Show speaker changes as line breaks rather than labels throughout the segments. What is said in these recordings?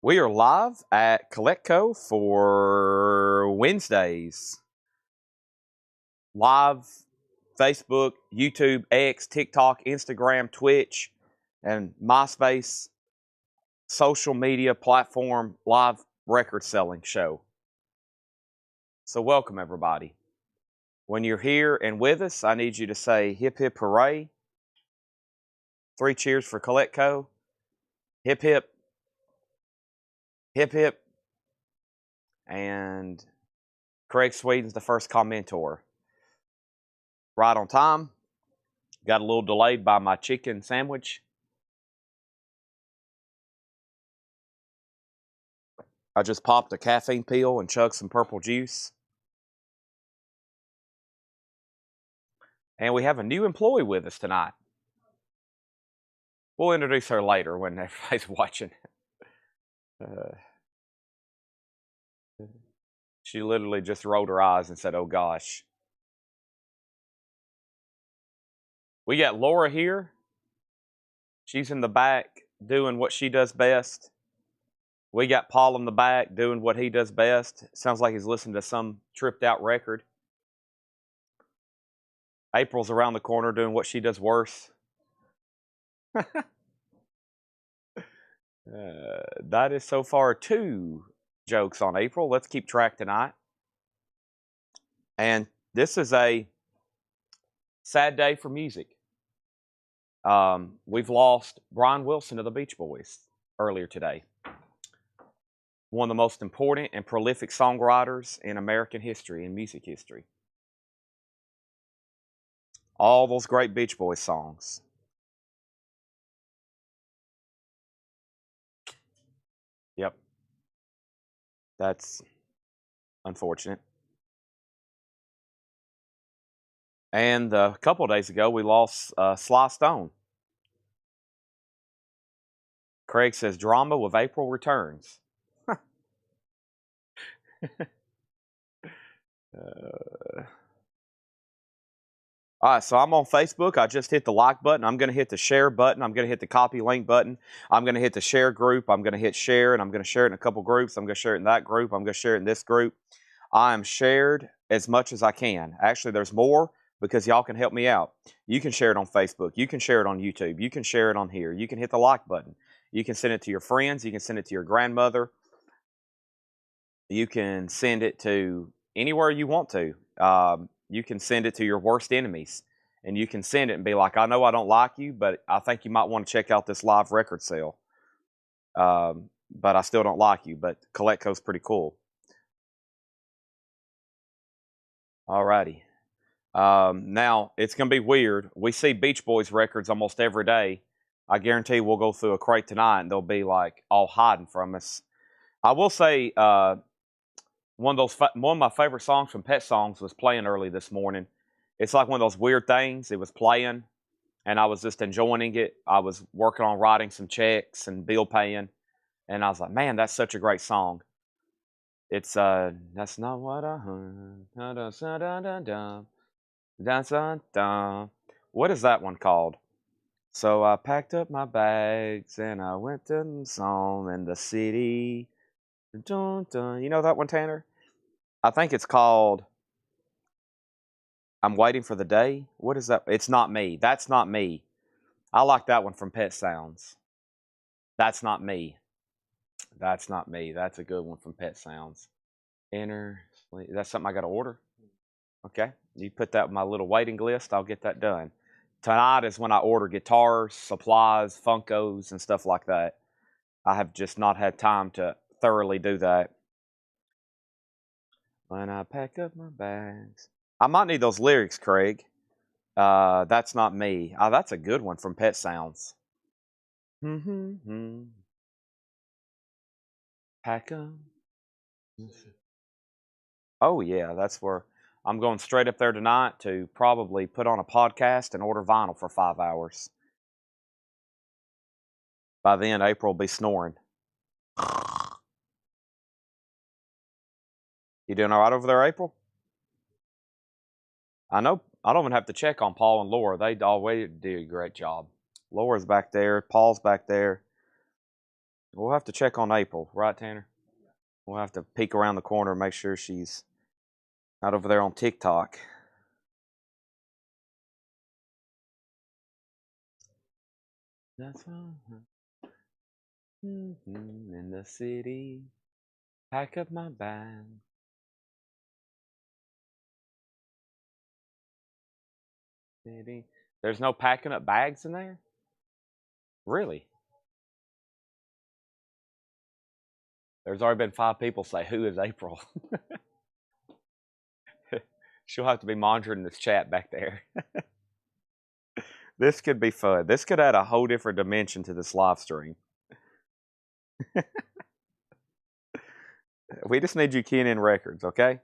We are live at Coletco for Wednesdays. Live Facebook, YouTube, X, TikTok, Instagram, Twitch, and MySpace social media platform live record selling show. So, welcome everybody. When you're here and with us, I need you to say hip hip hooray. 3 cheers for Coletco. Hip hip, hip hip. And Craig Sweden's the first commentor. Right on time. Got a little delayed by my chicken sandwich. I just popped a caffeine pill and chugged some purple juice. And we have a new employee with us tonight. We'll introduce her later when everybody's watching. She literally just rolled her eyes and said, "Oh gosh." We got Laura here. She's in the back doing what she does best. We got Paul in the back doing what he does best. Sounds like he's listening to some tripped out record. April's around the corner doing what she does worse. That is so far 2 jokes on April. Let's keep track tonight. And this is a sad day for music. We've lost Brian Wilson of the Beach Boys earlier today. One of the most important and prolific songwriters in American history, in music history. All those great Beach Boys songs. Yep. That's unfortunate. And a couple of days ago, we lost Sly Stone. Craig says drama with April returns. All right, so I'm on Facebook. I just hit the like button. I'm going to hit the share button. I'm going to hit the copy link button. I'm going to hit the share group. I'm going to hit share, and I'm going to share it in a couple groups. I'm going to share it in that group. I'm going to share it in this group. I am shared as much as I can. Actually, there's more because y'all can help me out. You can share it on Facebook. You can share it on YouTube. You can share it on here. You can hit the like button. You can send it to your friends. You can send it to your grandmother. You can send it to anywhere you want to. You can send it to your worst enemies. And you can send it and be like, I know I don't like you, but I think you might want to check out this live record sale. But I still don't like you, but Coletco's pretty cool. Alrighty. Now, it's going to be weird. We see Beach Boys records almost every day. I guarantee we'll go through a crate tonight and they'll be like all hiding from us. I will say one of my favorite songs from Pet Songs was playing early this morning. It's like one of those weird things. It was playing, and I was just enjoying it. I was working on writing some checks and bill paying, and I was like, man, that's such a great song. It's that's not what I heard. What is that one called? So I packed up my bags and I went to the song in the city. Dun, dun. You know that one, Tanner? I think it's called I'm Waiting for the Day. What is that? It's Not Me. That's Not Me. I like that one from Pet Sounds. That's Not Me. That's Not Me. That's a good one from Pet Sounds. Enter. That's something I got to order? Okay. You put that in my little waiting list. I'll get that done. Tonight is when I order guitars, supplies, Funkos, and stuff like that. I have just not had time to thoroughly do that. When I pack up my bags. I might need those lyrics, Craig. That's Not Me. That's a good one from Pet Sounds. Pack 'em. Oh yeah, that's where I'm going straight up there tonight to probably put on a podcast and order vinyl for 5 hours. By then, April will be snoring. You doing all right over there, April? I know I don't even have to check on Paul and Laura. They always do a great job. Laura's back there. Paul's back there. We'll have to check on April, right, Tanner? We'll have to peek around the corner and make sure she's not over there on TikTok. That's in the city. Pack up my bag. There's no packing up bags in there? Really? There's already been 5 people say, "Who is April?" She'll have to be monitoring this chat back there. This could be fun. This could add a whole different dimension to this live stream. We just need you keying in records, okay?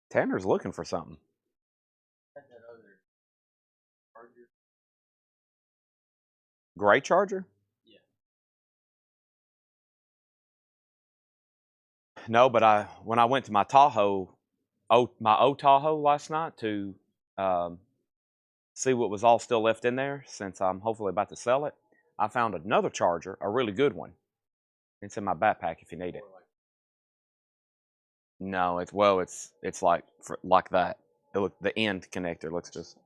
Tanner's looking for something. Gray charger? Yeah. No, but when I went to my Tahoe, my old Tahoe last night to see what was all still left in there, since I'm hopefully about to sell it, I found another charger, a really good one. It's in my backpack if you need it. No, it's like like that. The end connector looks just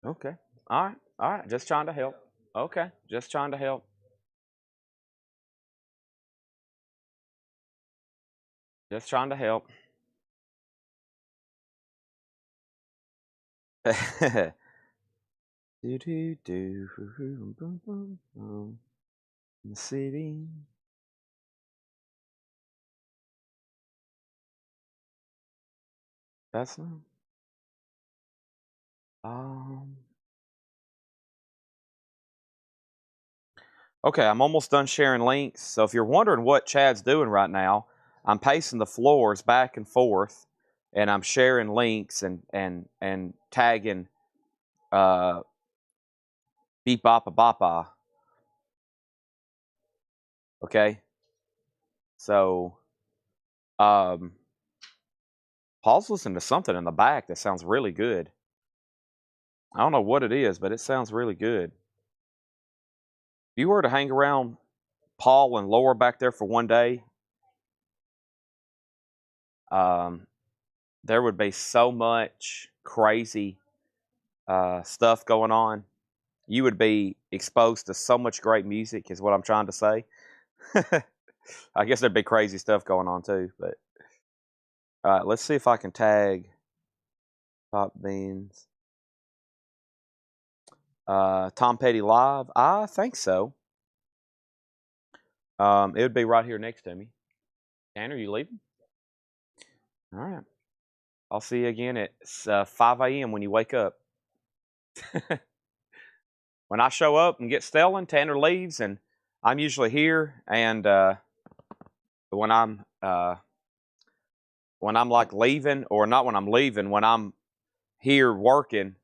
okay. All right. Just trying to help. Okay, just trying to help. Just trying to help. Do do do boom boom boom. In the city. That's not. Okay, I'm almost done sharing links. So if you're wondering what Chad's doing right now, I'm pacing the floors back and forth, and I'm sharing links and tagging beep boppa boppa. Okay, so Paul's listening to something in the back that sounds really good. I don't know what it is, but it sounds really good. If you were to hang around Paul and Laura back there for one day, there would be so much crazy stuff going on. You would be exposed to so much great music, is what I'm trying to say. I guess there'd be crazy stuff going on too, but all right, let's see if I can tag Top Beans. Tom Petty Live. I think so. It would be right here next to me. Tanner, you leaving? All right. I'll see you again at 5 a.m. when you wake up. When I show up and get Stellan, Tanner leaves, and I'm usually here. And when I'm like leaving, or not when I'm leaving, when I'm here working,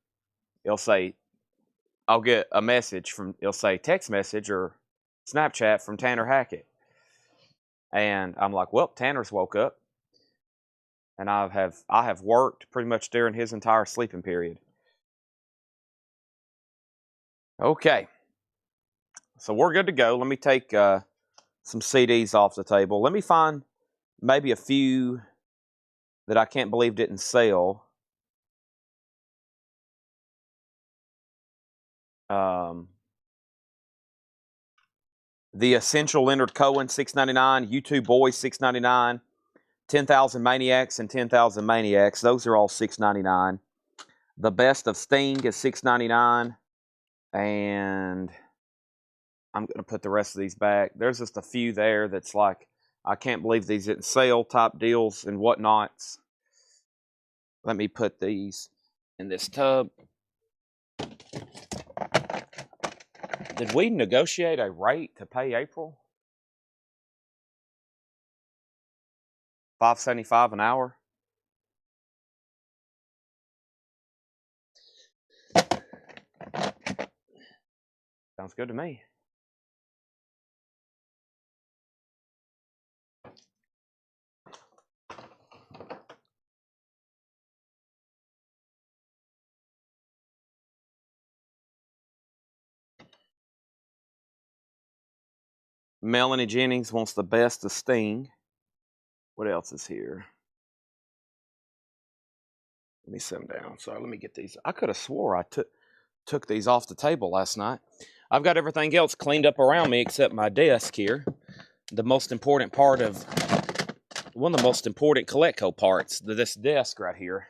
I'll get a message it'll say text message or Snapchat from Tanner Hackett. And I'm like, well, Tanner's woke up. And I have worked pretty much during his entire sleeping period. Okay. So we're good to go. Let me take some CDs off the table. Let me find maybe a few that I can't believe didn't sell. The Essential Leonard Cohen, $6.99. U2 Boys, $6.99. 10,000 Maniacs and 10,000 Maniacs. Those are all $6.99. The Best of Sting is $6.99. And I'm going to put the rest of these back. There's just a few there that's like, I can't believe these didn't sell, type deals and whatnots. Let me put these in this tub. Did we negotiate a rate to pay April? $5.75 an hour? Sounds good to me. Melanie Jennings wants the best of Sting. What else is here? Let me set them down. Sorry, let me get these. I could have swore I took these off the table last night. I've got everything else cleaned up around me except my desk here. The most important part of, one of the most important Coletco parts, this desk right here.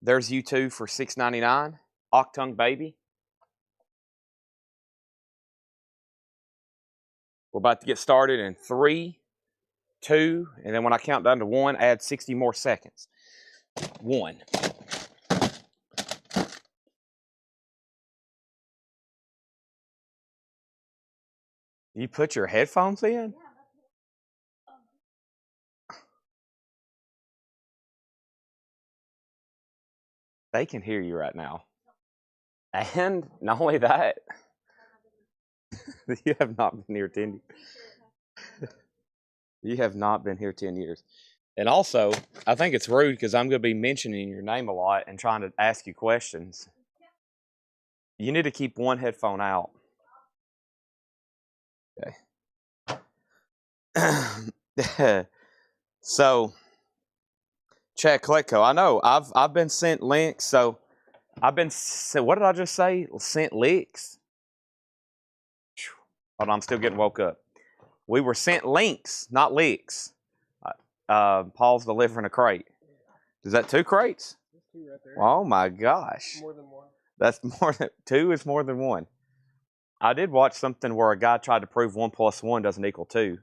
There's U2 for $6.99. Achtung Baby. We're about to get started in 3, 2, and then when I count down to 1, add 60 more seconds. 1. You put your headphones in? They can hear you right now. And not only that, you have not been here 10 years. You have not been here 10 years. And also, I think it's rude because I'm going to be mentioning your name a lot and trying to ask you questions. You need to keep one headphone out. Okay. So, Chad Coletco, I know I've been sent links. So I've been. What did I just say? Sent links. Hold on, I'm still getting woke up. We were sent links, not leaks. Paul's delivering a crate. Is that 2 crates?
There's 2 right there.
Oh my gosh.
More than 1.
That's more than 2 is more than 1. I did watch something where a guy tried to prove 1 + 1 doesn't equal 2.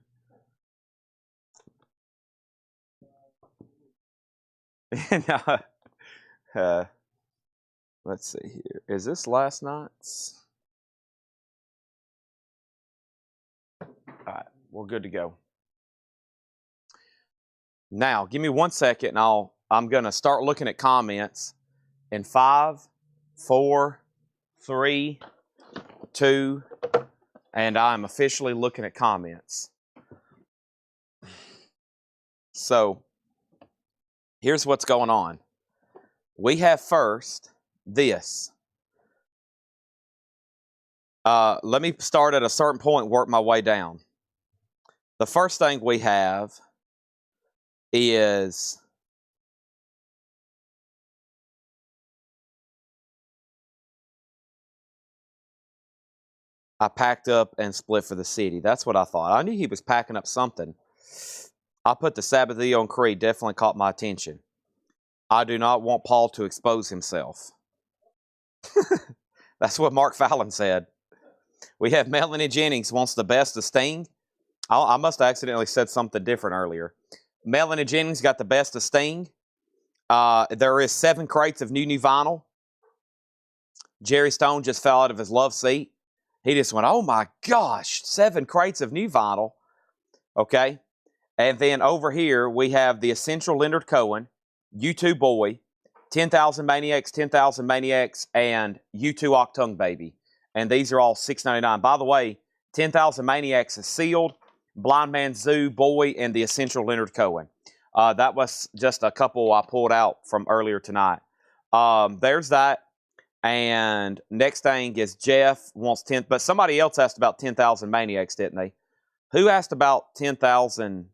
Let's see here. Is this last night's? All right, we're good to go. Now, give me 1 second, and I'm gonna start looking at comments in 5, 4, 3, 2, and I'm officially looking at comments. So, here's what's going on. We have first this. Let me start at a certain point and work my way down. The first thing we have is I packed up and split for the city. That's what I thought. I knew he was packing up something. I put the Sabbathio and Creed, definitely caught my attention. I do not want Paul to expose himself. That's what Mark Fallon said. We have Melanie Jennings wants the best of Sting. I must have accidentally said something different earlier. Melanie Jennings got the best of Sting. There is 7 crates of new vinyl. Jerry Stone just fell out of his love seat. He just went, oh my gosh, 7 crates of new vinyl. Okay. And then over here, we have the Essential Leonard Cohen, U2 Boy, 10,000 Maniacs, 10,000 Maniacs, and U2 Achtung Baby. And these are all $6.99. By the way, 10,000 Maniacs is sealed, Blind Man Zoo, Boy, and the Essential Leonard Cohen. That was just a couple I pulled out from earlier tonight. There's that. And next thing is Jeff wants 10, but somebody else asked about 10,000 Maniacs, didn't they? Who asked about 10,000?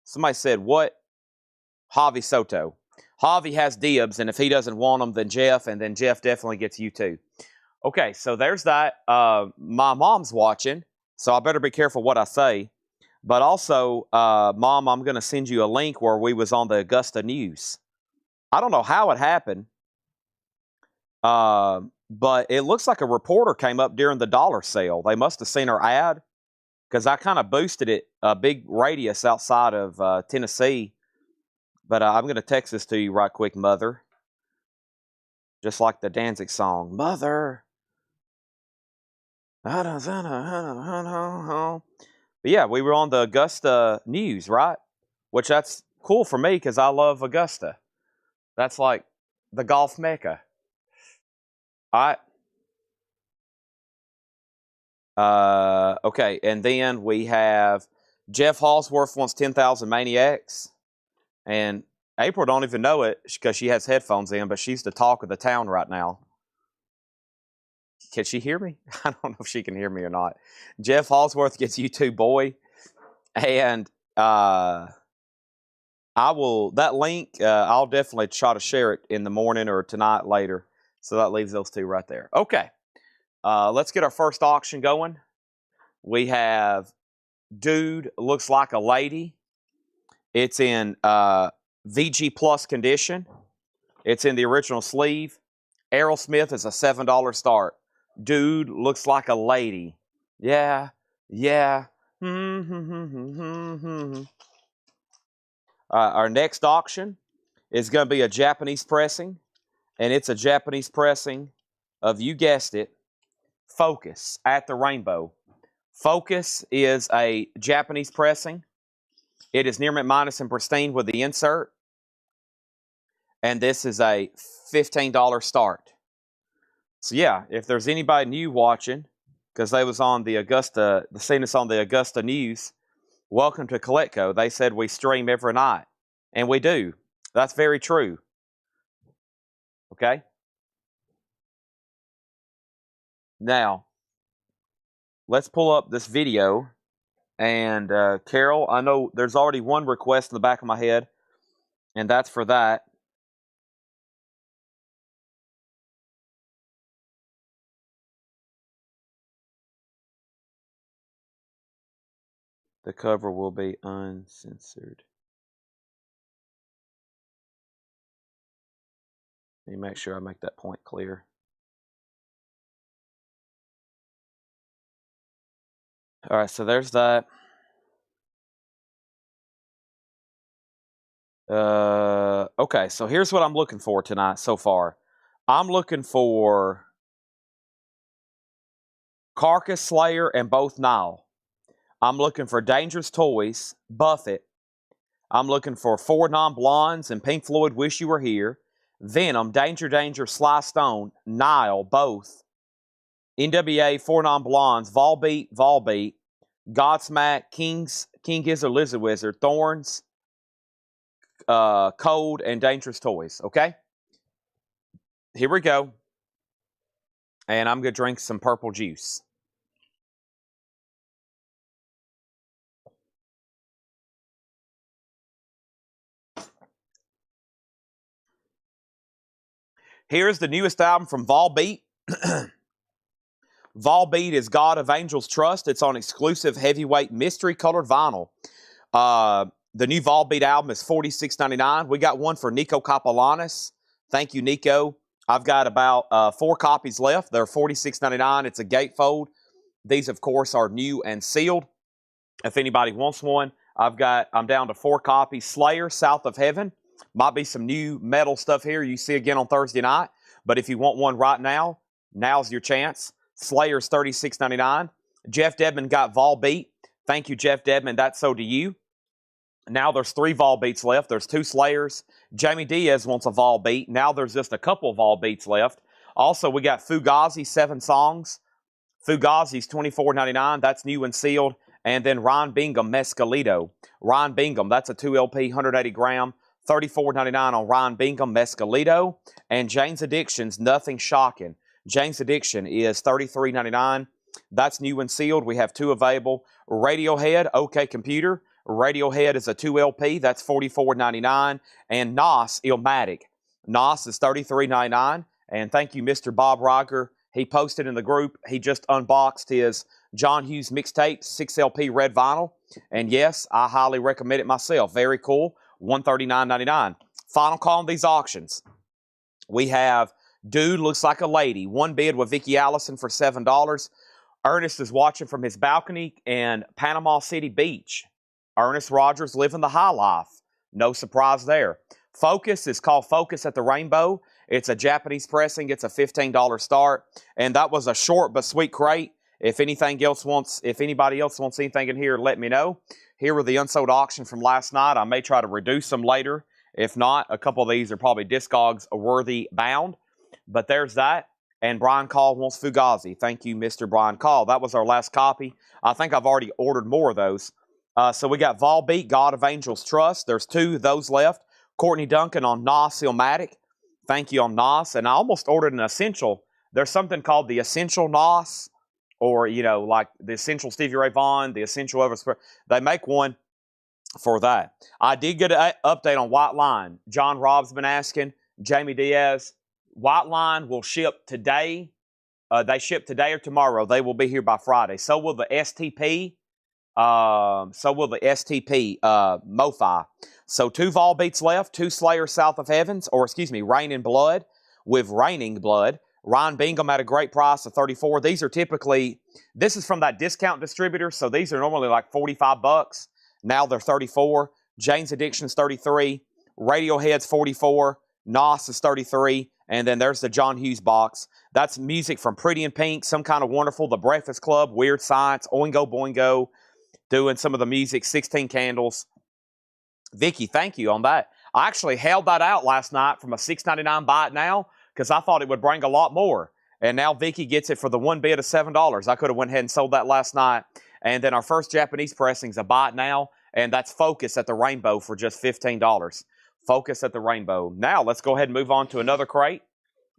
Somebody said, what? Javi Soto. Javi has dibs, and if he doesn't want them, then Jeff, and then Jeff definitely gets you too. Okay, so there's that. My mom's watching, so I better be careful what I say. But also, Mom, I'm going to send you a link where we was on the Augusta News. I don't know how it happened, but it looks like a reporter came up during the dollar sale. They must have seen our ad, because I kind of boosted it a big radius outside of Tennessee. But I'm going to text this to you right quick, Mother. Just like the Danzig song, Mother. But yeah, we were on the Augusta News, right? Which that's cool for me because I love Augusta. That's like the golf mecca. All right. Okay, and then we have Jeff Halsworth wants 10,000 Maniacs. And April don't even know it because she has headphones in, but she's the talk of the town right now. Can she hear me? I don't know if she can hear me or not. Jeff Halsworth gets YouTube Boy. And I will, that link, I'll definitely try to share it in the morning or tonight later. So that leaves those two right there. Okay. Let's get our first auction going. We have Dude Looks Like a Lady. It's in VG Plus condition. It's in the original sleeve. Aerosmith is a $7 start. Dude Looks Like a Lady. Yeah, yeah. Our next auction is going to be a Japanese pressing, and it's a Japanese pressing of, you guessed it, Focus at the Rainbow. Focus is a Japanese pressing. It is near mint minus and pristine with the insert, and this is a $15 start. So yeah, if there's anybody new watching, because they was on the Augusta, they seen us on the Augusta News, welcome to Coletco. They said we stream every night, and we do. That's very true. Okay? Now, let's pull up this video. And Carol, I know there's already one request in the back of my head, and that's for that. The cover will be uncensored. Let me make sure I make that point clear. All right, so there's that. Okay, so here's what I'm looking for tonight so far. I'm looking for Carcass Slayer and both Nile. I'm looking for Dangerous Toys, Buffett. I'm looking for 4 Non-Blondes and Pink Floyd, Wish You Were Here. Venom, Danger Danger, Sly Stone, Nile, both. NWA, 4 Non-Blondes, Volbeat, Godsmack, King Gizzard, Lizard Wizard, Thorns, Cold, and Dangerous Toys. Okay? Here we go. And I'm going to drink some purple juice. Here's the newest album from Volbeat. Volbeat is God of Angels Trust. It's on exclusive heavyweight mystery colored vinyl. The new Volbeat album is $46.99. We got one for Nico Capolanis. Thank you, Nico. I've got about 4 copies left. They're $46.99. It's a gatefold. These, of course, are new and sealed. If anybody wants one, I'm down to 4 copies. Slayer, South of Heaven. Might be some new metal stuff here you see again on Thursday night. But if you want one right now, now's your chance. Slayer's $36.99. Jeff Dedman got Volbeat. Thank you, Jeff Dedman. That's so to you. Now there's 3 Volbeats left. There's 2 Slayers. Jamie Diaz wants a Volbeat. Now there's just a couple of Volbeats left. Also, we got Fugazi, 7 songs. Fugazi's $24.99. That's new and sealed. And then Ron Bingham, Mescalito. Ron Bingham, that's a 2 LP, 180 gram. $34.99 on Ron Bingham, Mescalito. And Jane's Addiction's Nothing Shocking. Jane's Addiction is $33.99. That's new and sealed. We have 2 available. Radiohead, OK Computer. Radiohead is a 2 LP. That's $44.99. And Nas, Illmatic. Nas is $33.99. And thank you, Mr. Bob Roger. He posted in the group. He just unboxed his John Hughes mixtape, 6 LP red vinyl. And yes, I highly recommend it myself. Very cool. $139.99. Final call on these auctions. We have Dude Looks Like a Lady. 1 bid with Vicky Allison for $7. Ernest is watching from his balcony in Panama City Beach. Ernest Rogers living the high life. No surprise there. Focus is called Focus at the Rainbow. It's a Japanese pressing. It's a $15 start. And that was a short but sweet crate. If anybody else wants anything in here, let me know. Here were the unsold auction from last night. I may try to reduce them later. If not, a couple of these are probably Discogs worthy bound. But there's that. And Brian Call wants Fugazi. Thank you, Mr. Brian Call. That was our last copy. I think I've already ordered more of those. So we got Volbeat, God of Angels Trust. There's 2 of those left. Courtney Duncan on Nas, Illmatic. Thank you on Nas. And I almost ordered an Essential There's something called the Essential NOS, or, you know, like the Essential Stevie Ray Vaughan, the Essential Elvis. They make one for that. I did get an update on White Line. John Robb's been asking. Jamie Diaz. White Line will ship today. They ship today or tomorrow. They will be here by Friday. So will the STP. MoFi. So 2 Volbeats left, 2 Slayer South of Heavens, or excuse me, Rain in Blood with Raining Blood. Ryan Bingham at a great price of $34. These are typically, this is from that discount distributor, so these are normally like $45. Now they're $34. Jane's Addiction's $33. Radiohead's $44. Nos is $33. And then there's the John Hughes box. That's music from Pretty in Pink, Some Kind of Wonderful, The Breakfast Club, Weird Science, Oingo Boingo, doing some of the music, 16 Candles. Vicky, thank you on that. I actually held that out last night from a $6.99 buy it now because I thought it would bring a lot more. And now Vicky gets it for the one bid of $7. I could have went ahead and sold that last night. And then our first Japanese pressing is a buy it now, and that's Focus at the Rainbow for just $15. Focus at the Rainbow. Now let's go ahead and move on to another crate.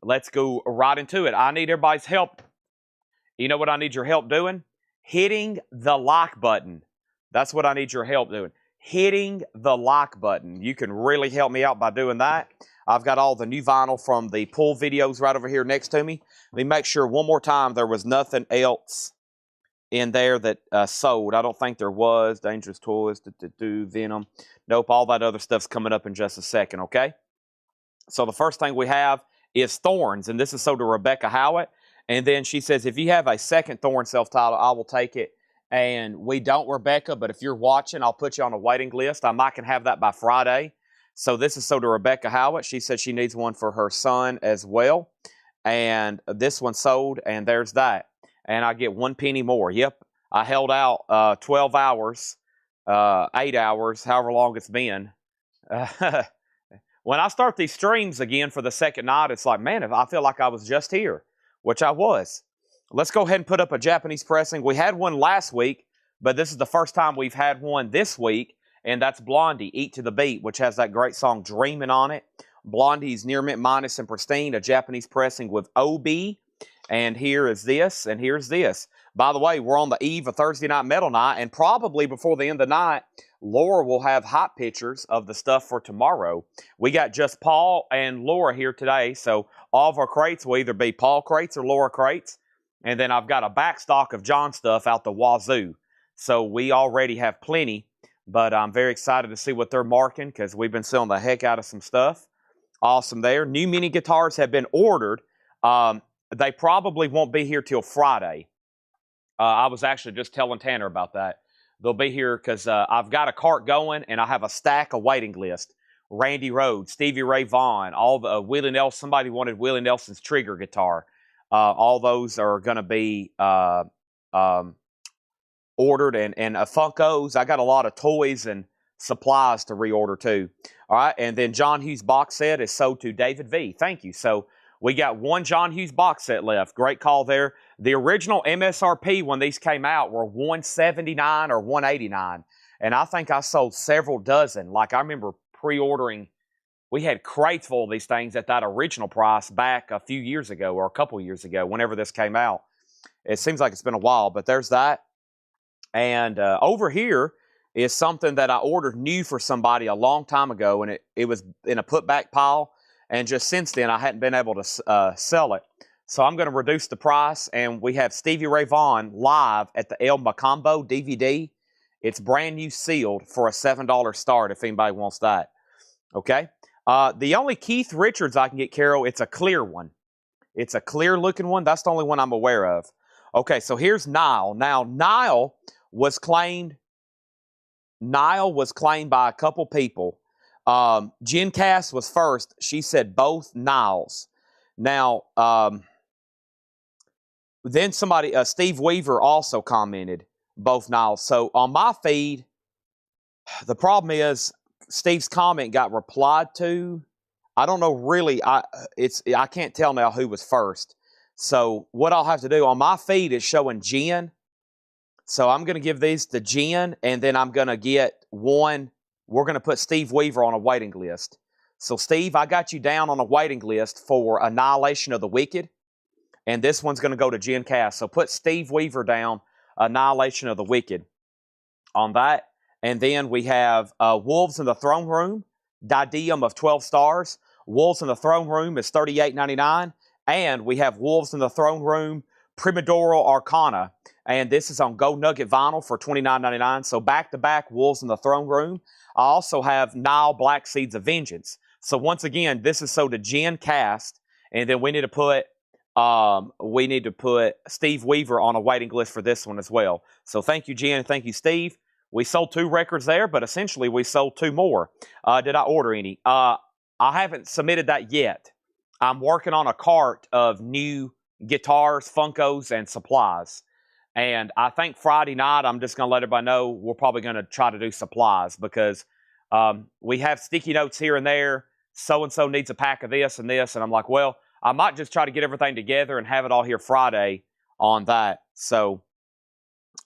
Let's go right into it. I need everybody's help. You know what I need your help doing? Hitting the like button. That's what I need your help doing. Hitting the like button. You can really help me out by doing that. I've got all the new vinyl from the pull videos right over here next to me. Let me make sure one more time there was nothing else in there that sold. I don't think there was. Dangerous Toys, Venom. Nope, all that other stuff's coming up in just a second, okay? So the first thing we have is Thorns, and this is sold to Rebecca Howitt. And then she says, if you have a second Thorn self-titled, I will take it. And we don't, Rebecca, but if you're watching, I'll put you on a waiting list. I might can have that by Friday. So this is sold to Rebecca Howitt. She said she needs one for her son as well. And this one sold, and there's that. And I get 1 penny more. Yep, I held out 12 hours, 8 hours, however long it's been. When I start these streams again for the second night, it's like, man, I feel like I was just here, which I was. Let's go ahead and put up a Japanese pressing. We had one last week, but this is the first time we've had one this week, and that's Blondie, Eat to the Beat, which has that great song Dreamin' on it. Blondie's Near Mint Minus and Pristine, a Japanese pressing with OB. And here is this, and here's this. By the way, we're on the eve of Thursday Night Metal Night, and probably before the end of the night, Laura will have hot pictures of the stuff for tomorrow. We got just Paul and Laura here today, so all of our crates will either be Paul crates or Laura crates. And then I've got a back stock of John stuff out the wazoo. So we already have plenty, but I'm very excited to see what they're marking because we've been selling the heck out of some stuff. Awesome there. New mini guitars have been ordered. They probably won't be here till Friday. I was actually just telling Tanner about that. They'll be here because I've got a cart going and I have a stack of waiting list. Randy Rhoads, Stevie Ray Vaughan, all the Willie Nelson. Somebody wanted Willie Nelson's Trigger guitar. All those are going to be ordered, and Funkos. I got a lot of toys and supplies to reorder too. All right, and then John Hughes box set is sold to David V. Thank you. So we got one John Hughes box set left. Great call there. The original MSRP when these came out were $179 or $189, and I think I sold several dozen. Like I remember pre-ordering. We had crates full of these things at that original price back a few years ago or a couple years ago, whenever this came out. It seems like it's been a while, but there's that. And over here is something that I ordered new for somebody a long time ago, and it was in a put-back pile. And just since then, I hadn't been able to sell it. So I'm going to reduce the price, and we have Stevie Ray Vaughan live at the El Macambo DVD. It's brand new sealed for a $7 start if anybody wants that. Okay? The only Keith Richards I can get, Carol, it's a clear one. It's a clear-looking one. That's the only one I'm aware of. Okay, so here's Nile. Now, Nile was claimed by a couple people. Jen Cass was first. She said both Niles. Now, then somebody, Steve Weaver also commented both Niles. So on my feed, the problem is Steve's comment got replied to. I don't know really. I can't tell now who was first. So what I'll have to do on my feed is showing Jen. So I'm going to give these to Jen, and then I'm going to get one. We're going to put Steve Weaver on a waiting list. So Steve, I got you down on a waiting list for Annihilation of the Wicked. and this one's going to go to Jen Cass. So put Steve Weaver down, Annihilation of the Wicked, on that. And then we have Wolves in the Throne Room, Diadem of 12 stars. Wolves in the Throne Room is $38.99. And we have Wolves in the Throne Room, Primadoral Arcana. And this is on Gold Nugget vinyl for $29.99. So back-to-back Wolves in the Throne Room. I also have Nile Black Seeds of Vengeance. So once again, this is so to Jen Cast. And then we need to put Steve Weaver on a waiting list for this one as well. So thank you, Jen, and thank you, Steve. We sold 2 records there, but essentially we sold 2 more. Did I order any? I haven't submitted that yet. I'm working on a cart of new guitars, Funkos, and supplies. And I think Friday night, I'm just going to let everybody know we're probably going to try to do supplies because we have sticky notes here and there. So-and-so needs a pack of this and this. And I'm like, well, I might just try to get everything together and have it all here Friday on that. So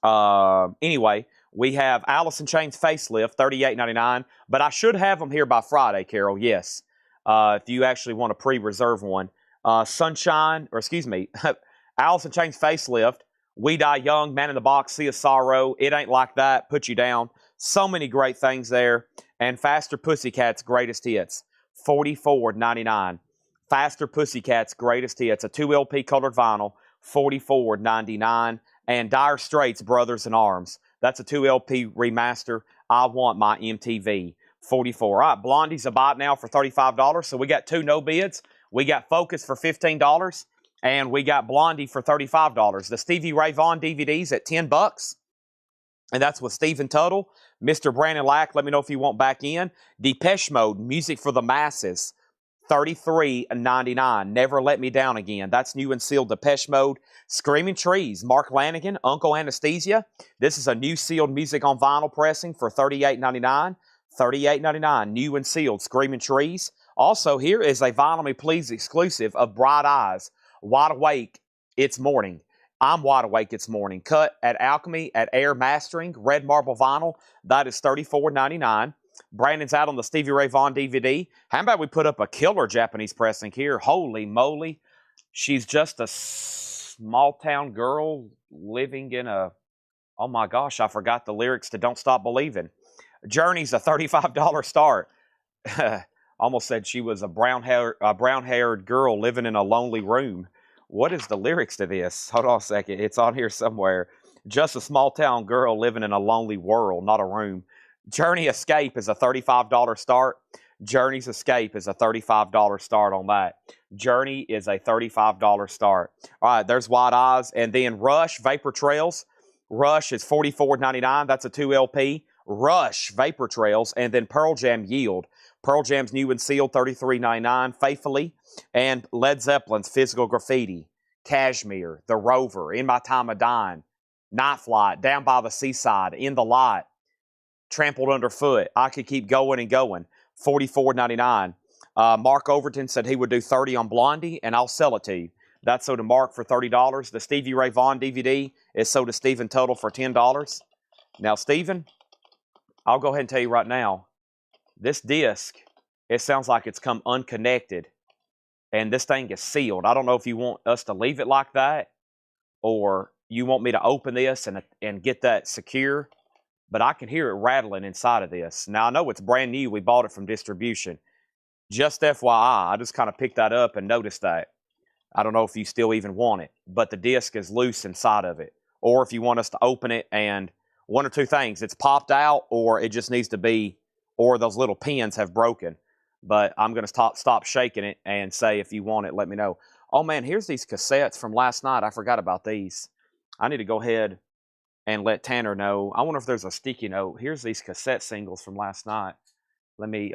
anyway, we have Alice in Chains Facelift, $38.99. But I should have them here by Friday, Carol, yes. If you actually want to pre-reserve one. Sunshine, or excuse me, Alice in Chains Facelift, We Die Young, Man in the Box, Sea of Sorrow, It Ain't Like That, Put You Down. So many great things there. And Faster Pussycats Greatest Hits, $44.99. Faster Pussycats Greatest Hits, a 2 LP colored vinyl, $44.99. And Dire Straits Brothers in Arms. That's a 2 LP remaster. I Want My MTV, $44. All right, Blondie's a bot now for $35. So we got 2 no bids. We got Focus for $15. And we got Blondie for $35. The Stevie Ray Vaughan DVDs at $10. And that's with Stephen Tuttle. Mr. Brandon Lack, let me know if you want back in. Depeche Mode, Music for the Masses, $33.99. Never Let Me Down Again. That's new and sealed Depeche Mode. Screaming Trees, Mark Lanigan, Uncle Anesthesia. This is a new sealed music on vinyl pressing for $38.99. $38.99, new and sealed Screaming Trees. Also, here is a Vinyl Me Please exclusive of Bright Eyes, Wide Awake, It's Morning. I'm Wide Awake, It's Morning. Cut at Alchemy at Air Mastering, red marble vinyl. That is $34.99. Brandon's out on the Stevie Ray Vaughan DVD. How about we put up a killer Japanese pressing here? Holy moly. She's just a small town girl living in a, oh my gosh, I forgot the lyrics to Don't Stop Believing. Journey's a $35 start. Almost said she was a brown-haired girl living in a lonely room. What is the lyrics to this? Hold on a second. It's on here somewhere. Just a small-town girl living in a lonely world, not a room. Journey Escape is a $35 start. Journey's Escape is a $35 start on that. Journey is a $35 start. All right, there's Wide Eyes. And then Rush, Vapor Trails. Rush is $44.99. That's a 2 LP. Rush, Vapor Trails. And then Pearl Jam, Yield. Pearl Jam's new and sealed, $33.99. Faithfully. And Led Zeppelin's Physical Graffiti. Kashmir, The Rover, In My Time of Dying. Night Flight, Down by the Seaside, In the Light. Trampled Underfoot. I could keep going and going. $44.99. Mark Overton said he would do $30 on Blondie, and I'll sell it to you. That's sold to Mark for $30. The Stevie Ray Vaughan DVD is sold to Stephen Tuttle for $10. Now, Stephen, I'll go ahead and tell you right now, this disc, it sounds like it's come unconnected, and this thing is sealed. I don't know if you want us to leave it like that, or you want me to open this and get that secure, but I can hear it rattling inside of this. Now, I know it's brand new. We bought it from distribution. Just FYI, I just kind of picked that up and noticed that. I don't know if you still even want it, but the disc is loose inside of it. Or if you want us to open it and one or two things, it's popped out or it just needs to be, or those little pins have broken. But I'm going to stop shaking it and say if you want it, let me know. Oh, man, here's these cassettes from last night. I forgot about these. I need to go ahead and let Tanner know. I wonder if there's a sticky note. Here's these cassette singles from last night.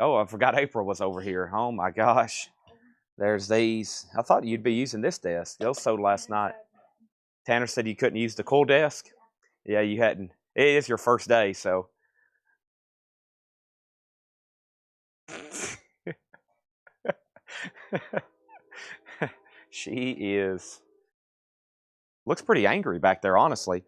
Oh, I forgot April was over here. Oh, my gosh. There's these. I thought you'd be using this desk. Those sold last night. Tanner said you couldn't use the cool desk. Yeah, you hadn't. It is your first day, so. She is. Looks pretty angry back there, honestly.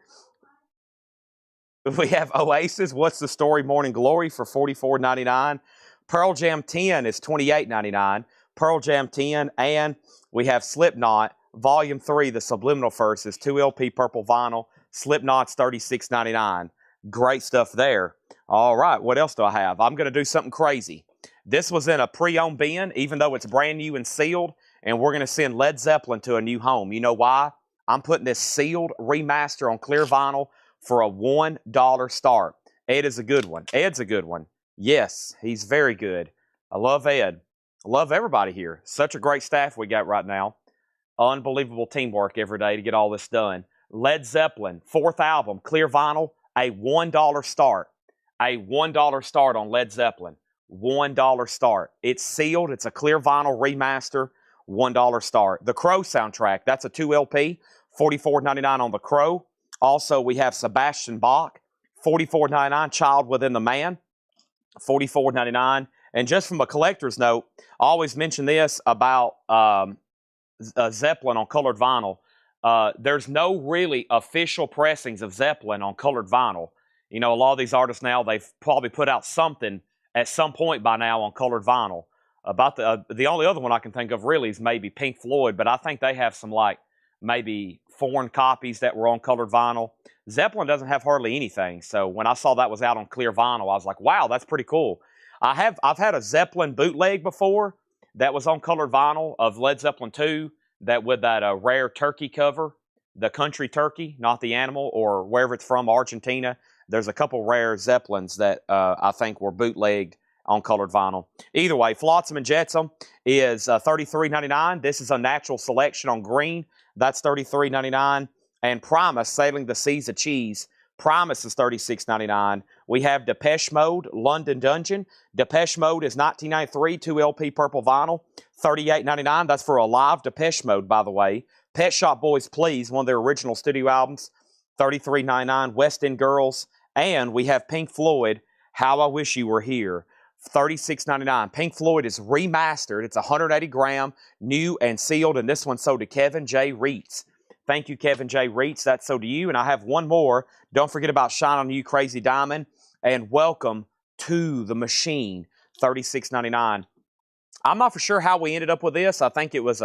We have Oasis, What's the Story, Morning Glory for $44.99. Pearl Jam 10 is $28.99. Pearl Jam 10, and we have Slipknot, Volume 3, the Subliminal First, is 2 LP purple vinyl. Slipknot's $36.99. Great stuff there. All right, what else do I have? I'm going to do something crazy. This was in a pre-owned bin, even though it's brand new and sealed, and we're going to send Led Zeppelin to a new home. You know why? I'm putting this sealed remaster on clear vinyl for a $1 start. Ed is a good one. Ed's a good one. Yes, he's very good. I love Ed. I love everybody here. Such a great staff we got right now. Unbelievable teamwork every day to get all this done. Led Zeppelin, 4th album, clear vinyl, a $1 start. A $1 start on Led Zeppelin. $1 start. It's sealed. It's a clear vinyl remaster. $1 start. The Crow soundtrack, that's a 2 LP, $44.99 on The Crow. Also, we have Sebastian Bach, $44.99, Child Within the Man, $44.99. And just from a collector's note, I always mention this about Zeppelin on colored vinyl. There's no really official pressings of Zeppelin on colored vinyl. You know, a lot of these artists now, they've probably put out something at some point by now on colored vinyl. About the only other one I can think of really is maybe Pink Floyd, but I think they have some like maybe foreign copies that were on colored vinyl. Zeppelin doesn't have hardly anything, so when I saw that was out on clear vinyl, I was like, wow, that's pretty cool. I've had a Zeppelin bootleg before that was on colored vinyl of Led Zeppelin 2, that with that rare turkey cover, the country turkey, not the animal, or wherever it's from, Argentina. There's a couple rare Zeppelins that I think were bootlegged on colored vinyl. Either way, Flotsam and Jetsam is $33.99. This is a natural selection on green. That's $33.99. And Primus, Sailing the Seas of Cheese. Primus is $36.99. We have Depeche Mode, London Dungeon. Depeche Mode is 1993, 2 LP purple vinyl, $38.99. That's for a live Depeche Mode, by the way. Pet Shop Boys Please, one of their original studio albums, $33.99. West End Girls. And we have Pink Floyd, How I Wish You Were Here, $36.99. Pink Floyd is remastered. It's 180 gram, new and sealed, and this one sold to Kevin J. Reitz. Thank you, Kevin J. Reitz. That's sold to you. And I have one more. Don't forget about Shine On You, Crazy Diamond. And Welcome to the Machine, $36.99. I'm not for sure how we ended up with this. I think it was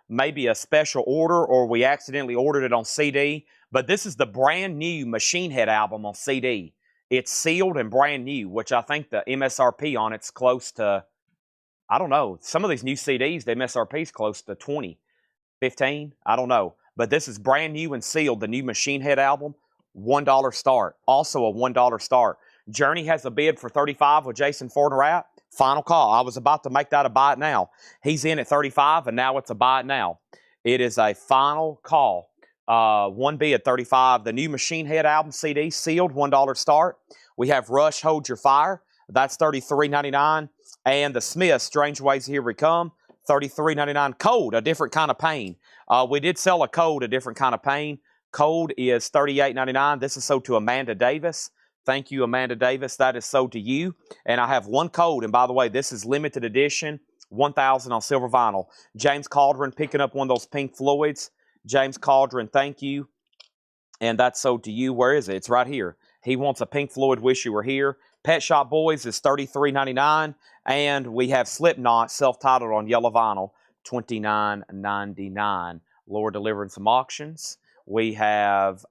maybe a special order, or we accidentally ordered it on CD. But this is the brand new Machine Head album on CD. It's sealed and brand new, which I think the MSRP on it's close to, I don't know. Some of these new CDs, the MSRP is close to 20, 15, I don't know. But this is brand new and sealed, the new Machine Head album, $1 start. Also a $1 start. Journey has a bid for $35 with Jason Fornerat. Final call. I was about to make that a buy it now. He's in at $35, and now it's a buy it now. It is a final call. One bid, $35. The new Machine Head album CD, sealed, $1 start. We have Rush, Hold Your Fire. That's $33.99. And the Smiths, Strange Ways Here We Come, $33.99. Cold, A Different Kind of Pain. We did sell a Cold, A Different Kind of Pain. Cold is $38.99. This is sold to Amanda Davis. Thank you, Amanda Davis. That is sold to you. And I have one Cold. And by the way, this is limited edition, 1,000 on silver vinyl. James Cauldron picking up one of those Pink Floyds. James Cauldron, thank you. And that's sold to you. Where is it? It's right here. He wants a Pink Floyd, Wish You Were Here. Pet Shop Boys is $33.99. And we have Slipknot, self-titled on yellow vinyl, $29.99. Lord delivering some auctions. We have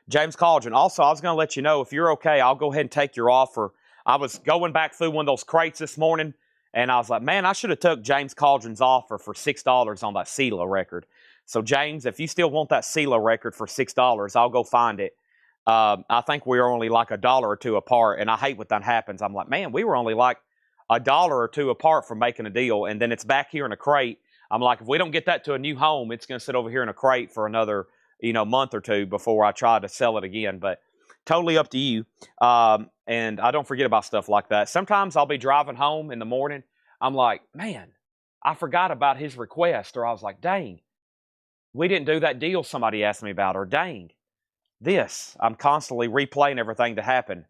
James Cauldron. Also, I was going to let you know, if you're okay, I'll go ahead and take your offer. I was going back through one of those crates this morning, and I was like, man, I should have took James Cauldron's offer for $6 on that CeeLo record. So, James, if you still want that CeeLo record for $6, I'll go find it. I think we were only like $1 or $2 apart, and I hate when that happens. I'm like, man, we were only like $1 or $2 apart from making a deal, and then it's back here in a crate. I'm like, if we don't get that to a new home, it's going to sit over here in a crate for another, month or two before I try to sell it again. But totally up to you. And I don't forget about stuff like that. Sometimes I'll be driving home in the morning. I'm like, man, I forgot about his request. Or I was like, dang, we didn't do that deal somebody asked me about. Or dang, this. I'm constantly replaying everything that happened.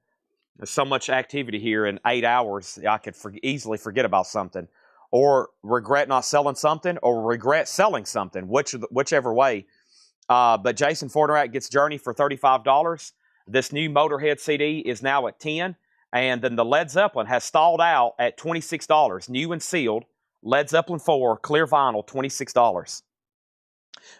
There's so much activity here in 8 hours, I could easily forget about something. Or regret not selling something, or regret selling something, whichever way. But Jason Fornerat gets Journey for $35. This new Motorhead CD is now at $10. And then the Led Zeppelin has stalled out at $26. New and sealed. Led Zeppelin 4, clear vinyl, $26.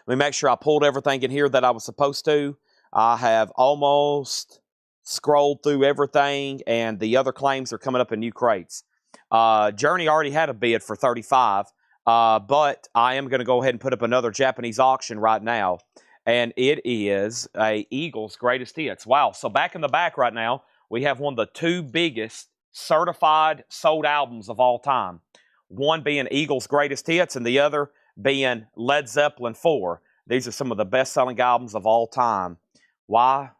Let me make sure I pulled everything in here that I was supposed to. I have almost scrolled through everything, and the other claims are coming up in new crates. Journey already had a bid for 35, but I am going to go ahead and put up another Japanese auction right now, and it is a Eagles Greatest Hits. Wow, so back in the back right now, we have one of the two biggest certified sold albums of all time. One being Eagles Greatest Hits, and the other being Led Zeppelin 4. These are some of the best-selling albums of all time. Why?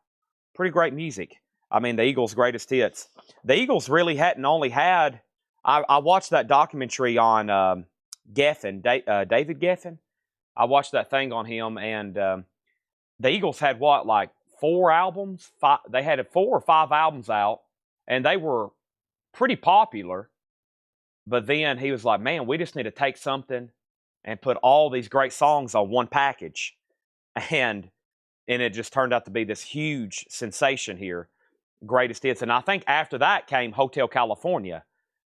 Pretty great music. I mean, the Eagles' Greatest Hits. The Eagles really hadn't only had... I watched that documentary on Geffen, David Geffen. I watched that thing on him, and the Eagles had what, like 4 albums? They had 4 or 5 albums out, and they were pretty popular. But then he was like, man, we just need to take something and put all these great songs on one package. And it just turned out to be this huge sensation here, Greatest Hits. And I think after that came Hotel California.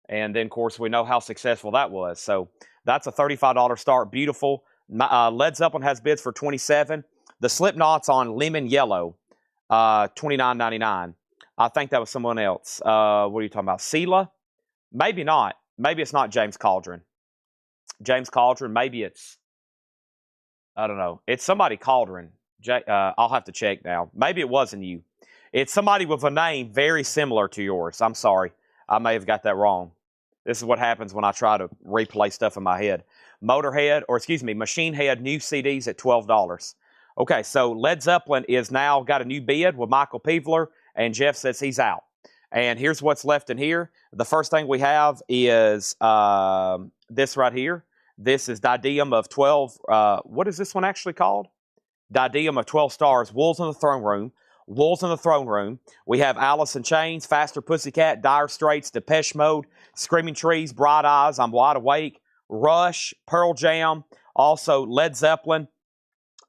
And then, of course, we know how successful that was. So that's a $35 start. Beautiful. Led Zeppelin has bids for $27. The Slipknot's on Lemon Yellow, $29.99. I think that was someone else. What are you talking about? Sela? Maybe not. Maybe it's not James Cauldron. James Cauldron, maybe it's, I don't know. It's somebody Cauldron. I'll have to check now. Maybe it wasn't you. It's somebody with a name very similar to yours. I'm sorry. I may have got that wrong. This is what happens when I try to replay stuff in my head. Machine Head new CDs at $12. Okay, so Led Zeppelin is now got a new bid with Michael Peveler, and Jeff says he's out. And here's what's left in here. The first thing we have is this right here. This is Diadem of 12. What is this one actually called? Diadem of 12 Stars, Wolves in the Throne Room. Wolves in the Throne Room. We have Alice in Chains, Faster Pussycat, Dire Straits, Depeche Mode, Screaming Trees, Bright Eyes, I'm Wide Awake, Rush, Pearl Jam, also Led Zeppelin,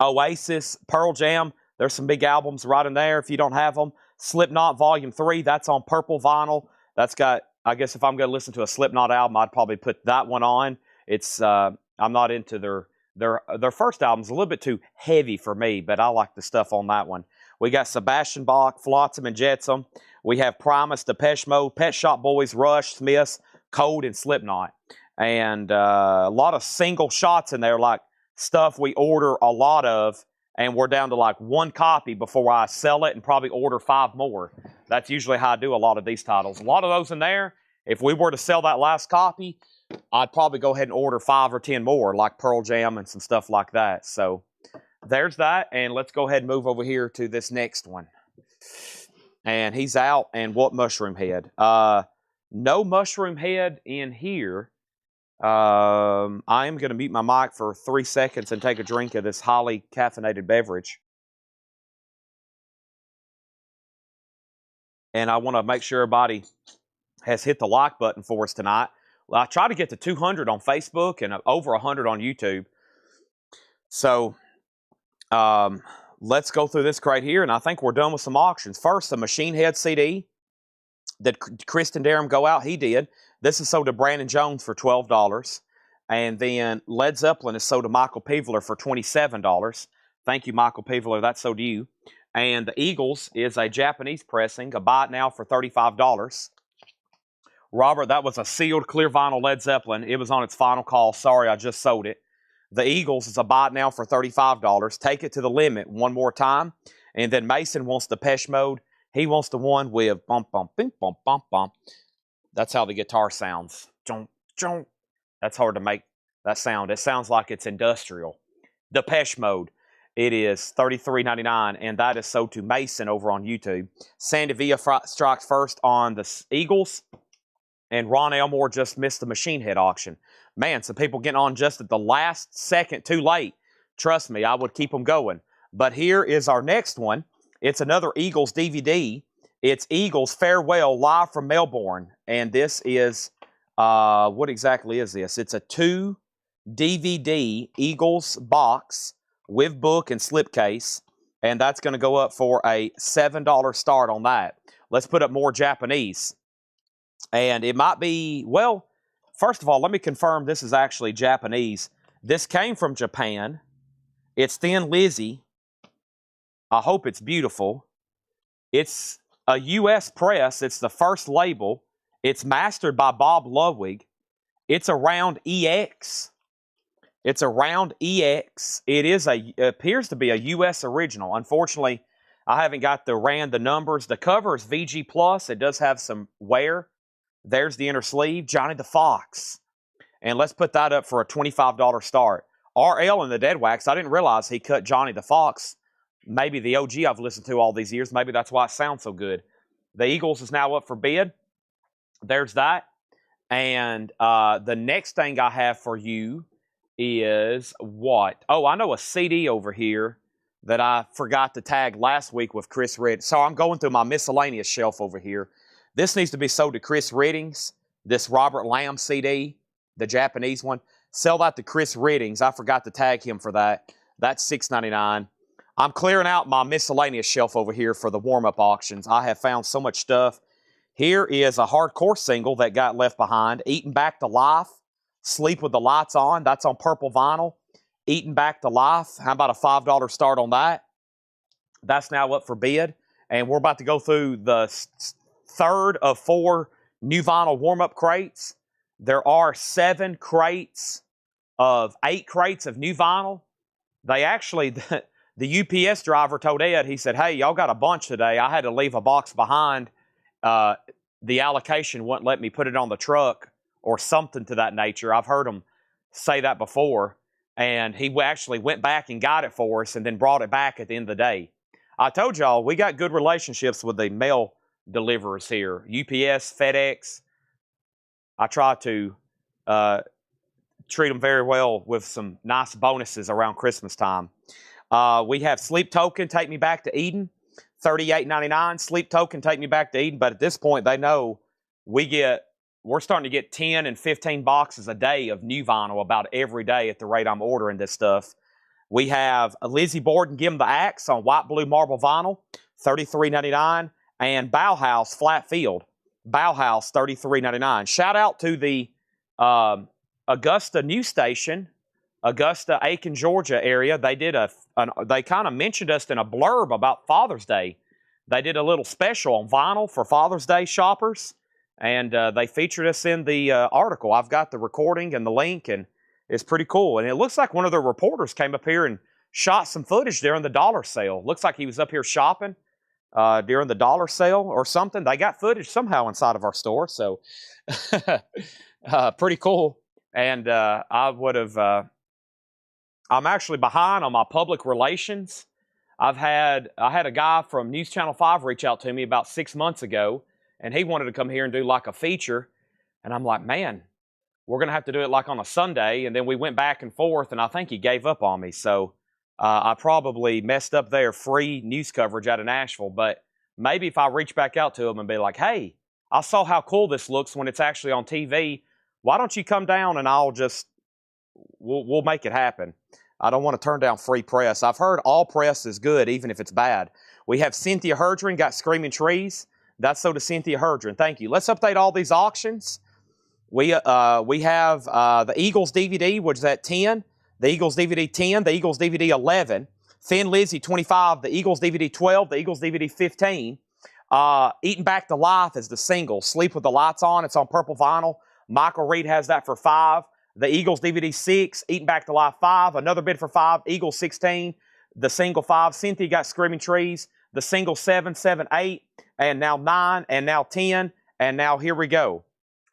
Oasis, Pearl Jam. There's some big albums right in there if you don't have them. Slipknot Volume 3, that's on purple vinyl. That's got, I guess if I'm going to listen to a Slipknot album, I'd probably put that one on. It's, I'm not into their first album's a little bit too heavy for me, but I like the stuff on that one. We got Sebastian Bach, Flotsam and Jetsam. We have Primus, Depeche Mode, Pet Shop Boys, Rush, Smiths, Cold, and Slipknot. And a lot of single shots in there, like stuff we order a lot of, and we're down to like 1 copy before I sell it and probably order 5 more. That's usually how I do a lot of these titles. A lot of those in there, if we were to sell that last copy, I'd probably go ahead and order 5 or 10 more, like Pearl Jam and some stuff like that. So there's that, and let's go ahead and move over here to this next one. And he's out, and what Mushroom Head? No Mushroom Head in here. I am going to mute my mic for 3 seconds and take a drink of this highly caffeinated beverage. And I want to make sure everybody has hit the like button for us tonight. Well, I try to get to 200 on Facebook and over 100 on YouTube. So let's go through this crate here, and I think we're done with some auctions. First, the Machine Head CD that Kristen Durham go out. He did. This is sold to Brandon Jones for $12. And then Led Zeppelin is sold to Michael Peveler for $27. Thank you, Michael Peveler. That's sold to you. And the Eagles is a Japanese pressing. A buy it now for $35. Robert, that was a sealed clear vinyl Led Zeppelin. It was on its final call. Sorry, I just sold it. The Eagles is a buy it now for $35. Take it to the limit one more time. And then Mason wants Depeche Mode. He wants the one with bump, bump, bing, bump, bump, bump. That's how the guitar sounds. Jump, jump. That's hard to make that sound. It sounds like it's industrial. Depeche Mode. It is $33.99, and that is sold to Mason over on YouTube. Sandy Villa strikes first on the Eagles, and Ron Elmore just missed the Machine Head auction. Man, some people getting on just at the last second too late. Trust me, I would keep them going. But here is our next one. It's another Eagles DVD. It's Eagles Farewell live from Melbourne. And this is, what exactly is this? It's a 2 DVD Eagles box with book and slipcase. And that's going to go up for a $7 start on that. Let's put up more Japanese. And it might be, well, first of all, let me confirm this is actually Japanese. This came from Japan. It's Thin Lizzy. I hope it's beautiful. It's a U.S. press. It's the first label. It's mastered by Bob Ludwig. It's a round EX. It's a round EX. It appears to be a U.S. original. Unfortunately, I haven't got the numbers. The cover is VG Plus. It does have some wear. There's the inner sleeve. Johnny the Fox. And let's put that up for a $25 start. RL in the Dead Wax. I didn't realize he cut Johnny the Fox. Maybe the OG I've listened to all these years. Maybe that's why it sounds so good. The Eagles is now up for bid. There's that. And the next thing I have for you is what? Oh, I know a CD over here that I forgot to tag last week with Chris Reddings. So I'm going through my miscellaneous shelf over here. This needs to be sold to Chris Reddings, this Robert Lamb CD, the Japanese one. Sell that to Chris Reddings. I forgot to tag him for that. That's $6.99. I'm clearing out my miscellaneous shelf over here for the warm-up auctions. I have found so much stuff. Here is a hardcore single that got left behind. Eating Back to Life. Sleep with the Lights On. That's on purple vinyl. Eating Back to Life. How about a $5 start on that? That's now up for bid. And we're about to go through the third of 4 new vinyl warm-up crates. There are 8 crates of new vinyl. They actually, the UPS driver told Ed, he said, hey, y'all got a bunch today. I had to leave a box behind. The allocation wouldn't let me put it on the truck or something to that nature. I've heard him say that before. And he actually went back and got it for us and then brought it back at the end of the day. I told y'all, we got good relationships with the mail deliverers here. UPS, FedEx. I try to treat them very well with some nice bonuses around Christmas time. We have Sleep Token, Take Me Back to Eden, $38.99. Sleep Token, Take Me Back to Eden. But at this point, they know we're starting to get 10 and 15 boxes a day of new vinyl about every day at the rate I'm ordering this stuff. We have Lizzie Borden, Give 'em the Axe on white blue marble vinyl, $33.99. And Bauhaus, Flat Field. Bauhaus, $33.99. Shout out to the Augusta news station, Augusta, Aiken, Georgia area. They did they kind of mentioned us in a blurb about Father's Day. They did a little special on vinyl for Father's Day shoppers, and they featured us in the article. I've got the recording and the link, and it's pretty cool. And it looks like one of the reporters came up here and shot some footage during the dollar sale. Looks like he was up here shopping during the dollar sale or something. They got footage somehow inside of our store, so pretty cool. And I'm actually behind on my public relations. I had a guy from News Channel 5 reach out to me about 6 months ago, and he wanted to come here and do like a feature. And I'm like, man, we're going to have to do it like on a Sunday. And then we went back and forth, and I think he gave up on me. So I probably messed up their free news coverage out of Nashville. But maybe if I reach back out to him and be like, hey, I saw how cool this looks when it's actually on TV. Why don't you come down and we'll make it happen. I don't want to turn down free press. I've heard all press is good, even if it's bad. We have Cynthia Herdren, got Screaming Trees. That's so to Cynthia Herdren. Thank you. Let's update all these auctions. We have the Eagles DVD, which is at 10. The Eagles DVD 10. The Eagles DVD 11. Thin Lizzy 25. The Eagles DVD 12. The Eagles DVD 15. Eating Back to Life is the single. Sleep with the Lights On. It's on purple vinyl. Michael Reed has that for 5. The Eagles DVD 6, Eating Back to Life 5, another bid for 5, Eagles 16, the single 5, Cynthia got Screaming Trees, the single 7, 7, 8, and now 9, and now 10, and now here we go.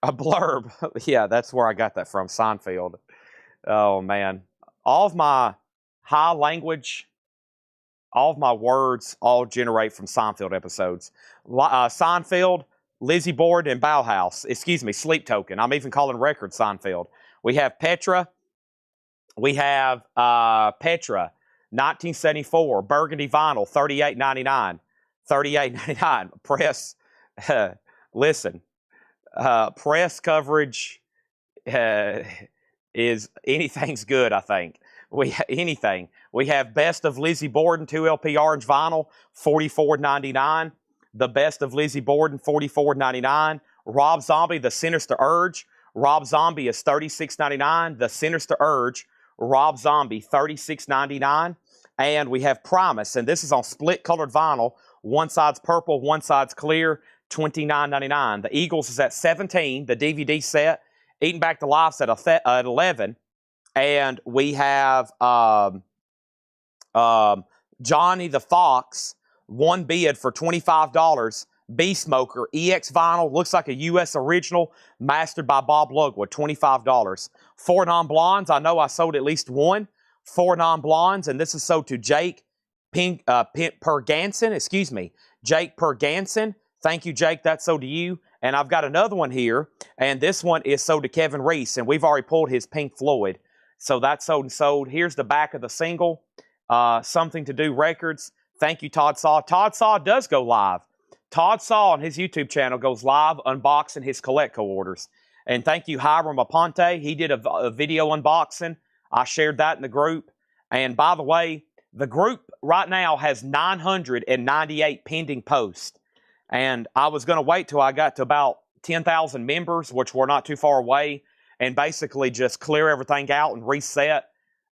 A blurb. Yeah, that's where I got that from, Seinfeld. Oh, man. All of my high language, all of my words all generate from Seinfeld episodes. Seinfeld, Lizzie Borden, and Bauhaus. Excuse me, Sleep Token. I'm even calling record Seinfeld. We have Petra. We have Petra, 1974, Burgundy vinyl, $38.99. $38.99. Press, listen, press coverage is anything's good, I think. Anything. We have Best of Lizzie Borden, 2 LP orange vinyl, $44.99. The Best of Lizzie Borden, $44.99. Rob Zombie, The Sinister Urge. Rob Zombie is $36.99. The Sinister Urge. Rob Zombie, $36.99. And we have Primus, and this is on split colored vinyl. One side's purple, one side's clear, $29.99. The Eagles is at 17, the DVD set. Eating Back to Life's at 11. And we have Johnny the Fox, one bid for $25. Bee Smoker, EX vinyl, looks like a U.S. original, mastered by Bob Lugwood, $25. 4 non-blondes, I know I sold at least one. 4 non-blondes, and this is sold to Jake Perganson, excuse me, Jake Perganson. Thank you, Jake, that's sold to you. And I've got another one here, and this one is sold to Kevin Reese, and we've already pulled his Pink Floyd. So that's sold and sold. Here's the back of the single, Something to Do Records. Thank you, Todd Saw. Todd Saw does go live. Todd Saw on his YouTube channel goes live unboxing his Coletco orders. And thank you, Hiram Aponte. He did a video unboxing. I shared that in the group. And by the way, the group right now has 998 pending posts. And I was going to wait till I got to about 10,000 members, which were not too far away, and basically just clear everything out and reset.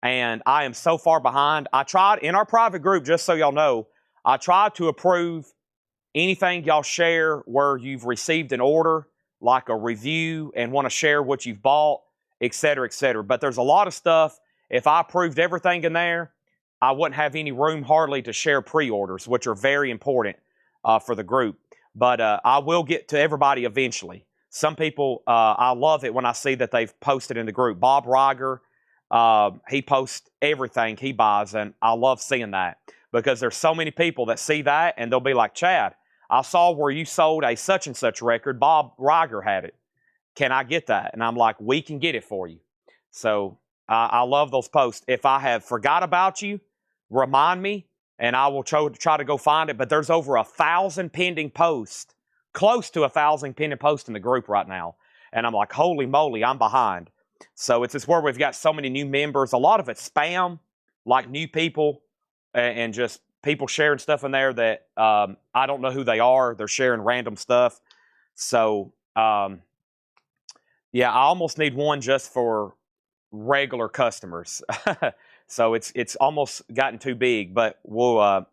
And I am so far behind. I tried in our private group, just so y'all know, I tried to approve anything y'all share where you've received an order, like a review, and want to share what you've bought, etc., etc. But there's a lot of stuff. If I approved everything in there, I wouldn't have any room hardly to share pre-orders, which are very important for the group. But I will get to everybody eventually. Some people, I love it when I see that they've posted in the group. Bob Riger, he posts everything he buys, and I love seeing that because there's so many people that see that, and they'll be like, Chad, I saw where you sold a such and such record. Bob Riger had it. Can I get that? And I'm like, we can get it for you. So I love those posts. If I have forgot about you, remind me, and I will try to go find it. But there's over 1,000 pending posts, close to 1,000 pending posts in the group right now. And I'm like, holy moly, I'm behind. So it's just where we've got so many new members. A lot of it's spam, like new people, and just people sharing stuff in there that I don't know who they are. They're sharing random stuff. So, yeah, I almost need one just for regular customers. So it's almost gotten too big, but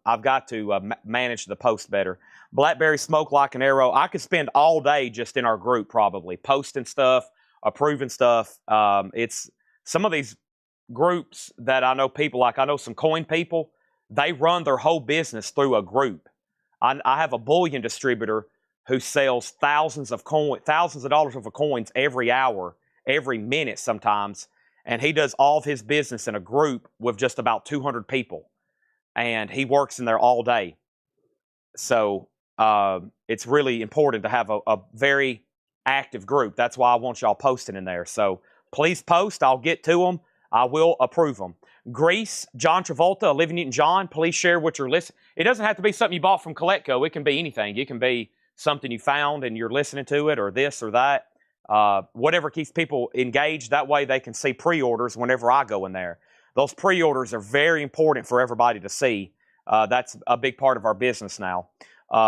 I've got to manage the post better. Blackberry Smoke Like an Arrow. I could spend all day just in our group probably, posting stuff, approving stuff. It's some of these groups that I know people like. I know some coin people. They run their whole business through a group. I have a bullion distributor who sells thousands of dollars worth of coins every hour, every minute sometimes. And he does all of his business in a group with just about 200 people. And he works in there all day. So it's really important to have a very active group. That's why I want y'all posting in there. So please post. I'll get to them. I will approve them. Grease, John Travolta, Olivia Newton-John, please share what you're listening. It doesn't have to be something you bought from Coletco. It can be anything. It can be something you found and you're listening to it, or this or that. Whatever keeps people engaged. That way they can see pre-orders whenever I go in there. Those pre-orders are very important for everybody to see. That's a big part of our business now.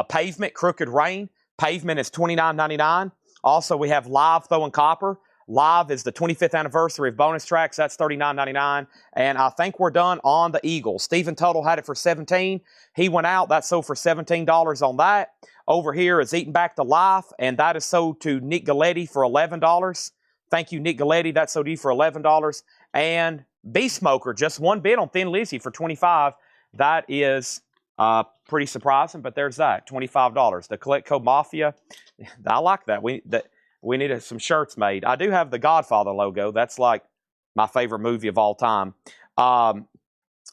Pavement, Crooked Rain. Pavement is $29.99. Also, we have Live Throwing Copper. Live is the 25th anniversary of Bonus Tracks. That's $39.99. And I think we're done on the Eagles. Stephen Tuttle had it for $17. He went out. That sold for $17 on that. Over here is Eating Back to Life, and that is sold to Nick Galletti for $11. Thank you, Nick Galletti. That's sold to you for $11. And Bee Smoker, just one bid on Thin Lizzy for $25. That is pretty surprising, but there's that, $25. The Coletco Mafia, I like that. We needed some shirts made. I do have the Godfather logo. That's like my favorite movie of all time.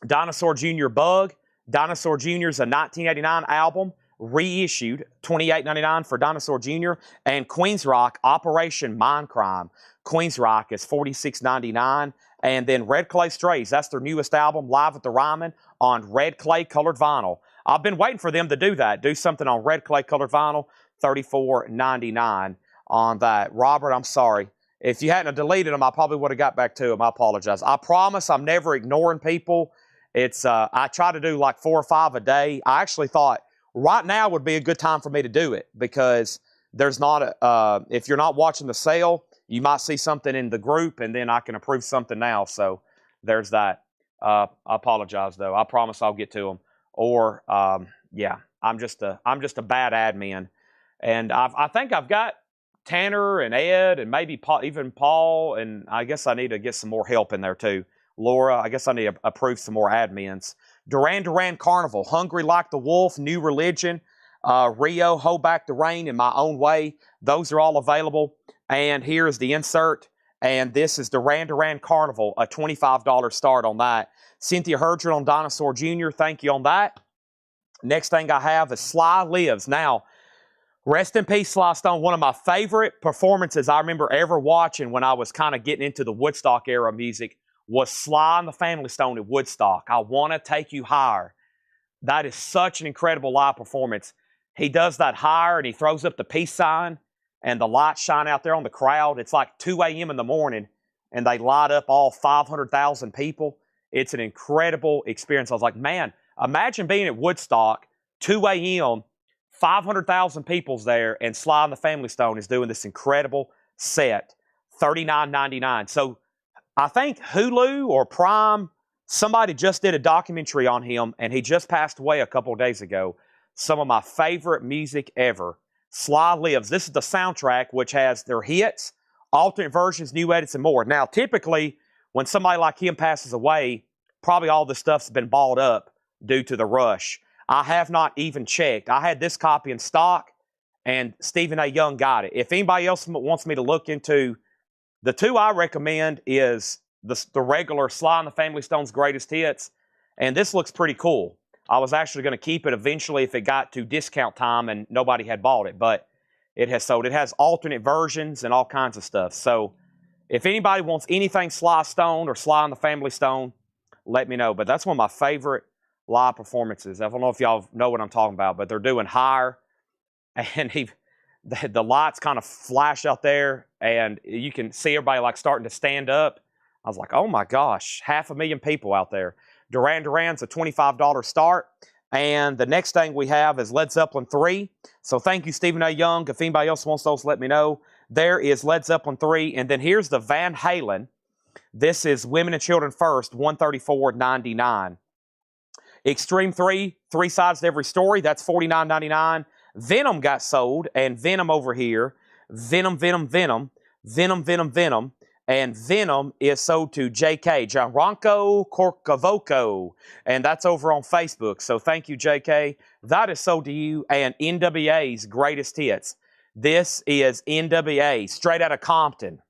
Dinosaur Jr. Bug. Dinosaur Jr. is a 1989 album, reissued, $28.99 for Dinosaur Jr. And Queen's Rock, Operation Mindcrime. Queen's Rock is $46.99. And then Red Clay Strays, that's their newest album, Live at the Ryman, on red clay colored vinyl. I've been waiting for them to do that. Do something on red clay colored vinyl, $34.99 on that. Robert, I'm sorry. If you hadn't deleted them, I probably would have got back to them. I apologize. I promise I'm never ignoring people. It's I try to do like 4 or 5 a day. I actually thought right now would be a good time for me to do it because there's not if you're not watching the sale, you might see something in the group and then I can approve something now. So there's that. I apologize though. I promise I'll get to them. Or yeah, I'm just a bad admin, and I think I've got Tanner and Ed and maybe even Paul, and I guess I need to get some more help in there too. Laura, I guess I need to approve some more admins. Duran Duran Carnival, Hungry Like the Wolf, New Religion, Rio, Hold Back the Rain, In My Own Way. Those are all available. And here is the insert. And this is Duran Duran Carnival, a $25 start on that. Cynthia Herdron on Dinosaur Jr., thank you on that. Next thing I have is Sly Lives. Now, rest in peace, Sly Stone. One of my favorite performances I remember ever watching when I was kind of getting into the Woodstock era music was Sly and the Family Stone at Woodstock. I Want to Take You Higher. That is such an incredible live performance. He does that higher and he throws up the peace sign and the lights shine out there on the crowd. It's like 2 a.m. in the morning and they light up all 500,000 people. It's an incredible experience. I was like, man, imagine being at Woodstock, 2 a.m., 500,000 people's there, and Sly and the Family Stone is doing this incredible set, $39.99. So I think Hulu or Prime, somebody just did a documentary on him, and he just passed away a couple of days ago. Some of my favorite music ever. Sly Lives. This is the soundtrack, which has their hits, alternate versions, new edits, and more. Now, typically, when somebody like him passes away, probably all this stuff's been balled up due to the rush. I have not even checked. I had this copy in stock, and Stephen A. Young got it. If anybody else wants me to look into, the two I recommend is the regular Sly and the Family Stone's Greatest Hits, and this looks pretty cool. I was actually going to keep it eventually if it got to discount time and nobody had bought it, but it has sold. It has alternate versions and all kinds of stuff. So if anybody wants anything Sly Stone or Sly and the Family Stone, let me know. But that's one of my favorite live performances. I don't know if y'all know what I'm talking about, but they're doing higher, and the lights kind of flash out there, and you can see everybody like starting to stand up. I was like, oh my gosh, 500,000 people out there. Duran Duran's a $25 start. And the next thing we have is Led Zeppelin 3. So thank you, Stephen A. Young. If anybody else wants those, let me know. There is Led Zeppelin 3. And then here's the Van Halen. This is Women and Children First, $134.99. Extreme 3, 3 sides to every story. That's $49.99. Venom got sold. And Venom over here. Venom. And Venom is sold to JK, Gianranco Corcavoco, and that's over on Facebook. So thank you, JK. That is sold to you. And NWA's Greatest Hits. This is NWA, straight out of Compton,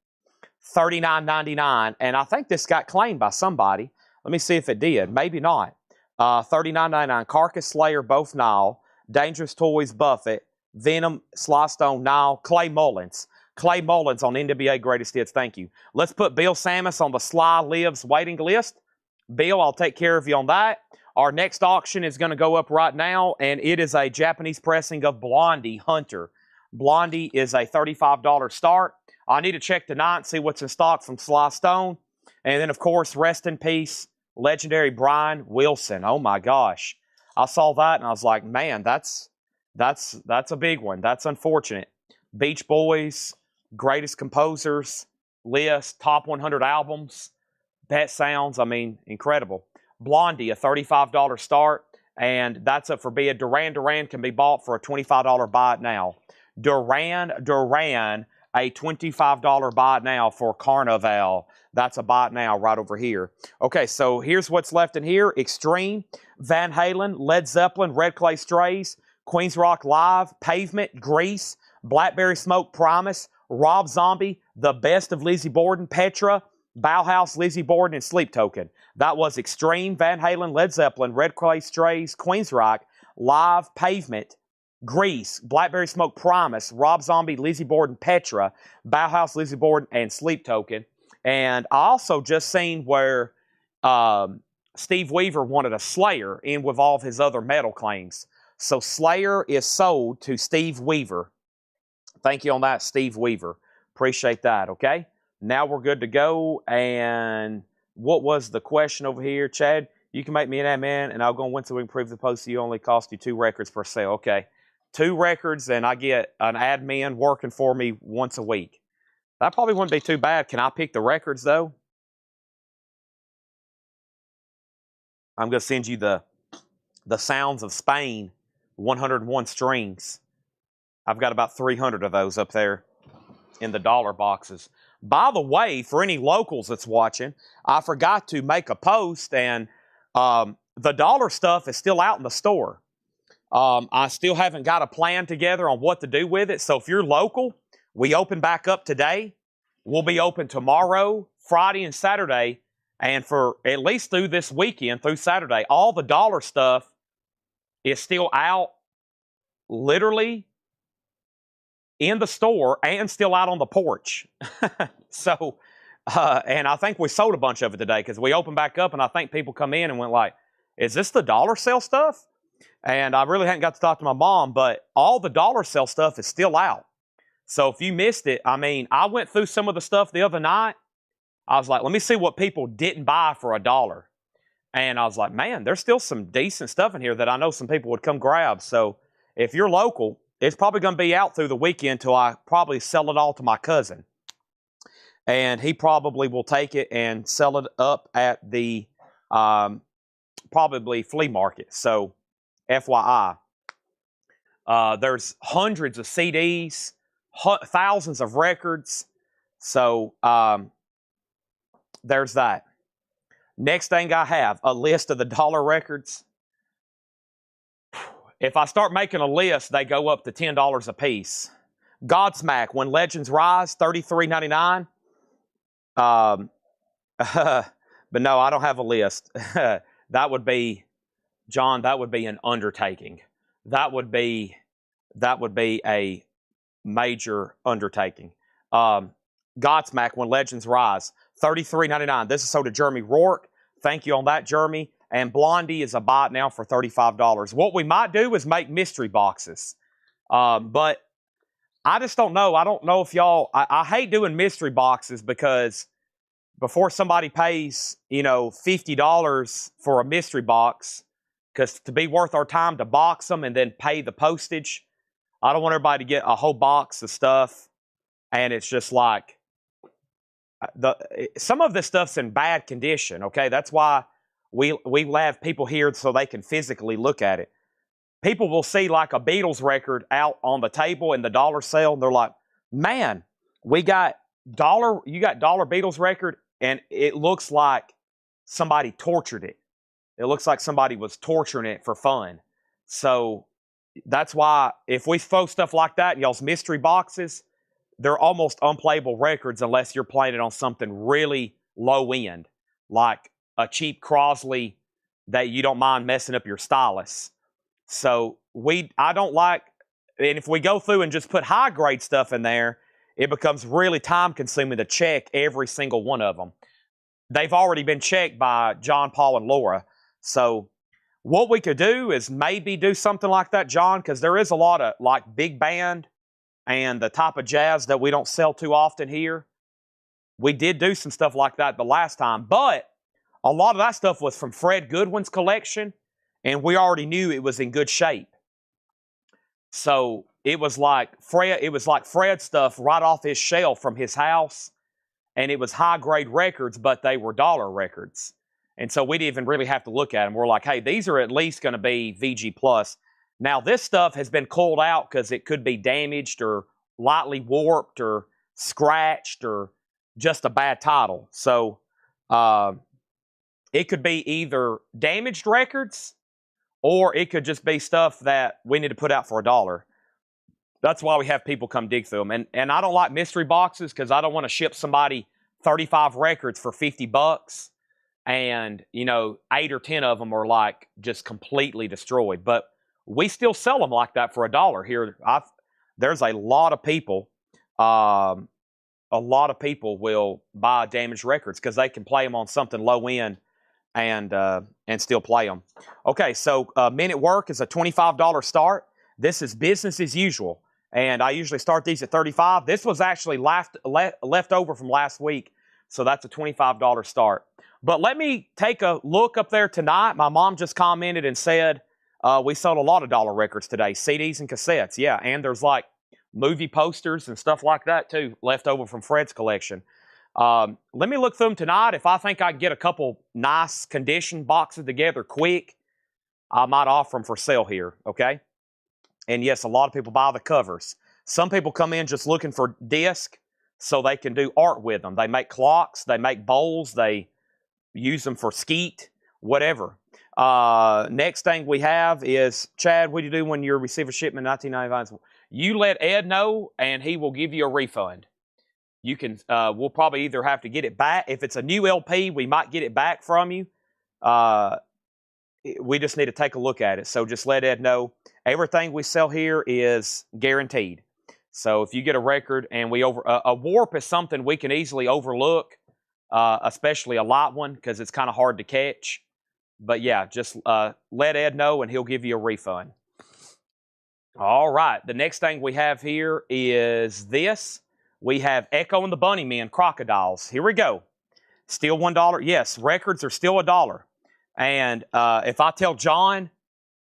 $39.99. And I think this got claimed by somebody. Let me see if it did. Maybe not. $39.99. Carcass Slayer, both Nile. Dangerous Toys, Buffett. Venom, Sly Stone, Nile. Clay Mullins. Clay Mullins on NWA Greatest Hits. Thank you. Let's put Bill Samus on the Sly Lives waiting list. Bill, I'll take care of you on that. Our next auction is going to go up right now, and it is a Japanese pressing of Blondie Hunter. Blondie is a $35 start. I need to check tonight and see what's in stock from Sly Stone. And then, of course, rest in peace, legendary Brian Wilson. Oh, my gosh. I saw that, and I was like, man, that's a big one. That's unfortunate. Beach Boys, Greatest Composers list, top 100 albums, best sounds, I mean, incredible. Blondie, a $35 start, and that's up for bid. Duran Duran can be bought for a $25 buy it now. Duran, a $25 buy it now for Carnival. That's a buy it now right over here. Okay, so here's what's left in here. Extreme, Van Halen, Led Zeppelin, Red Clay Strays, Queens Rock Live, Pavement, Grease, Blackberry Smoke, Promise, Rob Zombie, The Best of Lizzie Borden, Petra, Bauhaus, Lizzie Borden, and Sleep Token. That was Extreme, Van Halen, Led Zeppelin, Red Clay Strays, Queensryche, Live, Pavement, Grease, Blackberry Smoke, Promise, Rob Zombie, Lizzie Borden, Petra, Bauhaus, Lizzie Borden, and Sleep Token. And I also just seen where Steve Weaver wanted a Slayer in with all of his other metal claims. So Slayer is sold to Steve Weaver. Thank you on that, Steve Weaver. Appreciate that, okay? Now we're good to go. And what was the question over here, Chad? You can make me an admin, and I'll go once we improve the post. You only cost you 2 records per sale. Okay, 2 records, and I get an admin working for me once a week. That probably wouldn't be too bad. Can I pick the records, though? I'm going to send you the Sounds of Spain 101 strings. I've got about 300 of those up there in the dollar boxes. By the way, for any locals that's watching, I forgot to make a post, and the dollar stuff is still out in the store. I still haven't got a plan together on what to do with it. So if you're local, we open back up today. We'll be open tomorrow, Friday, and Saturday. And for at least through this weekend, through Saturday, all the dollar stuff is still out, literally in the store and still out on the porch. So, and I think we sold a bunch of it today because we opened back up, and I think people come in and went like, is this the dollar sale stuff? And I really hadn't got to talk to my mom, but all the dollar sale stuff is still out. So if you missed it, I mean, I went through some of the stuff the other night. I was like, let me see what people didn't buy for $1. And I was like, man, there's still some decent stuff in here that I know some people would come grab. So if you're local, it's probably going to be out through the weekend till I probably sell it all to my cousin. And he probably will take it and sell it up at the probably flea market. So FYI. There's hundreds of CDs, thousands of records. So there's that. Next thing I have, a list of the dollar records. If I start making a list, they go up to $10 a piece. Godsmack, When Legends Rise, $33.99. But no, I don't have a list. That would be, John, that would be an undertaking. That would be a major undertaking. Godsmack, When Legends Rise, $33.99. This is sold to Jeremy Rourke. Thank you on that, Jeremy. And Blondie is a buy now for $35. What we might do is make mystery boxes. But I just don't know. I don't know if y'all, I hate doing mystery boxes because before somebody pays, $50 for a mystery box, because to be worth our time to box them and then pay the postage, I don't want everybody to get a whole box of stuff and it's just like, some of this stuff's in bad condition, okay? That's why we have people here so they can physically look at it. People will see like a Beatles record out on the table in the dollar sale, and they're like, man, you got dollar Beatles record, and it looks like somebody tortured it. It looks like somebody was torturing it for fun. So that's why if we throw stuff like that in y'all's mystery boxes, they're almost unplayable records unless you're playing it on something really low end, like a cheap Crosley that you don't mind messing up your stylus. So I don't like, and if we go through and just put high grade stuff in there, it becomes really time consuming to check every single one of them. They've already been checked by John, Paul, and Laura. So what we could do is maybe do something like that, John, because there is a lot of like big band and the type of jazz that we don't sell too often here. We did do some stuff like that the last time, but a lot of that stuff was from Fred Goodwin's collection, and we already knew it was in good shape. So it was like Fred stuff right off his shelf from his house, and it was high-grade records, but they were dollar records. And so we didn't even really have to look at them. We're like, hey, these are at least going to be VG+. Now, this stuff has been culled out because it could be damaged or lightly warped or scratched or just a bad title. So it could be either damaged records or it could just be stuff that we need to put out for $1. That's why we have people come dig through them. And I don't like mystery boxes because I don't want to ship somebody 35 records for $50 and, 8 or 10 of them are like just completely destroyed. But we still sell them like that for $1 here. There's a lot of people, will buy damaged records because they can play them on something low end and still play them. Okay, so Men at Work is a $25 start. This is business as usual, and I usually start these at $35. This was actually left over from last week, so that's a $25 start. But let me take a look up there tonight. My mom just commented and said, we sold a lot of dollar records today, CDs and cassettes. Yeah, and there's like movie posters and stuff like that too, left over from Fred's collection. Let me look through them tonight. If I think I can get a couple nice condition boxes together quick, I might offer them for sale here, okay? And yes, a lot of people buy the covers. Some people come in just looking for disc so they can do art with them. They make clocks, they make bowls, they use them for skeet, whatever. Next thing we have is, Chad, what do you do when you receive a shipment in 1995? You let Ed know, and he will give you a refund. You can, we'll probably either have to get it back. If it's a new LP, we might get it back from you. We just need to take a look at it. So just let Ed know. Everything we sell here is guaranteed. So if you get a record and a warp is something we can easily overlook, especially a light one, because it's kind of hard to catch. But yeah, just let Ed know and he'll give you a refund. All right, the next thing we have here is this. We have Echo and the Bunnymen crocodiles. Here we go. Still $1. Yes, records are still $1. And if I tell John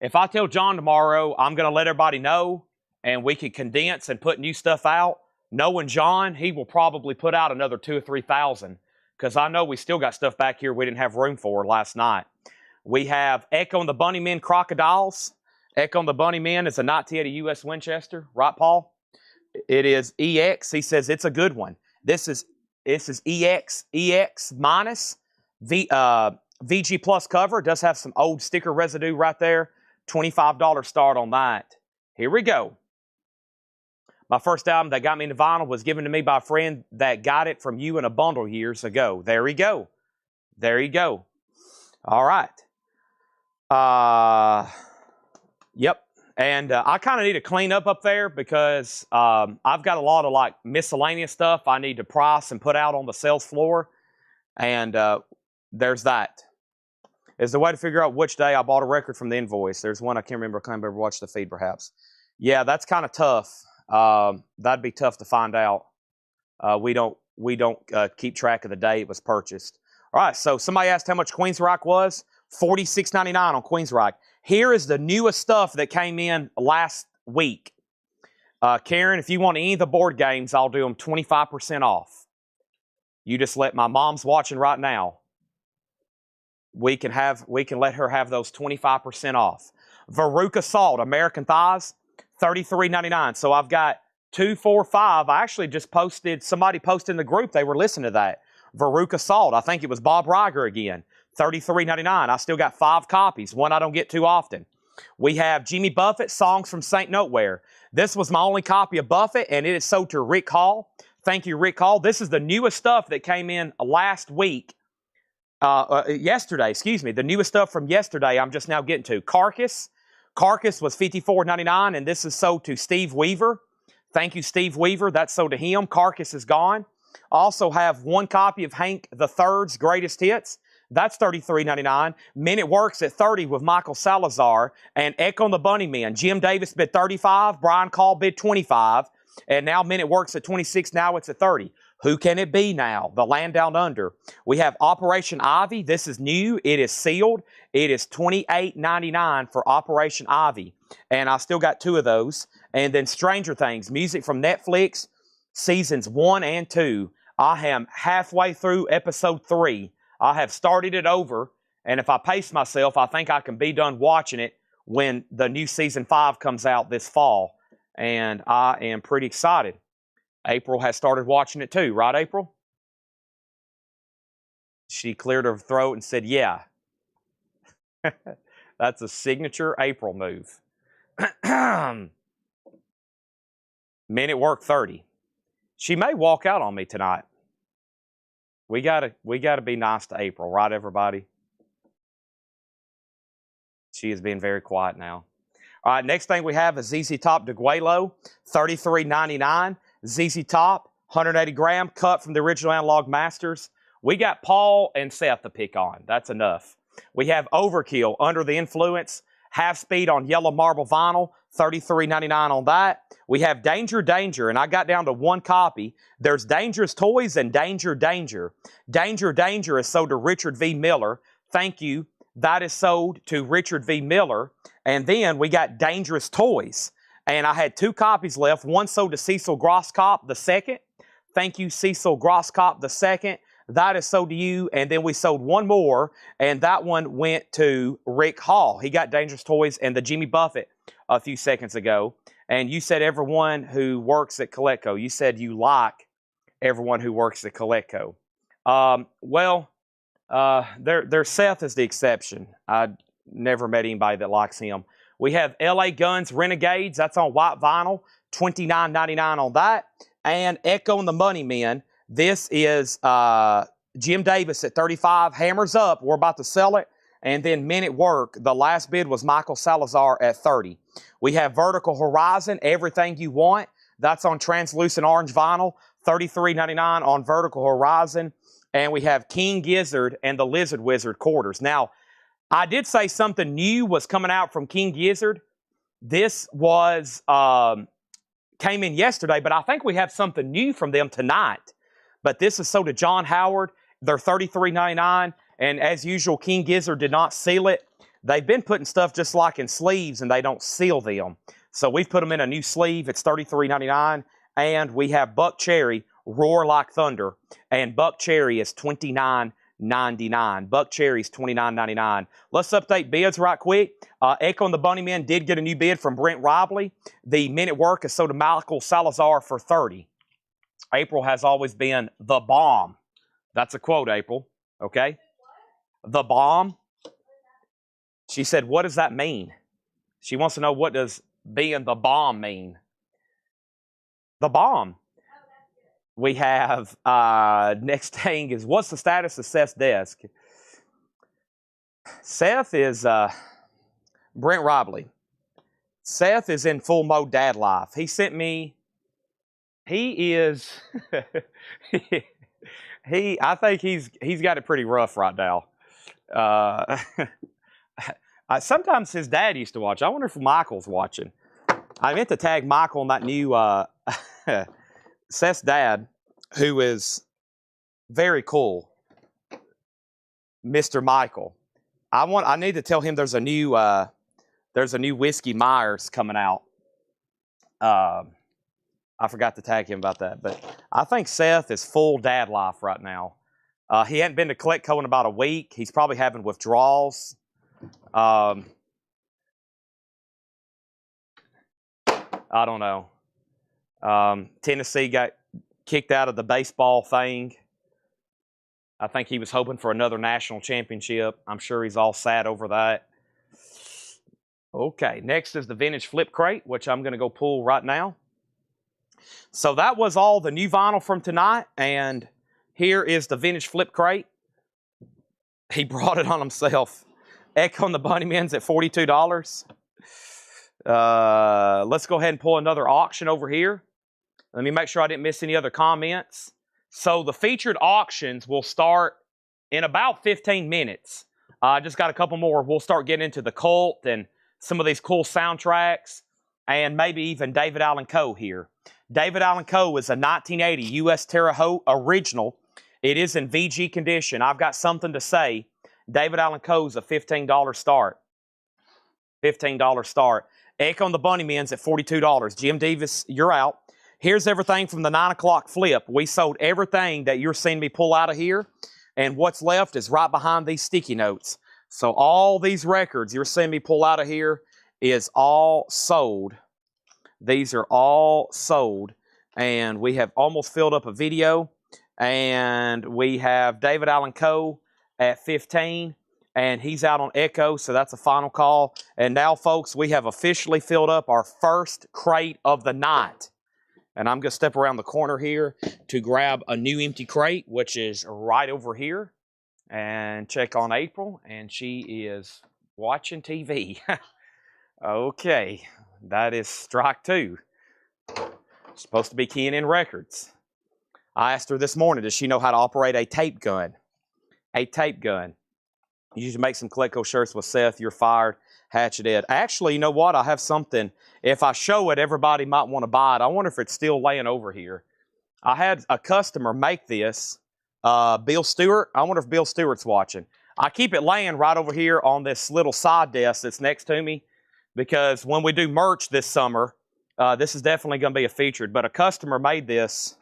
tomorrow, I'm going to let everybody know, and we can condense and put new stuff out. Knowing John, he will probably put out another 2,000 or 3,000, because I know we still got stuff back here we didn't have room for last night. We have Echo and the Bunnymen crocodiles. Echo and the Bunnymen is a 1980 U.S. Winchester, right, Paul? It is EX. He says it's a good one. This is EX minus VG Plus cover. It does have some old sticker residue right there. $25 start on that. Here we go. My first album that got me into vinyl was given to me by a friend that got it from you in a bundle years ago. There we go. There you go. All right. Yep. And I kind of need to clean up there because I've got a lot of like miscellaneous stuff I need to price and put out on the sales floor. And there's that. Is the way to figure out which day I bought a record from the invoice. There's one I can't remember. I can't ever watch the feed perhaps. Yeah, that's kind of tough. That'd be tough to find out. We don't keep track of the day it was purchased. All right, so somebody asked how much Queensryche was. $46.99 on Queensryche. Here is the newest stuff that came in last week. Karen, if you want any of the board games, I'll do them 25% off. You just let my mom's watching right now. We can let her have those 25% off. Veruca Salt, American Thighs, $33.99. So I've got 2, 4, 5. I actually just posted, somebody posted in the group, they were listening to that. Veruca Salt, I think it was Bob Riger again, $33.99. I still got 5 copies, one I don't get too often. We have Jimmy Buffett, Songs from St. Nowhere. This was my only copy of Buffett, and it is sold to Rick Hall. Thank you, Rick Hall. This is the newest stuff that came in last week. Yesterday, excuse me, the newest stuff from yesterday I'm just now getting to. Carcass. Carcass was $54.99, and this is sold to Steve Weaver. Thank you, Steve Weaver. That's sold to him. Carcass is gone. Also have one copy of Hank III's Greatest Hits. That's $33.99. Men It Works at $30 with Michael Salazar. And Echo and the Bunnymen. Jim Davis bid $35. Brian Call bid $25. And now Men It Works at $26. Now it's at $30. Who can it be now? The Land Down Under. We have Operation Ivy. This is new. It is sealed. It is $28.99 for Operation Ivy. And I still got 2 of those. And then Stranger Things. Music from Netflix. Seasons 1 and 2. I am halfway through episode 3. I have started it over. And if I pace myself, I think I can be done watching it when the new season 5 comes out this fall. And I am pretty excited. April has started watching it too, right, April? She cleared her throat and said, yeah. That's a signature April move. Men at Work 30. She may walk out on me tonight. We gotta be nice to April, right, everybody? She is being very quiet now. All right, next thing we have is ZZ Top Deguelo, $33.99. ZZ Top, 180 gram, cut from the original Analog Masters. We got Paul and Seth to pick on. That's enough. We have Overkill, Under the Influence, half speed on yellow marble vinyl, $33.99 on that. We have Danger Danger, and I got down to 1 copy. There's Dangerous Toys and Danger Danger. Danger Danger is sold to Richard V. Miller. Thank you. That is sold to Richard V. Miller. And then we got Dangerous Toys. And I had 2 copies left. One sold to Cecil Grosskopf II. Thank you, Cecil Grosskopf II. That is sold to you. And then we sold one more, and that one went to Rick Hall. He got Dangerous Toys and the Jimmy Buffett a few seconds ago. And you said everyone who works at Coletco. You said you like everyone who works at Coletco. There's Seth is the exception. I never met anybody that likes him. We have LA Guns Renegades. That's on white vinyl. $29.99 on that. And Echo and the Money Men. This is Jim Davis at $35. Hammers Up. We're about to sell it. And then Men at Work. The last bid was Michael Salazar at $30. We have Vertical Horizon. Everything You Want. That's on translucent orange vinyl. $33.99 on Vertical Horizon. And we have King Gizzard and the Lizard Wizard quarters. Now, I did say something new was coming out from King Gizzard. This was came in yesterday, but I think we have something new from them tonight. But this is sold to John Howard. They're $33.99. And as usual, King Gizzard did not seal it. They've been putting stuff just like in sleeves, and they don't seal them. So we've put them in a new sleeve. It's $33.99. And we have Buck Cherry, Roar Like Thunder. And Buck Cherry is $29.99. Buck Cherry is $29.99. Let's update bids right quick. Echo and the Bunnymen did get a new bid from Brent Robley. The Men at Work is sold to Michael Salazar for $30. April has always been the bomb. That's a quote, April. Okay? The bomb. She said, what does that mean? She wants to know, what does being the bomb mean? The bomb. We have, next thing is, what's the status of Seth's desk? Seth is, Brent Robley. Seth is in full mode dad life. He sent me, he is, I think he's got it pretty rough right now. Sometimes his dad used to watch. I wonder if Michael's watching. I meant to tag Michael on that new, Seth's dad, who is very cool, Mr. Michael. I need to tell him there's a new Whiskey Myers coming out. I forgot to tag him about that, but I think Seth is full dad life right now. He hadn't been to Coletco in about a week. He's probably having withdrawals. I don't know. Tennessee got kicked out of the baseball thing. I think he was hoping for another national championship. I'm sure he's all sad over that. Okay, next is the Vintage Flip Crate, which I'm going to go pull right now. So that was all the new vinyl from tonight, and here is the Vintage Flip Crate. He brought it on himself. Echo and the Bunnymen's at $42. Let's go ahead and pull another auction over here. Let me make sure I didn't miss any other comments. So the featured auctions will start in about 15 minutes. I just got a couple more. We'll start getting into the Cult and some of these cool soundtracks, and maybe even David Allan Coe here. David Allan Coe is a 1980 U.S. Terre Haute original. It is in VG condition. I've got something to say. David Allan Coe is a $15 start. $15 start. Echo and the Bunnymen's at $42. Jim Davis, you're out. Here's everything from the 9 o'clock flip. We sold everything that you're seeing me pull out of here. And what's left is right behind these sticky notes. So all these records you're seeing me pull out of here is all sold. These are all sold. And we have almost filled up a video. And we have David Allan Coe at 15. And he's out on Echo, so that's a final call. And now, folks, we have officially filled up our first crate of the night. And I'm going to step around the corner here to grab a new empty crate, which is right over here. And check on April, and she is watching TV. Okay, that is strike two. Supposed to be keying in records. I asked her this morning, does she know how to operate a tape gun? A tape gun. You should make some Coletco shirts with Seth. You're fired. Hatchet Ed. Actually, you know what? I have something. If I show it, everybody might want to buy it. I wonder if it's still laying over here. I had a customer make this. Bill Stewart. I wonder if Bill Stewart's watching. I keep it laying right over here on this little side desk that's next to me, because when we do merch this summer, this is definitely going to be a featured. But a customer made this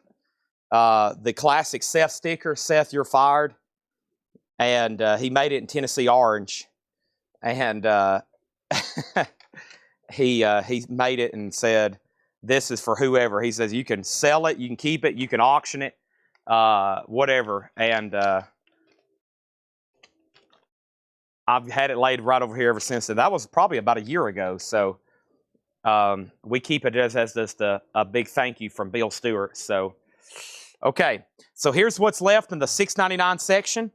the classic Seth sticker. Seth, you're fired. And he made it in Tennessee orange. And he made it and said, this is for whoever. He says, you can sell it, you can keep it, you can auction it, whatever. And I've had it laid right over here ever since then. That was probably about a year ago. So we keep it as just a big thank you from Bill Stewart. So, okay. So here's what's left in the $6.99 section.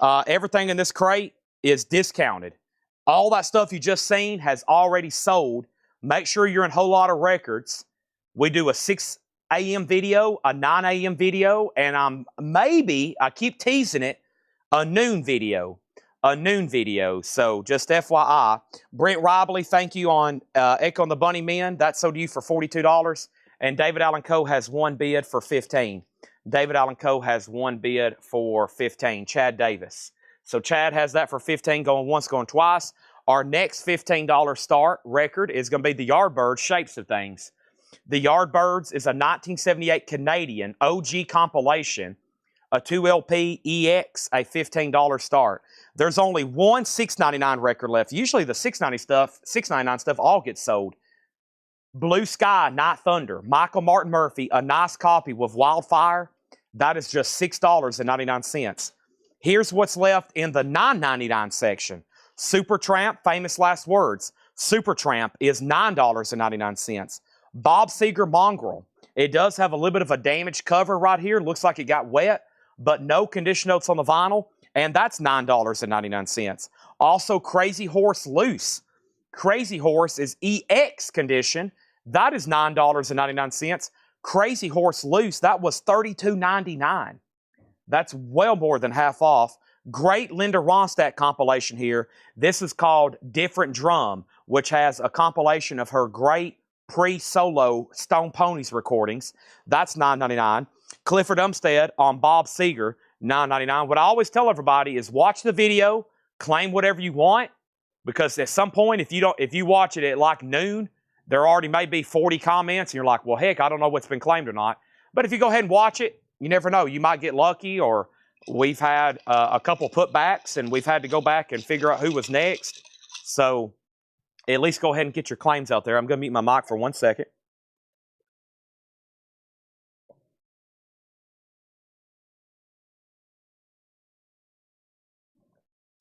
Everything in this crate is discounted. All that stuff you just seen has already sold. Make sure you're in Whole Lotta Records. We do a 6 a.m. video, a 9 a.m. video, and I keep teasing it, a noon video. So just FYI. Brent Ribley, thank you on Echo and the Bunny Men. That sold you for $42. And David Allen Coe has one bid for $15. David Allen Coe has one bid for $15. Chad Davis. So Chad has that for $15, going once, going twice. Our next $15 start record is going to be the Yardbirds, Shapes of Things. The Yardbirds is a 1978 Canadian OG compilation, a 2LP EX, a $15 start. There's only one $6.99 record left. Usually the $6.99 stuff all gets sold. Blue Sky, Night Thunder, Michael Martin Murphey, a nice copy with Wildfire. That is just $6.99. Here's what's left in the $9.99 section. Supertramp, Famous Last Words. Supertramp is $9.99. Bob Seger Mongrel. It does have a little bit of a damaged cover right here. Looks like it got wet, but no condition notes on the vinyl, and that's $9.99. Also, Crazy Horse Loose. Crazy Horse is EX condition. That is $9.99. Crazy Horse Loose, that was $32.99. That's well more than half off. Great Linda Ronstadt compilation here. This is called Different Drum, which has a compilation of her great pre-solo Stone Ponies recordings. That's $9.99. Clifford Umstead on Bob Seger, $9.99. What I always tell everybody is watch the video, claim whatever you want, because at some point, if you watch it at like noon, there already may be 40 comments, and you're like, well, heck, I don't know what's been claimed or not. But if you go ahead and watch it, you never know. You might get lucky, or we've had a couple putbacks, and we've had to go back and figure out who was next. So at least go ahead and get your claims out there. I'm going to mute my mic for 1 second.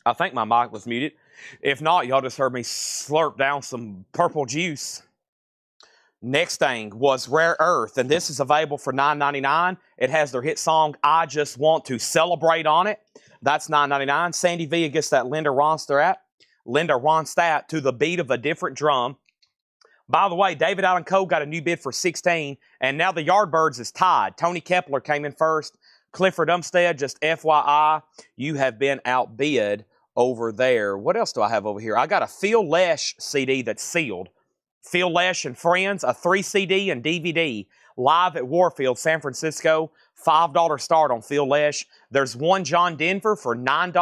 I think my mic was muted. If not, y'all just heard me slurp down some purple juice. Next thing was Rare Earth, and this is available for $9.99. It has their hit song, I Just Want to Celebrate on it. That's $9.99. Sandy Villa gets that Linda Ronstadt to the beat of a different drum. By the way, David Allen Coe got a new bid for $16, and now the Yardbirds is tied. Tony Kepler came in first. Clifford Umstead, just FYI, you have been outbid over there. What else do I have over here? I got a Phil Lesh CD that's sealed. Phil Lesh and Friends, a 3 CD and DVD, live at Warfield, San Francisco. $5 start on Phil Lesh. There's one John Denver for John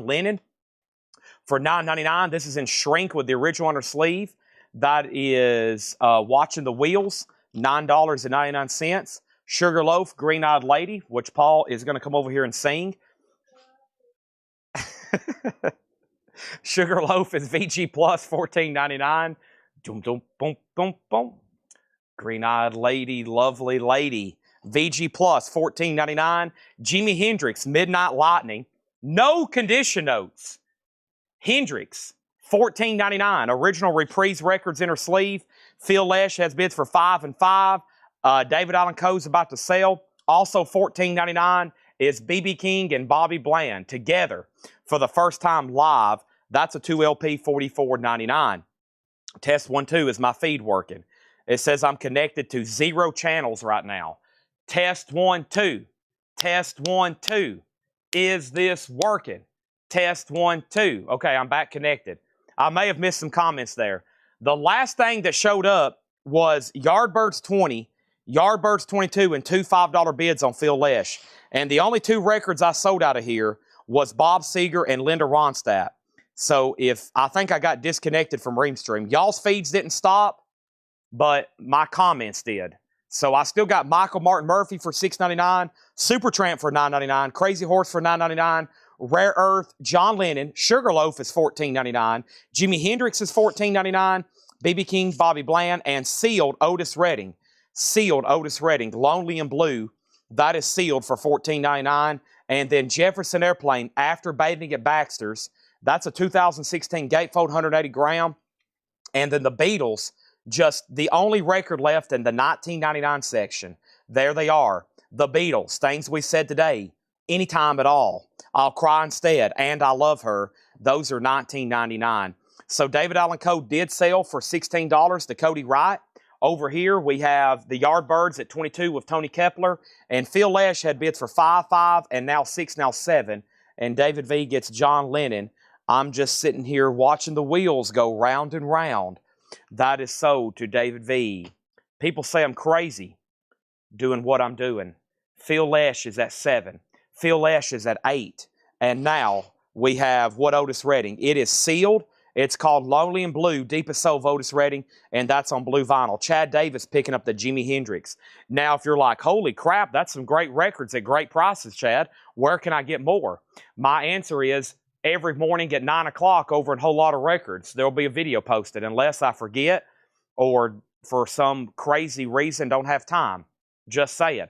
Lennon for $9.99. This is in shrink with the original on her sleeve. That is Watching the Wheels, $9.99. Sugarloaf, Green Eyed Lady, which Paul is going to come over here and sing. Sugarloaf is VG Plus, $14.99. Dum, dum, boom, boom, boom. Green-Eyed Lady, Lovely Lady. VG Plus, $14.99. Jimi Hendrix, Midnight Lightning. No condition notes. Hendrix, $14.99. Original Reprise Records in her sleeve. Phil Lesh has bids for $5 and $5. David Allen Coe's about to sell. Also $14.99 is BB King and Bobby Bland together for the first time live. That's a 2LP, $44.99. Test 1, 2, is my feed working? It says I'm connected to 0 channels right now. Test 1, 2. Test 1, 2. Is this working? Test 1, 2. Okay, I'm back connected. I may have missed some comments there. The last thing that showed up was Yardbirds 20, Yardbirds 22, and two $5 bids on Phil Lesh. And the only 2 records I sold out of here was Bob Seger and Linda Ronstadt. So I think I got disconnected from Reamstream. Y'all's feeds didn't stop, but my comments did. So I still got Michael Martin Murphy for $6.99, Supertramp for $9.99, Crazy Horse for $9.99, Rare Earth, John Lennon, Sugarloaf is $14.99, Jimi Hendrix is $14.99, B.B. King, Bobby Bland, and sealed Otis Redding. Sealed Otis Redding, Lonely and Blue, that is sealed for $14.99. And then Jefferson Airplane, After Bathing at Baxter's, that's a 2016 gatefold 180 gram. And then the Beatles, just the only record left in the 1999 section. There they are. The Beatles, things we said today, Anytime at All, I'll Cry Instead, and I Love Her. Those are $19.99. So David Allan Coe did sell for $16 to Cody Wright. Over here, we have the Yardbirds at 22 with Tony Kepler. And Phil Lesh had bids for 5, 5, and now 6, now 7. And David V gets John Lennon. I'm just sitting here watching the wheels go round and round. That is sold to David V. People say I'm crazy doing what I'm doing. Phil Lesh is at 7. Phil Lesh is at 8. And now we have what Otis Redding. It is sealed. It's called Lonely and Blue, Deepest Soul of Otis Redding, and that's on blue vinyl. Chad Davis picking up the Jimi Hendrix. Now, if you're like, holy crap, that's some great records at great prices, Chad. Where can I get more? My answer is every morning at 9 o'clock over in Whole Lot of Records, there'll be a video posted, unless I forget or for some crazy reason don't have time. Just saying.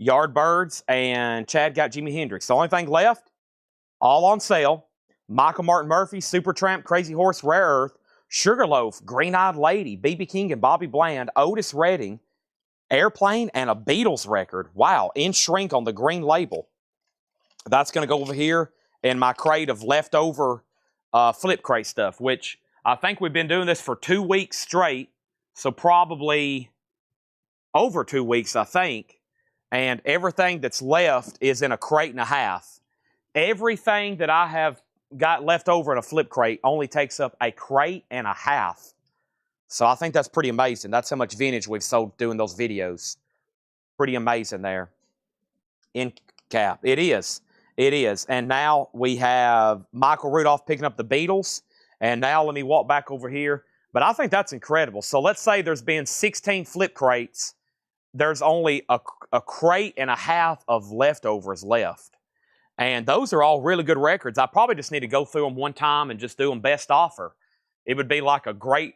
Yardbirds and Chad got Jimi Hendrix. The only thing left, all on sale. Michael Martin Murphy, Supertramp, Crazy Horse, Rare Earth, Sugarloaf, Green Eyed Lady, B.B. King and Bobby Bland, Otis Redding, Airplane, and a Beatles record. Wow, in shrink on the green label. That's going to go over here in my crate of leftover flip crate stuff, which I think we've been doing this for 2 weeks straight, so probably over 2 weeks, I think. And everything that's left is in a crate and a half. Everything that I have got left over in a flip crate only takes up a crate and a half. So I think that's pretty amazing. That's how much vintage we've sold doing those videos. Pretty amazing there. In cap. It is. It is. And now we have Michael Rudolph picking up the Beatles. And now let me walk back over here. But I think that's incredible. So let's say there's been 16 flip crates. There's only a crate and a half of leftovers left. And those are all really good records. I probably just need to go through them one time and just do them best offer. It would be like a great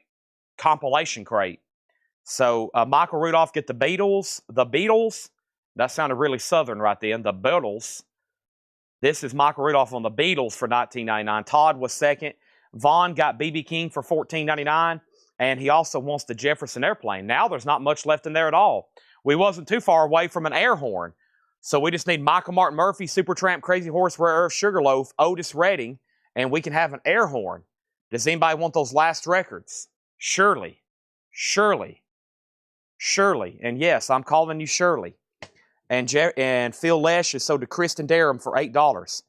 compilation crate. So Michael Rudolph get the Beatles. The Beatles. That sounded really southern right then. The Beatles. This is Michael Rudolph on the Beatles for $19.99. Todd was second. Vaughn got B.B. King for $14.99. And he also wants the Jefferson Airplane. Now there's not much left in there at all. We wasn't too far away from an air horn. So we just need Michael Martin Murphy, Supertramp, Crazy Horse, Rare Earth, Sugarloaf, Otis Redding, and we can have an air horn. Does anybody want those last records? Shirley. Shirley. Shirley. And yes, I'm calling you Shirley. And Phil Lesh is sold to Kristen Durham for $8.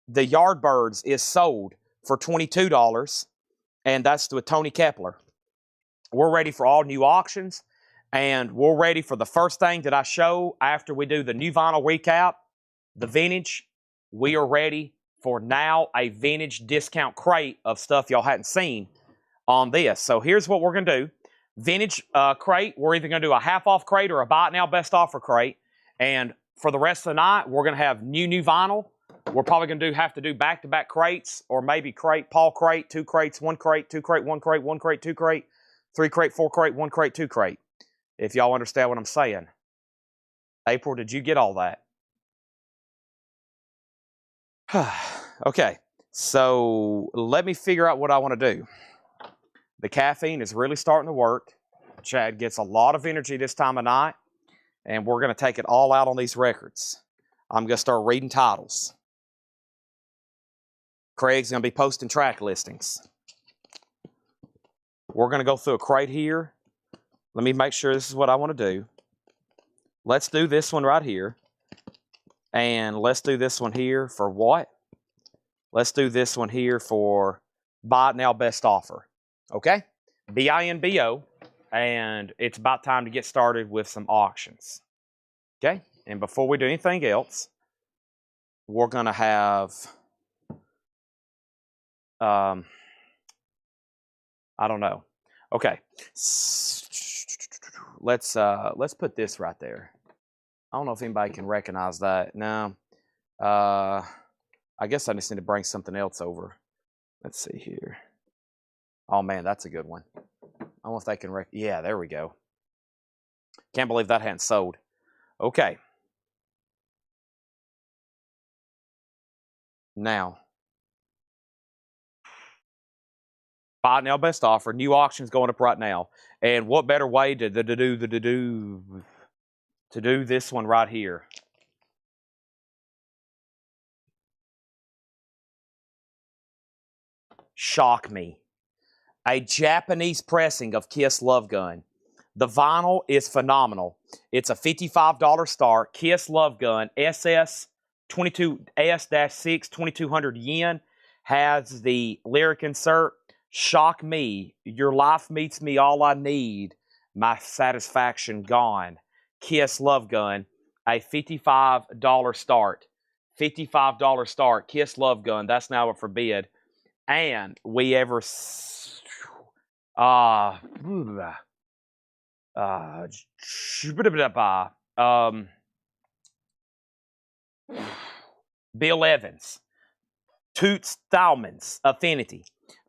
The Yardbirds is sold for $22, and that's with Tony Kepler. We're ready for all new auctions. And we're ready for the first thing that I show after we do the new vinyl recap, the vintage. We are ready for now a vintage discount crate of stuff y'all hadn't seen on this. So here's what we're going to do. Vintage crate, we're either going to do a half-off crate or a buy it now best offer crate. And for the rest of the night, we're going to have new vinyl. We're probably going to have to do back-to-back crates or maybe Paul crate, 2 crates, 1 crate, 2 crate, 1 crate, 1 crate, 2 crate, 3 crate, 4 crate, 1 crate, 2 crate. If y'all understand what I'm saying. April, did you get all that? Okay, so let me figure out what I want to do. The caffeine is really starting to work. Chad gets a lot of energy this time of night, and we're going to take it all out on these records. I'm going to start reading titles. Craig's going to be posting track listings. We're going to go through a crate here. Let me make sure this is what I want to do. Let's do this one right here. And let's do this one here for what? Let's do this one here for buy it now best offer. Okay? BINBO. And it's about time to get started with some auctions. Okay? And before we do anything else, we're going to have... I don't know. Okay. let's put this right there. I don't know if anybody can recognize that. No. I guess I just need to bring something else over. Let's see here. Oh man, that's a good one. I don't know if they can yeah, there we go. Can't believe that hadn't sold. Okay. Now, buy now, best offer. New auctions going up right now. And what better way to do this one right here? Shock Me. A Japanese pressing of Kiss Love Gun. The vinyl is phenomenal. It's a $55 start. Kiss Love Gun SS22 S-6 2200 yen has the lyric insert. Shock me. Your life meets me all I need. My satisfaction gone. Kiss Love Gun. A $55 start. $55 start. Kiss Love Gun. That's now a forbid. And we ever Bill Evans, Toots Thälmann's Affinity.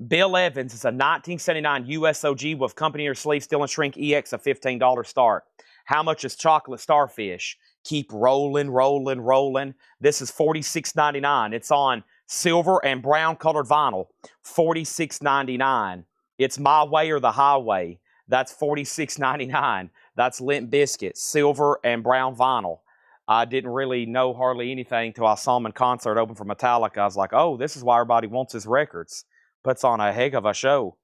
Bill Evans is a 1979 USOG with company or sleeve steel and shrink EX, a $15 start. How much is Chocolate Starfish? Keep rolling, rolling, rolling. This is $46.99. It's on silver and brown colored vinyl. $46.99. It's My Way or the Highway. That's $46.99. That's Limp Bizkit, silver and brown vinyl. I didn't really know hardly anything until I saw him in concert open for Metallica. I was like, oh, this is why everybody wants his records. Puts on a heck of a show.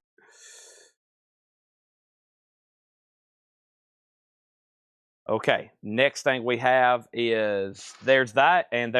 Okay, next thing we have is there's that, and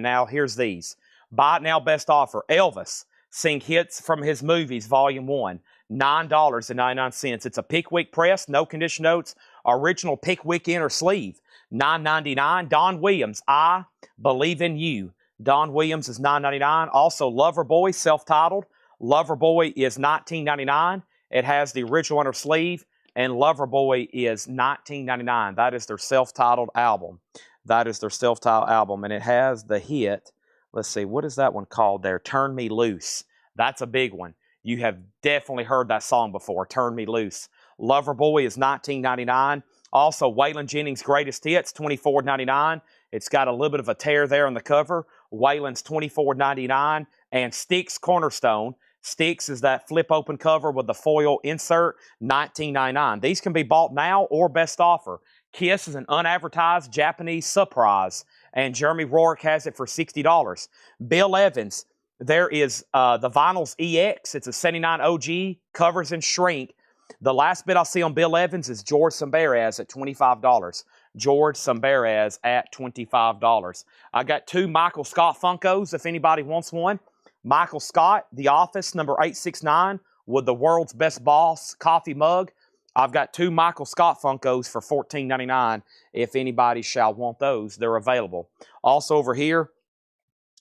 now here's these. Buy it now, best offer. Elvis, sing hits from his movies, Volume 1. $9.99. It's a Pickwick press, no condition notes, original Pickwick inner sleeve. $9.99. Don Williams, I Believe in You. Don Williams is $9.99. Also, Loverboy, self-titled. Loverboy is $19.99. It has the original inner sleeve, and Loverboy is $19.99. That is their self-titled album. That is their self-titled album, and it has the hit. Let's see, what is that one called there? Turn Me Loose. That's a big one. You have definitely heard that song before, Turn Me Loose. Loverboy is $19.99. Also, Waylon Jennings' Greatest Hits, $24.99. It's got a little bit of a tear there on the cover. Waylon's $24.99. And Styx Cornerstone. Styx is that flip open cover with the foil insert, $19.99. These can be bought now or best offer. Kiss is an unadvertised Japanese surprise, and Jeremy Rourke has it for $60. Bill Evans, there is the Vinyls EX. It's a 79 OG, covers and shrink. The last bit I see on Bill Evans is George Sambaraz at $25. George Sambaraz at $25. I got two Michael Scott Funkos if anybody wants one. Michael Scott, The Office, number 869, with the world's best boss coffee mug. I've got two Michael Scott Funkos for $14.99. If anybody shall want those, they're available. Also over here,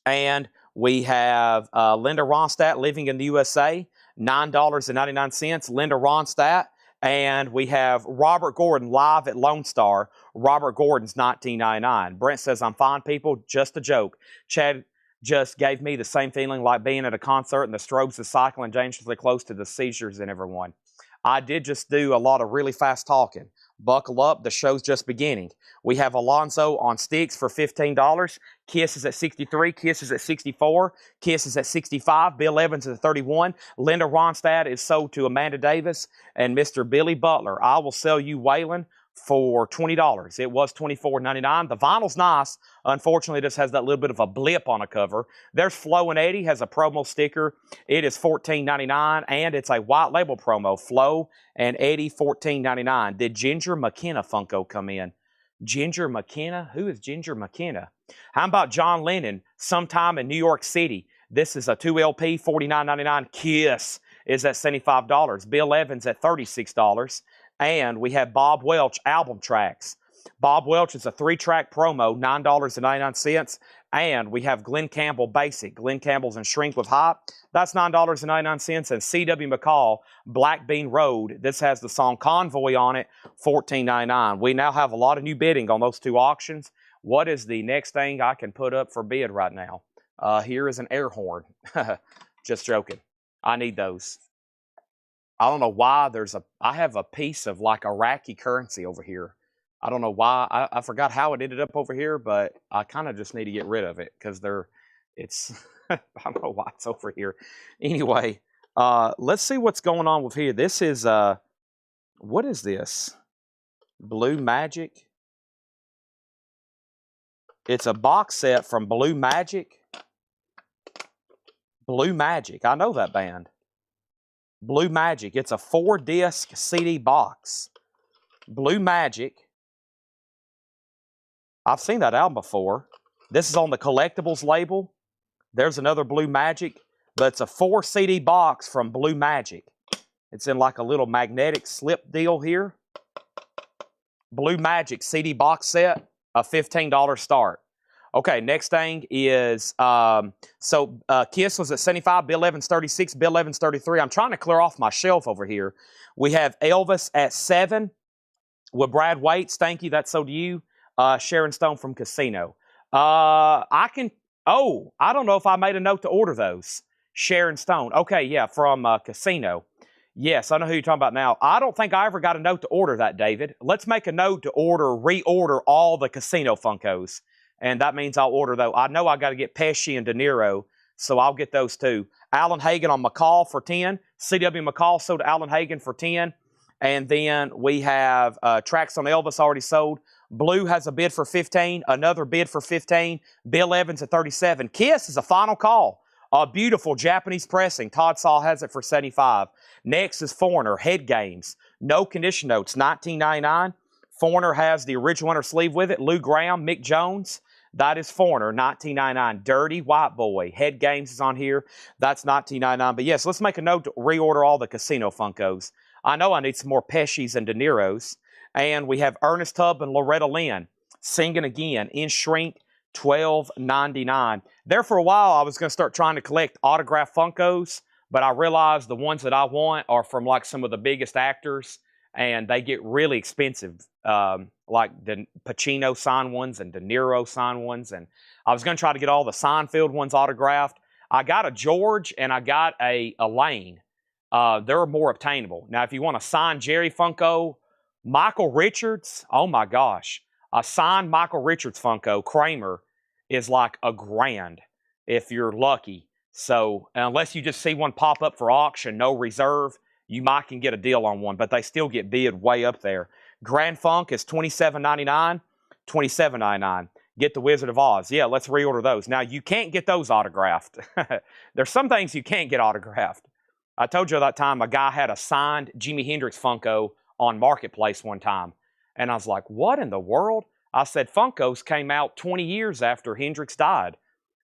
and we have Linda Ronstadt, Living in the USA, $9.99. Linda Ronstadt. And we have Robert Gordon live at Lone Star. Robert Gordon's $19.99. Brent says, I'm fine, people. Just a joke. Chad just gave me the same feeling like being at a concert and the strobes are cycling dangerously close to the seizures in everyone. I did just do a lot of really fast talking. Buckle up, the show's just beginning. We have Alonzo on Styx for $15. Kiss is at $63. Kiss is at $64. Kiss is at $65. Bill Evans is at $31. Linda Ronstadt is sold to Amanda Davis and Mr. Billy Butler. I will sell you Waylon for $20. It was $24.99. The vinyl's nice. Unfortunately, this has that little bit of a blip on a cover. There's Flo and Eddie, has a promo sticker. It is $14.99, and it's a white label promo. Flo and Eddie, $14.99. Did Ginger McKenna Funko come in? Ginger McKenna? Who is Ginger McKenna? How about John Lennon, Sometime in New York City? This is a 2LP, $49.99. Kiss is at $75. Bill Evans at $36. And we have Bob Welch album tracks. Bob Welch is a 3-track promo, $9.99. And we have Glenn Campbell Basic. Glenn Campbell's in Shrink with Hop. That's $9.99. And C.W. McCall Black Bean Road. This has the song Convoy on it, $14.99. We now have a lot of new bidding on those two auctions. What is the next thing I can put up for bid right now? Here is an air horn. Just joking. I need those. I don't know why I have a piece of like Iraqi currency over here. I don't know why. I forgot how it ended up over here, but I kind of just need to get rid of it because I don't know why it's over here. Anyway, let's see what's going on with here. This is, what is this? Blue Magic. It's a box set from Blue Magic. Blue Magic. I know that band. Blue Magic. It's a 4-disc CD box. Blue Magic. I've seen that album before. This is on the collectibles label. There's another Blue Magic, but it's a 4-CD box from Blue Magic. It's in like a little magnetic slip deal here. Blue Magic CD box set, a $15 start. Okay, next thing is, Kiss was at 75, Bill Evans 36, Bill Evans 33. I'm trying to clear off my shelf over here. We have Elvis at 7 with Brad Waits. Thank you, that's so to you. Sharon Stone from Casino. I don't know if I made a note to order those. Sharon Stone. Okay, yeah, from Casino. Yes, I know who you're talking about now. I don't think I ever got a note to order that, David. Let's make a note to reorder all the Casino Funkos. And that means I'll order those. I know I got to get Pesci and De Niro, so I'll get those too. Alan Hagen on McCall for 10. C.W. McCall sold to Alan Hagen for 10. And then we have Tracks on Elvis already sold. Blue has a bid for 15, another bid for 15. Bill Evans at 37. Kiss is a final call. A beautiful Japanese pressing. Todd Saw has it for 75. Next is Foreigner, Head Games. No condition notes, $19.99. Foreigner has the original inner sleeve with it. Lou Graham, Mick Jones. That is Foreigner, $19.99. Dirty White Boy. Head Games is on here. That's $19.99. But yes, let's make a note to reorder all the Casino Funkos. I know I need some more Pesci's and De Niro's. And we have Ernest Tubb and Loretta Lynn singing again in Shrink, $12.99. There for a while, I was going to start trying to collect autographed Funkos, but I realized the ones that I want are from like some of the biggest actors, and they get really expensive, like the Pacino signed ones and De Niro signed ones. And I was going to try to get all the Seinfeld ones autographed. I got a George and I got a Lane. They're more obtainable. Now, if you want a signed Jerry Funko, Michael Richards, oh my gosh. A signed Michael Richards Funko, Kramer, is like $1,000 if you're lucky. So unless you just see one pop up for auction, no reserve, you might can get a deal on one, but they still get bid way up there. Grand Funk is $27.99, $27.99. Get the Wizard of Oz. Yeah, let's reorder those. Now, you can't get those autographed. There's some things you can't get autographed. I told you that time a guy had a signed Jimi Hendrix Funko on Marketplace one time. And I was like, what in the world? I said, Funkos came out 20 years after Hendrix died.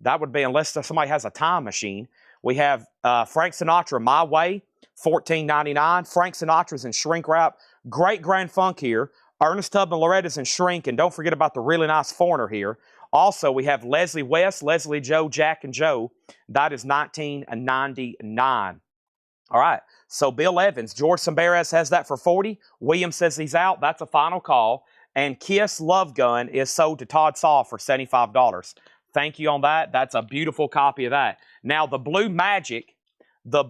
That would be unless somebody has a time machine. We have Frank Sinatra, My Way, $14.99. Frank Sinatra's in Shrink Wrap. Great Grand Funk here. Ernest Tubb and Loretta's in Shrink. And don't forget about the really nice Foreigner here. Also, we have Leslie West, Leslie Joe, Jack and Joe. That is $19.99. All right, so Bill Evans, George Samberes has that for 40. William says he's out. That's a final call. And Kiss Love Gun is sold to Todd Saw for $75. Thank you on that. That's a beautiful copy of that. Now, the Blue Magic, David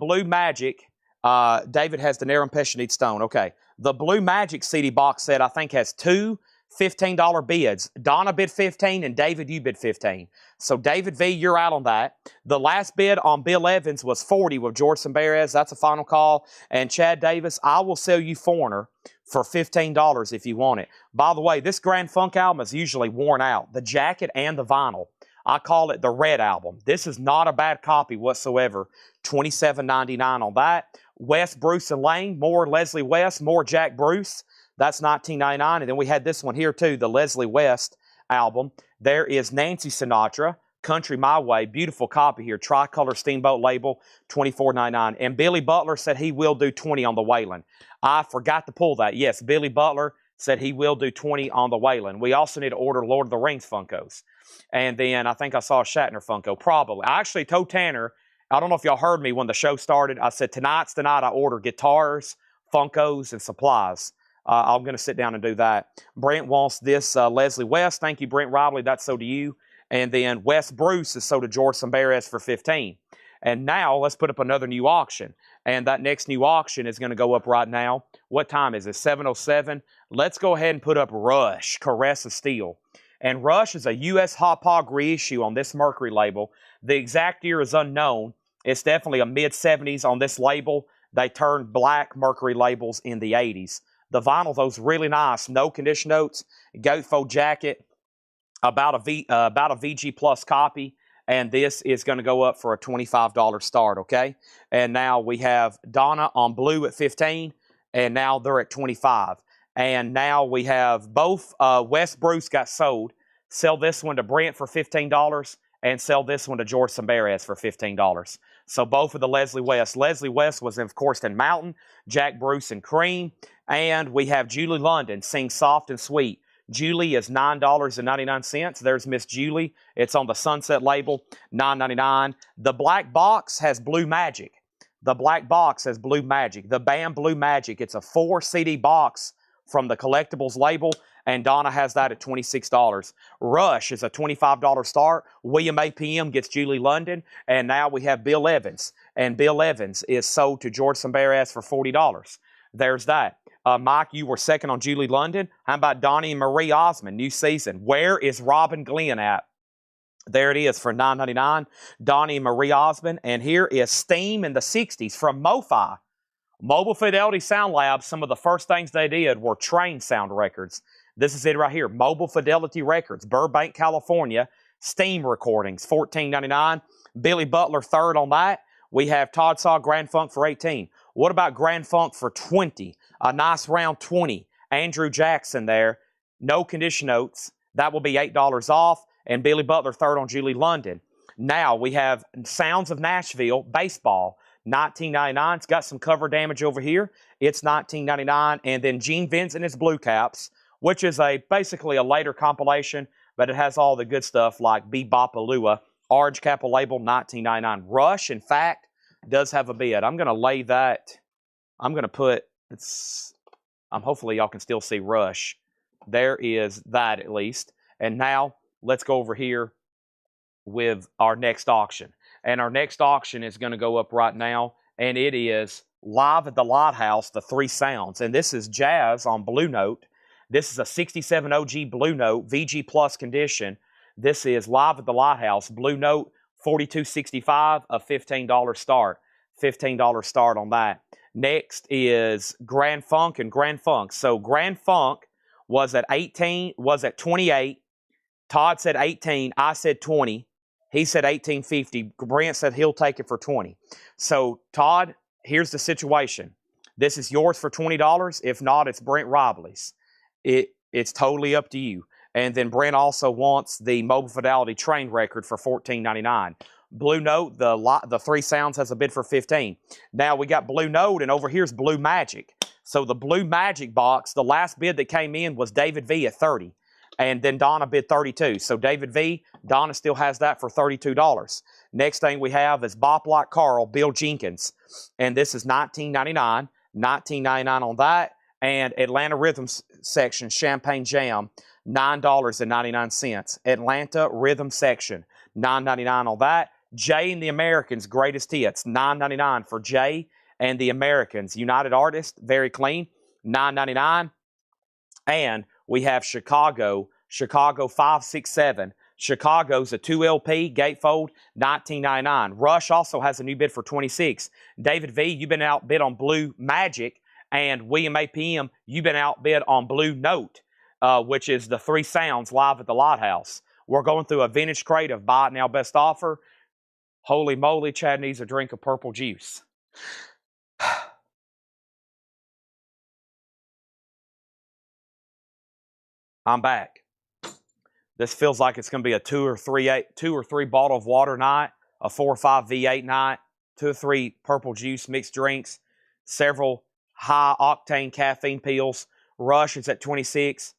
has De Niro and Pesci need Stone. Okay. The Blue Magic CD box set, I think, has two $15 bids. Donna bid 15 and David, you bid 15. So David V, you're out on that. The last bid on Bill Evans was 40 with George Samberes. That's a final call. And Chad Davis, I will sell you Foreigner for $15 if you want it. By the way, this Grand Funk album is usually worn out. The jacket and the vinyl. I call it the Red Album. This is not a bad copy whatsoever. $27.99 on that. West, Bruce, and Lane. More Leslie West, more Jack Bruce. That's $19.99. And then we had this one here too, the Leslie West album. There is Nancy Sinatra, Country My Way. Beautiful copy here. Tricolor Steamboat label, $24.99. And Billy Butler said he will do 20 on the Waylon. I forgot to pull that. Yes, Billy Butler said he will do 20 on the Wayland. We also need to order Lord of the Rings Funkos. And then I think I saw a Shatner Funko, probably. I actually told Tanner, I don't know if y'all heard me when the show started, I said tonight's the night I order guitars, Funkos, and supplies. I'm going to sit down and do that. Brent wants this Leslie West. Thank you, Brent Robley. That's so to you. And then Wes Bruce is so to George Sambares for 15. And now let's put up another new auction. And that next new auction is going to go up right now. What time is it? 7:07. Let's go ahead and put up Rush, Caress of Steel. And Rush is a U.S. Hot Pog reissue on this Mercury label. The exact year is unknown. It's definitely a mid-70s on this label. They turned black Mercury labels in the 80s. The vinyl, those really nice. No condition notes. Gatefold jacket. About a VG Plus copy. And this is going to go up for a $25 start, okay? And now we have Donna on blue at 15, and now they're at 25. And now we have both Wes Bruce got sold. Sell this one to Brent for $15 and sell this one to George Sambares for $15. So both of the Leslie West. Leslie West was, of course, in Mountain, Jack Bruce in Cream, and we have Julie London, Sing Soft and Sweet. Julie is $9.99. There's Miss Julie. It's on the Sunset label, $9.99. The black box has Blue Magic. The black box has Blue Magic. The Bam Blue Magic. It's a 4 CD box from the collectibles label, and Donna has that at $26. Rush is a $25 start. William APM gets Julie London, and now we have Bill Evans. And Bill Evans is sold to George Sambares for $40. There's that. Mike, you were second on Julie London. How about Donnie and Marie Osmond, new season? Where is Robin Glenn at? There it is for $9.99. Donnie and Marie Osmond. And here is Steam in the 60s from MoFi. Mobile Fidelity Sound Lab, some of the first things they did were train sound records. This is it right here. Mobile Fidelity Records, Burbank, California. Steam recordings, $14.99. Billy Butler third on that. We have Todd Saw Grand Funk for 18. What about Grand Funk for 20? A nice round 20. Andrew Jackson there. No condition notes. That will be $8 off. And Billy Butler third on Julie London. Now we have Sounds of Nashville Baseball. $19.99. It's got some cover damage over here. It's $19.99. And then Gene Vincent is Blue Caps, which is basically a later compilation, but it has all the good stuff like Bebopalua. Orange Capple label, $19.99. Rush, in fact, does have a bid. I'm going to lay that. I'm going to put, hopefully y'all can still see Rush. There is that at least. And now let's go over here with our next auction. And our next auction is going to go up right now. And it is Live at the Lighthouse, the 3 sounds. And this is Jazz on Blue Note. This is a 67 OG Blue Note, VG Plus condition. This is Live at the Lighthouse, Blue Note, $42.65, a $15 start. $15 start on that. Next is Grand Funk and Grand Funk. So Grand Funk was at 28. Todd said 18. I said 20. He said $18.50. Brent said he'll take it for 20. So Todd, here's the situation. This is yours for $20. If not, it's Brent Robley's. It's totally up to you. And then Brent also wants the Mobile Fidelity train record for $14.99. Blue Note, the 3 sounds has a bid for $15. Now we got Blue Note, and over here's Blue Magic. So the Blue Magic box, the last bid that came in was David V at $30. And then Donna bid $32. So David V, Donna still has that for $32. Next thing we have is Bop Like Carl, Bill Jenkins. And this is $19.99. $19.99 on that. And Atlanta Rhythm Section, Champagne Jam, $9.99. Atlanta Rhythm Section, $9.99 on that. Jay and the Americans, Greatest Hits, $9.99 for Jay and the Americans. United Artists, very clean, $9.99. And we have Chicago 567. Chicago's a 2 LP, gatefold, $19.99. Rush also has a new bid for $26. David V, you've been outbid on Blue Magic. And William APM, you've been outbid on Blue Note, which is the 3 sounds Live at the Lighthouse. We're going through a vintage crate of Buy It Now Best Offer. Holy moly, Chad needs a drink of purple juice. I'm back. This feels like it's going to be a 2 or 3 bottle of water night, a 4 or 5 V8 night, 2 or 3 purple juice mixed drinks, several high octane caffeine pills. Rush is at 26.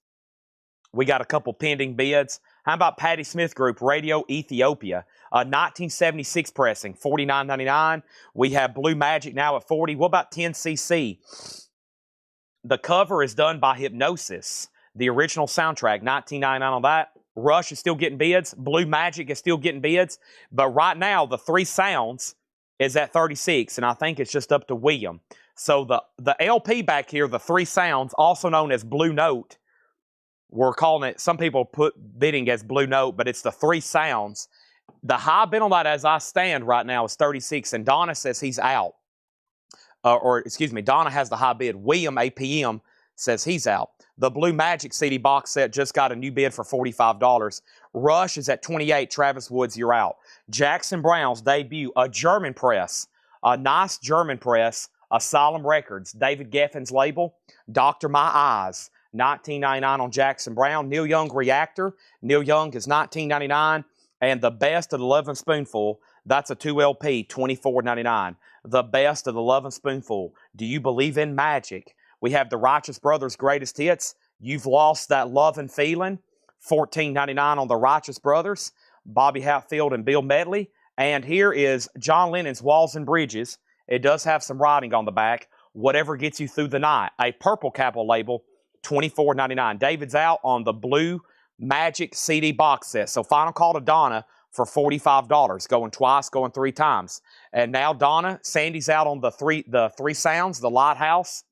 We got a couple pending bids. How about Patti Smith Group, Radio Ethiopia? 1976 pressing, $49.99. We have Blue Magic now at 40. What about 10cc? The cover is done by Hypnosis. The original soundtrack, $19.99 on that. Rush is still getting bids. Blue Magic is still getting bids. But right now, the Three Sounds is at 36, and I think it's just up to William. So the LP back here, the Three Sounds, also known as Blue Note, we're calling it, some people put bidding as Blue Note, but it's the Three Sounds. The high bid on that as I stand right now is 36, and Donna says he's out. Donna has the high bid. William APM says he's out. The Blue Magic CD box set just got a new bid for $45. Rush is at 28. Travis Woods, you're out. Jackson Browne's debut, a German press, a nice German press, Asylum Records, David Geffen's label, Dr. My Eyes, $19.99 on Jackson Browne. Neil Young Reactor, Neil Young is $19.99. And the Best of the Lovin' Spoonful, that's a 2LP, $24.99. The Best of the Lovin' Spoonful, Do You Believe in Magic? We have the Righteous Brothers' Greatest Hits, You've Lost That Lovin' Feeling, $14.99 on the Righteous Brothers, Bobby Hatfield and Bill Medley. And here is John Lennon's Walls and Bridges. It does have some writing on the back. Whatever Gets You Through the Night, a Purple Capitol label, $24.99. David's out on the Blue Magic CD box set. So final call to Donna for $45. Going twice, going three times. And now Donna, Sandy's out on the three Sounds, the Lighthouse.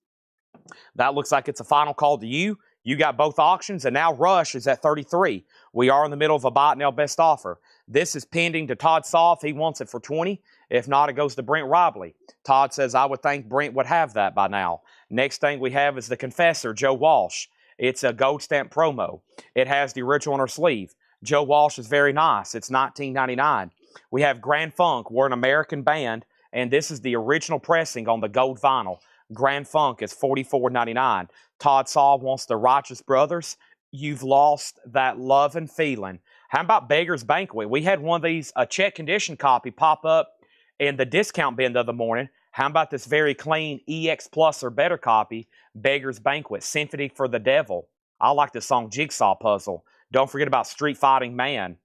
That looks like it's a final call to you. You got both auctions, and now Rush is at 33. We are in the middle of a buy it now best offer. This is pending to Todd Soff. He wants it for 20. If not, it goes to Brent Robley. Todd says, I would think Brent would have that by now. Next thing we have is the Confessor, Joe Walsh. It's a gold stamp promo. It has the original on her sleeve. Joe Walsh is very nice. It's $19.99. We have Grand Funk. We're an American band, and this is the original pressing on the gold vinyl. Grand Funk is $44.99. Todd Saw wants the Righteous Brothers. You've Lost That Lovin' Feeling. How about Beggar's Banquet? We had one of these, a check condition copy, pop up in the discount bin the other morning. How about this very clean EX Plus or better copy, Beggar's Banquet, Symphony for the Devil. I like the song Jigsaw Puzzle. Don't forget about Street Fighting Man,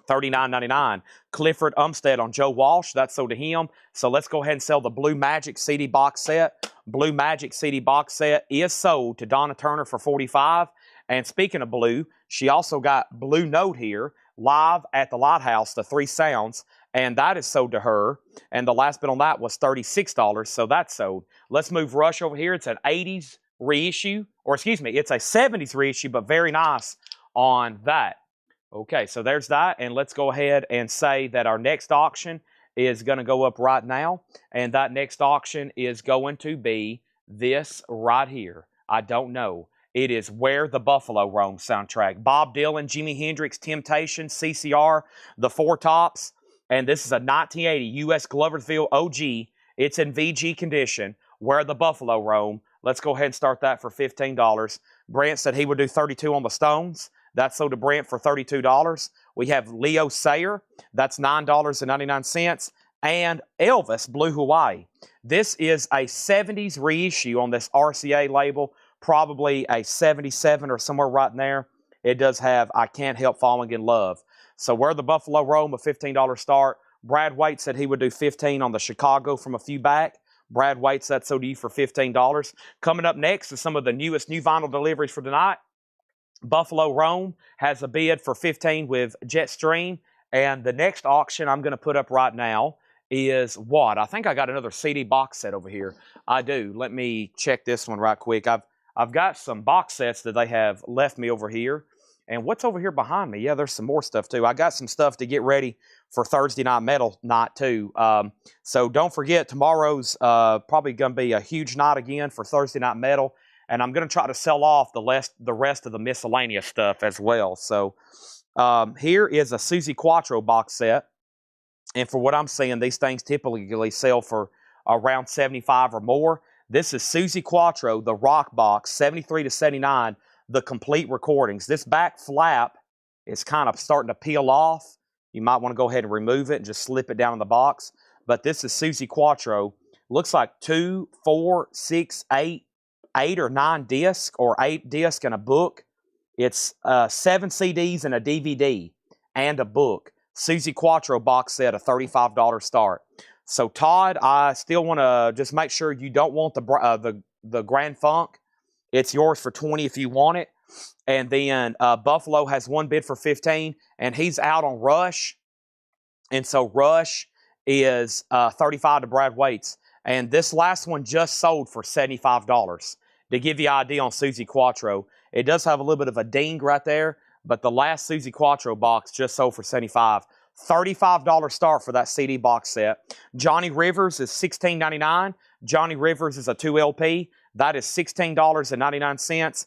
$39.99. Clifford Umstead on Joe Walsh, that's sold to him. So let's go ahead and sell the Blue Magic CD box set. Blue Magic CD box set is sold to Donna Turner for $45. And speaking of Blue, she also got Blue Note here, live at the Lighthouse, the Three Sounds, and that is sold to her. And the last bid on that was $36, so that's sold. Let's move Rush over here. It's an 80s reissue, or excuse me, it's a 70s reissue, but very nice on that. Okay, so there's that, and let's go ahead and say that our next auction is going to go up right now, and that next auction is going to be this right here. I don't know. It is Where the Buffalo Roam soundtrack. Bob Dylan, Jimi Hendrix, Temptation, CCR, The Four Tops, and this is a 1980 U.S. Gloversville OG. It's in VG condition. Where the Buffalo Roam. Let's go ahead and start that for $15. Brent said he would do 32 on the Stones. That's sold to Brent for $32. We have Leo Sayer. That's $9.99. And Elvis, Blue Hawaii. This is a 70s reissue on this RCA label. Probably a 77 or somewhere right in there. It does have I Can't Help Falling in Love. So Where the Buffalo Roam, a $15 start. Brad Waite said he would do 15 on the Chicago from a few back. Brad Waite said so to you for $15. Coming up next is some of the newest new vinyl deliveries for tonight. Buffalo Roam has a bid for $15 with Jetstream. And the next auction I'm going to put up right now is what? I think I got another CD box set over here. I do. Let me check this one right quick. I've got some box sets that they have left me over here. And what's over here behind me? Yeah, there's some more stuff too. I got some stuff to get ready for Thursday Night Metal night too. So don't forget, tomorrow's probably going to be a huge night again for Thursday Night Metal. And I'm going to try to sell off the rest of the miscellaneous stuff as well. So here is a Suzi Quatro box set. And for what I'm seeing, these things typically sell for around $75 or more. This is Suzi Quatro, the rock box, 73 to 79, the complete recordings. This back flap is kind of starting to peel off. You might want to go ahead and remove it and just slip it down in the box. But this is Suzi Quatro. Looks like 2, 4, 6, 8, 8 or 9 discs or 8 discs and a book. It's 7 CDs and a DVD and a book. Suzi Quatro box set, a $35 start. So Todd, I still want to just make sure you don't want the Grand Funk. It's yours for $20 if you want it. And then Buffalo has one bid for $15, and he's out on Rush. And so Rush is $35 to Brad Waits. And this last one just sold for $75. To give you an idea on Suzi Quatro, it does have a little bit of a ding right there, but the last Suzi Quatro box just sold for $75. $35 start for that CD box set. Johnny Rivers is $16.99. Johnny Rivers is a 2 LP. That is $16.99.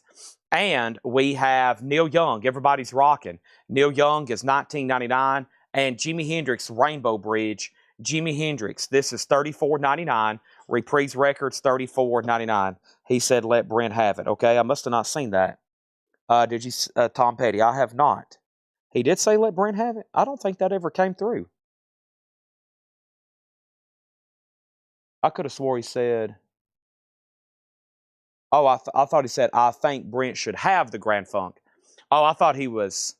And we have Neil Young. Everybody's rocking. Neil Young is $19.99. And Jimi Hendrix Rainbow Bridge. Jimi Hendrix, this is $34.99. Reprise Records, $34.99. He said, let Brent have it. Okay, I must have not seen that. Did you, Tom Petty? I have not. He did say, let Brent have it? I don't think that ever came through. I could have swore he said, oh, I thought he said, I think Brent should have the Grand Funk. Oh, I thought he was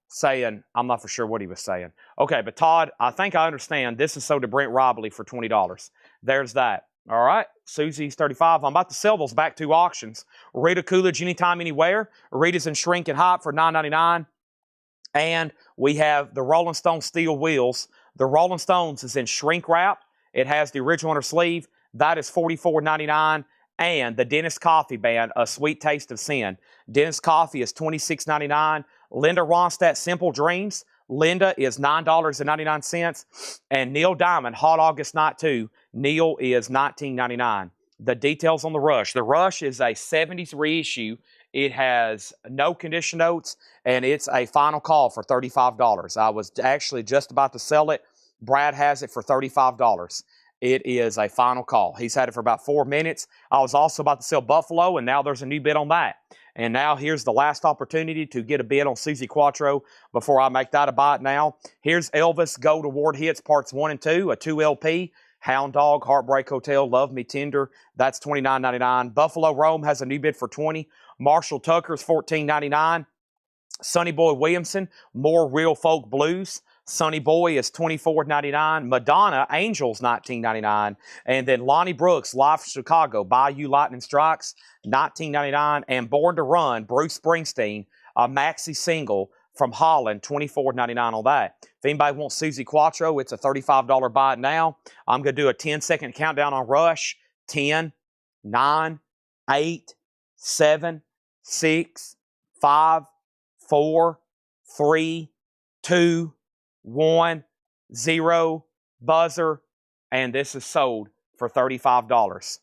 saying, I'm not for sure what he was saying. Okay, but Todd, I think I understand. This is sold to Brent Robley for $20. There's that. All right, Suzi's $35. I'm about to sell those back to auctions. Rita Coolidge, Anytime, Anywhere. Rita's in Shrink and Hop for $9.99. And we have the Rolling Stones Steel Wheels. The Rolling Stones is in shrink wrap. It has the original on her sleeve. That is $44.99. And the Dennis Coffee Band, A Sweet Taste of Sin. Dennis Coffee is $26.99. Linda Ronstadt, Simple Dreams. Linda is $9.99. And Neil Diamond, Hot August Night 2. Neil is $19.99. The details on the Rush. The Rush is a 70s reissue. It has no condition notes, and it's a final call for $35. I was actually just about to sell it. Brad has it for $35. It is a final call. He's had it for about 4 minutes. I was also about to sell Buffalo, and now there's a new bid on that. And now here's the last opportunity to get a bid on Suzi Quatro before I make that a buy it now. Here's Elvis Gold Award Hits Parts 1 and 2, a 2 LP. Hound Dog, Heartbreak Hotel, Love Me Tender. That's $29.99. Buffalo Rome has a new bid for $20. Marshall Tucker's $14.99. Sonny Boy Williamson, More Real Folk Blues. Sonny Boy is $24.99. Madonna, Angels, $19.99. And then Lonnie Brooks, Live from Chicago, Bayou Lightning Strikes, $19.99. And Born to Run, Bruce Springsteen, a maxi single from Holland, $24.99 on that. If anybody wants Suzi Quatro, it's a $35 buy it now. I'm going to do a 10-second countdown on Rush. 10, 9, 8, 7, 6, 5, 4, 3, 2, 1, 0, buzzer, and this is sold for $35.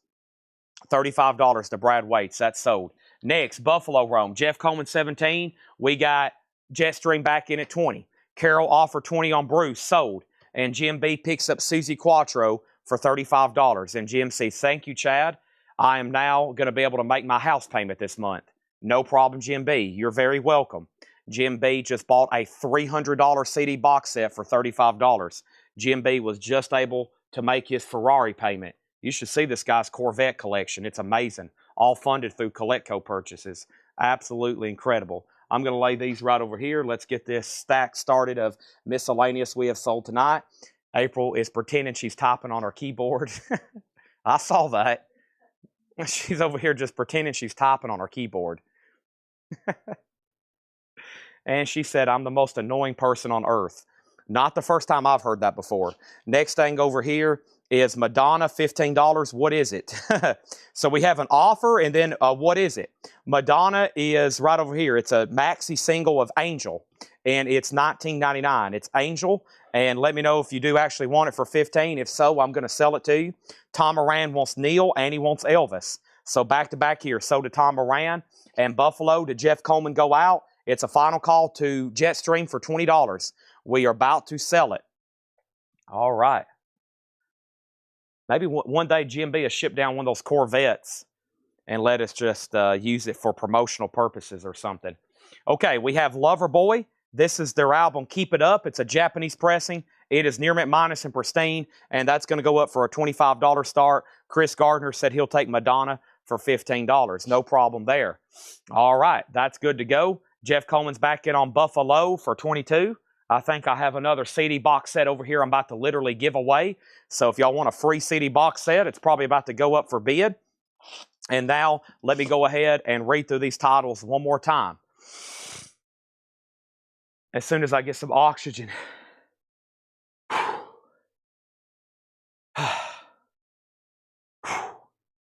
$35 to Brad Waits. That's sold. Next, Buffalo Rome. Jeff Coleman, 17. We got Jetstream back in at 20. Carol offer 20 on Bruce, sold. And Jim B picks up Suzi Quatro for $35. And Jim says, thank you, Chad. I am now going to be able to make my house payment this month. No problem, Jim B. You're very welcome. Jim B just bought a $300 CD box set for $35. Jim B was just able to make his Ferrari payment. You should see this guy's Corvette collection. It's amazing. All funded through Coletco purchases. Absolutely incredible. I'm going to lay these right over here. Let's get this stack started of miscellaneous we have sold tonight. April is pretending she's typing on her keyboard. I saw that. She's over here just pretending she's typing on her keyboard. And she said, I'm the most annoying person on earth. Not the first time I've heard that before. Next thing over here is Madonna, $15. What is it? So we have an offer, and then what is it? Madonna is right over here. It's a maxi single of Angel, and it's $19.99. It's Angel, and let me know if you do actually want it for $15. If so, I'm going to sell it to you. Tom Moran wants Neil, and he wants Elvis. So back to back here. So to Tom Moran, and Buffalo to Jeff Coleman go out. It's a final call to Jetstream for $20. We are about to sell it. All right. Maybe one day Jim B will ship down one of those Corvettes and let us just use it for promotional purposes or something. Okay, we have Loverboy. This is their album, Keep It Up. It's a Japanese pressing. It is near mint minus and pristine, and that's going to go up for a $25 start. Chris Gardner said he'll take Madonna for $15. No problem there. All right, that's good to go. Jeff Coleman's back in on Buffalo for 22. I think I have another CD box set over here I'm about to literally give away. So if y'all want a free CD box set, it's probably about to go up for bid. And now let me go ahead and read through these titles one more time. As soon as I get some oxygen.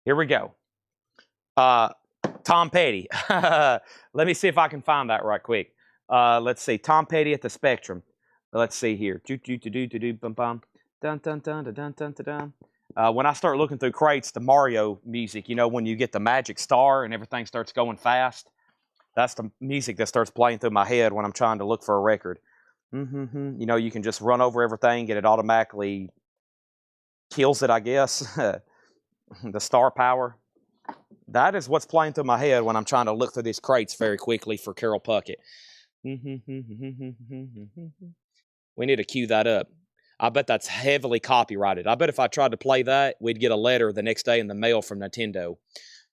Here we go. Tom Petty. Let me see if I can find that right quick. Let's see. Tom Petty at the Spectrum. Let's see here. When I start looking through crates, the Mario music, you know, when you get the magic star and everything starts going fast, that's the music that starts playing through my head when I'm trying to look for a record. You know, you can just run over everything and it automatically kills it, I guess. The star power. That is what's playing through my head when I'm trying to look through these crates very quickly for Carol Puckett. We need to cue that up. I bet that's heavily copyrighted. I bet if I tried to play that, we'd get a letter the next day in the mail from Nintendo.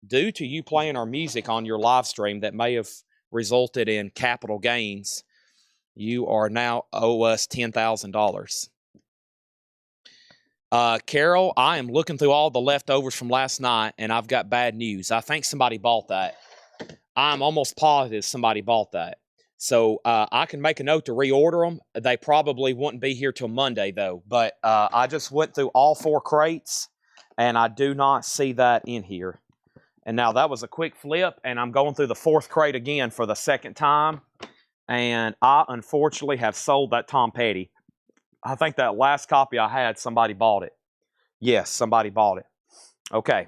Due to you playing our music on your live stream that may have resulted in capital gains, you are now owe us $10,000. Carol, I am looking through all the leftovers from last night, and I've got bad news. I think somebody bought that. I'm almost positive somebody bought that. So I can make a note to reorder them. They probably wouldn't be here till Monday, though. But I just went through all 4 crates, and I do not see that in here. And now that was a quick flip, and I'm going through the 4th crate again for the 2nd time. And I, unfortunately, have sold that Tom Petty. I think that last copy I had, somebody bought it. Yes, somebody bought it. Okay.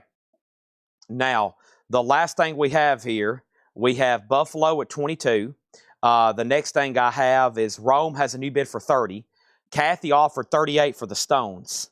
Now, the last thing we have here, we have Buffalo at 22. The next thing I have is Rome has a new bid for 30. Kathy offered 38 for the Stones.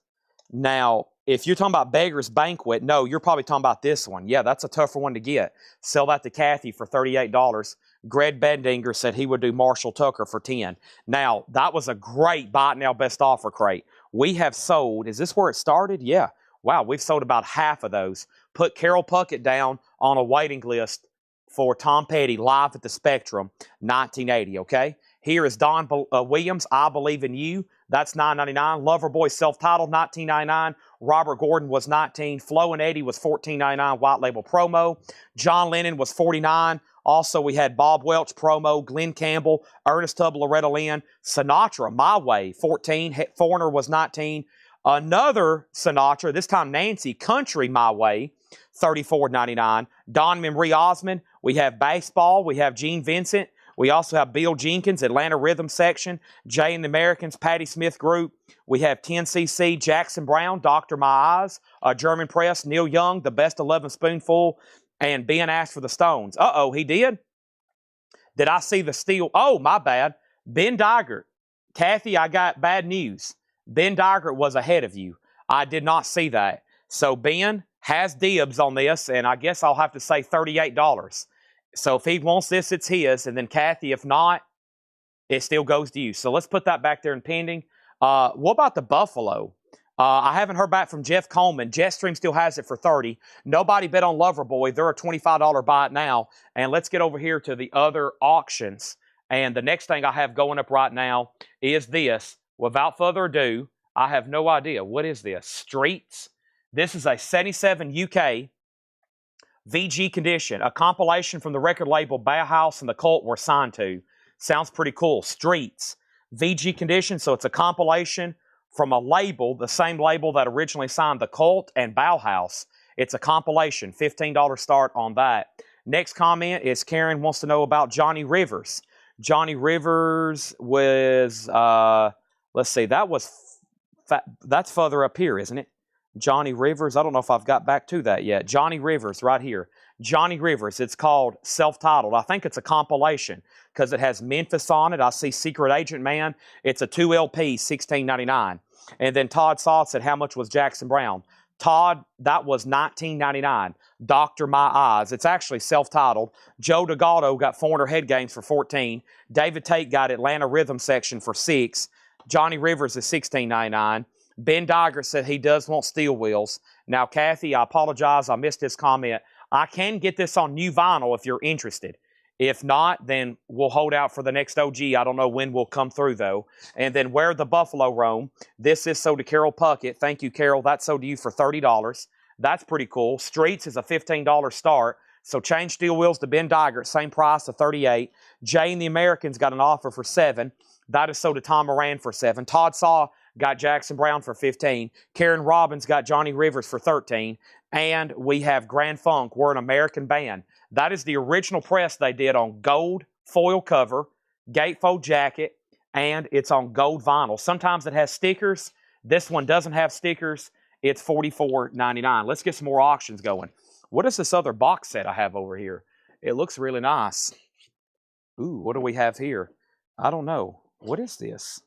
Now, if you're talking about Beggar's Banquet, no, you're probably talking about this one. Yeah, that's a tougher one to get. Sell that to Kathy for $38. Greg Bendinger said he would do Marshall Tucker for 10. Now, that was a great buy it now best offer crate. We have sold, is this where it started? Yeah. Wow, we've sold about half of those. Put Carol Puckett down on a waiting list for Tom Petty live at the Spectrum, 1980, okay? Here is Don Williams, I Believe in You. That's $9.99. Loverboy self-titled, $19.99. Robert Gordon was $19. Flo and Eddie was $14.99. White Label promo. John Lennon was $49. Also, we had Bob Welch promo, Glenn Campbell, Ernest Tubb, Loretta Lynn, Sinatra, My Way, $14. Foreigner was $19. Another Sinatra, this time Nancy, Country, My Way, $34.99. Don Memory Osmond. We have baseball. We have Gene Vincent. We also have Bill Jenkins, Atlanta Rhythm Section, Jay and the Americans, Patti Smith Group. We have 10cc, Jackson Brown, Dr. My Eyes, German Press, Neil Young, The Best 11 Spoonful, and Ben asked for the Stones. Uh-oh, he did? Did I see the steal? Oh, my bad. Ben Digert. Kathy, I got bad news. Ben Digert was ahead of you. I did not see that. So Ben has dibs on this, and I guess I'll have to say $38. So if he wants this, it's his. And then Kathy, if not, it still goes to you. So let's put that back there in pending. What about the Buffalo? I haven't heard back from Jeff Coleman. Jetstream still has it for $30. Nobody bet on Loverboy. They're a $25 buy it now. And let's get over here to the other auctions. And the next thing I have going up right now is this. Without further ado, I have no idea. What is this? Streets. This is a 77 UK VG Condition, a compilation from the record label Bauhaus and the Cult were signed to. Sounds pretty cool. Streets. VG Condition, so it's a compilation from a label, the same label that originally signed the Cult and Bauhaus. It's a compilation. $15 start on that. Next comment is Karen wants to know about Johnny Rivers. Johnny Rivers was, let's see, that's further up here, isn't it? Johnny Rivers, I don't know if I've got back to that yet. Johnny Rivers, right here. Johnny Rivers, it's called self-titled. I think it's a compilation because it has Memphis on it. I see Secret Agent Man. It's a 2 LP, $16.99. And then Todd Saw said, how much was Jackson Brown? Todd, that was $19.99. Dr. My Eyes. It's actually self-titled. Joe DeGato got Foreigner Head Games for $14. David Tate got Atlanta Rhythm Section for $6. Johnny Rivers is $16.99. Ben Digert said he does want steel wheels. Now, Kathy, I apologize. I missed his comment. I can get this on new vinyl if you're interested. If not, then we'll hold out for the next OG. I don't know when we'll come through, though. And then Where the Buffalo Roam. This is sold to Carol Puckett. Thank you, Carol. That's sold to you for $30. That's pretty cool. Streets is a $15 start. So change steel wheels to Ben Digert, same price of $38. Jay and the Americans got an offer for $7. That is sold to Tom Moran for $7. Todd Saw got Jackson Brown for $15. Karen Robbins got Johnny Rivers for $13. And we have Grand Funk. We're an American band. That is the original press they did on gold foil cover, gatefold jacket, and it's on gold vinyl. Sometimes it has stickers. This one doesn't have stickers. It's $44.99. Let's get some more auctions going. What is this other box set I have over here? It looks really nice. Ooh, what do we have here? I don't know. What is this?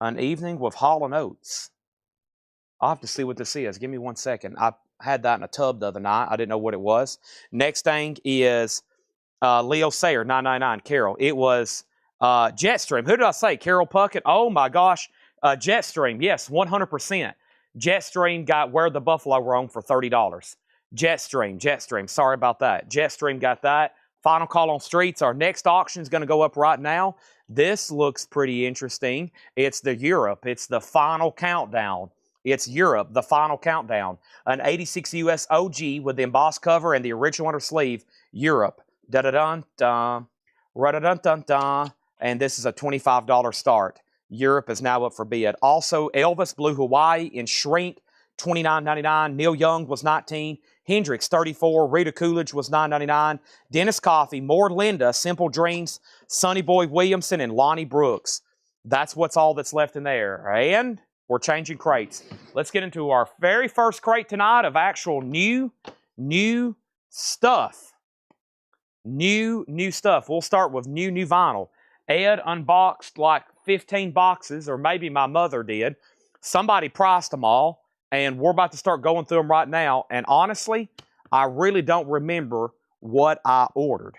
An Evening with Hall & Oates. I'll have to see what this is. Give me 1 second. I had that in a tub the other night. I didn't know what it was. Next thing is Leo Sayer, $9.99. Carol. It was Jetstream. Who did I say? Carol Puckett? Oh, my gosh. Jetstream. Yes, 100%. Jetstream got Where the Buffalo Roam for $30. Jetstream. Sorry about that. Jetstream got that. Final call on Streets. Our next auction is going to go up right now. This looks pretty interesting. It's the Europe. It's the Final Countdown. It's Europe, the Final Countdown. An 86 US OG with the embossed cover and the original under sleeve. Europe. Da-da-dun-dun. Ra-da-dun-dun-dun. And this is a $25 start. Europe is now up for bid. Also, Elvis Blue Hawaii in shrink, $29.99. Neil Young was $19. Hendrix, $34. Rita Coolidge was $9.99. Dennis Coffey, More Linda, Simple Dreams, Sonny Boy Williamson, and Lonnie Brooks. That's what's all that's left in there. And we're changing crates. Let's get into our very first crate tonight of actual new stuff. New stuff. We'll start with new vinyl. Ed unboxed like 15 boxes, or maybe my mother did. Somebody priced them all, and we're about to start going through them right now. And honestly, I really don't remember what I ordered.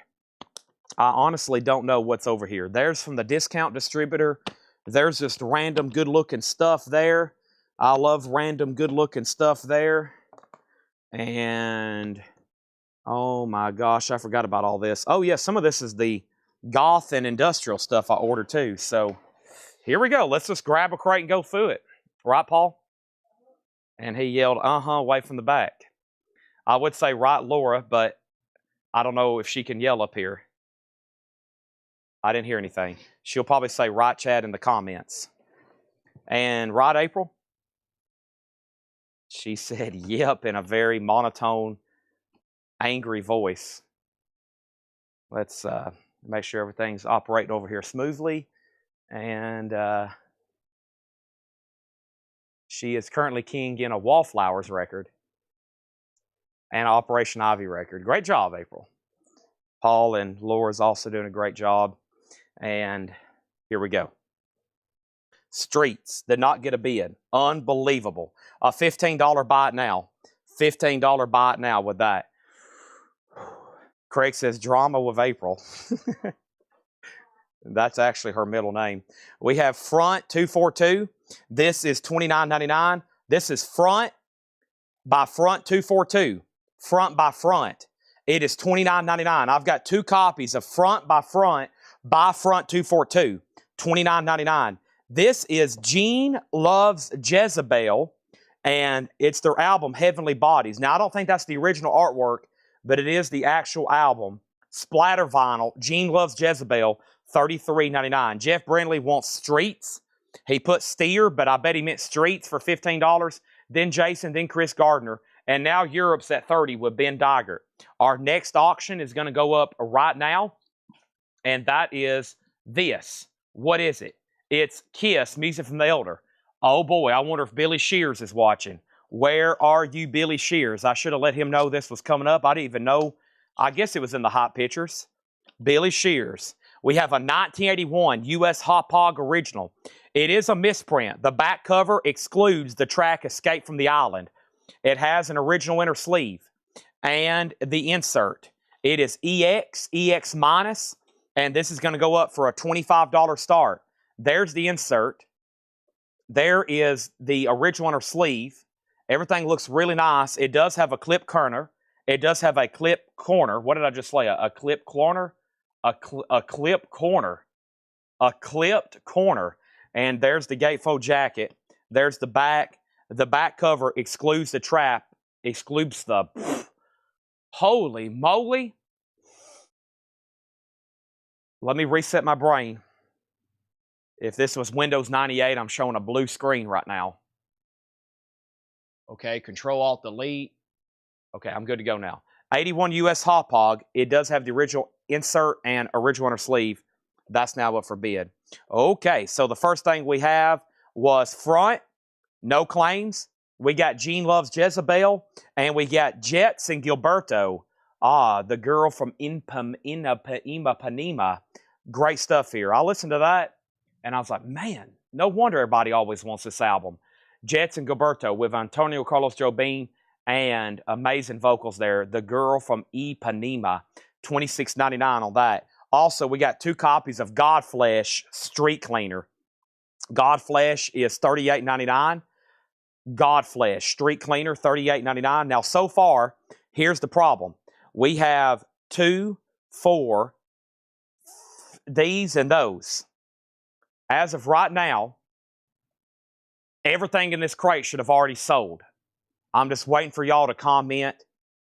I honestly don't know what's over here. There's from the discount distributor. There's just random good-looking stuff there. I love random good-looking stuff there. And, oh my gosh, I forgot about all this. Oh yeah, some of this is the goth and industrial stuff I ordered too. So here we go. Let's just grab a crate and go through it. Right, Paul? And he yelled, away from the back. I would say right, Laura, but I don't know if she can yell up here. I didn't hear anything. She'll probably say right, Chad, in the comments. And right, April? She said, yep, in a very monotone, angry voice. Let's make sure everything's operating over here smoothly. And she is currently keying in a Wallflowers record and Operation Ivy record. Great job, April. Paul and Laura's also doing a great job. And here we go. Streets did not get a bid. Unbelievable. A $15 buy it now. $15 buy it now with that. Craig says drama with April. That's actually her middle name. We have Front 242. This is $29.99. This is Front by Front 242. Front by Front. It is $29.99. I've got 2 copies of Front by Front 242. $29.99. This is Gene Loves Jezebel, and it's their album Heavenly Bodies. Now, I don't think that's the original artwork, but it is the actual album. Splatter vinyl, Gene Loves Jezebel, $33.99. Jeff Brindley wants Streets. He put Steer, but I bet he meant Streets for $15. Then Jason, then Chris Gardner. And now Europe's at $30 with Ben Digert. Our next auction is going to go up right now, and that is this. What is it? It's Kiss, Music from the Elder. Oh boy, I wonder if Billy Shears is watching. Where are you, Billy Shears? I should have let him know this was coming up. I didn't even know. I guess it was in the Hot Pictures. Billy Shears. We have a 1981 U.S. Hot Pog original. It is a misprint. The back cover excludes the track Escape from the Island. It has an original inner sleeve. And the insert. It is EX, EX minus, and this is going to go up for a $25 start. There's the insert. There is the original inner sleeve. Everything looks really nice. It does have a clip corner. It does have a clip corner. What did I just say? A clip corner? A clip corner. A clipped corner. And there's the gatefold jacket. There's the back. The back cover excludes the trap. Excludes the... Holy moly. Let me reset my brain. If this was Windows 98, I'm showing a blue screen right now. Okay, Control-Alt-Delete. Okay, I'm good to go now. 81 US Hauppauge. It does have the original insert and original inner sleeve. That's now up for bid. Okay, so the first thing we have was front, no claims. We got Gene Loves Jezebel, and we got Jets and Gilberto. The girl from Ipanema. Great stuff here. I listened to that, and I was like, man, no wonder everybody always wants this album. Jets and Gilberto with Antonio Carlos Jobim and amazing vocals there. The girl from Ipanema, $26.99 on that. Also, we got 2 copies of Godflesh Street Cleaner. Godflesh is $38.99. Godflesh Street Cleaner, $38.99. Now, so far, here's the problem. We have 2, 4, these and those. As of right now, everything in this crate should have already sold. I'm just waiting for y'all to comment.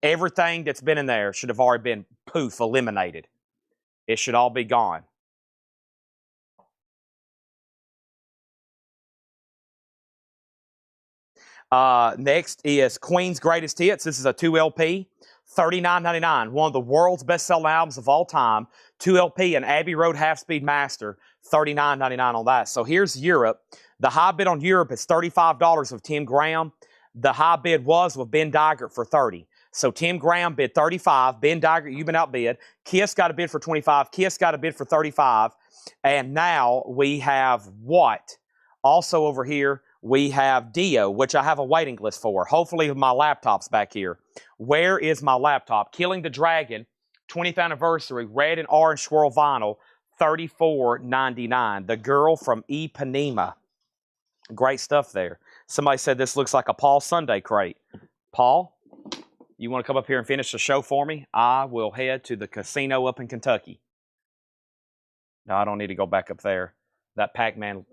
Everything that's been in there should have already been, poof, eliminated. It should all be gone. Next is Queen's Greatest Hits. This is a 2 LP, $39.99. One of the world's best-selling albums of all time. 2 LP, an Abbey Road Half-Speed Master, $39.99 on that. So here's Europe. The high bid on Europe is $35 with Tim Graham. The high bid was with Ben Daggert for $30. So Tim Graham bid $35. Ben Daggert, you've been outbid. Kiss got a bid for $25. Kiss got a bid for $35. And now we have what? Also over here, we have Dio, which I have a waiting list for. Hopefully my laptop's back here. Where is my laptop? Killing the Dragon, 20th anniversary, red and orange swirl vinyl, $34.99. The girl from Ipanema. Great stuff there. Somebody said this looks like a Paul Sunday crate. Paul, you want to come up here and finish the show for me? I will head to the casino up in Kentucky. No, I don't need to go back up there. That Pac-Man...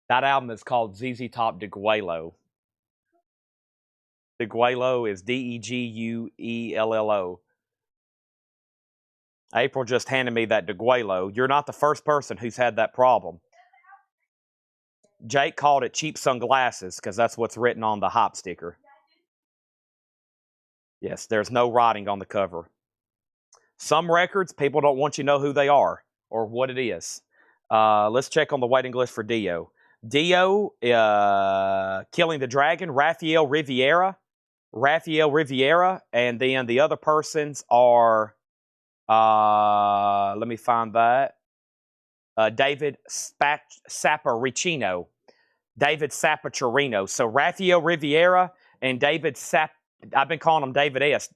That album is called ZZ Top Deguelo. Deguelo is Deguello. April just handed me that Deguelo. You're not the first person who's had that problem. Jake called it cheap sunglasses because that's what's written on the hop sticker. Yes, there's no writing on the cover. Some records, people don't want you to know who they are or what it is. Let's check on the waiting list for Dio. Dio, Killing the Dragon, Rafael Riviera, and then the other persons are, let me find that, David Saporicino. So Rafael Riviera and David I've been calling him David S.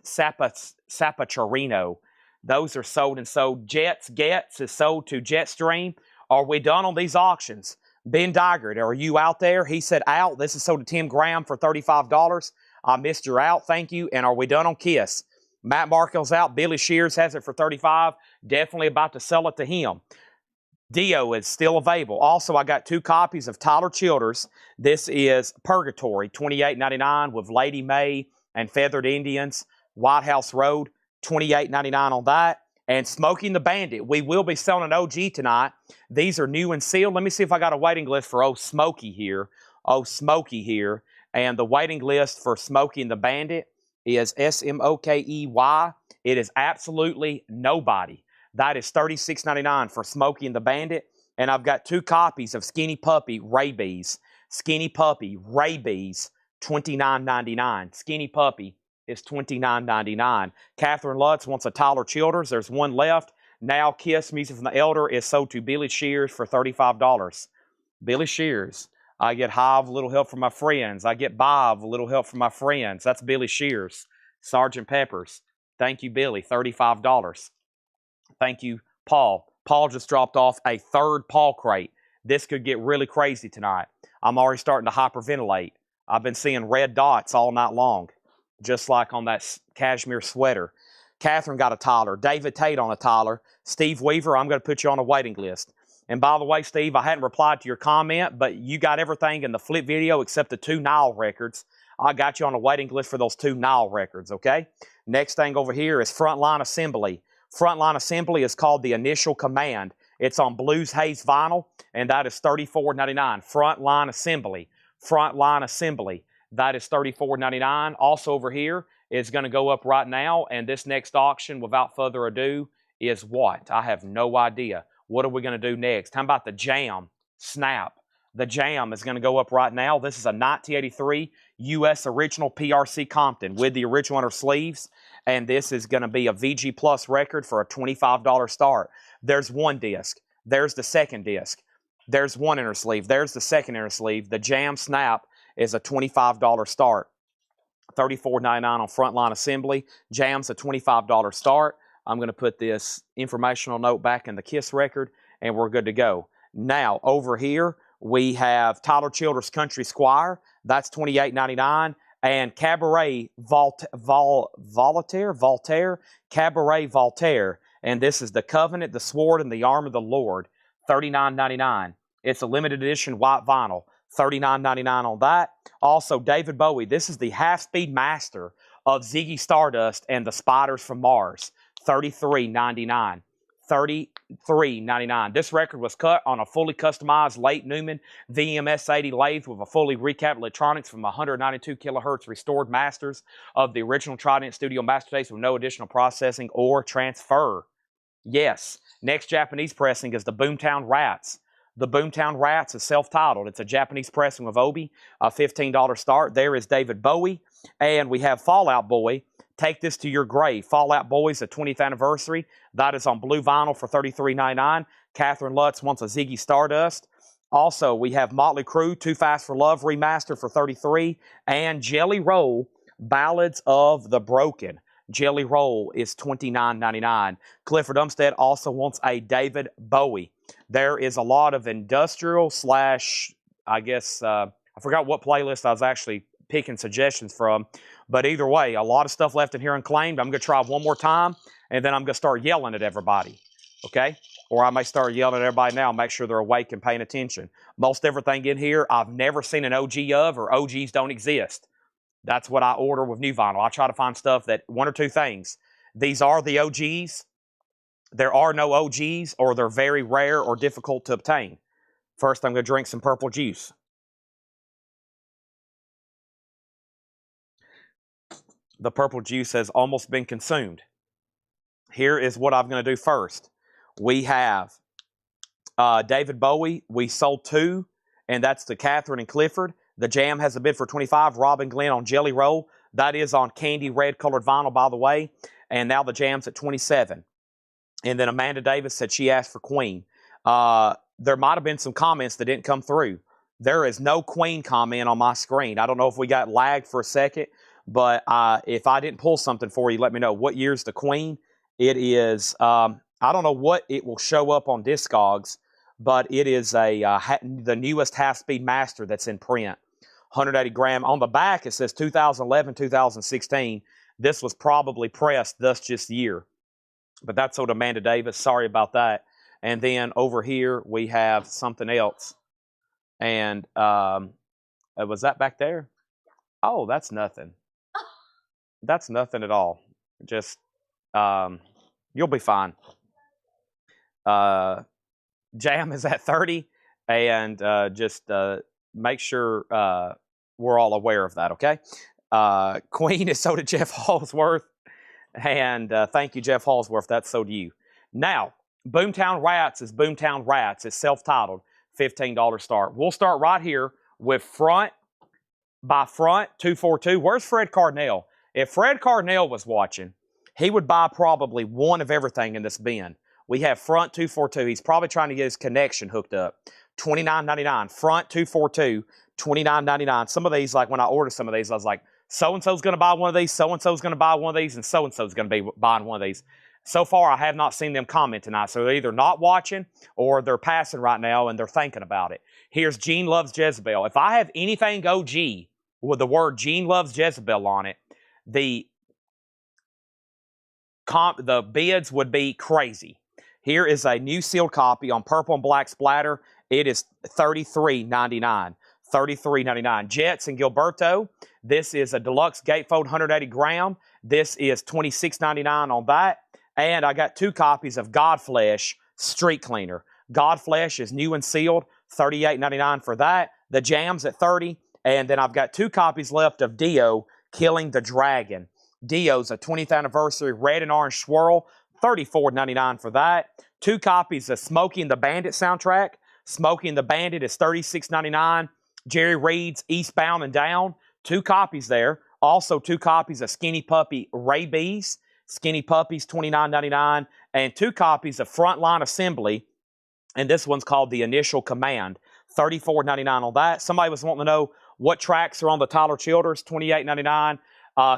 Saporicino. Those are sold and sold. Gets is sold to Jetstream. Are we done on these auctions? Ben Daggert, are you out there? He said out. This is sold to Tim Graham for $35. I missed your out. Thank you. And are we done on Kiss? Matt Markel's out. Billy Shears has it for $35. Definitely about to sell it to him. Dio is still available. Also, I got 2 copies of Tyler Childers. This is Purgatory, $28.99 with Lady May and Feathered Indians. White House Road, $28.99 on that. And Smoking the Bandit. We will be selling an OG tonight. These are new and sealed. Let me see if I got a waiting list for Smokey here. And the waiting list for Smoking the Bandit is SMOKEY. It is absolutely nobody. That is $36.99 for Smoking the Bandit. And I've got 2 copies of Skinny Puppy Rabies. Skinny Puppy Rabies, $29.99. Skinny Puppy is $29.99. Catherine Lutz wants a Tyler Childers. There's one left. Now Kiss Music from the Elder is sold to Billy Shears for $35. Billy Shears. I get high with a little help from my friends. I get by with a little help from my friends. That's Billy Shears. Sgt. Pepper's. Thank you, Billy. $35. Thank you, Paul. Paul just dropped off a 3rd Paul crate. This could get really crazy tonight. I'm already starting to hyperventilate. I've been seeing red dots all night long, just like on that cashmere sweater. Catherine got a Tyler. David Tate on a Tyler. Steve Weaver, I'm going to put you on a waiting list. And by the way, Steve, I hadn't replied to your comment, but you got everything in the flip video except the 2 Nile records. I got you on a waiting list for those 2 Nile records, okay? Next thing over here is Frontline Assembly. Frontline Assembly is called the Initial Command. It's on Blues Haze vinyl, and that is $34.99. Frontline Assembly. Frontline Assembly. That is $34.99. Also over here is going to go up right now, and this next auction, without further ado, is what? I have no idea. What are we going to do next? How about the Jam Snap? The Jam is going to go up right now. This is a 1983 U.S. original PRC Compton with the original inner sleeves, and this is going to be a VG Plus record for a $25 start. There's one disc. There's the second disc. There's one inner sleeve. There's the second inner sleeve. The Jam Snap is a $25 start. $34.99 on Frontline Assembly. Jam's a $25 start. I'm going to put this informational note back in the KISS record, and we're good to go. Now, over here, we have Tyler Childers Country Squire. That's $28.99. And Cabaret Voltaire, Cabaret Voltaire. And this is the Covenant, the Sword, and the Arm of the Lord. $39.99. It's a limited edition white vinyl. $39.99 on that. Also, David Bowie. This is the half-speed master of Ziggy Stardust and the Spiders from Mars. $33.99. $33.99. This record was cut on a fully customized late Newman VMS-80 lathe with a fully recapped electronics from 192 kilohertz restored masters of the original Trident Studio master tapes with no additional processing or transfer. Yes. Next Japanese pressing is the Boomtown Rats. The Boomtown Rats is self-titled. It's a Japanese pressing of Obi, a $15 start. There is David Bowie. And we have Fallout Boy. Take This to Your Grave. Fallout Boy's the 20th anniversary. That is on blue vinyl for $33.99. Catherine Lutz wants a Ziggy Stardust. Also, we have Motley Crue, Too Fast for Love remastered for $33. And Jelly Roll, Ballads of the Broken. Jelly Roll is $29.99. Clifford Umstead also wants a David Bowie. There is a lot of industrial slash, I guess, I forgot what playlist I was actually picking suggestions from. But either way, a lot of stuff left in here unclaimed. I'm going to try one more time, and then I'm going to start yelling at everybody, okay? Or I may start yelling at everybody now and make sure they're awake and paying attention. Most everything in here I've never seen an OG of, or OGs don't exist. That's what I order with new vinyl. I try to find stuff that, one or two things. These are the OGs. There are no OGs, or they're very rare or difficult to obtain. First, I'm going to drink some purple juice. The purple juice has almost been consumed. Here is what I'm going to do first. We have David Bowie. We sold 2, and that's to Catherine and Clifford. The Jam has a bid for $25. Robin Glenn on Jelly Roll. That is on candy red colored vinyl, by the way. And now the Jam's at $27. And then Amanda Davis said she asked for Queen. There might have been some comments that didn't come through. There is no Queen comment on my screen. I don't know if we got lagged for a second. But if I didn't pull something for you, let me know. What year's the Queen? It is, I don't know what it will show up on Discogs, but it is the newest half-speed master that's in print. 180 gram. On the back, it says 2011, 2016. This was probably pressed thus just year. But that's old Amanda Davis. Sorry about that. And then over here, we have something else. And was that back there? Oh, that's nothing. That's nothing at all. Just, you'll be fine. Jam is at 30, and just make sure we're all aware of that, okay? Queen is sold to Jeff Hallsworth, and thank you, Jeff Hallsworth. That's sold to you. Now, Boomtown Rats is Boomtown Rats. It's self-titled, $15 start. We'll start right here with Front by Front 242. Where's Fred Cardinal? If Fred Cardinal was watching, he would buy probably one of everything in this bin. We have Front 242. He's probably trying to get his connection hooked up. $29.99. Front 242, $29.99. Some of these, like when I ordered some of these, I was like, so-and-so's going to buy one of these, so-and-so's going to buy one of these, and so-and-so's going to be buying one of these. So far, I have not seen them comment tonight. So they're either not watching or they're passing right now and they're thinking about it. Here's Gene Loves Jezebel. If I have anything OG with the word Gene Loves Jezebel on it, the bids would be crazy. Here is a new sealed copy on purple and black splatter. It is $33.99. $33.99. Jets and Gilberto. This is a deluxe gatefold 180 gram. This is $26.99 on that. And I got 2 copies of Godflesh Street Cleaner. Godflesh is new and sealed. $38.99 for that. The Jam's at $30. And then I've got 2 copies left of Dio Killing the Dragon. Dio's a 20th anniversary red and orange swirl. $34.99 for that. 2 copies of Smokey and the Bandit soundtrack. Smokey and the Bandit is $36.99. Jerry Reed's Eastbound and Down. 2 copies there. Also 2 copies of Skinny Puppy Rabies. Skinny Puppies, $29.99. And 2 copies of Frontline Assembly. And this one's called The Initial Command. $34.99 on that. Somebody was wanting to know what tracks are on the Tyler Childers. $28.99.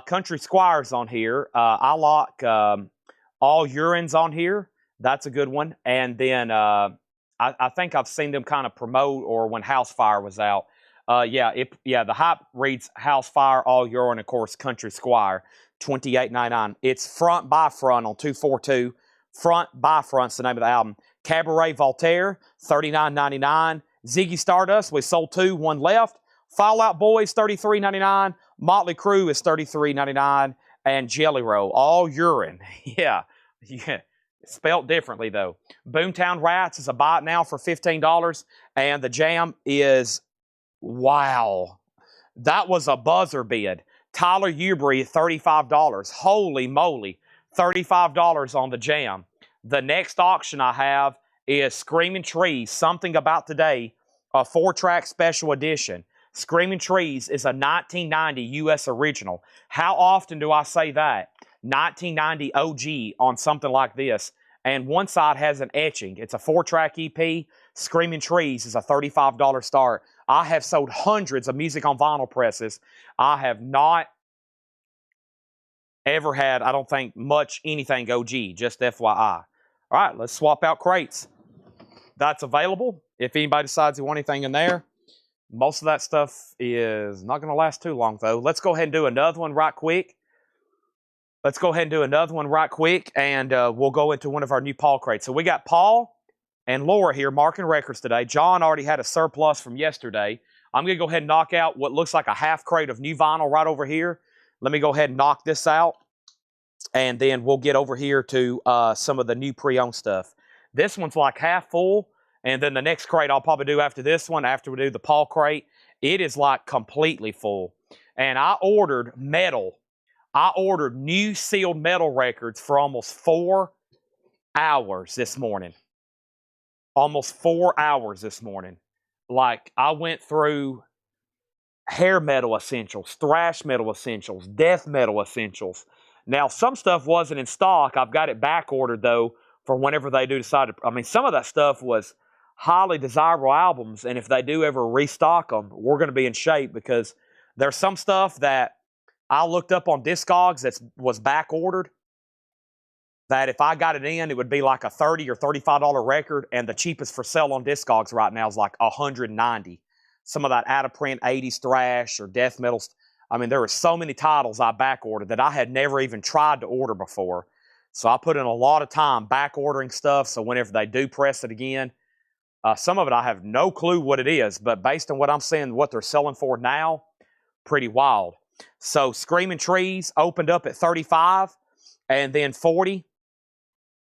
Country Squires on here. I like All Urines on here. That's a good one. And then I think I've seen them kind of promote or when House Fire was out. The hype reads House Fire, All Urine, of course, Country Squire. $28.99. It's Front by Front on 242. Front by Front's the name of the album. Cabaret Voltaire, $39.99. Ziggy Stardust, we sold 2, 1 left. Fall Out Boys, $33.99. Motley Crue is $33.99. And Jelly Roll, All Urine. Yeah. Spelt differently, though. Boomtown Rats is a buy it now for $15. And the Jam is, wow. That was a buzzer bid. Tyler Ewbury, $35. Holy moly. $35 on the Jam. The next auction I have is Screaming Trees, Something About Today, a 4-track special edition. Screaming Trees is a 1990 U.S. original. How often do I say that? 1990 OG on something like this. And one side has an etching. It's a 4-track EP. Screaming Trees is a $35 start. I have sold hundreds of music on vinyl presses. I have not ever had, I don't think, much anything OG, just FYI. All right, let's swap out crates. That's available. If anybody decides they want anything in there. Most of that stuff is not going to last too long, though. Let's go ahead and do another one right quick. And we'll go into one of our new Paul crates. So we got Paul and Laura here marking records today. John already had a surplus from yesterday. I'm going to go ahead and knock out what looks like a half crate of new vinyl right over here. Let me go ahead and knock this out, and then we'll get over here to some of the new pre-owned stuff. This one's like half full, and then the next crate I'll probably do after this one, after we do the Paul crate, it is like completely full. And I ordered metal. I ordered new sealed metal records for almost 4 hours this morning. Almost 4 hours this morning. Like, I went through hair metal essentials, thrash metal essentials, death metal essentials. Now, some stuff wasn't in stock. I've got it back ordered, though, for whenever they do decide to. I mean, some of that stuff was highly desirable albums, and if they do ever restock them, we're going to be in shape, because there's some stuff that I looked up on Discogs that was back ordered, that if I got it in, it would be like a $30 or $35 record, and the cheapest for sale on Discogs right now is like $190. Some of that out-of-print 80s thrash or death metal. I mean, there were so many titles I back-ordered that I had never even tried to order before. So I put in a lot of time back-ordering stuff, so whenever they do press it again, some of it I have no clue what it is, but based on what I'm seeing, what they're selling for now, pretty wild. So Screaming Trees opened up at 35 and then 40.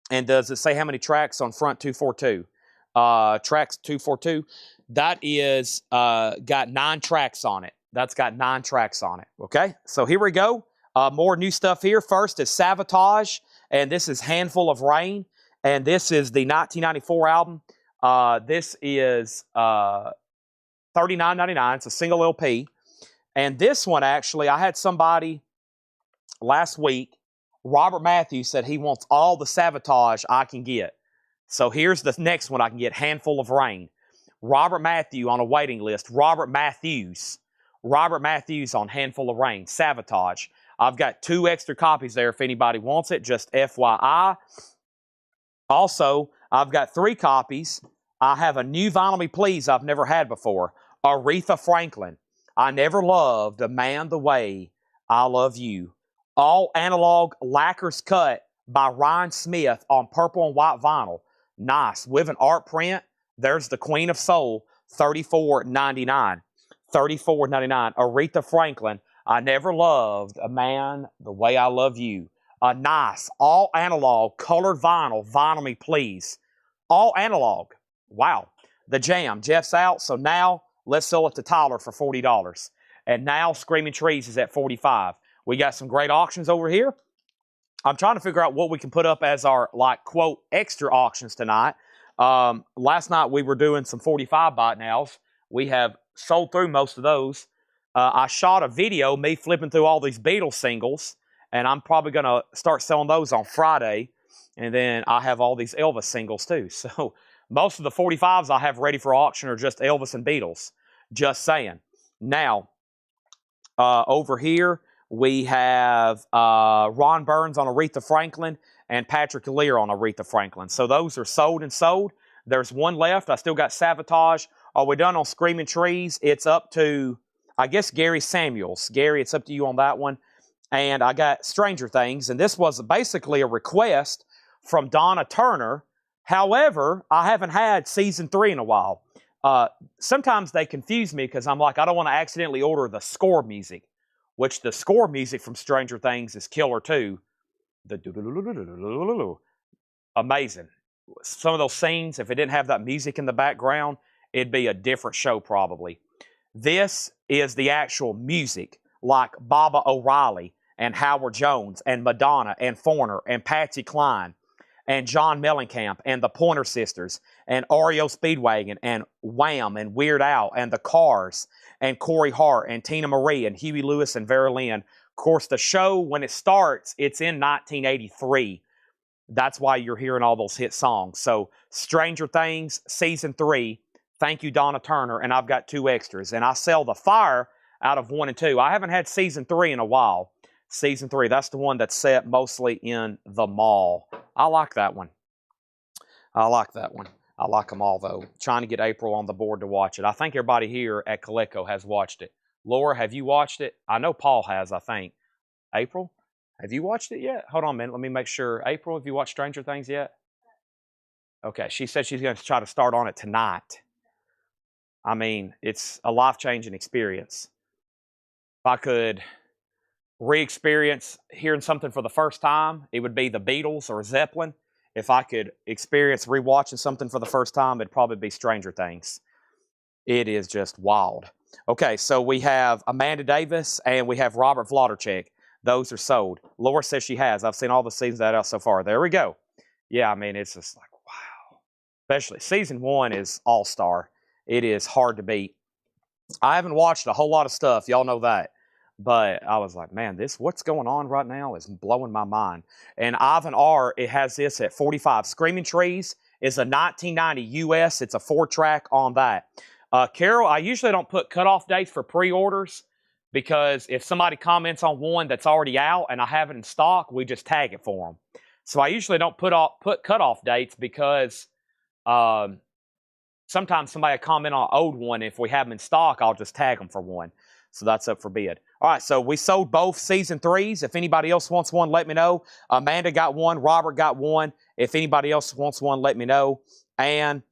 And does it say how many tracks on front 242? Tracks 242. That is got 9 tracks on it. That's got 9 tracks on it. Okay, so here we go. More new stuff here. First is Savatage, and this is Handful of Rain, and this is the 1994 album. This is $39.99. It's a single LP. And this one, actually, I had somebody last week, Robert Matthews, said he wants all the Savatage I can get. So here's the next one I can get, Handful of Rain. Robert Matthews on a waiting list. Robert Matthews on Handful of Rain. Savatage. I've got 2 extra copies there if anybody wants it, just FYI. Also, I've got 3 copies. I have a new Vinyl Me Please I've never had before. Aretha Franklin. I never loved a man the way I love you. All analog lacquers cut by Ryan Smith on purple and white vinyl. Nice. With an art print. There's the Queen of Soul, $34.99. $34.99. Aretha Franklin. I never loved a man the way I love you. A nice, all analog, colored vinyl, Vinyl Me Please. All analog. Wow. The Jam. Jeff's out, so now let's sell it to Tyler for $40. And now Screaming Trees is at $45. We got some great auctions over here. I'm trying to figure out what we can put up as our, like, quote, extra auctions tonight. Last night we were doing some 45 bite nows. We have sold through most of those. I shot a video, me flipping through all these Beatles singles, and I'm probably going to start selling those on Friday. And then I have all these Elvis singles too. So most of the 45s I have ready for auction are just Elvis and Beatles. Just saying. Now, over here, we have Ron Burns on Aretha Franklin and Patrick Lear on Aretha Franklin. So those are sold and sold. There's one left. I still got Savatage. Are we done on Screaming Trees? It's up to, I guess, Gary Samuels. Gary, it's up to you on that one. And I got Stranger Things. And this was basically a request from Donna Turner. However, I haven't had season 3 in a while. Sometimes they confuse me because I'm like, I don't want to accidentally order the score music, which the score music from Stranger Things is killer too. The amazing. Some of those scenes, if it didn't have that music in the background, it'd be a different show probably. This is the actual music, like Baba O'Reilly and Howard Jones and Madonna and Foreigner and Patsy Cline and John Mellencamp and the Pointer Sisters and REO Speedwagon and Wham and Weird Al and the Cars and Corey Hart and Tina Marie and Huey Lewis and Vera Lynn. Of course, the show, when it starts, it's in 1983. That's why you're hearing all those hit songs. So, Stranger Things, Season 3, thank you, Donna Turner, and I've got 2 extras. And I sell the Fire out of 1 and 2. I haven't had Season 3 in a while. Season 3, that's the one that's set mostly in the mall. I like that one. I like that one. I like them all, though. Trying to get April on the board to watch it. I think everybody here at Coleco has watched it. Laura, have you watched it? I know Paul has, I think. April, have you watched it yet? Hold on a minute. Let me make sure. April, have you watched Stranger Things yet? Okay, she said she's going to try to start on it tonight. I mean, it's a life-changing experience. If I could re-experience hearing something for the first time, it would be the Beatles or Zeppelin. If I could experience rewatching something for the first time, it'd probably be Stranger Things. It is just wild. Okay, so we have Amanda Davis and we have Robert Vlodarchek. Those are sold. Laura says she has. I've seen all the seasons that out so far. There we go. Yeah, I mean, it's just like, wow. Especially season 1 is all-star. It is hard to beat. I haven't watched a whole lot of stuff. Y'all know that. But I was like, man, what's going on right now is blowing my mind. And Ivan R., it has this at 45. Screaming Trees is a 1990 US. It's a 4-track on that. Carol, I usually don't put cutoff dates for pre-orders because if somebody comments on one that's already out and I have it in stock, we just tag it for them. So I usually don't put cutoff dates because sometimes somebody will comment on an old one. If we have them in stock, I'll just tag them for one. So that's up for bid. All right, so we sold both season 3s. If anybody else wants one, let me know. Amanda got one. Robert got one. If anybody else wants one, let me know. And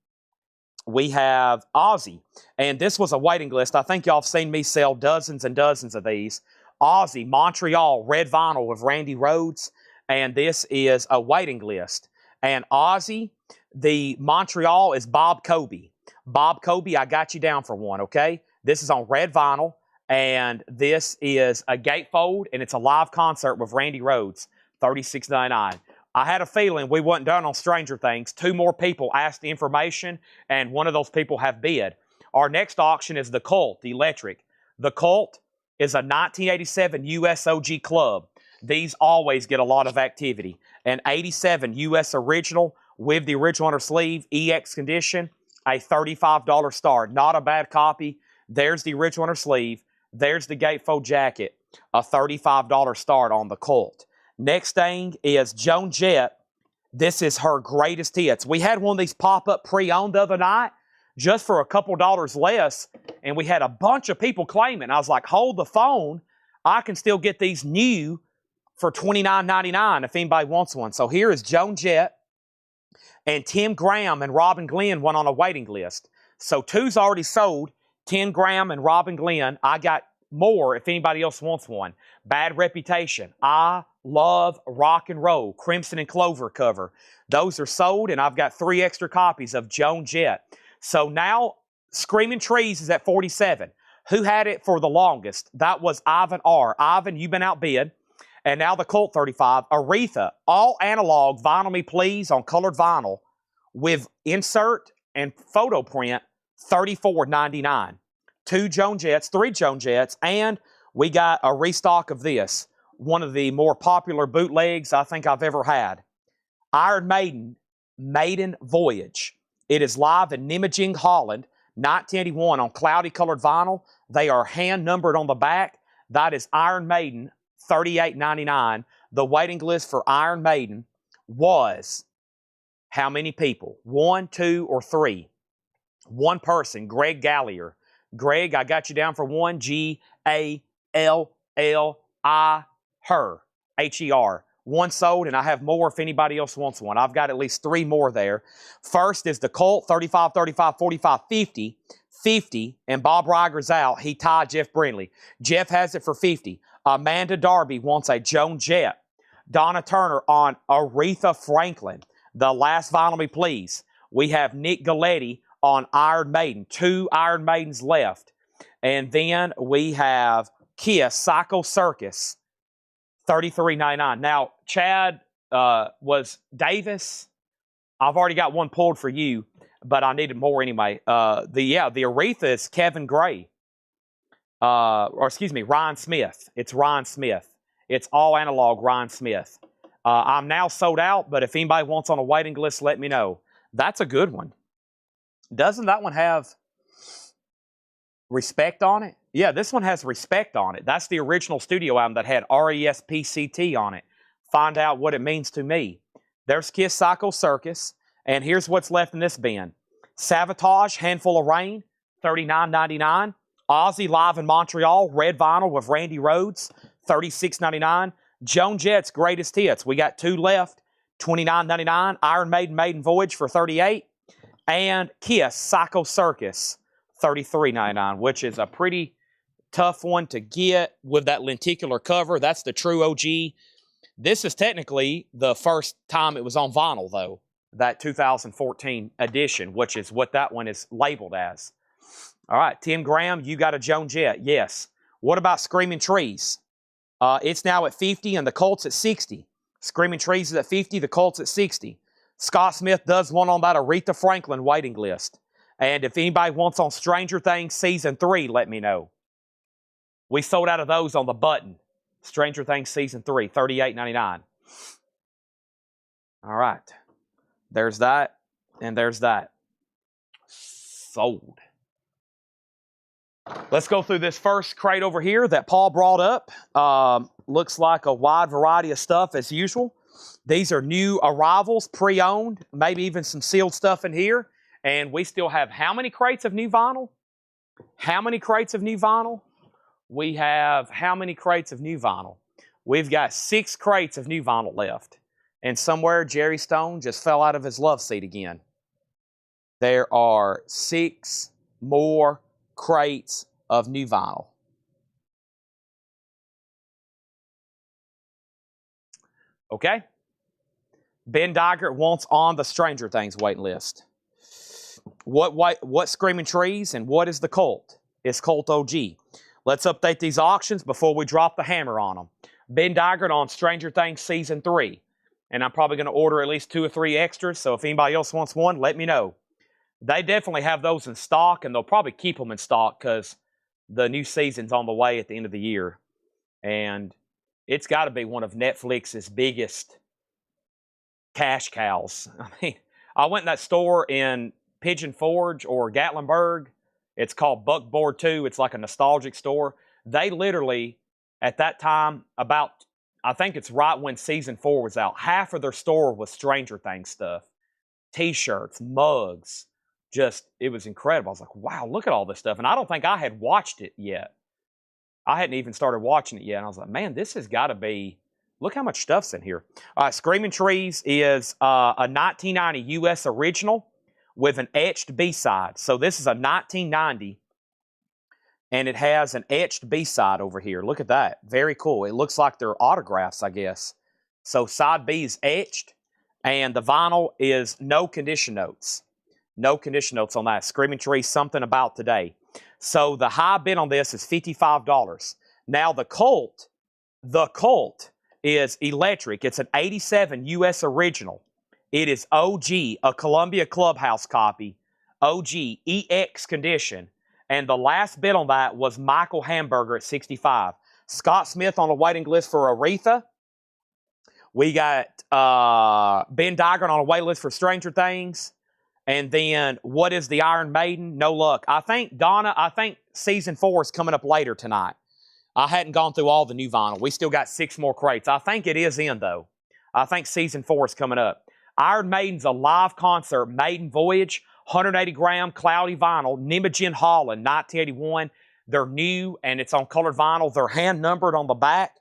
we have Ozzy. And this was a waiting list. I think y'all have seen me sell dozens and dozens of these. Ozzy, Montreal, red vinyl with Randy Rhoads. And this is a waiting list. And Ozzy, the Montreal is Bob Kobe. Bob Kobe, I got you down for one, okay? This is on red vinyl. And this is a gatefold, and it's a live concert with Randy Rhoads, $36.99. I had a feeling we wasn't done on Stranger Things. 2 more people asked the information, and one of those people have bid. Our next auction is the Cult, the Electric. The Cult is a 1987 USOG club. These always get a lot of activity. An 87 US original with the original on her sleeve, EX condition, a $35 star. Not a bad copy. There's the original on her sleeve. There's the gatefold jacket. a $35 start on the Colt. Next thing is Joan Jett. This is her greatest hits. We had one of these pop up pre-owned the other night just for a couple dollars less, and we had a bunch of people claiming. I was like, hold the phone. I can still get these new for $29.99 if anybody wants one. So here is Joan Jett, and Tim Graham and Robin Glenn went on a waiting list. So two's already sold. Tim Graham and Robin Glenn. I got more if anybody else wants one. Bad Reputation. I Love Rock and Roll. Crimson and Clover cover. Those are sold, and I've got 3 extra copies of Joan Jett. So now Screaming Trees is at 47. Who had it for the longest? That was Ivan R. Ivan, you've been outbid. And now the Colt 35. Aretha, all analog, Vinyl Me Please on colored vinyl with insert and photo print, $34.99. 2 Joan Jetts, 3 Joan Jetts, and we got a restock of this. One of the more popular bootlegs I think I've ever had. Iron Maiden, Maiden Voyage. It is live in Nijmegen, Holland, 1981 on cloudy colored vinyl. They are hand numbered on the back. That is Iron Maiden, $38.99. The waiting list for Iron Maiden was how many people? 1, 2, or 3? One person, Greg Gallier. Greg, I got you down for 1. Galli, her, H-E-R. 1 sold, and I have more if anybody else wants one. I've got at least 3 more there. First is the Colt 35, 35, 45, 50. 50, and Bob Riger's out. He tied Jeff Brindley. Jeff has it for 50. Amanda Darby wants a Joan Jett. Donna Turner on Aretha Franklin. The Last Vinyl Me Please. We have Nick Galetti on Iron Maiden. 2 Iron Maidens left. And then we have Kiss, Psycho Circus, $33.99. Now, Chad was Davis. I've already got one pulled for you, but I needed more anyway. The Aretha is Kevin Gray. Ryan Smith. It's Ryan Smith. It's all analog Ryan Smith. I'm now sold out, but if anybody wants on a waiting list, let me know. That's a good one. Doesn't that one have Respect on it? Yeah, this one has Respect on it. That's the original studio album that had R-E-S-P-C-T on it. Find out what it means to me. There's Kiss Psycho Circus, and here's what's left in this bin. Savatage, Handful of Rain, $39.99. Ozzy Live in Montreal, red vinyl with Randy Rhoads, $36.99. Joan Jett's Greatest Hits. We got 2 left, $29.99. Iron Maiden, Maiden Voyage for $38. And Kiss Psycho Circus, $33.99, which is a pretty tough one to get with that lenticular cover. That's the true OG. This is technically the first time it was on vinyl, though, that 2014 edition, which is what that one is labeled as. All right, Tim Graham, you got a Joan Jett. Yes. What about Screaming Trees? It's now at 50 and the Colt's at 60. Screaming Trees is at 50, the Colt's at 60. Scott Smith does one on that Aretha Franklin waiting list. And if anybody wants on Stranger Things Season 3, let me know. We sold out of those on the button. Stranger Things Season 3, $38.99. All right. There's that, and there's that. Sold. Let's go through this first crate over here that Paul brought up. Looks like a wide variety of stuff as usual. These are new arrivals, pre-owned, maybe even some sealed stuff in here. And we still have how many crates of new vinyl? How many crates of new vinyl? We have how many crates of new vinyl? We've got 6 crates of new vinyl left. And somewhere Jerry Stone just fell out of his love seat again. There are 6 more crates of new vinyl. Okay? Ben Dygert wants on the Stranger Things waiting list. What Screaming Trees and what is the Colt? It's Colt OG. Let's update these auctions before we drop the hammer on them. Ben Dygert on Stranger Things Season 3. And I'm probably going to order at least 2 or 3 extras, so if anybody else wants one, let me know. They definitely have those in stock, and they'll probably keep them in stock because the new season's on the way at the end of the year. And it's got to be one of Netflix's biggest cash cows. I mean, I went in that store in Pigeon Forge or Gatlinburg. It's called Buckboard 2. It's like a nostalgic store. They literally, At that time, I think it's right when season 4 was out, half of their store was Stranger Things stuff. T-shirts, mugs, it was incredible. I was like, wow, look at all this stuff. And I don't think I had watched it yet. I hadn't even started watching it yet. And I was like, man, this has got to be, look how much stuff's in here. All right, Screaming Trees is a 1990 U.S. original with an etched B-side. So this is a 1990, and it has an etched B-side over here. Look at that. Very cool. It looks like they're autographs, I guess. So side B is etched, and the vinyl is no condition notes. No condition notes on that. Screaming Trees, Something About Today. So the high bid on this is $55. Now the Colt is electric. It's an 87 U.S. original. It is OG, a Columbia Clubhouse copy, OG, EX condition. And the last bid on that was Michael Hamburger at 65. Scott Smith on the waiting list for Aretha. We got Ben Diagron on a waiting list for Stranger Things. And then, what is the Iron Maiden? No luck. I think season 4 is coming up later tonight. I hadn't gone through all the new vinyl. We still got 6 more crates. I think it is in, though. I think season 4 is coming up. Iron Maiden's a live concert, Maiden Voyage, 180-gram cloudy vinyl, Nijmegen Holland, 1981. They're new, and it's on colored vinyl. They're hand-numbered on the back,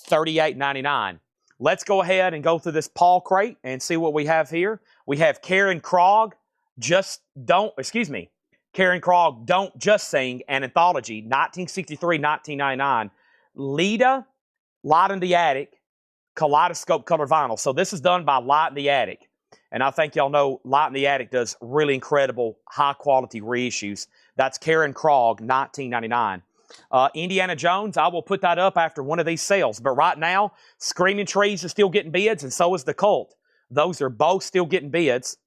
$38.99. Let's go ahead and go through this Paul crate and see what we have here. We have Karen Krog, Karen Krog, Don't Just Sing, an anthology, 1963-1999. Lita, Light in the Attic, Kaleidoscope colored vinyl. So this is done by Light in the Attic. And I think y'all know Light in the Attic does really incredible, high-quality reissues. That's Karen Krog, 1999. Indiana Jones, I will put that up after one of these sales. But right now, Screaming Trees is still getting bids, and so is the Cult. Those are both still getting bids.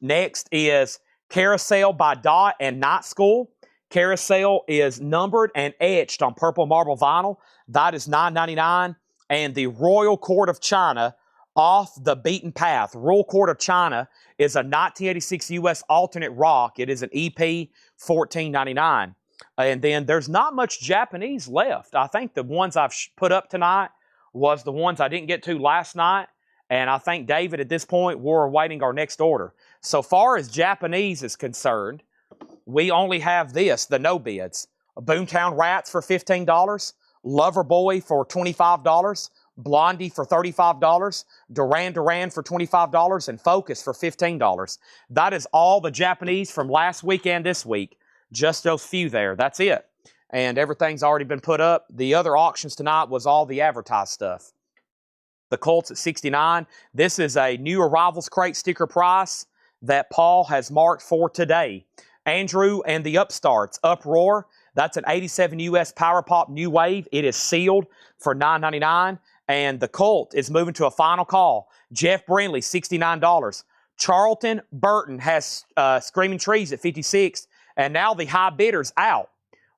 Next is Carousel by Dot and Night School. Carousel is numbered and etched on purple marble vinyl. That is $9.99. And the Royal Court of China, Off the Beaten Path. Royal Court of China is a 1986 U.S. alternate rock. It is an EP, $14.99. And then there's not much Japanese left. I think the ones I've put up tonight was the ones I didn't get to last night. And I think, David, at this point, we're awaiting our next order. So far as Japanese is concerned, we only have this, the no bids. Boomtown Rats for $15. Loverboy for $25. Blondie for $35. Duran Duran for $25. And Focus for $15. That is all the Japanese from last week and this week. Just those few there. That's it. And everything's already been put up. The other auctions tonight was all the advertised stuff. The Colts at $69. This is a new arrivals crate sticker price that Paul has marked for today. Andrew and the Upstarts, Uproar. That's an 87 U.S. Power Pop New Wave. It is sealed for $9.99. And the Colt is moving to a final call. Jeff Brindley, $69. Charlton Burton has Screaming Trees at $56. And now the high bidder's out,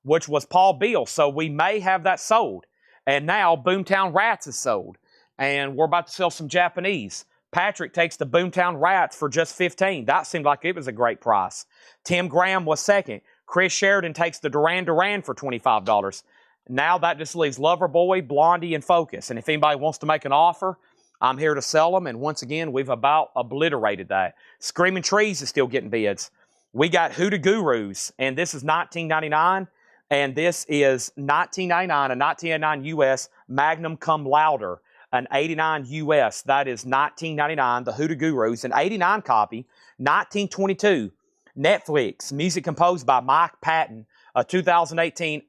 which was Paul Beal. So we may have that sold. And now Boomtown Rats is sold. And we're about to sell some Japanese. Patrick takes the Boomtown Rats for just $15. That seemed like it was a great price. Tim Graham was second. Chris Sheridan takes the Duran Duran for $25. Now that just leaves Loverboy, Blondie, and Focus. And if anybody wants to make an offer, I'm here to sell them. And once again, we've about obliterated that. Screaming Trees is still getting bids. We got Hoodoo Gurus, and this is $19.99, and this is $19.99, a $19.99 U.S. Magnum Cum Louder, an $89 U.S. That is $19.99, the Hoodoo Gurus, an $89 copy, $19.22. Netflix, music composed by Mike Patton, a 2018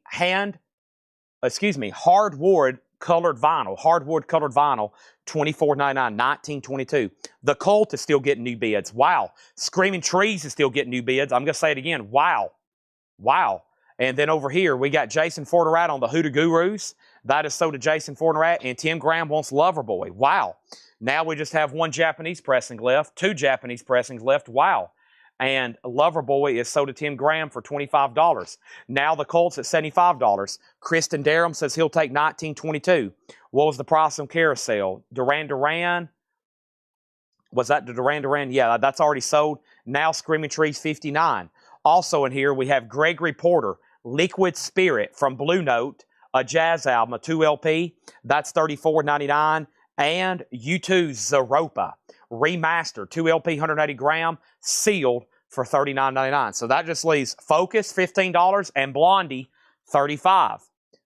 hardwood colored vinyl, $24.99, $19.22. The Colt is still getting new bids. Wow. Screaming Trees is still getting new bids. I'm going to say it again. Wow. Wow. And then over here, we got Jason Forterat on the Hoodoo Gurus. That is sold to Jason Forterat, and Tim Graham wants Loverboy. Wow. Now we just have one Japanese pressing left, 2 Japanese pressings left. Wow. And Loverboy is sold to Tim Graham for $25. Now the Colts at $75. Kristen Durham says he'll take $19.22. What was the price on Carousel? Duran Duran. Was that the Duran Duran? Yeah, that's already sold. Now Screaming Trees, $59. Also in here, we have Gregory Porter, Liquid Spirit from Blue Note, a jazz album, a 2 LP. That's $34.99. And U2 Zeropa remastered, 2 LP, 180 gram, sealed for $39.99. So that just leaves Focus, $15, and Blondie, $35.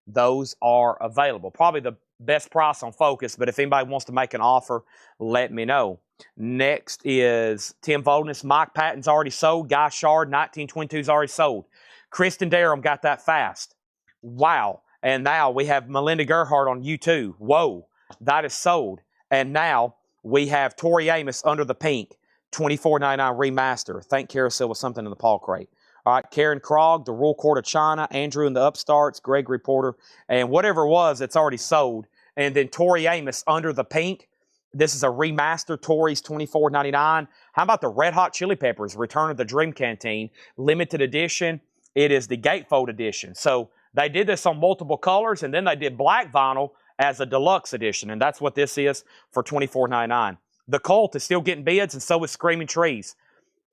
Those are available. Probably the best price on Focus, but if anybody wants to make an offer, let me know. Next is Tim Voldness. Mike Patton's already sold. Guy Shard, 1922's already sold. Kristen Durham got that fast. Wow. And now we have Melinda Gerhardt on U2. Whoa. That is sold. And now we have Tori Amos, Under the Pink, $24.99 remaster. Thank Carousel with something in the Paul crate. All right, Karen Krog, The Royal Court of China, Andrew and the Upstarts, Gregory Porter, and whatever it was, it's already sold. And then Tori Amos, Under the Pink. This is a remaster. Tori's $24.99. How about the Red Hot Chili Peppers, Return of the Dream Canteen, limited edition? It is the gatefold edition. So they did this on multiple colors, and then they did black vinyl as a deluxe edition, and that's what this is for $24.99. The Cult is still getting bids, and so is Screaming Trees.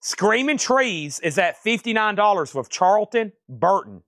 Screaming Trees is at $59 with Charlton Burton.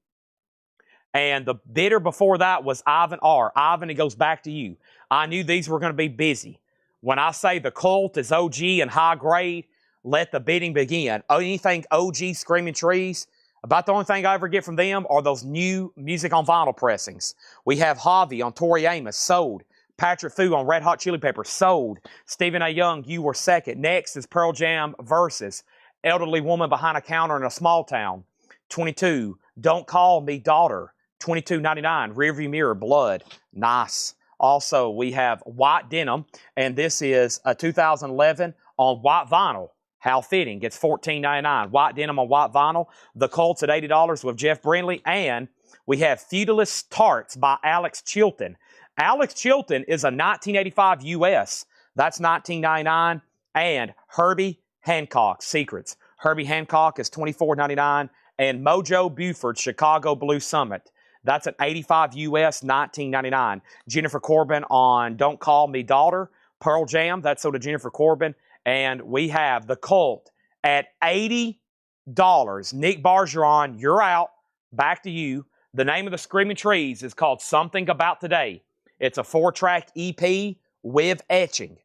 And the bidder before that was Ivan R. Ivan, it goes back to you. I knew these were going to be busy. When I say the Cult is OG and high grade, let the bidding begin. Anything OG Screaming Trees, about the only thing I ever get from them are those new music on vinyl pressings. We have Javi on Tori Amos, sold. Patrick Fu on Red Hot Chili Peppers, sold. Stephen A. Young, You Were Second. Next is Pearl Jam Versus. Elderly Woman Behind a Counter in a Small Town, 22. Don't Call Me Daughter, $22.99. Rearview Mirror, Blood, nice. Also, we have White Denim, and this is a 2011 on white vinyl. How fitting. It's $14.99. White Denim on white vinyl. The Colts at $80 with Jeff Brindley. And we have Feudalist Tarts by Alex Chilton. Alex Chilton is a 1985 US. That's $19.99. And Herbie Hancock, Secrets. Herbie Hancock is $24.99. And Mojo Buford, Chicago Blue Summit. That's an 85 US, $19.99. Jennifer Corbin on Don't Call Me Daughter. Pearl Jam, that's sold to Jennifer Corbin. And we have The Cult at $80. Nick Bargeron, you're out. Back to you. The name of the Screaming Trees is called Something About Today. It's a 4-track EP with etching.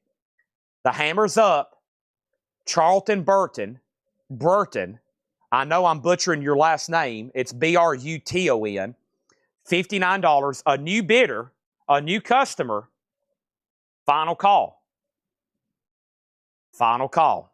The Hammer's Up. Charlton Burton. I know I'm butchering your last name. It's Bruton. $59. A new bidder, a new customer. Final call. Final call.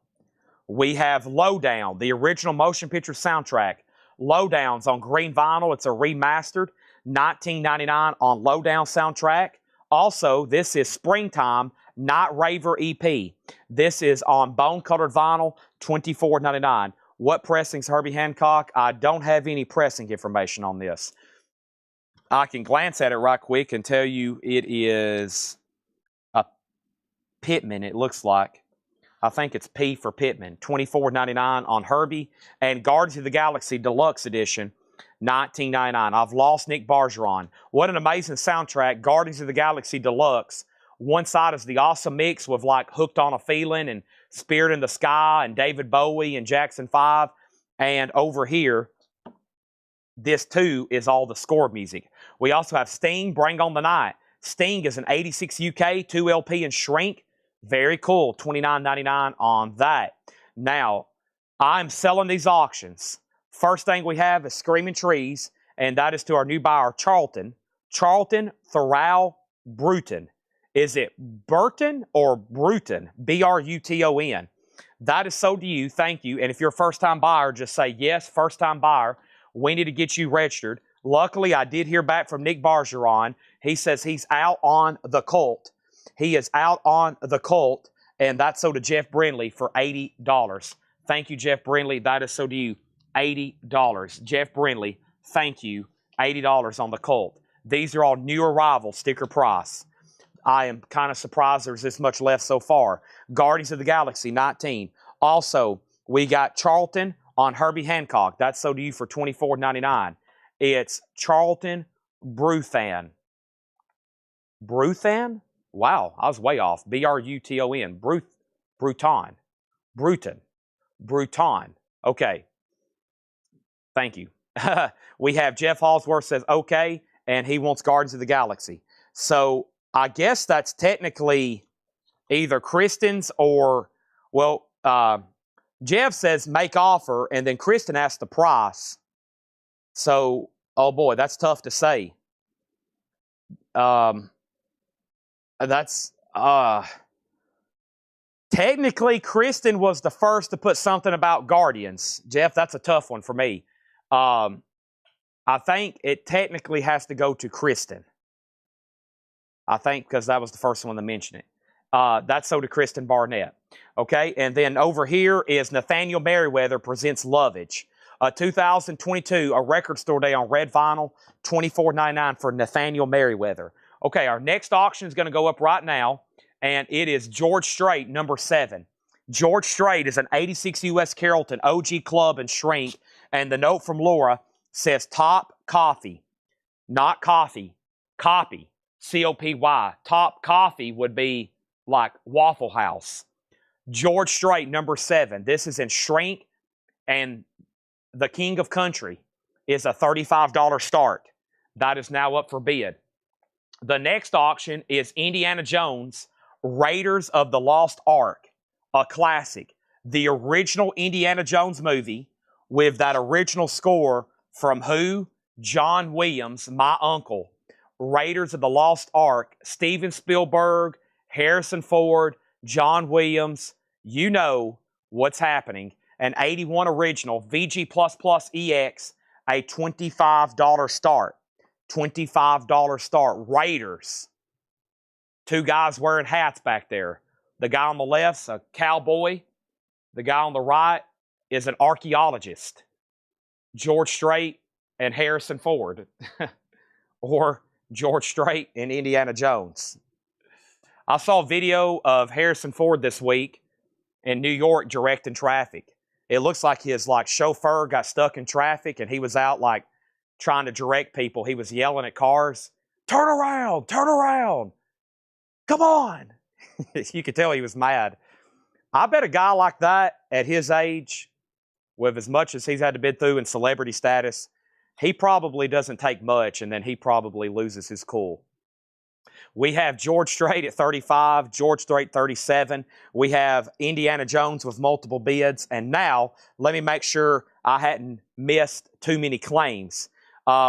We have Lowdown, the original motion picture soundtrack. Lowdown's on green vinyl. It's a remastered. $19.99 on Lowdown soundtrack. Also, this is Springtime Night Raver EP. This is on bone-colored vinyl, $24.99. What pressing's Herbie Hancock? I don't have any pressing information on this. I can glance at it right quick and tell you it is a Pittman, it looks like. I think it's P for Pittman. $24.99 on Herbie. And Guardians of the Galaxy Deluxe Edition, $19.99. I've lost Nick Bargeron. What an amazing soundtrack. Guardians of the Galaxy Deluxe. One side is the awesome mix with like Hooked on a Feeling and Spirit in the Sky and David Bowie and Jackson 5. And over here, this too is all the score music. We also have Sting, Bring on the Night. Sting is an 86 UK, 2 LP and Shrink. Very cool, $29.99 on that. Now, I'm selling these auctions. First thing we have is Screaming Trees, and that is to our new buyer, Charlton. Charlton Thoreau Bruton. Is it Burton or Bruton? B-R-U-T-O-N. That is sold to you. Thank you. And if you're a first-time buyer, just say, yes, first-time buyer. We need to get you registered. Luckily, I did hear back from Nick Bargeron. He says he's out on The Cult. He is out on The Cult, and that's sold to Jeff Brindley for $80. Thank you, Jeff Brindley. That is sold to you, $80. Jeff Brindley, thank you, $80 on The Cult. These are all new arrival sticker price. I am kind of surprised there's this much left so far. Guardians of the Galaxy, $19. Also, we got Charlton on Herbie Hancock. That's sold to you for $24.99. It's Charlton Bruthan. Bruthan? Wow, I was way off. B-R-U-T-O-N. Bruton. Okay. Thank you. We have Jeff Hallsworth says, okay. and he wants Guardians of the Galaxy. So I guess that's technically either Kristen's or, well, Jeff says make offer, and then Kristen asks the price. So, oh boy, that's tough to say. That's technically Kristen was the first to put something about Guardians. Jeff, that's a tough one for me. I think it technically has to go to Kristen. I think because that was the first one to mention it. That's so to Kristen Barnett. Okay, and then over here is Nathaniel Merriweather presents Lovage. 2022, a record store day on red vinyl, $24.99 for Nathaniel Merriweather. Okay, our next auction is going to go up right now, and it is George Strait, number 7. George Strait is an 86 U.S. Carrollton OG Club and Shrink, and the note from Laura says Top Coffee, not coffee, copy, C-O-P-Y. Top Coffee would be like Waffle House. George Strait, number 7. This is in Shrink, and the King of Country is a $35 start. That is now up for bid. The next auction is Indiana Jones, Raiders of the Lost Ark, a classic. The original Indiana Jones movie with that original score from who? John Williams, my uncle. Raiders of the Lost Ark, Steven Spielberg, Harrison Ford, John Williams. You know what's happening. An 81 original VG++EX, a $25 start. $25 start. Raiders. Two guys wearing hats back there. The guy on the left's a cowboy. The guy on the right is an archaeologist. George Strait and Harrison Ford. Or George Strait and Indiana Jones. I saw a video of Harrison Ford this week in New York directing traffic. It looks like his chauffeur got stuck in traffic and he was out trying to direct people. He was yelling at cars, turn around, come on. You could tell he was mad. I bet a guy like that at his age, with as much as he's had to been through in celebrity status, he probably doesn't take much, and then he probably loses his cool. We have George Strait at 35, George Strait 37. We have Indiana Jones with multiple bids. And now, let me make sure I hadn't missed too many claims.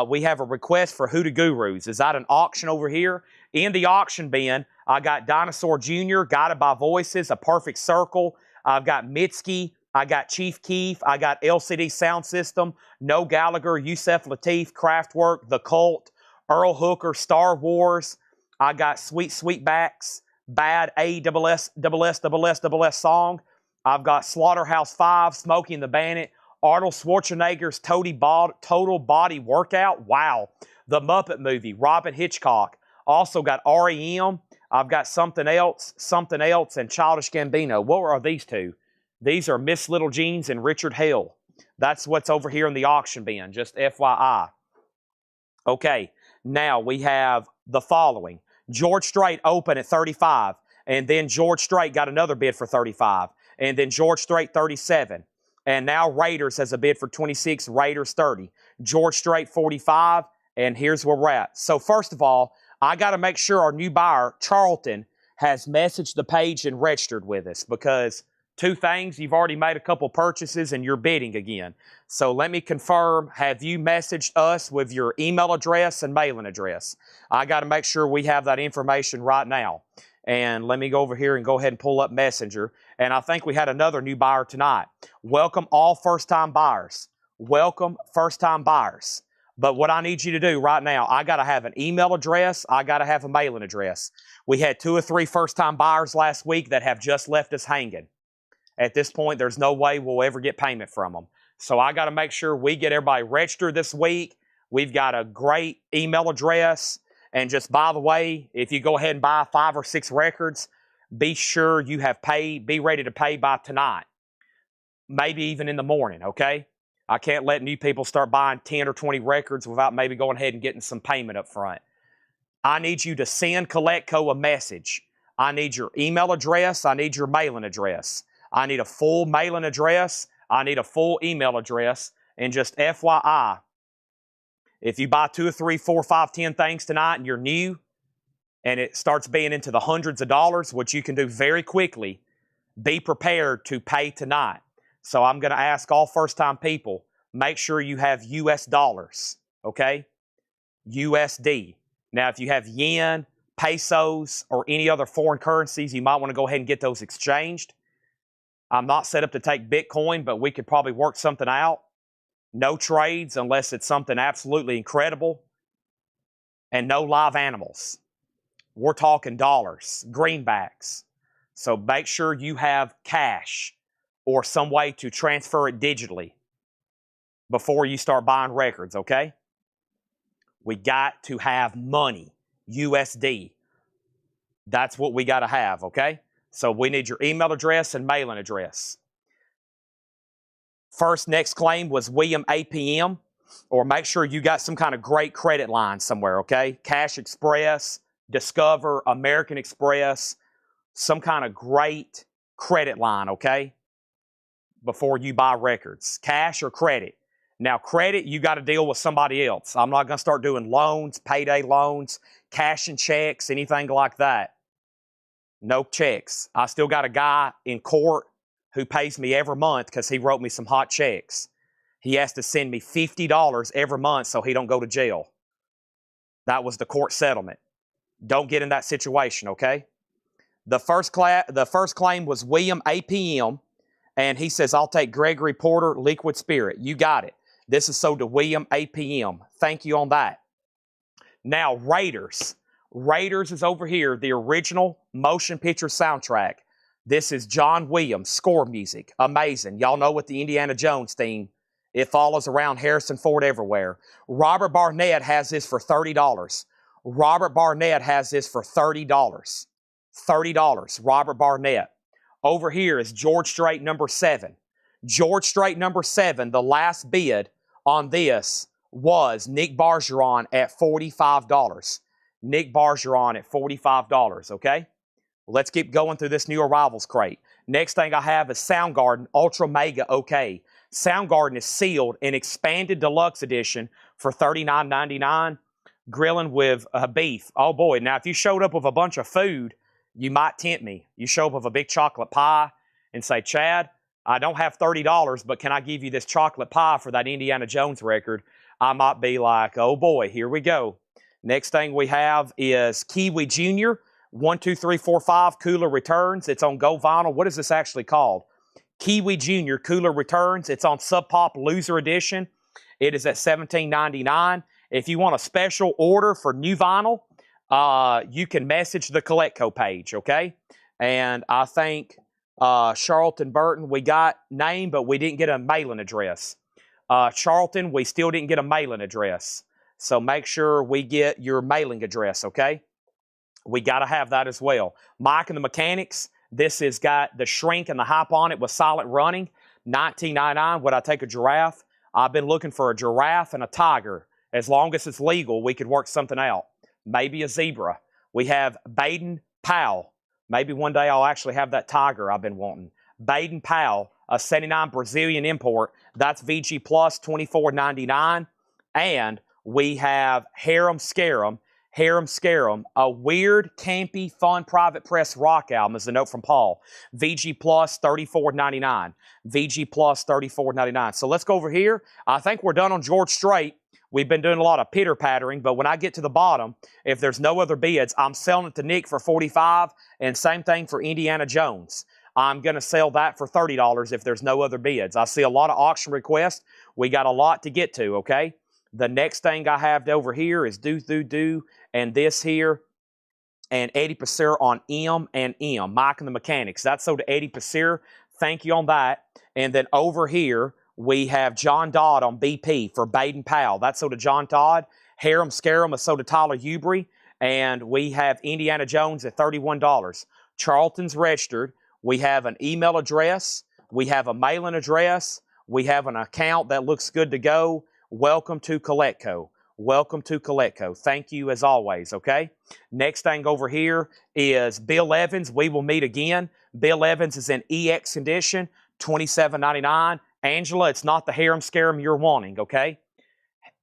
We have a request for Hoodoo Gurus. Is that an auction over here? In the auction bin, I got Dinosaur Jr., Guided by Voices, A Perfect Circle. I've got Mitski. I got Chief Keef. I got LCD Sound System, No Gallagher, Yusef Lateef, Kraftwerk, The Cult, Earl Hooker, Star Wars. I got Sweet Sweetbacks, Bad ASSSSSS Song. I've got Slaughterhouse 5, Smokey and the Bandit, Arnold Schwarzenegger's Total Body Workout. Wow. The Muppet Movie, Robin Hitchcock. Also got R.E.M. I've got Something Else, and Childish Gambino. What are these two? These are Miss Little Jeans and Richard Hale. That's what's over here in the auction bin, just FYI. Okay, now we have the following. George Strait open at 35, and then George Strait got another bid for 35, and then George Strait 37, and now Raiders has a bid for 26, Raiders 30, George Strait 45, and here's where we're at. So first of all, I got to make sure our new buyer, Charlton, has messaged the page and registered with us, because two things, you've already made a couple purchases and you're bidding again. So let me confirm, have you messaged us with your email address and mailing address? I got to make sure we have that information right now. And let me go over here and go ahead and pull up Messenger. And I think we had another new buyer tonight. Welcome all first-time buyers. Welcome first-time buyers. But what I need you to do right now, I got to have an email address. I got to have a mailing address. We had 2 or 3 first-time buyers last week that have just left us hanging. At this point, there's no way we'll ever get payment from them. So I got to make sure we get everybody registered this week. We've got a great email address. And just by the way, if you go ahead and buy 5 or 6 records, be sure you have paid, be ready to pay by tonight. Maybe even in the morning, okay? I can't let new people start buying 10 or 20 records without maybe going ahead and getting some payment up front. I need you to send CollectCo a message. I need your email address. I need your mailing address. I need a full mailing address. I need a full email address. And just FYI, If you buy 2 or 3, 4, 5, 10 things tonight and you're new and it starts being into the hundreds of dollars, what you can do very quickly, be prepared to pay tonight. So I'm going to ask all first-time people, make sure you have US dollars, okay? USD. Now, if you have yen, pesos, or any other foreign currencies, you might want to go ahead and get those exchanged. I'm not set up to take Bitcoin, but we could probably work something out. No trades unless it's something absolutely incredible. And no live animals. We're talking dollars, greenbacks. So make sure you have cash or some way to transfer it digitally before you start buying records, okay? We got to have money, USD. That's what we got to have, okay? So we need your email address and mailing address. First next claim was William APM, or make sure you got some kind of great credit line somewhere, okay? Cash Express, Discover, American Express, some kind of great credit line, okay? Before you buy records, cash or credit. Now, credit, you got to deal with somebody else. I'm not going to start doing loans, payday loans, cash and checks, anything like that. No checks. I still got a guy in court who pays me every month because he wrote me some hot checks. He has to send me $50 every month so he don't go to jail. That was the court settlement. Don't get in that situation, okay? The first claim was William APM, and he says, I'll take Gregory Porter Liquid Spirit. You got it. This is sold to William APM. Thank you on that. Now, Raiders. Raiders is over here, the original motion picture soundtrack. This is John Williams, score music. Amazing. Y'all know with the Indiana Jones theme, it follows around Harrison Ford everywhere. Robert Barnett has this for $30. Robert Barnett has this for $30. $30, Robert Barnett. Over here is George Strait number 7. George Strait number 7, the last bid on this was Nick Bergeron at $45. Nick Bergeron at $45, okay? Let's keep going through this new arrivals crate. Next thing I have is Soundgarden Ultra Mega OK. Soundgarden is sealed in expanded deluxe edition for $39.99. Grilling with beef. Oh boy, now if you showed up with a bunch of food, you might tempt me. You show up with a big chocolate pie and say, Chad, I don't have $30, but can I give you this chocolate pie for that Indiana Jones record? I might be like, oh boy, here we go. Next thing we have is Kiwi Jr. 1, 2, 3, 4, 5 Cooler Returns. It's on Go Vinyl. What is this actually called? Kiwi Jr. Cooler Returns. It's on Sub Pop Loser Edition. It is at $17.99. If you want a special order for new vinyl, you can message the Collectco page, okay? And I think Charlton Burton, we got name, but we didn't get a mailing address. Charlton, we still didn't get a mailing address. So make sure we get your mailing address, okay? We got to have that as well. Mike and the Mechanics, this has got the shrink and the hype on it with silent running. $19.99. Would I take a giraffe? I've been looking for a giraffe and a tiger. As long as it's legal, we could work something out. Maybe a zebra. We have Baden Powell. Maybe one day I'll actually have that tiger I've been wanting. Baden Powell, a 79 Brazilian import. That's VG Plus, $24.99. And we have Harem Scarum. Harem Scarum, a weird, campy, fun private press rock album, is the note from Paul. VG Plus, $34.99. VG Plus, $34.99. So let's go over here. I think we're done on George Strait. We've been doing a lot of pitter-pattering, but when I get to the bottom, if there's no other bids, I'm selling it to Nick for $45, and same thing for Indiana Jones. I'm going to sell that for $30 if there's no other bids. I see a lot of auction requests. We got a lot to get to, okay? The next thing I have over here is Do, and this here, and Eddie Passer on M and M, Mike and the Mechanics. That's sold to Eddie Passer. Thank you on that. And then over here, we have John Dodd on BP for Baden Powell. That's sold to John Dodd. Harem Scarum is sold to Tyler Ubry. And we have Indiana Jones at $31. Charlton's registered. We have an email address. We have a mailing address. We have an account that looks good to go. Welcome to Collectco. Welcome to Collectco. Thank you as always, okay? Next thing over here is Bill Evans. We will meet again. Bill Evans is in EX condition, $27.99. Angela, it's not the Harem Scarum you're wanting, okay?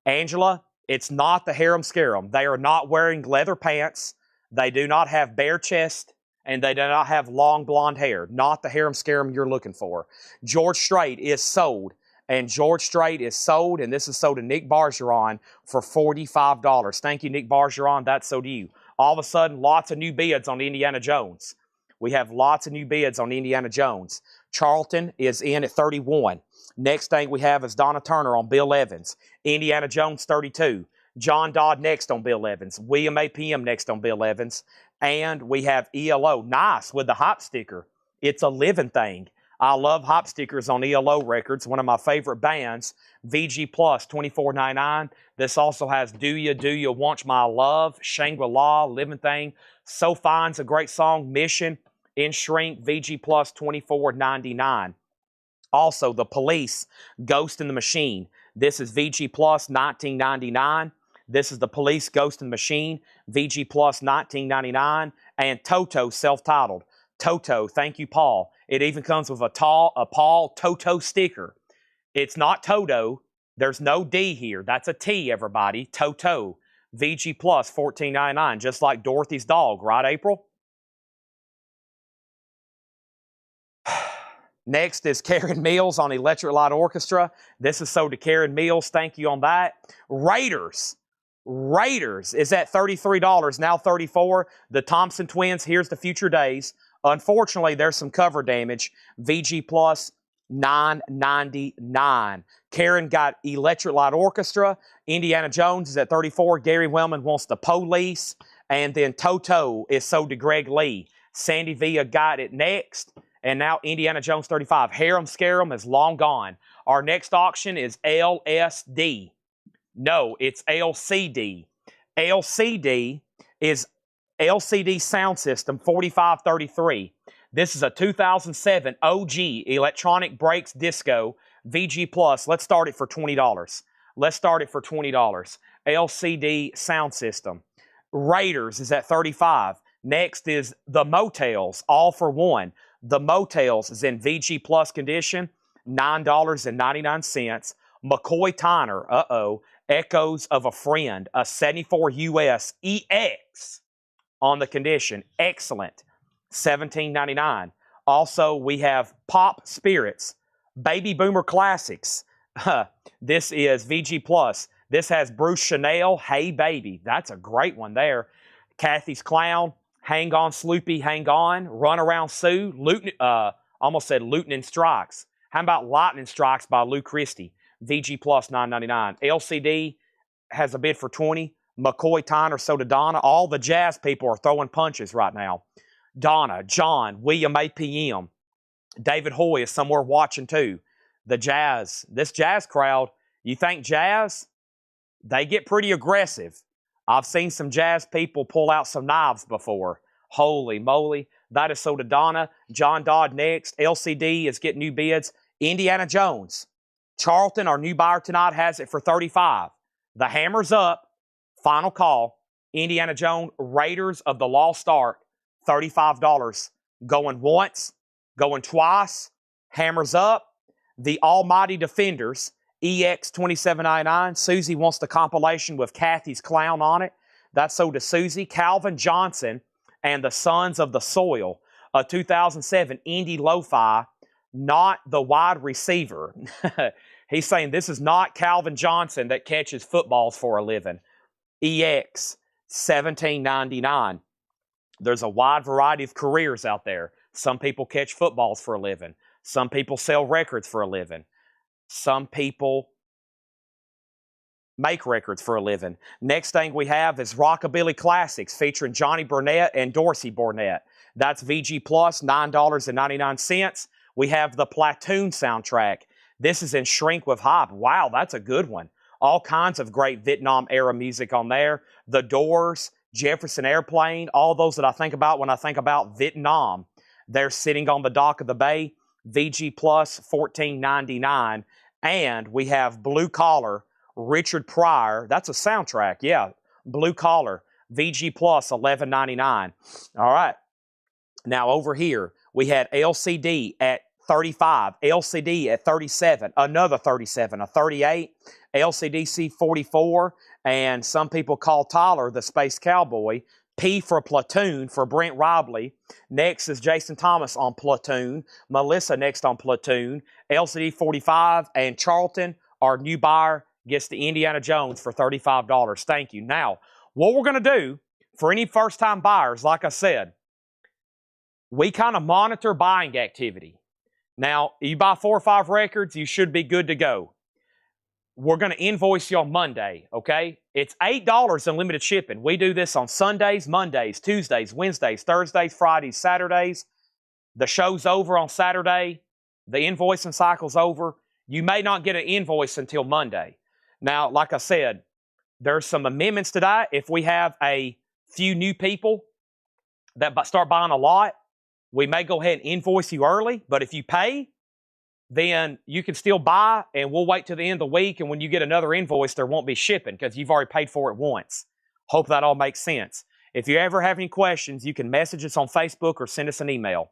Angela, It's not the harem scarum. They are not wearing leather pants. They do not have bare chest, and they do not have long blonde hair. Not the harem scarum you're looking for. George Strait is sold, and George Strait is sold, and this is sold to Nick Bargeron for $45. Thank you, Nick Bargeron. That's sold to you. All of a sudden, lots of new bids on Indiana Jones. We have lots of new bids on Indiana Jones. Charlton is in at 31. Next thing we have is Donna Turner on Bill Evans. Indiana Jones 32. John Dodd next on Bill Evans. William APM next on Bill Evans. And we have ELO. Nice with the hop sticker. It's a living thing. I love hop stickers on ELO Records, one of my favorite bands. VG Plus, $24.99. This also has Do You Want My Love, Shangri-La, Living Thing. So Fine's a great song. Mission, In Shrink, VG Plus, $24.99. Also, The Police, Ghost in the Machine. This is VG Plus, $19.99. This is The Police, Ghost in the Machine, VG Plus, $19.99. And Toto, self-titled. Toto, thank you, Paul. It even comes with a Paul Toto sticker. It's not Toto. There's no D here. That's a T, everybody. Toto. VG Plus, $14.99. Just like Dorothy's dog, right, April? Next is Karen Mills on Electric Light Orchestra. This is sold to Karen Mills. Thank you on that. Raiders is at $33, now $34. The Thompson Twins, Here's the Future Days. Unfortunately, there's some cover damage. VG Plus, $9.99. Karen got Electric Light Orchestra. Indiana Jones is at $34. Gary Wellman wants The Police. And then Toto is sold to Greg Lee. Sandy Villa got it next. And now Indiana Jones 35. Harem Scarum is long gone. Our next auction is LSD. No, it's LCD. LCD is LCD Sound System 4533. This is a 2007 OG Electronic Breaks Disco VG Plus. Let's start it for $20. Let's start it for $20. LCD Sound System. Raiders is at $35. Next is The Motels, all for one. The Motels is in VG Plus condition, $9.99. McCoy Tyner, Echoes of a Friend, a 74 US EX on the condition. Excellent. $17.99. Also, we have Pop Spirits, Baby Boomer Classics. This is VG Plus. This has Bruce Chanel, Hey Baby. That's a great one there. Kathy's Clown, Hang On Sloopy, Hang On, Run Around Sue, almost said Lieutenant Strikes. How about Lightning Strikes by Lou Christie? VG Plus, $9.99. LCD has a bid for $20. McCoy Tyner, so did Donna. All the jazz people are throwing punches right now. Donna, John, William APM. David Hoy is somewhere watching too. The jazz, this jazz crowd, you think jazz? They get pretty aggressive. I've seen some jazz people pull out some knives before. Holy moly. That is so to Donna. John Dodd next. LCD is getting new bids. Indiana Jones. Charlton, our new buyer tonight, has it for $35. The hammer's up. Final call. Indiana Jones, Raiders of the Lost Ark, $35. Going once, going twice. Hammer's up. The Almighty Defenders, EX $27.99. Susie wants the compilation with Kathy's Clown on it. That's sold to Susie. Calvin Johnson and the Sons of the Soil, a 2007 Indy Lo-Fi, not the wide receiver. He's saying this is not Calvin Johnson that catches footballs for a living. EX $17.99. There's a wide variety of careers out there. Some people catch footballs for a living. Some people sell records for a living. Some people make records for a living. Next thing we have is Rockabilly Classics featuring Johnny Burnett and Dorsey Burnett. That's VG Plus, $9.99. We have the Platoon soundtrack. This is in Shrink with Hype. Wow, that's a good one. All kinds of great Vietnam-era music on there. The Doors, Jefferson Airplane, all those that I think about when I think about Vietnam. They're sitting on the dock of the bay. VG Plus, $14.99. And we have Blue Collar, Richard Pryor. That's a soundtrack, yeah. Blue Collar, VG Plus, $11.99. All right. Now over here, we had LCD at $35, LCD at $37, another $37, a $38, LCDC 44, and some people call Tyler the Space Cowboy. P for Platoon for Brent Robley. Next is Jason Thomas on Platoon. Melissa next on Platoon. LCD 45 and Charlton, our new buyer, gets the Indiana Jones for $35. Thank you. Now, what we're going to do for any first-time buyers, like I said, we kind of monitor buying activity. Now, you buy 4 or 5 records, you should be good to go. We're going to invoice you on Monday, okay? It's $8 unlimited shipping. We do this on Sundays, Mondays, Tuesdays, Wednesdays, Thursdays, Fridays, Saturdays. The show's over on Saturday. The invoicing cycle's over. You may not get an invoice until Monday. Now, like I said, there's some amendments to that. If we have a few new people that start buying a lot, we may go ahead and invoice you early. But if you pay, then you can still buy, and we'll wait till the end of the week, and when you get another invoice, there won't be shipping because you've already paid for it once. Hope that all makes sense. If you ever have any questions, you can message us on Facebook or send us an email.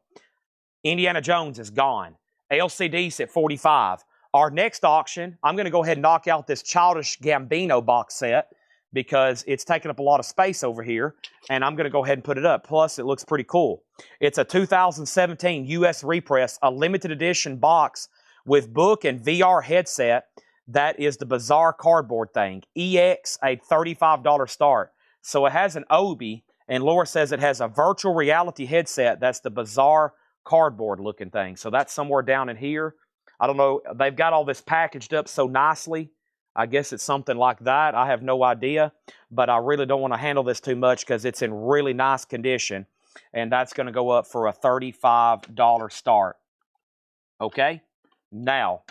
Indiana Jones is gone. LCD's at 45. Our next auction, I'm going to go ahead and knock out this Childish Gambino box set because it's taking up a lot of space over here, and I'm going to go ahead and put it up. Plus, it looks pretty cool. It's a 2017 U.S. repress, a limited edition box with book and VR headset. That is the Bizarre cardboard thing. EX, a $35 start. So it has an Obi, and Laura says it has a virtual reality headset. That's the Bizarre cardboard looking thing. So that's somewhere down in here. I don't know. They've got all this packaged up so nicely. I guess it's something like that. I have no idea, but I really don't want to handle this too much because it's in really nice condition, and that's going to go up for a $35 start. Okay? Now,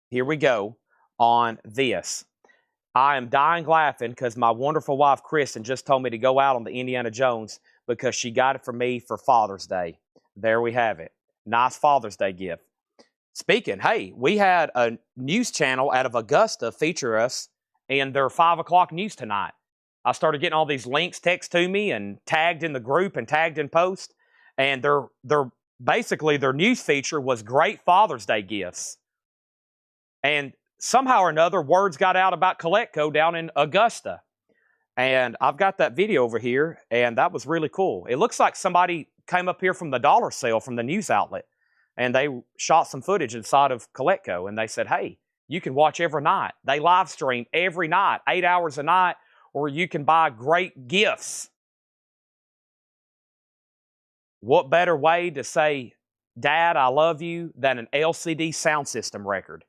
here we go on this. I am dying laughing because my wonderful wife, Kristen, just told me to go out on the Indiana Jones because she got it for me for Father's Day. There we have it. Nice Father's Day gift. Speaking, hey, we had a news channel out of Augusta feature us in their 5 o'clock news tonight. I started getting all these links text to me and tagged in the group and tagged in post. And basically their news feature was great Father's Day gifts. And somehow or another, words got out about Coletco down in Augusta. And I've got that video over here, and that was really cool. It looks like somebody came up here from the dollar sale from the news outlet. And they shot some footage inside of Coletco, and they said, hey, you can watch every night. They live stream every night, 8 hours a night, or you can buy great gifts. What better way to say, Dad, I love you, than an LCD sound system record?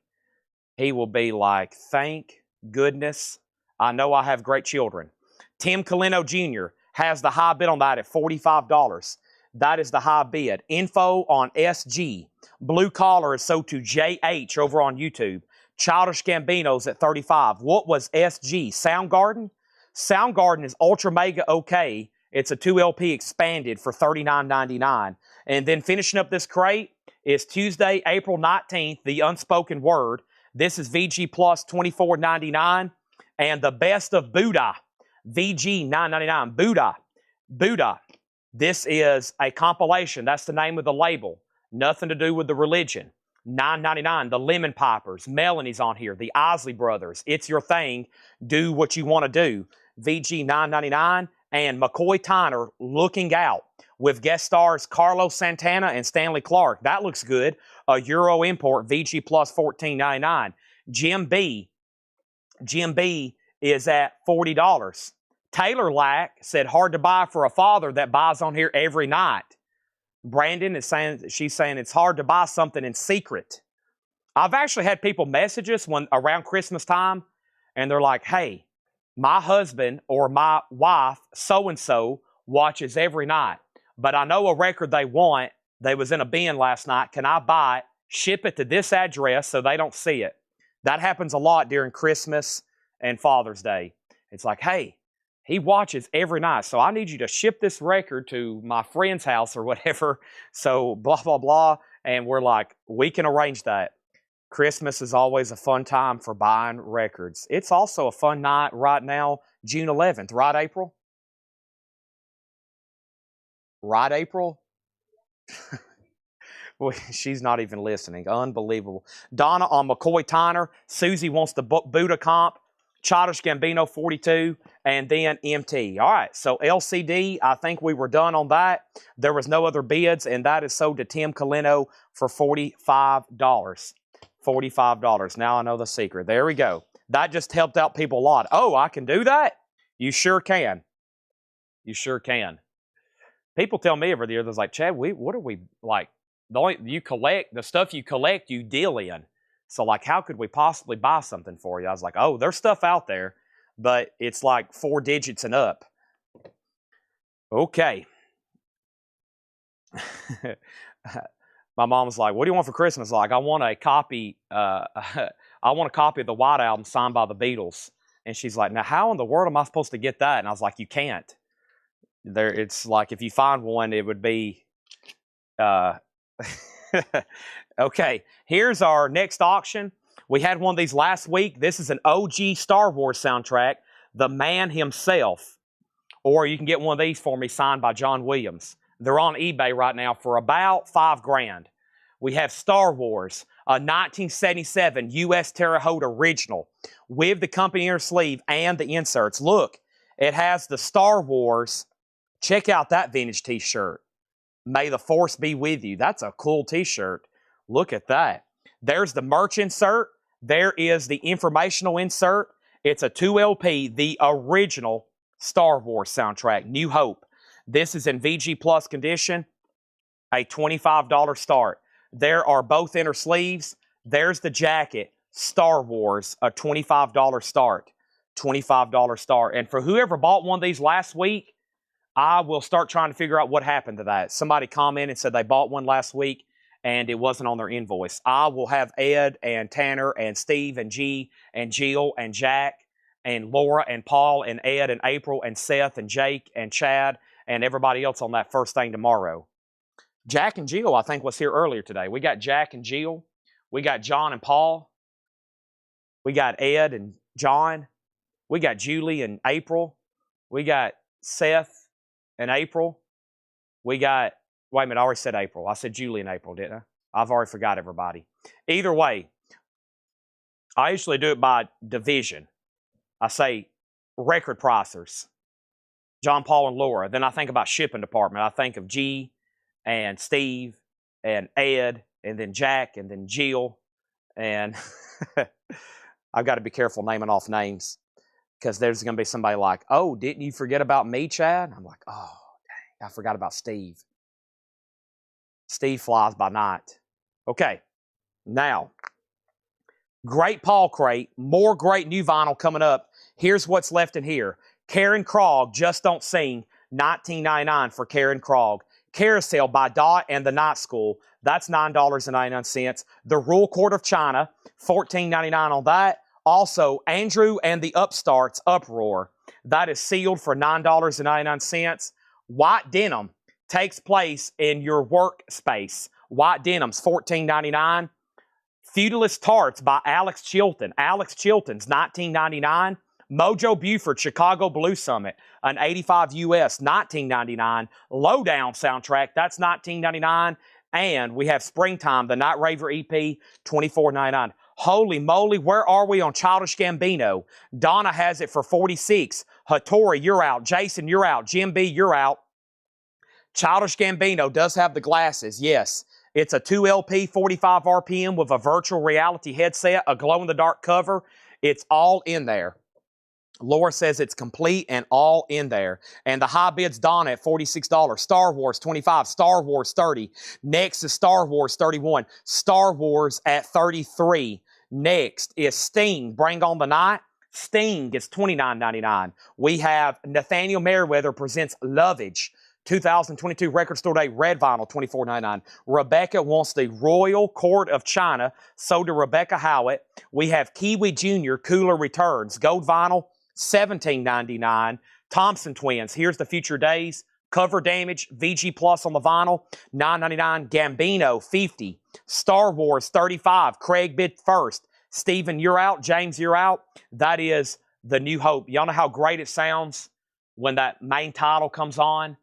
He will be like, thank goodness. I know I have great children. Tim Colino Jr. has the high bid on that at $45. That is the high bid. Info on SG. Blue Collar is sold to JH over on YouTube. Childish Gambino's at $35. What was SG? Soundgarden? Soundgarden is Ultra Mega OK. It's a 2LP expanded for $39.99. And then finishing up this crate is Tuesday, April 19th, The Unspoken Word. This is VG Plus $24.99. And the Best of Buddha, VG $9.99. Buddha. This is a compilation. That's the name of the label. Nothing to do with the religion. $9.99. The Lemon Pipers. Melanie's on here. The Isley Brothers. It's Your Thing. Do What You Want to Do. VG $9.99. And McCoy Tyner, Looking Out, with guest stars Carlos Santana and Stanley Clark. That looks good. A Euro import. VG Plus $14.99. Jim B is at $40. Taylor Lack said, hard to buy for a father that buys on here every night. Brandon is saying, she's saying it's hard to buy something in secret. I've actually had people message us around Christmas time, and they're like, hey, my husband or my wife, so-and-so, watches every night, but I know a record they want. They was in a bin last night. Can I buy it, ship it to this address so they don't see it? That happens a lot during Christmas and Father's Day. It's like, hey, he watches every night, so I need you to ship this record to my friend's house or whatever, so blah, blah, blah. And we're like, we can arrange that. Christmas is always a fun time for buying records. It's also a fun night right now, June 11th. Right, April? Right, April? She's not even listening. Unbelievable. Donna on McCoy Tyner. Susie wants the Buddha comp. Childish Gambino 42. And then MT. All right. So LCD, I think we were done on that. There was no other bids. And that is sold to Tim Colino for $45. $45. Now I know the secret. There we go. That just helped out people a lot. Oh, I can do that? You sure can. You sure can. People tell me every year, they're like, Chad, what are we like? You collect the stuff you collect, you deal in. So, like, how could we possibly buy something for you? I was like, oh, there's stuff out there, but it's like 4 digits and up. Okay. My mom was like, what do you want for Christmas? Like, I want a copy. I want a copy of the White Album signed by the Beatles. And she's like, now, how in the world am I supposed to get that? And I was like, you can't. It's like if you find one, it would be. Okay, here's our next auction. We had one of these last week. This is an OG Star Wars soundtrack, the man himself. Or you can get one of these for me signed by John Williams. They're on eBay right now for about $5,000. We have Star Wars, a 1977 U.S. Terre Haute original with the company inner sleeve and the inserts. Look, it has the Star Wars. Check out that vintage t-shirt. May the Force be with you. That's a cool t-shirt. Look at that. There's the merch insert. There is the informational insert. It's a 2LP, the original Star Wars soundtrack, New Hope. This is in VG Plus condition, a $25 start. There are both inner sleeves. There's the jacket, Star Wars, a $25 start. $25 start. And for whoever bought one of these last week, I will start trying to figure out what happened to that. Somebody commented and said they bought one last week and it wasn't on their invoice. I will have Ed and Tanner and Steve and G and Jill and Jack and Laura and Paul and Ed and April and Seth and Jake and Chad and everybody else on that first thing tomorrow. Jack and Jill, I think, was here earlier today. We got Jack and Jill. We got John and Paul. We got Ed and John. We got Julie and April. We got Seth and April. We got, wait a minute, I already said April. I said Julie and April, didn't I? I've already forgot everybody. Either way, I usually do it by division. I say record pricers, John, Paul, and Laura. Then I think about shipping department. I think of G and Steve and Ed and then Jack and then Jill. And I've got to be careful naming off names, because there's going to be somebody like, oh, didn't you forget about me, Chad? I'm like, oh, dang, I forgot about Steve. Steve flies by night. Okay, now, great Paul crate, more great new vinyl coming up. Here's what's left in here. Karen Krog, Just Don't Sing, $19.99 for Karen Krog. Carousel by Dot and the Night School, that's $9.99. The Royal Court of China, $14.99 on that. Also, Andrew and the Upstarts Uproar. That is sealed for $9.99. White denim takes place in your workspace. White denim's $14.99. Feudalist Tarts by Alex Chilton. Alex Chilton's $19.99. Mojo Buford Chicago Blue Summit, an 85 US, $19.99. Lowdown soundtrack, that's $19.99. And we have Springtime, the Night Raver EP, $24.99. Holy moly, where are we on Childish Gambino? Donna has it for $46. Hattori, you're out. Jason, you're out. Jim B, you're out. Childish Gambino does have the glasses, yes. It's a 2LP, 45 RPM with a virtual reality headset, a glow-in-the-dark cover. It's all in there. Laura says it's complete and all in there. And the high bid's Donna at $46. Star Wars, $25. Star Wars, $30. Next is Star Wars, $31. Star Wars at $33. Next is Sting, Bring On the Night. Sting is $29.99. We have Nathaniel Merriweather presents Lovage, 2022 Record Store Day Red Vinyl, $24.99. Rebecca wants the Royal Court of China, sold to Rebecca Howitt. We have Kiwi Jr. Cooler Returns, Gold Vinyl, $17.99. Thompson Twins, Here's the Future Days, Cover Damage, VG Plus on the vinyl, $9.99. Gambino, $50. Star Wars, $35. Craig bid first. Stephen, you're out. James, you're out. That is the New Hope. Y'all know how great it sounds when that main title comes on?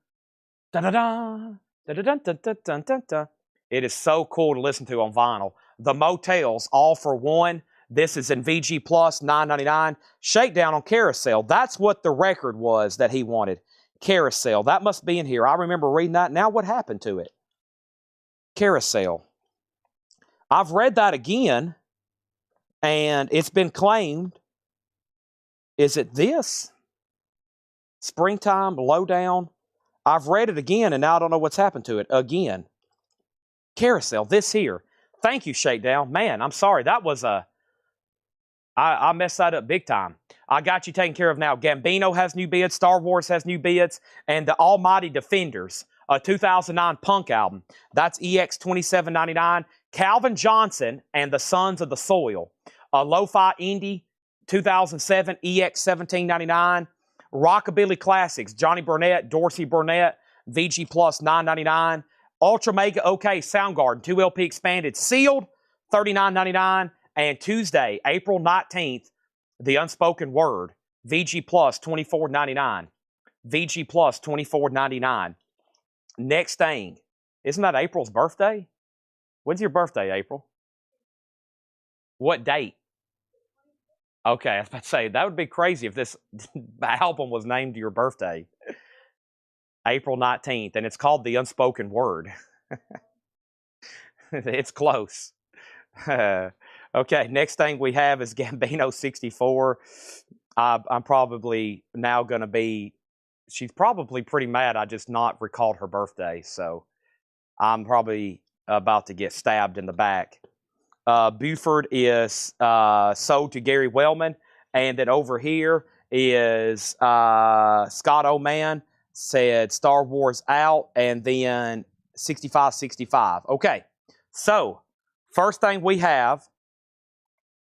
Da-da-da, da-da-da-da-da-da-da. It is so cool to listen to on vinyl. The Motels, All for One. This is in VG Plus, $9.99. Shakedown on Carousel. That's what the record was that he wanted. Carousel. That must be in here. I remember reading that. Now what happened to it? Carousel. I've read that again, and it's been claimed. Is it this? Springtime, Lowdown. I've read it again, and now I don't know what's happened to it. Again. Carousel, this here. Thank you, Shakedown. Man, I'm sorry. That was a... I messed that up big time. I got you taken care of now. Gambino has new bids. Star Wars has new bids. And the Almighty Defenders, a 2009 punk album. That's EX $27.99. Calvin Johnson and the Sons of the Soil, a lo-fi indie 2007 EX $17.99. Rockabilly Classics, Johnny Burnett, Dorsey Burnett, VG Plus $9.99. Ultra Mega OK Soundgarden 2 LP expanded sealed $39.99. And Tuesday, April 19th, The Unspoken Word, VG Plus $24.99. VG Plus $24.99. Next thing, isn't that April's birthday? When's your birthday, April? What date? Okay, I was about to say, that would be crazy if this album was named your birthday. April 19th, and it's called The Unspoken Word. It's close. Okay, next thing we have is Gambino 64. I'm probably now going to be... She's probably pretty mad I just not recalled her birthday, so I'm probably about to get stabbed in the back. Buford is sold to Gary Wellman, and then over here is Scott Oman said Star Wars out, and then 6565. Okay, so first thing we have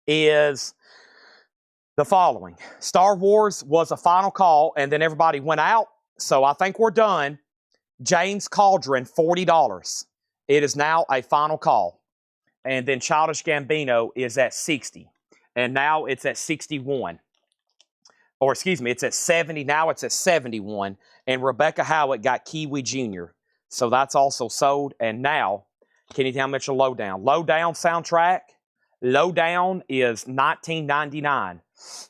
is the following. Star Wars was a final call, and then everybody went out, so I think we're done. James Cauldron, $40. It is now a final call. And then Childish Gambino is at 60. And now it's at 61. Or excuse me, it's at 70. Now it's at 71. And Rebecca Howard got Kiwi Jr. So that's also sold. And now, can you tell me a Lowdown? Lowdown soundtrack. Lowdown is $19.99.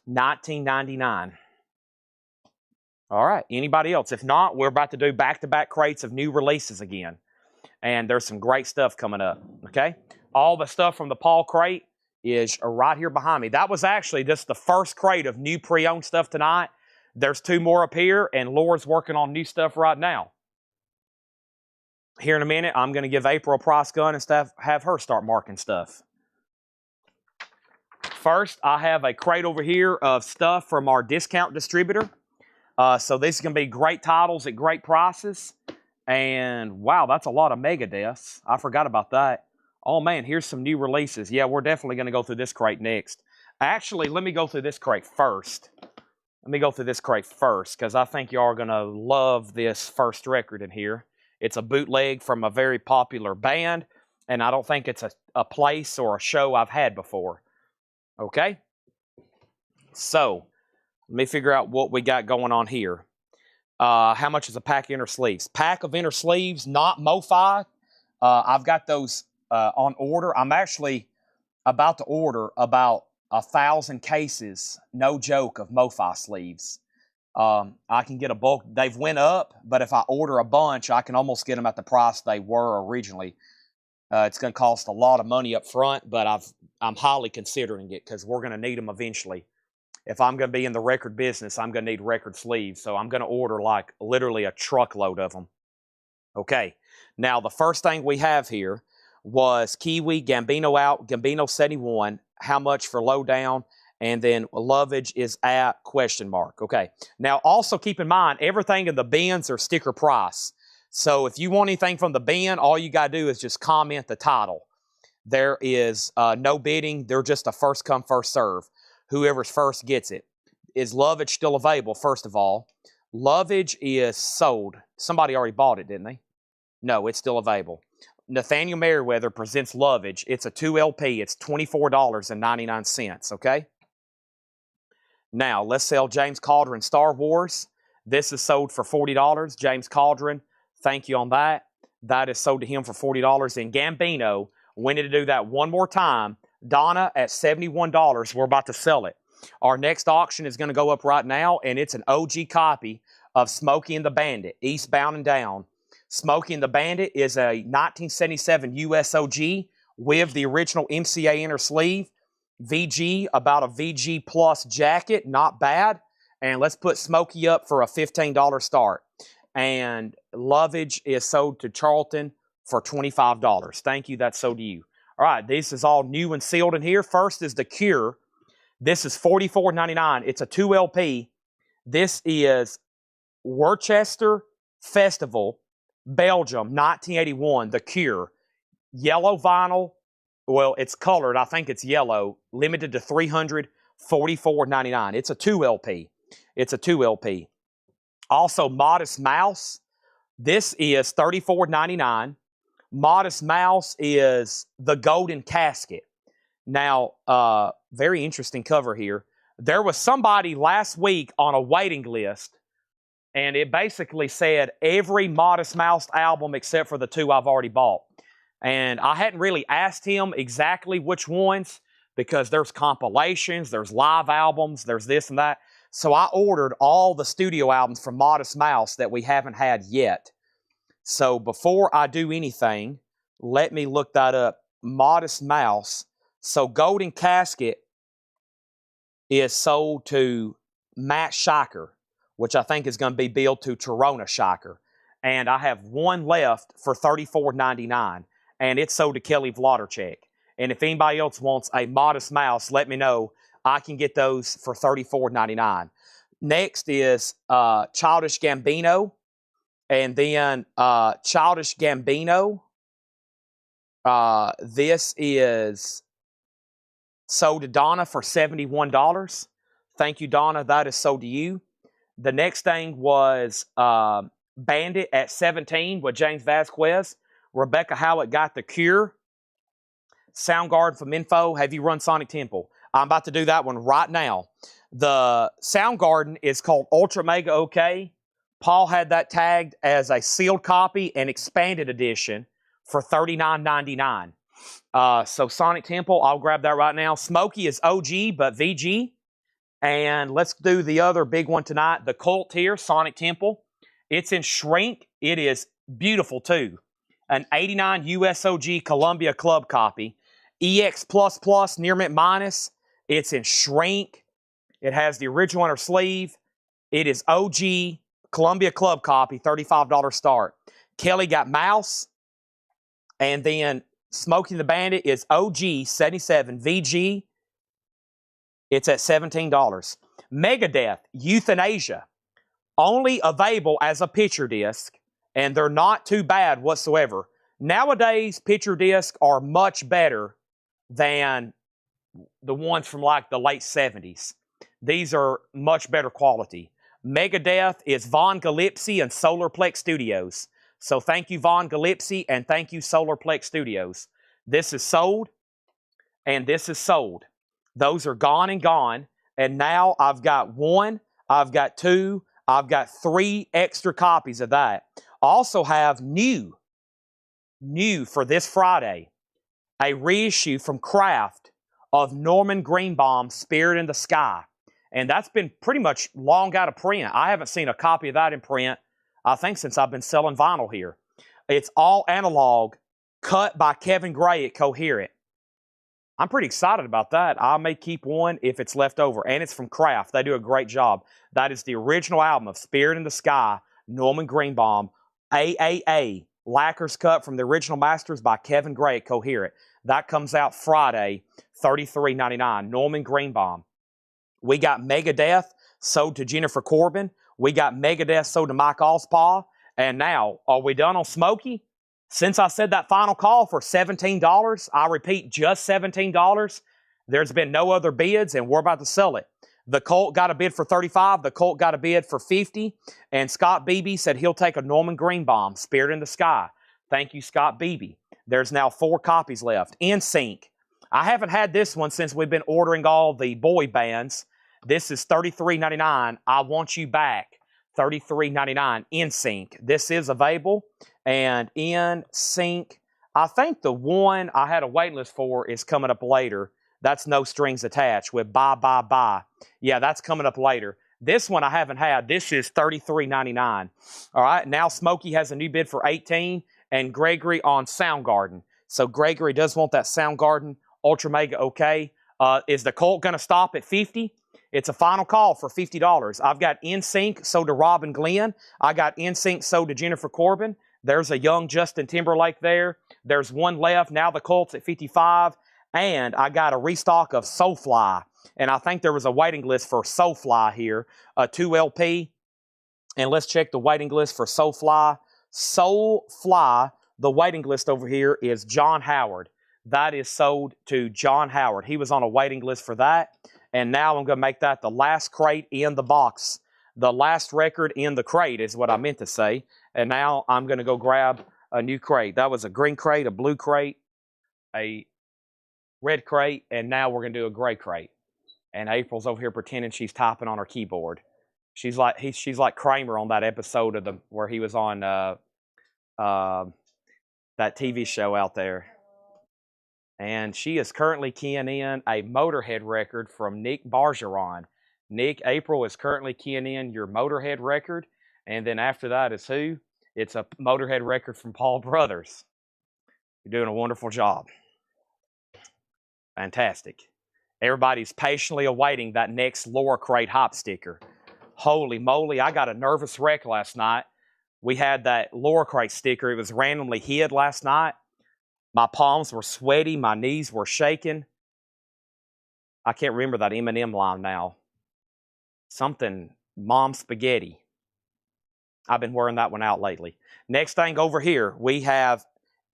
$19.99. All right. Anybody else? If not, we're about to do back-to-back crates of new releases again. And there's some great stuff coming up. Okay? All the stuff from the Paul crate is right here behind me. That was actually just the first crate of new pre-owned stuff tonight. There's 2 more up here, and Laura's working on new stuff right now. Here in a minute, I'm going to give April a price gun and stuff, have her start marking stuff. First, I have a crate over here of stuff from our discount distributor. So this is going to be great titles at great prices. And wow, that's a lot of Megadeths. I forgot about that. Oh man, here's some new releases. Yeah, we're definitely going to go through this crate next. Actually, let me go through this crate first. Let me go through this crate first, because I think y'all are going to love this first record in here. It's a bootleg from a very popular band, and I don't think it's a place or a show I've had before. Okay? So, let me figure out what we got going on here. How much is a pack of inner sleeves? Pack of inner sleeves, not MoFi. I've got those on order. I'm actually about to order about 1,000 cases, no joke, of MoFi sleeves. I can get a bulk. They've went up, but if I order a bunch, I can almost get them at the price they were originally. It's going to cost a lot of money up front, but I'm highly considering it because we're going to need them eventually. If I'm going to be in the record business, I'm going to need record sleeves. So I'm going to order like literally a truckload of them. Okay. Now, the first thing we have here was Kiwi, Gambino out, Gambino 71. How much for Lowdown? And then Lovage is at ? Okay. Now, also keep in mind, everything in the bins are sticker price. So if you want anything from the bin, all you got to do is just comment the title. There is no bidding. They're just a first come, first serve. Whoever's first gets it. Is Lovage still available, first of all? Lovage is sold. Somebody already bought it, didn't they? No, it's still available. Nathaniel Merriweather presents Lovage. It's a 2 LP. It's $24.99, okay? Now, let's sell James Cauldron Star Wars. This is sold for $40. James Cauldron, thank you on that. That is sold to him for $40. And Gambino, we need to do that one more time. Donna at $71. We're about to sell it. Our next auction is going to go up right now, and it's an OG copy of Smokey and the Bandit, Eastbound and Down. Smokey and the Bandit is a 1977 USOG with the original MCA inner sleeve. VG, about a VG plus jacket, not bad. And let's put Smokey up for a $15 start. And Lovage is sold to Charlton for $25. Thank you, that's sold to you. All right, this is all new and sealed in here. First is The Cure. This is $44.99. It's a 2 LP. This is Worcester Festival, Belgium, 1981, The Cure. Yellow vinyl. Well, it's colored. I think it's yellow. Limited to 300, $44.99. It's a 2 LP. It's a 2 LP. Also, Modest Mouse. This is $34.99. Modest Mouse is The Golden Casket. Now, very interesting cover here. There was somebody last week on a waiting list, and it basically said every Modest Mouse album except for the 2 I've already bought. And I hadn't really asked him exactly which ones because there's compilations, there's live albums, there's this and that. So I ordered all the studio albums from Modest Mouse that we haven't had yet. So before I do anything, let me look that up. Modest Mouse. So Golden Casket is sold to Matt Shiker, which I think is going to be billed to Torona Shiker. And I have one left for $34.99. And it's sold to Kelly Vlodarchek. And if anybody else wants a Modest Mouse, let me know. I can get those for $34.99. Next is Childish Gambino. And then Childish Gambino. This is sold to Donna for $71. Thank you, Donna. That is sold to you. The next thing was Bandit at 17 with James Vasquez. Rebecca Howlett got The Cure. Soundgarden from Info. Have you run Sonic Temple? I'm about to do that one right now. The Soundgarden is called Ultra Mega OK. Paul had that tagged as a sealed copy and expanded edition for $39.99. So Sonic Temple, I'll grab that right now. Smokey is OG, but VG. And let's do the other big one tonight, the Cult here, Sonic Temple. It's in shrink. It is beautiful, too. An 89 USOG Columbia Club copy. EX++ Near Mint Minus. It's in shrink. It has the original inner sleeve. It is OG Columbia Club copy, $35 start. Kelly got Mouse. And then Smokey and the Bandit is OG 77 VG. It's at $17. Megadeth, Euthanasia. Only available as a picture disc. And they're not too bad whatsoever. Nowadays, picture discs are much better than the ones from like the late 70s. These are much better quality. Megadeth is Von Galipsy and Solarplex Studios. So thank you, Von Galipsy, and thank you, Solarplex Studios. This is sold, and this is sold. Those are gone and gone. And now I've got 1, I've got 2, I've got 3 extra copies of that. Also have new for this Friday, a reissue from Kraft of Norman Greenbaum's Spirit in the Sky. And that's been pretty much long out of print. I haven't seen a copy of that in print, I think, since I've been selling vinyl here. It's all analog, cut by Kevin Gray at Coherent. I'm pretty excited about that. I may keep one if it's left over. And it's from Kraft. They do a great job. That is the original album of Spirit in the Sky, Norman Greenbaum, AAA, Lacquer's cut from the original masters by Kevin Gray at Coherent. That comes out Friday, $33.99. Norman Greenbaum. We got Megadeth sold to Jennifer Corbin. We got Megadeth sold to Mike Ospaw. And now, are we done on Smokey? Since I said that final call for $17, I repeat, just $17, there's been no other bids, and we're about to sell it. The Colt got a bid for $35. The Colt got a bid for $50. And Scott Beebe said he'll take a Norman Greenbaum, Spirit in the Sky. Thank you, Scott Beebe. There's now 4 copies left. NSYNC. I haven't had this one since we've been ordering all the boy bands. This is $33.99. I Want You Back. $33.99. NSYNC. This is available. And NSYNC, I think the one I had a wait list for is coming up later. That's No Strings Attached with Bye Bye Bye. Yeah, that's coming up later. This one I haven't had. This is $33.99. All right, now Smokey has a new bid for $18, and Gregory on Soundgarden. So Gregory does want that Soundgarden Ultra Mega OK. Is the Colt going to stop at $50? It's a final call for $50. I've got NSYNC sold to Robin Glenn. I got NSYNC sold to Jennifer Corbin. There's a young Justin Timberlake there. There's one left. Now the Colt's at 55. And I got a restock of Soulfly. And I think there was a waiting list for Soulfly here, a 2LP. And let's check the waiting list for Soulfly. Soulfly, the waiting list over here is John Howard. That is sold to John Howard. He was on a waiting list for that. And now I'm going to make that the last crate in the box. The last record in the crate is what I meant to say. And now I'm going to go grab a new crate. That was a green crate, a blue crate, a red crate, and now we're going to do a gray crate. And April's over here pretending she's typing on her keyboard. She's like Kramer on that episode of where he was on that TV show out there. And she is currently keying in a Motorhead record from Nick Bargeron. Nick, April is currently keying in your Motorhead record. And then after that is who? It's a Motorhead record from Paul Brothers. You're doing a wonderful job. Fantastic. Everybody's patiently awaiting that next Laura Crate hop sticker. Holy moly, I got a nervous wreck last night. We had that Laura Crate sticker. It was randomly hid last night. My palms were sweaty. My knees were shaking. I can't remember that Eminem line now. Something, Mom Spaghetti. I've been wearing that one out lately. Next thing over here, we have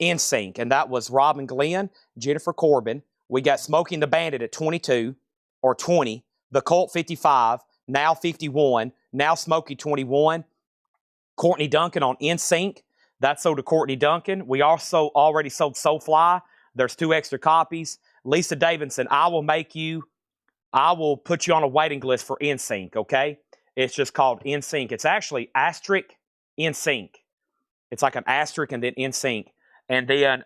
NSYNC, and that was Robin Glenn, Jennifer Corbin. We got Smoking the Bandit at 22 or 20. The Colt 55, now 51. Now Smokey 21. Courtney Duncan on NSYNC. That's sold to Courtney Duncan. We also already sold Soulfly. There's 2 extra copies. Lisa Davidson, I will put you on a waiting list for NSYNC, okay? It's just called NSYNC. It's actually asterisk NSYNC. It's like an asterisk and then NSYNC. And then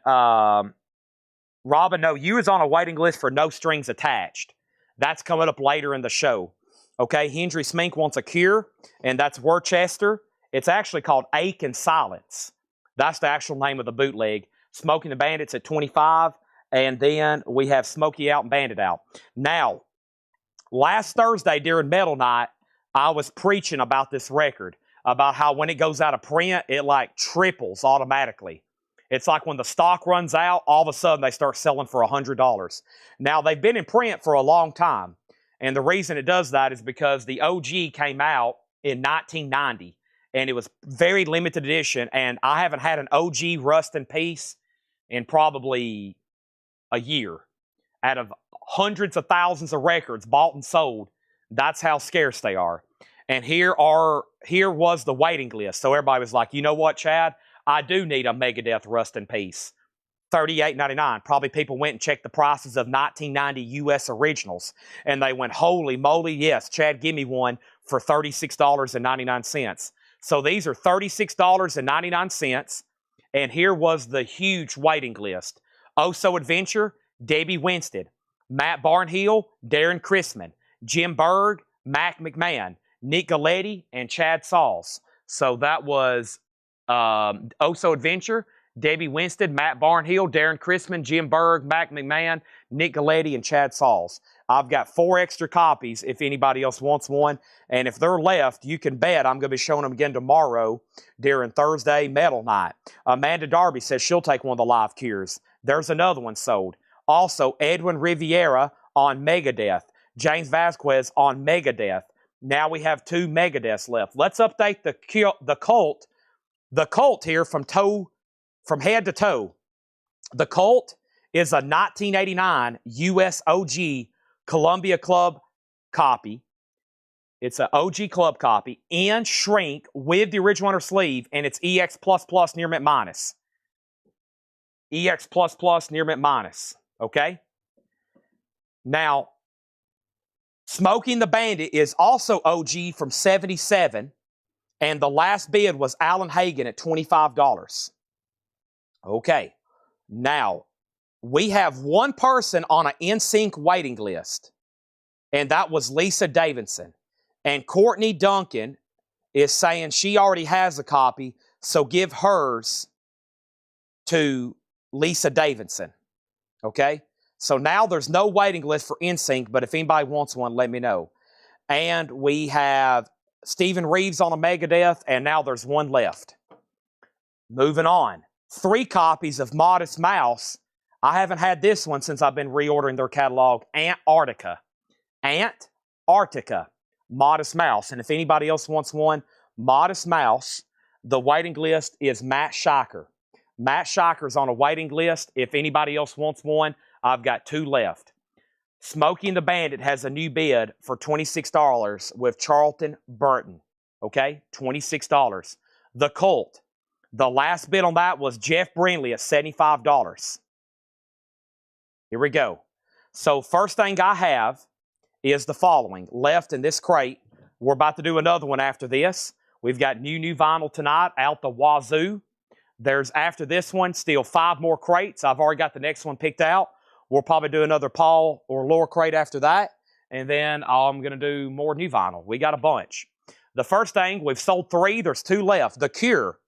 Robin, no, you is on a waiting list for No Strings Attached. That's coming up later in the show. Okay, Hendry Smink wants a Cure, and that's Worcester. It's actually called Ache and Silence. That's the actual name of the bootleg. Smoking the Bandits at 25, and then we have Smokey Out and Bandit Out. Now, last Thursday during Metal Night, I was preaching about this record, about how when it goes out of print, it like triples automatically. It's like when the stock runs out, all of a sudden they start selling for $100. Now, they've been in print for a long time, and the reason it does that is because the OG came out in 1990, and it was very limited edition, and I haven't had an OG Rust in Peace in probably a year. Out of hundreds of thousands of records bought and sold, that's how scarce they are. And here was the waiting list. So everybody was like, you know what, Chad? I do need a Megadeth Rust in Peace. $38.99. Probably people went and checked the prices of 1990 U.S. originals. And they went, holy moly, yes, Chad, give me one for $36.99. So these are $36.99. And here was the huge waiting list. Oh So Adventure, Debbie Winstead. Matt Barnhill, Darren Chrisman. Jim Berg, Mac McMahon. Nick Galetti, and Chad Sauls. So that was Oh So Adventure, Debbie Winstead, Matt Barnhill, Darren Chrisman, Jim Berg, Mac McMahon, Nick Galetti, and Chad Sauls. I've got 4 extra copies if anybody else wants one. And if they're left, you can bet I'm going to be showing them again tomorrow during Thursday Metal Night. Amanda Darby says she'll take one of the live cures. There's another one sold. Also, Edwin Riviera on Megadeth. James Vasquez on Megadeth. Now we have 2 Megadeths left. Let's update the Colt. The Colt here from head to toe. The Colt is a 1989 US OG Columbia Club copy. It's an OG Club copy and shrink with the original under sleeve, and it's EX++ near mint minus. EX++ near mint minus. Okay? Now, Smoking the Bandit is also OG from 77. And the last bid was Alan Hagen at $25. Okay, now we have one person on an NSYNC waiting list, and that was Lisa Davidson. And Courtney Duncan is saying she already has a copy, so give hers to Lisa Davidson. Okay? So now there's no waiting list for NSYNC, but if anybody wants one, let me know. And we have Stephen Reeves on a Megadeth, and now there's one left. Moving on. 3 copies of Modest Mouse. I haven't had this one since I've been reordering their catalog. Antarctica. Antarctica. Modest Mouse. And if anybody else wants one, Modest Mouse, the waiting list is Matt Shiker. Matt Shiker's on a waiting list. If anybody else wants one, I've got 2 left. Smokey and the Bandit has a new bid for $26 with Charlton Burton. Okay? $26. The Cult. The last bid on that was Jeff Brindley at $75. Here we go. So first thing I have is the following. Left in this crate. We're about to do another one after this. We've got new vinyl tonight out the wazoo. There's, after this one, still 5 more crates. I've already got the next one picked out. We'll probably do another Paul or Laura crate after that. And then I'm going to do more new vinyl. We got a bunch. The first thing, we've sold 3. There's 2 left. The Cure,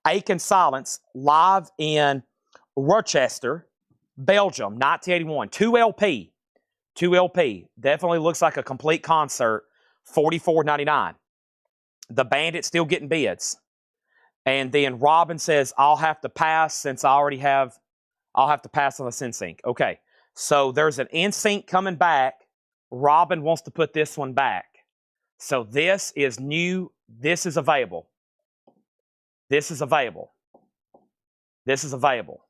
Aching Silence, live in Rochester, Belgium, 1981. 2 LP. 2 LP. Definitely looks like a complete concert. $44.99. The Bandit still getting bids. And then Robin says, I'll have to pass since I'll have to pass on the NSYNC. Okay. So there's an NSYNC coming back. Robin wants to put this one back. So this is new. This is available. This is available. This is available.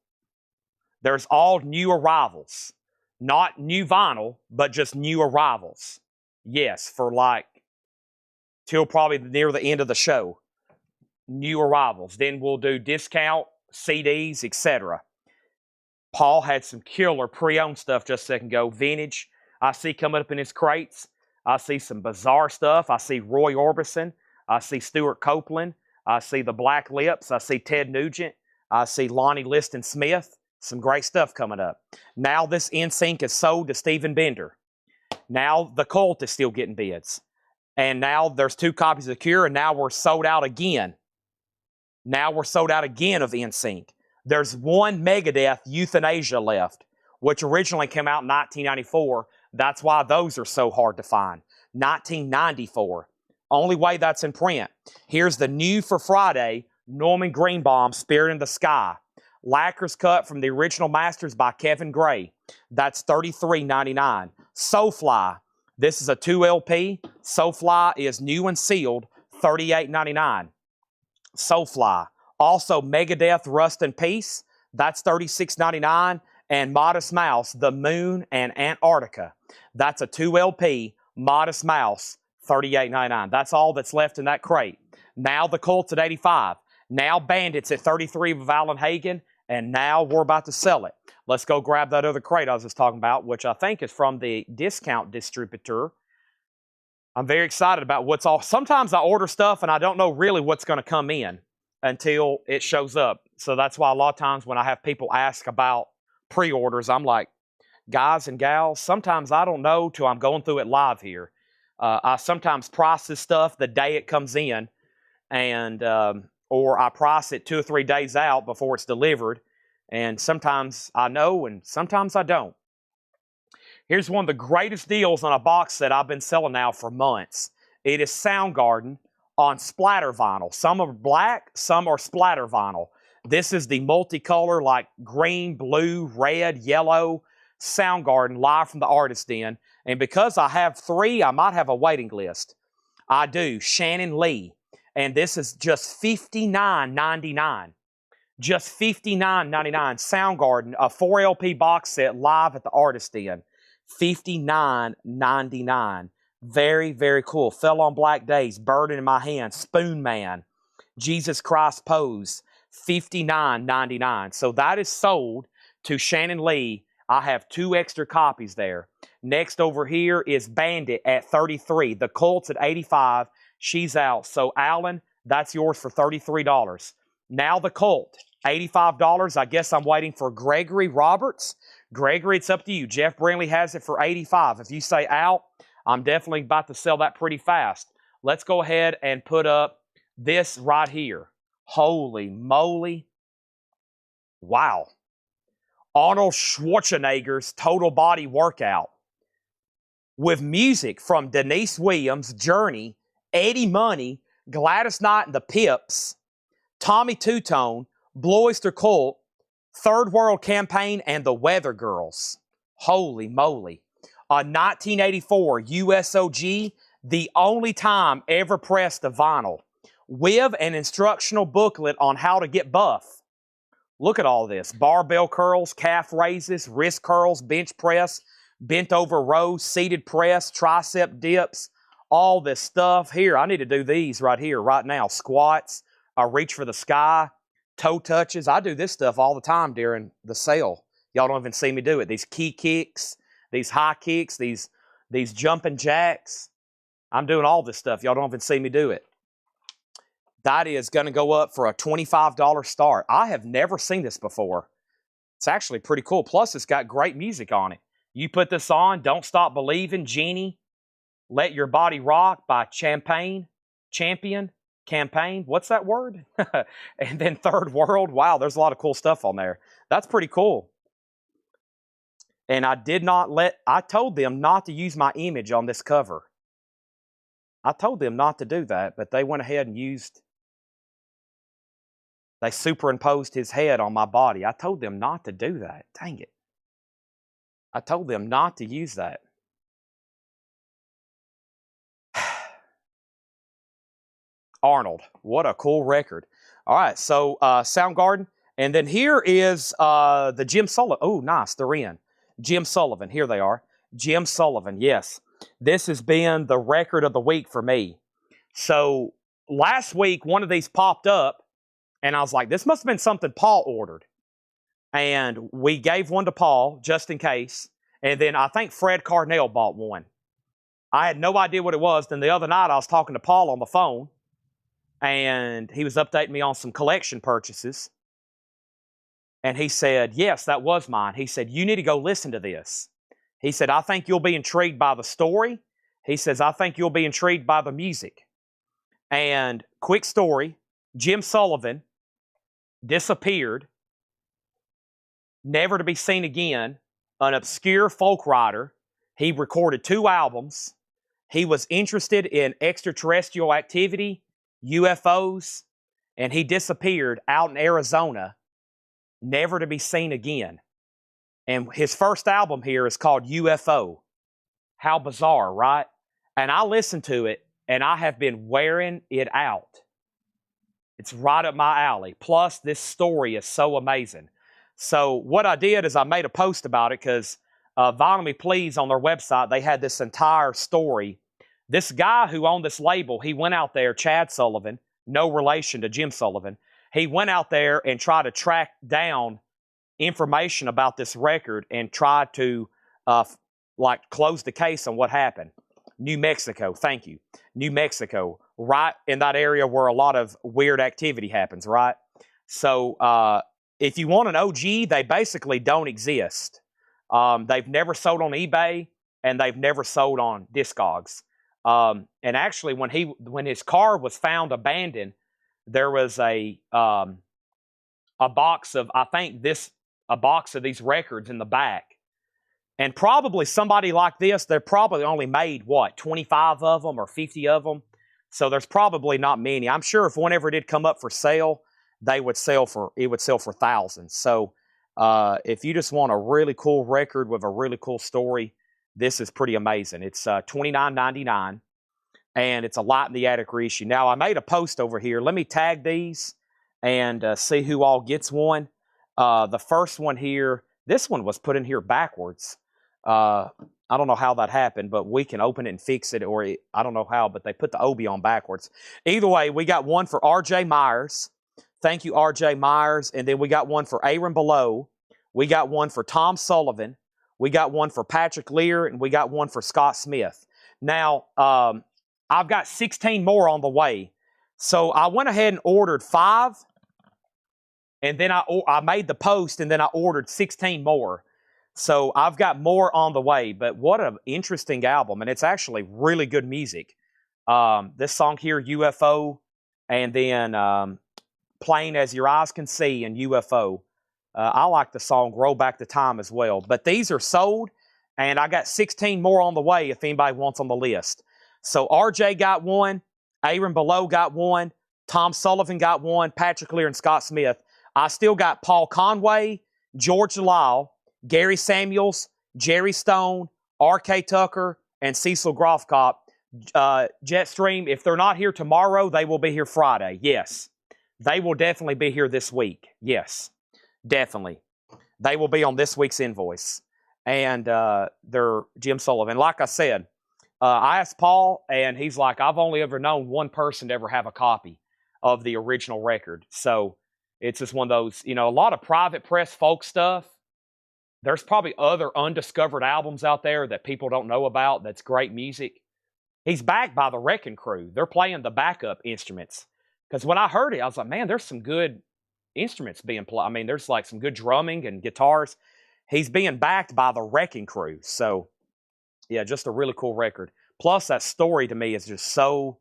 There's all new arrivals. Not new vinyl, but just new arrivals. Yes, for like till probably near the end of the show. New arrivals. Then we'll do discount, CDs, etc. Paul had some killer pre-owned stuff just a second ago. Vintage, I see coming up in his crates. I see some bizarre stuff. I see Roy Orbison. I see Stuart Copeland. I see the Black Lips. I see Ted Nugent. I see Lonnie Liston Smith. Some great stuff coming up. Now this NSYNC is sold to Stephen Bender. Now the Cult is still getting bids. And now there's 2 copies of The Cure, and now we're sold out again. Now we're sold out again of NSYNC. There's 1 Megadeth Euthanasia left, which originally came out in 1994. That's why those are so hard to find. 1994. Only way that's in print. Here's the new for Friday, Norman Greenbaum, Spirit in the Sky. Lacquer's cut from the original masters by Kevin Gray. That's $33.99. Soulfly. This is a 2 LP. Soulfly is new and sealed. $38.99. Soulfly. Also, Megadeth, Rust in Peace. That's $36.99. And Modest Mouse, The Moon and Antarctica. That's a 2 LP. Modest Mouse, $38.99. That's all that's left in that crate. Now the Colts at $85. Now Bandits at $33 with Alan Hagen. And now we're about to sell it. Let's go grab that other crate I was just talking about, which I think is from the discount distributor. I'm very excited about what's all. Sometimes I order stuff and I don't know really what's going to come in until it shows up. So that's why a lot of times when I have people ask about pre-orders, I'm like, guys and gals, sometimes I don't know till I'm going through it live here. I sometimes price this stuff the day it comes in, and or I price it 2 or 3 days out before it's delivered. And sometimes I know and sometimes I don't. Here's one of the greatest deals on a box set I've been selling now for months. It is Soundgarden on splatter vinyl. Some are black, some are splatter vinyl. This is the multicolor, like green, blue, red, yellow Soundgarden live from the Artist Den. And because I have 3, I might have a waiting list. I do. Shannon Lee. And this is just $59.99. Just $59.99. Soundgarden, a 4 LP box set live at the Artist Den. $59.99. Very, very cool. Fell on Black Days, Burden in My Hand, Spoon Man, Jesus Christ Pose, $59.99. So that is sold to Shannon Lee. I have 2 extra copies there. Next over here is Bandit at $33. The Colts at $85. She's out. So Alan, That's yours for $33. Now the Colt, $85. I guess I'm waiting for Gregory Roberts. Gregory, it's up to you. Jeff Brindley has it for $85. If you say out, I'm definitely about to sell that pretty fast. Let's go ahead and put up this right here. Holy moly. Wow. Arnold Schwarzenegger's Total Body Workout with music from Denise Williams, Journey, Eddie Money, Gladys Knight and the Pips, Tommy Two-Tone, Blue Oyster Cult, Third World Campaign, and the Weather Girls. Holy moly. A 1984 USOG, the only time ever pressed a vinyl, with an instructional booklet on how to get buff. Look at all this. Barbell curls, calf raises, wrist curls, bench press, bent over rows, seated press, tricep dips, all this stuff. Here, I need to do these right here, right now. Squats, reach for the sky, toe touches. I do this stuff all the time during the sale. Y'all don't even see me do it. These key kicks, these high kicks, these jumping jacks. I'm doing all this stuff. Y'all don't even see me do it. That is going to go up for a $25 start. I have never seen this before. It's actually pretty cool. Plus, it's got great music on it. You put this on, Don't Stop Believing, Genie, Let Your Body Rock by Champion. What's that word? And then Third World. Wow, there's a lot of cool stuff on there. That's pretty cool. And I told them not to use my image on this cover. I told them not to do that, but they went ahead and they superimposed his head on my body. I told them not to do that. Dang it. I told them not to use that. Arnold, what a cool record. All right, so Soundgarden. And then here is the Jim Sullivan. Oh, nice, they're in. Jim Sullivan, here they are. Jim Sullivan, yes. This has been the record of the week for me. So last week, one of these popped up, and I was like, this must have been something Paul ordered. And we gave one to Paul, just in case. And then I think Fred Carnell bought one. I had no idea what it was. Then the other night, I was talking to Paul on the phone, and he was updating me on some collection purchases. And he said, yes, that was mine. He said, you need to go listen to this. He said, I think you'll be intrigued by the story. He says, I think you'll be intrigued by the music. And quick story, Jim Sullivan disappeared, never to be seen again, an obscure folk writer. He recorded 2 albums. He was interested in extraterrestrial activity, UFOs, and he disappeared out in Arizona, never to be seen again. And his first album here is called UFO. How bizarre, right? And I listened to it, and I have been wearing it out. It's right up my alley. Plus, this story is so amazing. So what I did is I made a post about it because Vinyl Me Please on their website, they had this entire story. This guy who owned this label, he went out there, Chad Sullivan, no relation to Jim Sullivan. He went out there and tried to track down information about this record and tried to close the case on what happened. New Mexico, thank you. New Mexico, right in that area where a lot of weird activity happens, right? So if you want an OG, they basically don't exist. They've never sold on eBay, and they've never sold on Discogs. And actually, when his car was found abandoned, there was a box of, a box of these records in the back. And probably somebody like this, they're probably only made, 25 of them or 50 of them. So there's probably not many. I'm sure if whenever it did come up for sale, it would sell for thousands. So if you just want a really cool record with a really cool story, this is pretty amazing. It's $29.99, and it's a Light in the Attic reissue. Now, I made a post over here. Let me tag these and see who all gets one. The first one here, this one was put in here backwards. I don't know how that happened, but we can open it and fix it, or I don't know how, but they put the OB on backwards. Either way, we got one for R.J. Myers. Thank you, R.J. Myers. And then we got one for Aaron Below. We got one for Tom Sullivan. We got one for Patrick Lear, and we got one for Scott Smith. Now, I've got 16 more on the way. So I went ahead and ordered 5, and then I made the post, and then I ordered 16 more. So I've got more on the way, but what an interesting album, and it's actually really good music. This song here, UFO, and then Plain As Your Eyes Can See and UFO. I like the song Roll Back the Time as well. But these are sold, and I got 16 more on the way if anybody wants on the list. So RJ got one, Aaron Below got one, Tom Sullivan got one, Patrick Lear and Scott Smith. I still got Paul Conway, George Delisle, Gary Samuels, Jerry Stone, R.K. Tucker, and Cecil Groffkop. Jetstream, if they're not here tomorrow, they will be here Friday. Yes. They will definitely be here this week. Yes. Definitely. They will be on this week's invoice. And they're Jim Sullivan. Like I said, I asked Paul, and he's like, I've only ever known one person to ever have a copy of the original record. So it's just one of those, a lot of private press folk stuff. There's probably other undiscovered albums out there that people don't know about that's great music. He's backed by the Wrecking Crew. They're playing the backup instruments. Because when I heard it, I was like, man, there's some good instruments being played. I mean, there's like some good drumming and guitars. He's being backed by the Wrecking Crew. So, yeah, just a really cool record. Plus, that story to me is just so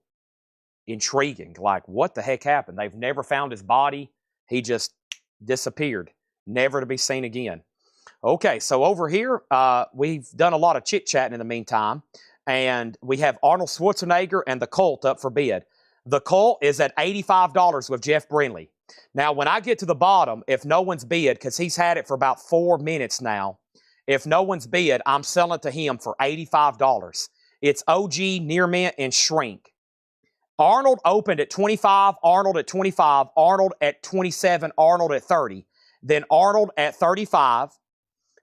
intriguing. Like, what the heck happened? They've never found his body. He just disappeared, never to be seen again. Okay, so over here, we've done a lot of chit-chatting in the meantime, and we have Arnold Schwarzenegger and the Cult up for bid. The Cult is at $85 with Jeff Brindley. Now, when I get to the bottom, if no one's bid, because he's had it for about 4 minutes now, if no one's bid, I'm selling it to him for $85. It's OG, Near Mint, and Shrink. Arnold opened at 25, Arnold at 25, Arnold at 27, Arnold at 30. Then Arnold at 35.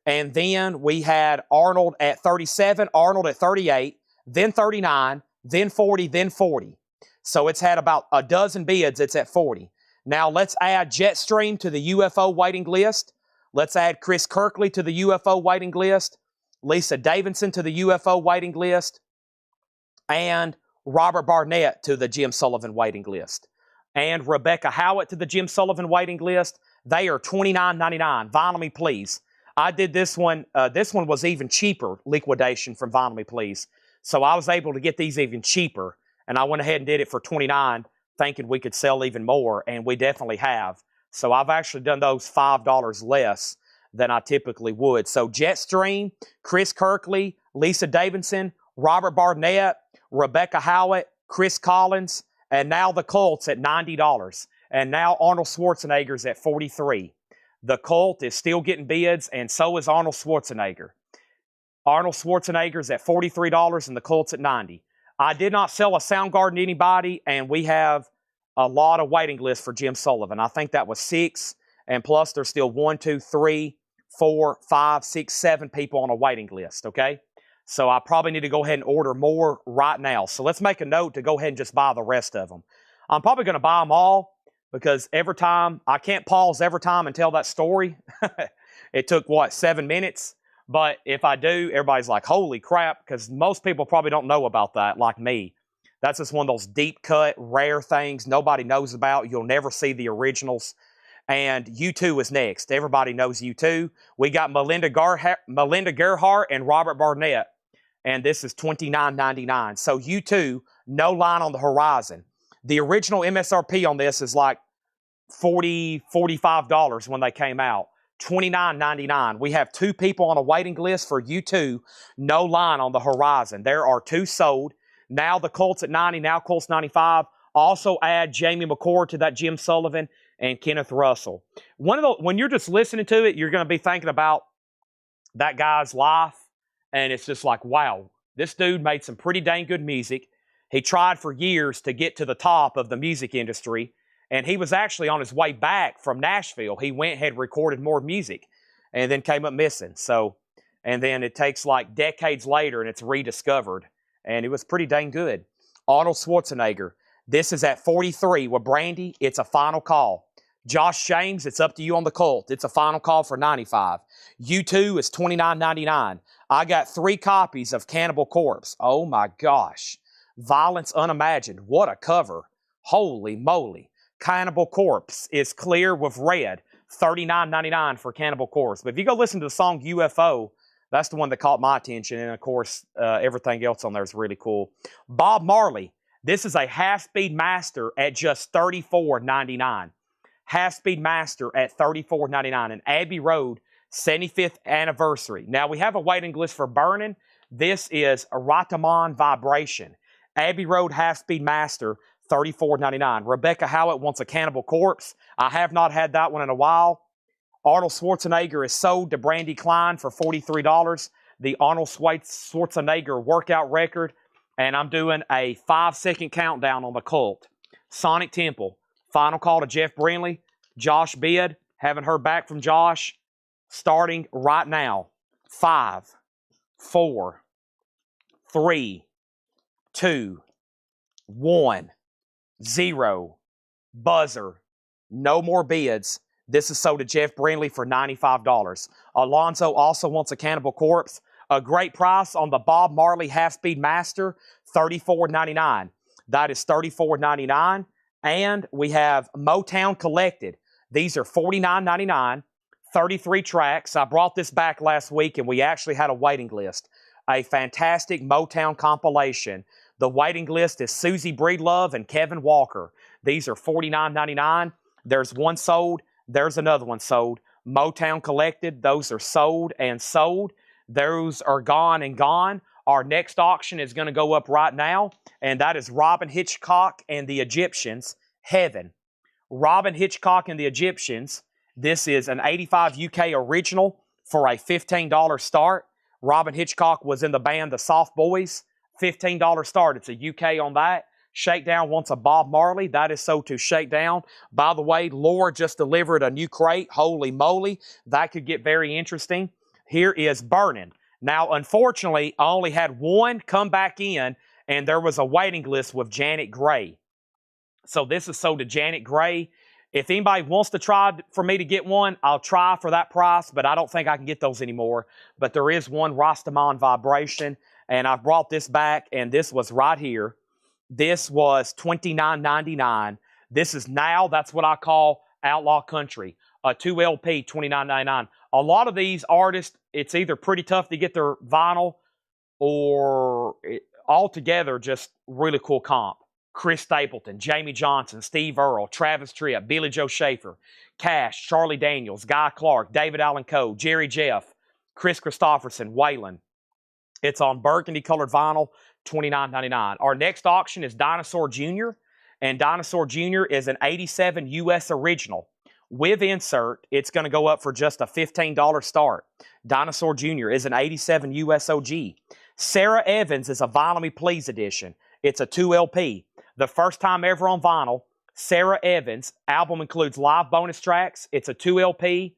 And then we had Arnold at 37, Arnold at 38, then 39, then 40, then 40. So it's had about a dozen bids. It's at 40. Now let's add Jetstream to the UFO waiting list. Let's add Chris Kirkley to the UFO waiting list. Lisa Davidson to the UFO waiting list. And Robert Barnett to the Jim Sullivan waiting list. And Rebecca Howitt to the Jim Sullivan waiting list. They are $29.99. Vinyl Me Please. I did this one. This one was even cheaper, liquidation from Vinyl Me Please. So I was able to get these even cheaper. And I went ahead and did it for $29, thinking we could sell even more. And we definitely have. So I've actually done those $5 less than I typically would. So Jetstream, Chris Kirkley, Lisa Davidson, Robert Barnett, Rebecca Howitt, Chris Collins, and now the Colts at $90. And now Arnold Schwarzenegger's at $43. The Cult is still getting bids, and so is Arnold Schwarzenegger. Arnold Schwarzenegger's at $43 and the Colt's at $90. I did not sell a Soundgarden to anybody, and we have a lot of waiting lists for Jim Sullivan. I think that was 6, and plus there's still 1, 2, 3, 4, 5, 6, 7 people on a waiting list, okay? So I probably need to go ahead and order more right now. So let's make a note to go ahead and just buy the rest of them. I'm probably going to buy them all, because every time, I can't pause every time and tell that story. It took, 7 minutes? But if I do, everybody's like, holy crap, because most people probably don't know about that, like me. That's just one of those deep cut, rare things nobody knows about. You'll never see the originals. And U2 is next. Everybody knows U2. We got Melinda Gerhardt and Robert Barnett. And this is $29.99. So U2, No Line on the Horizon. The original MSRP on this is like $40, $45 when they came out. $29.99. We have 2 people on a waiting list for U2, No Line on the Horizon. There are 2 sold. Now the Colts at 90, now Colts 95. Also add Jamie McCord to that Jim Sullivan and Kenneth Russell. When you're just listening to it, you're going to be thinking about that guy's life, and it's just like, wow, this dude made some pretty dang good music. He tried for years to get to the top of the music industry, and he was actually on his way back from Nashville. He went, had recorded more music, and then came up missing. So, and then it takes like decades later, and it's rediscovered, and it was pretty dang good. Arnold Schwarzenegger. This is at 43 with Brandy. It's a final call. Josh James, it's up to you on the Colt. It's a final call for 95. U2 is $29.99. I got 3 copies of Cannibal Corpse. Oh my gosh. Violence Unimagined. What a cover. Holy moly. Cannibal Corpse is clear with red. $39.99 for Cannibal Corpse. But if you go listen to the song UFO, that's the one that caught my attention. And, of course, everything else on there is really cool. Bob Marley. This is a half-speed master at just $34.99. Half-speed master at $34.99. And Abbey Road, 75th anniversary. Now, we have a waiting list for Burning. This is a Rataman Vibration. Abbey Road half-speed master, $34.99. Rebecca Howlett wants a Cannibal Corpse. I have not had that one in a while. Arnold Schwarzenegger is sold to Brandy Klein for $43. The Arnold Schwarzenegger workout record. And I'm doing a 5-second countdown on the Cult. Sonic Temple. Final call to Jeff Brindley. Josh Bid. Haven't heard back from Josh. Starting right now. 5, 4, 3, 2, 1, 0. Buzzer. No more bids. This is sold to Jeff Brindley for $95. Alonzo also wants a Cannibal Corpse. A great price on the Bob Marley Half-Speed Master, $34.99. That is $34.99. And we have Motown Collected. These are $49.99, 33 tracks. I brought this back last week, and we actually had a waiting list. A fantastic Motown compilation. The waiting list is Susie Breedlove and Kevin Walker. These are $49.99. There's one sold. There's another one sold. Motown Collected. Those are sold and sold. Those are gone and gone. Our next auction is going to go up right now, and that is Robin Hitchcock and the Egyptians, Heaven. Robin Hitchcock and the Egyptians. This is an 85 UK original for a $15 start. Robin Hitchcock was in the band The Soft Boys. $15 start. It's a UK on that. Shakedown wants a Bob Marley. That is sold to Shakedown. By the way, Laura just delivered a new crate. Holy moly. That could get very interesting. Here is Burning. Now, unfortunately, I only had one come back in, and there was a waiting list with Janet Gray. So this is sold to Janet Gray. If anybody wants to try for me to get one, I'll try for that price, but I don't think I can get those anymore. But there is one Rastaman Vibration, and I've brought this back, and this was right here. This was $29.99. This is now, that's what I call Outlaw Country. A 2 LP, $29.99. A lot of these artists, it's either pretty tough to get their vinyl or altogether just really cool comp. Chris Stapleton, Jamie Johnson, Steve Earle, Travis Tritt, Billy Joe Schaefer, Cash, Charlie Daniels, Guy Clark, David Allen Coe, Jerry Jeff, Chris Christopherson, Waylon. It's on burgundy colored vinyl, $29.99. Our next auction is Dinosaur Jr., and Dinosaur Jr. is an 87 US original. With insert, it's going to go up for just a $15 start. Dinosaur Jr. is an 87 US OG. Sarah Evans is a Vinyl Me Please edition. It's a 2 LP. The first time ever on vinyl, Sarah Evans. Album includes live bonus tracks. It's a 2 LP.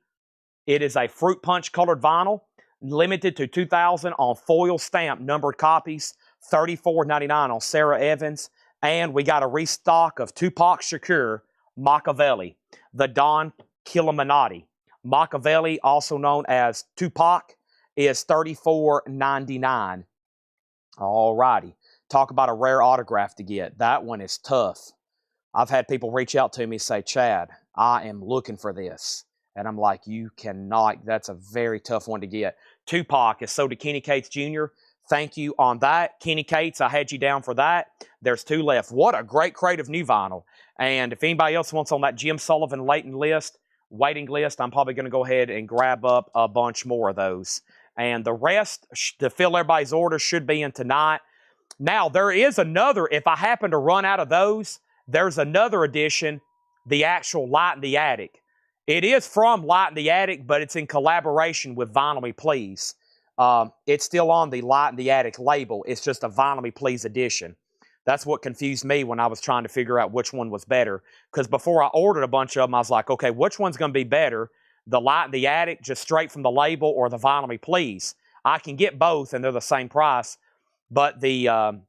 It is a fruit punch colored vinyl, limited to 2,000 on foil stamp numbered copies, $34.99 on Sarah Evans. And we got a restock of Tupac Shakur, Machiavelli, the Don Killuminati. Machiavelli, also known as Tupac, is $34.99. All righty. Talk about a rare autograph to get. That one is tough. I've had people reach out to me and say, Chad, I am looking for this. And I'm like, you cannot. That's a very tough one to get. Tupac is sold to Kenny Cates Jr. Thank you on that. Kenny Cates, I had you down for that. There's 2 left. What a great crate of new vinyl. And if anybody else wants on that Jim Sullivan Leighton list, waiting list, I'm probably going to go ahead and grab up a bunch more of those. And the rest, to fill everybody's order, should be in tonight. Now, there is another, if I happen to run out of those, there's another edition, the actual Light in the Attic. It is from Light in the Attic, but it's in collaboration with Vinyl Me Please. It's still on the Light in the Attic label. It's just a Vinyl Me Please edition. That's what confused me when I was trying to figure out which one was better. Because before I ordered a bunch of them, I was like, okay, which one's going to be better? The Light in the Attic, just straight from the label, or the Vinyl Me Please? I can get both, and they're the same price. But I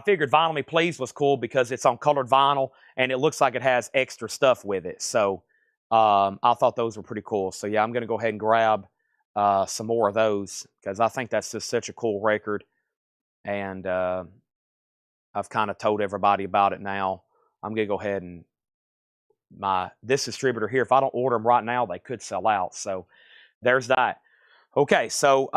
figured Vinyl Me Please was cool because it's on colored vinyl, and it looks like it has extra stuff with it. So I thought those were pretty cool. So, yeah, I'm going to go ahead and grab some more of those because I think that's just such a cool record. And I've kind of told everybody about it now. I'm going to go ahead and this distributor here, if I don't order them right now, they could sell out. So there's that. Okay, so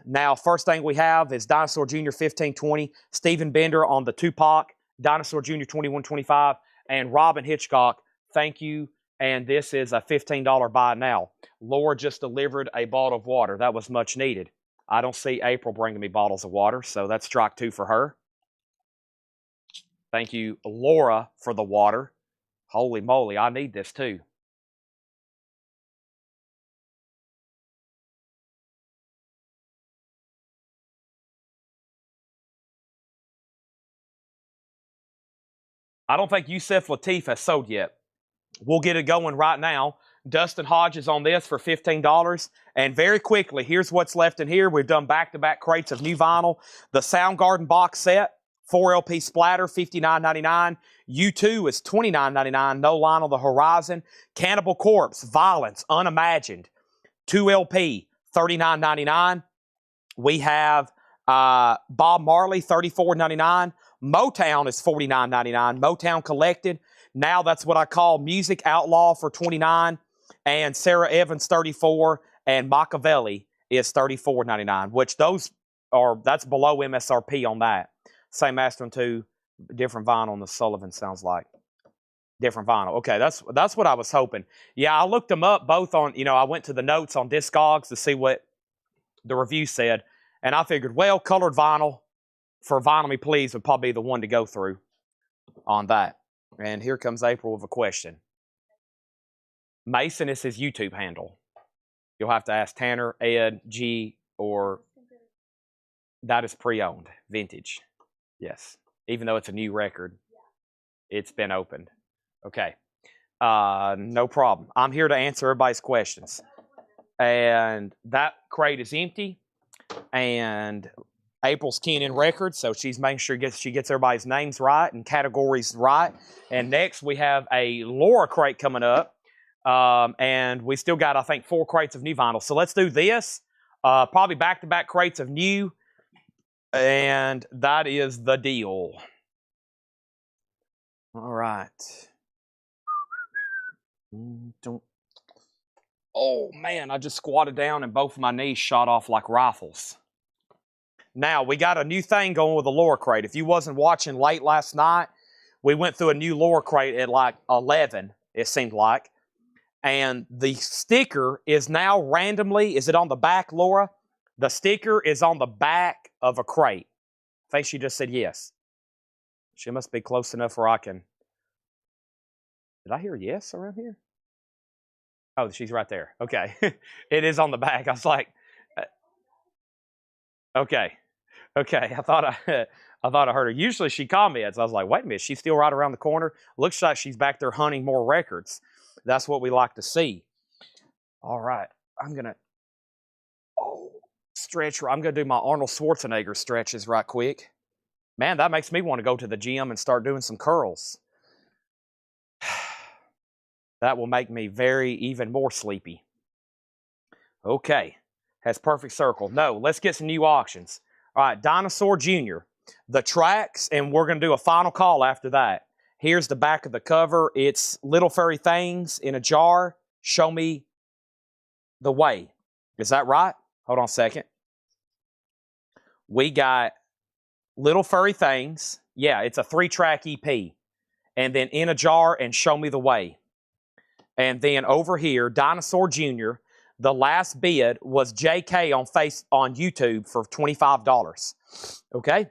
now first thing we have is Dinosaur Jr. 1520, Stephen Bender on the Tupac, Dinosaur Jr. 2125, and Robin Hitchcock, thank you. And this is a $15 buy now. Laura just delivered a bottle of water. That was much needed. I don't see April bringing me bottles of water, so that's strike 2 for her. Thank you, Laura, for the water. Holy moly, I need this too. I don't think Yusef Lateef has sold yet. We'll get it going right now. Dustin Hodges on this for $15. And very quickly, here's what's left in here. We've done back-to-back crates of new vinyl. The Soundgarden box set, 4 LP splatter, $59.99. U2 is $29.99. No Line on the Horizon. Cannibal Corpse, Violence, Unimagined, 2 LP, $39.99. We have Bob Marley, $34.99. Motown is $49.99. Motown Collected. Now that's what I call Music Outlaw for $29. And Sarah Evans, $34. And Machiavelli is $34.99, which that's below MSRP on that. Same Mastering 2, different vinyl on the Sullivan, sounds like. Different vinyl. Okay, that's what I was hoping. Yeah, I looked them up both on, I went to the notes on Discogs to see what the review said. And I figured, well, colored vinyl for Vinyl Me Please would probably be the one to go through on that. And here comes April with a question. Mason is his YouTube handle. You'll have to ask Tanner, Ed, G, or that is pre-owned, vintage. Yes, even though it's a new record, it's been opened. Okay, no problem. I'm here to answer everybody's questions. And that crate is empty. And April's keying in records, so she's making sure she gets everybody's names right and categories right. And next we have a Laura crate coming up. And we still got, I think, 4 crates of new vinyl. So let's do this. Probably back-to-back crates of new. And that is the deal. All right. Oh, man, I just squatted down and both of my knees shot off like rifles. Now, we got a new thing going with the Laura crate. If you wasn't watching late last night, we went through a new Laura crate at like 11, it seemed like. And the sticker is now randomly, is it on the back, Laura? The sticker is on the back of a crate. I think she just said yes. She must be close enough where I can. Did I hear yes around here? Oh, she's right there. Okay. It is on the back. I was like, okay. Okay. I thought I heard her. Usually she comments. I was like, wait a minute, she's still right around the corner. Looks like she's back there hunting more records. That's what we like to see. All right. I'm going to stretch. I'm going to do my Arnold Schwarzenegger stretches right quick. Man, that makes me want to go to the gym and start doing some curls. That will make me even more sleepy. Okay. Has perfect circle. No, let's get some new auctions. All right, Dinosaur Jr. The tracks, and we're going to do a final call after that. Here's the back of the cover. It's Little Furry Things in a jar. Show me the way. Is that right? Hold on a second. We got Little Furry Things. Yeah, it's a 3-track EP. And then In a Jar and Show Me the Way. And then over here, Dinosaur Jr. The last bid was JK on YouTube for $25. Okay?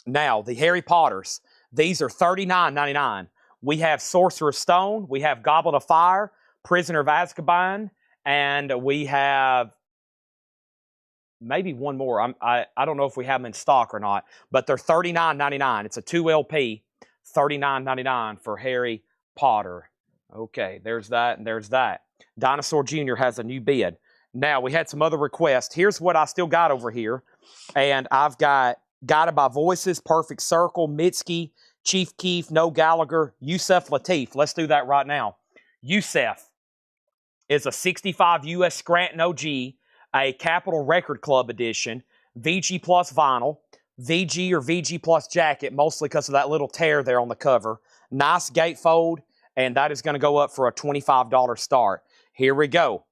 Now, the Harry Potters. These are $39.99. We have Sorcerer's Stone. We have Goblet of Fire, Prisoner of Azkaban, and we have maybe one more. I don't know if we have them in stock or not, but they're $39.99. It's a 2 LP, $39.99 for Harry Potter. Okay, there's that and there's that. Dinosaur Jr. has a new bid. Now, we had some other requests. Here's what I still got over here. And I've got Guided by Voices, Perfect Circle, Mitski, Chief Keef, No Gallagher, Yusef Lateef. Let's do that right now. Yusef is a 65 US Scranton OG, a Capitol Record Club edition, VG Plus vinyl, VG or VG Plus jacket, mostly because of that little tear there on the cover. Nice gatefold, and that is going to go up for a $25 start. Here we go.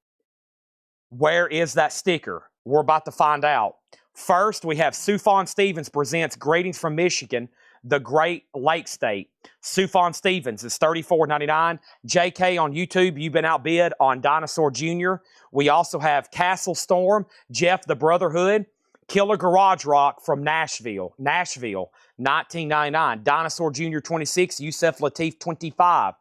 Where is that sticker? We're about to find out. First, we have Sufjan Stevens presents Greetings from Michigan, the Great Lake State. Sufjan Stevens is $34.99. JK on YouTube, you've been outbid on Dinosaur Jr. We also have Castle Storm, Jeff the Brotherhood, Killer Garage Rock from Nashville, $19.99. Dinosaur Jr. 26, Yusef Lateef 25.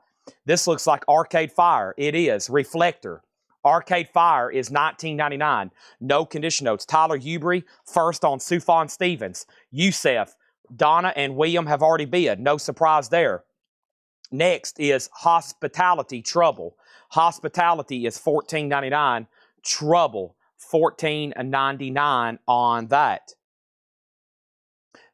This looks like Arcade Fire. It is. Reflector. Arcade Fire is $19.99. No condition notes. Tyler Hubry, first on Sufjan Stevens. Yusef, Donna, and William have already bid. No surprise there. Next is Hospitality Trouble. Hospitality is $14.99. Trouble, $14.99 on that.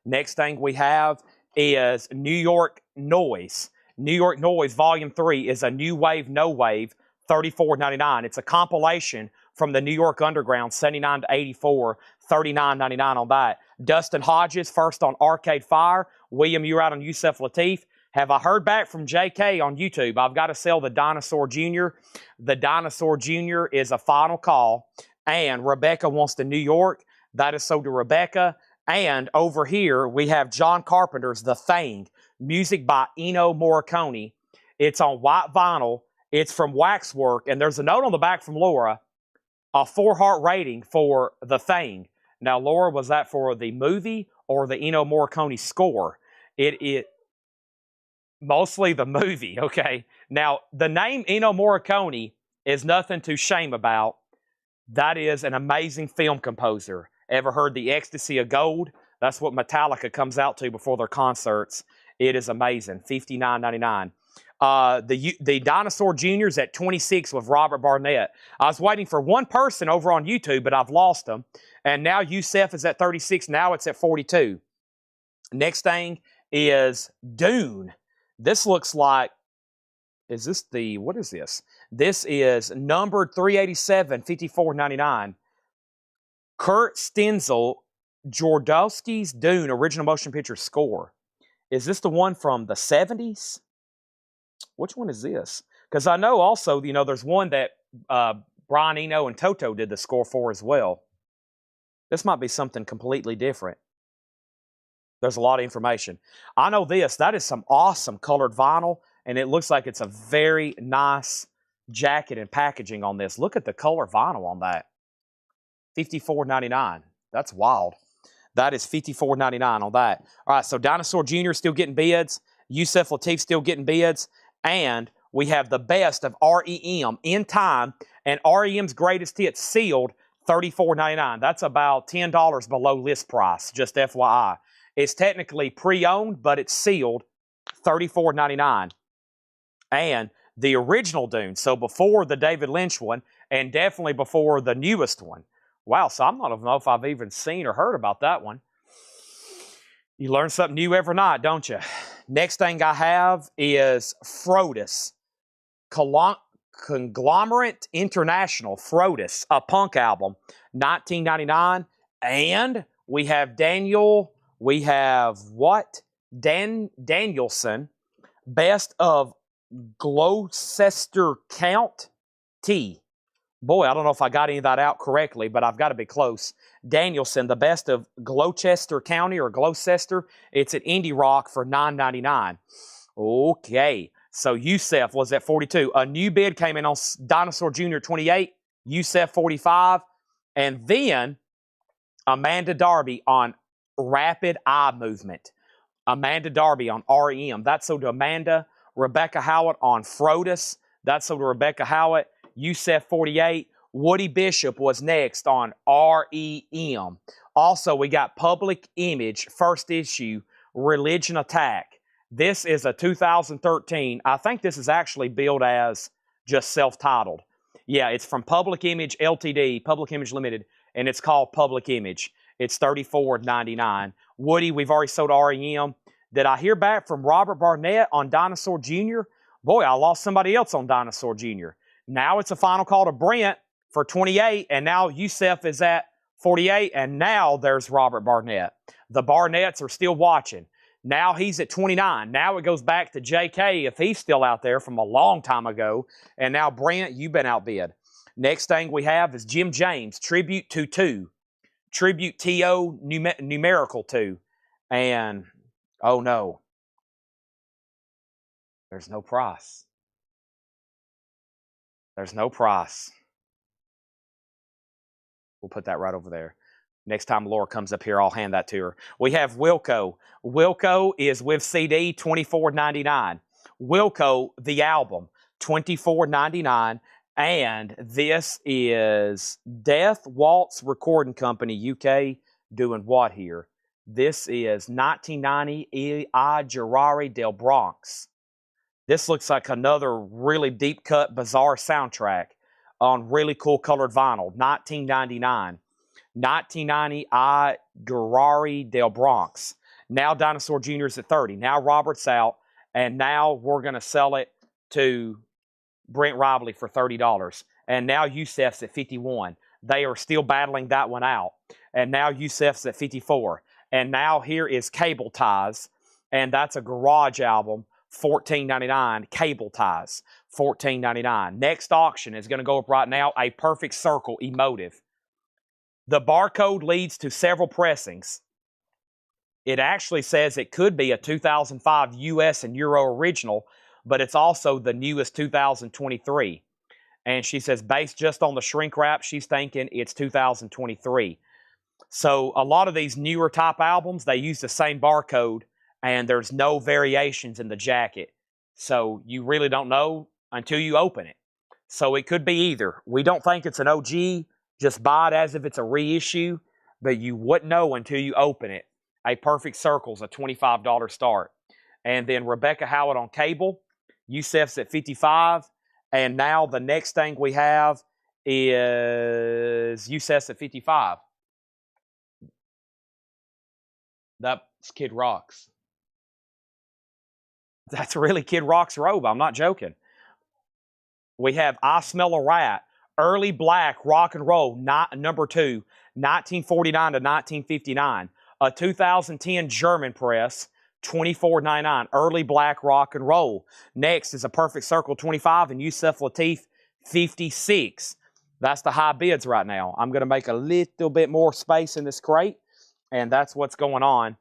Next thing we have is New York Noise. New York Noise Volume 3 is a New Wave, No Wave, $34.99. It's a compilation from the New York Underground, 79 to 84, $39.99 on that. Dustin Hodges, first on Arcade Fire. William, you're out on Yusef Lateef. Have I heard back from JK on YouTube? I've got to sell the Dinosaur Jr. The Dinosaur Jr. is a final call. And Rebecca wants the New York. That is sold to Rebecca. And over here, we have John Carpenter's The Thing. Music by Ennio Morricone. It's on white vinyl. It's from Waxwork. And there's a note on the back from Laura. A 4-heart rating for The Thing. Now, Laura, was that for the movie or the Ennio Morricone score? It mostly the movie, okay? Now, the name Ennio Morricone is nothing to shame about. That is an amazing film composer. Ever heard The Ecstasy of Gold? That's what Metallica comes out to before their concerts. It is amazing. $59.99. The Dinosaur Juniors at 26 with Robert Barnett. I was waiting for one person over on YouTube, but I've lost them. And now Yusef is at 36. Now it's at 42. Next thing is Dune. This looks like, is this the, what is this? This is numbered 387, $54.99. Kurt Stenzel, Jodorowsky's Dune original motion picture score. Is this the one from the 70s? Which one is this? Because I know also, you know, there's one that Brian Eno and Toto did the score for as well. This might be something completely different. There's a lot of information. I know this. That is some awesome colored vinyl, and it looks like it's a very nice jacket and packaging on this. Look at the color vinyl on that. $54.99. That's wild. That is $54.99 on that. All right, so Dinosaur Jr. still getting bids. Yusef Lateef still getting bids. And we have the best of REM in time, and REM's greatest hits sealed, $34.99. That's about $10 below list price, just FYI. It's technically pre-owned, but it's sealed, $34.99. And the original Dune, so before the David Lynch one, and definitely before the newest one. Wow, so I don't know if I've even seen or heard about that one. You learn something new every night, don't you? Next thing I have is Frodus. Conglomerate International, Frodus, a punk album, $19.99. And we have Danielson, Best of Gloucester County. Boy, I don't know if I got any of that out correctly, but I've got to be close. Danielson, the Best of Gloucester County or Gloucester. It's at Indie Rock for $9.99. Okay, so Yusef was at 42. A new bid came in on Dinosaur Jr. 28, Yusef 45, and then Amanda Darby on Rapid Eye Movement. Amanda Darby on REM. That's sold to Amanda. Rebecca Howard on Frodus. That's sold to Rebecca Howard. Yusef 48. Woody Bishop was next on REM. Also, we got Public Image, first issue, Religion Attack. This is a 2013. I think this is actually billed as just self-titled. Yeah, it's from Public Image Ltd., Public Image Limited, and it's called Public Image. It's $34.99. Woody, we've already sold REM. Did I hear back from Robert Barnett on Dinosaur Jr.? Boy, I lost somebody else on Dinosaur Jr. Now it's a final call to Brent for 28, and now Yusef is at 48, and now there's Robert Barnett. The Barnetts are still watching. Now he's at 29. Now it goes back to JK if he's still out there from a long time ago. And now Brent, you've been outbid. Next thing we have is Jim James, Tribute to 2. Tribute TO numerical 2. And, oh no, there's no price. There's no price. We'll put that right over there. Next time Laura comes up here, I'll hand that to her. We have Wilco. Wilco is with CD, $24.99. Wilco, the album, $24.99. And this is Death Waltz Recording Company, UK, doing what here? This is 1990 I Gerari del Bronx. This looks like another really deep cut, bizarre soundtrack on really cool colored vinyl, 1999. 1990 I Gerari del Bronx. Now Dinosaur Jr.'s at 30. Now Robert's out. And now we're going to sell it to Brent Robley for $30. And now Yusef's at 51. They are still battling that one out. And now Yusef's at 54. And now here is Cable Ties. And that's a garage album, $14.99. Cable Ties, $14.99. Next auction is going to go up right now, A Perfect Circle Emotive. The barcode leads to several pressings. It actually says it could be a 2005 US and Euro original, but it's also the newest 2023. And she says, based just on the shrink wrap, she's thinking it's 2023. So a lot of these newer type albums, they use the same barcode, and there's no variations in the jacket. So you really don't know until you open it. So it could be either. We don't think it's an OG. Just buy it as if it's a reissue, but you wouldn't know until you open it. A Perfect Circle's a $25 start. And then Rebecca Howard on Cable. Yusef's at 55. And now the next thing we have is Yusef's at 55. That's Kid Rock's. That's really Kid Rock's robe. I'm not joking. We have I Smell a Rat. Early black rock and roll, number 2, 1949 to 1959. A 2010 German press, $24.99. Early black rock and roll. Next is A Perfect Circle, 25, and Yusef Lateef, 56. That's the high bids right now. I'm going to make a little bit more space in this crate, and that's what's going on.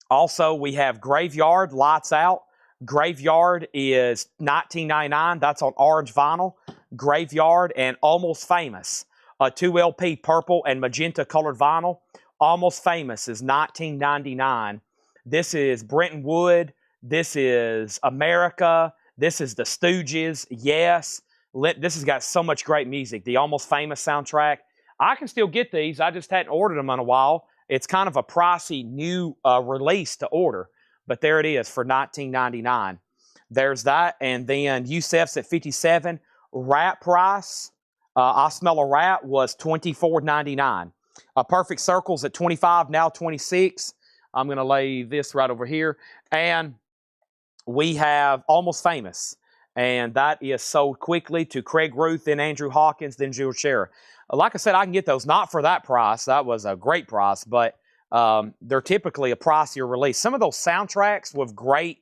Also, we have Graveyard, Lights Out. Graveyard is $19.99. That's on orange vinyl. Graveyard and Almost Famous, a 2 LP purple and magenta colored vinyl. Almost Famous is $19.99. This is Brenton Wood. This is America. This is the Stooges. Yes. This has got so much great music. The Almost Famous soundtrack. I can still get these. I just hadn't ordered them in a while. It's kind of a pricey new release to order. But there it is for $19.99. There's that. And then Yusef's at 57. Rat price, I Smell a Rat, was $24.99. A Perfect Circle's at 25, now 26. I'm going to lay this right over here. And we have Almost Famous. And that is sold quickly to Craig Ruth, then Andrew Hawkins, then Jules Scherer. Like I said, I can get those not for that price. That was a great price, but they're typically a pricier release. Some of those soundtracks with great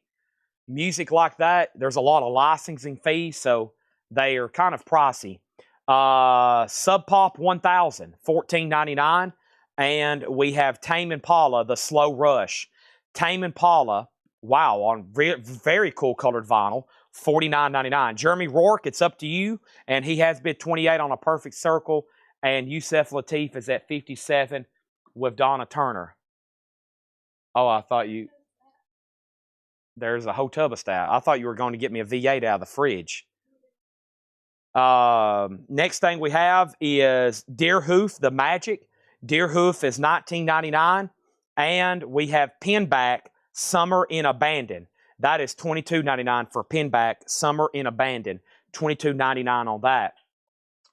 music like that, there's a lot of licensing fees, so they are kind of pricey. Sub Pop 1000, $14.99. And we have Tame Impala, The Slow Rush. Tame Impala, wow, on very cool colored vinyl, $49.99. Jeremy Rourke, it's up to you. And he has bid 28 on A Perfect Circle. And Yusef Lateef is at 57 with Donna Turner. Oh, I thought you... There's a whole tub of stuff. I thought you were going to get me a V8 out of the fridge. Next thing we have is Deerhoof, The Magic. Deerhoof is $19.99. And we have Pinback, Summer in Abandon. That is $22.99 for Pinback, Summer in Abandon. $22.99 on that.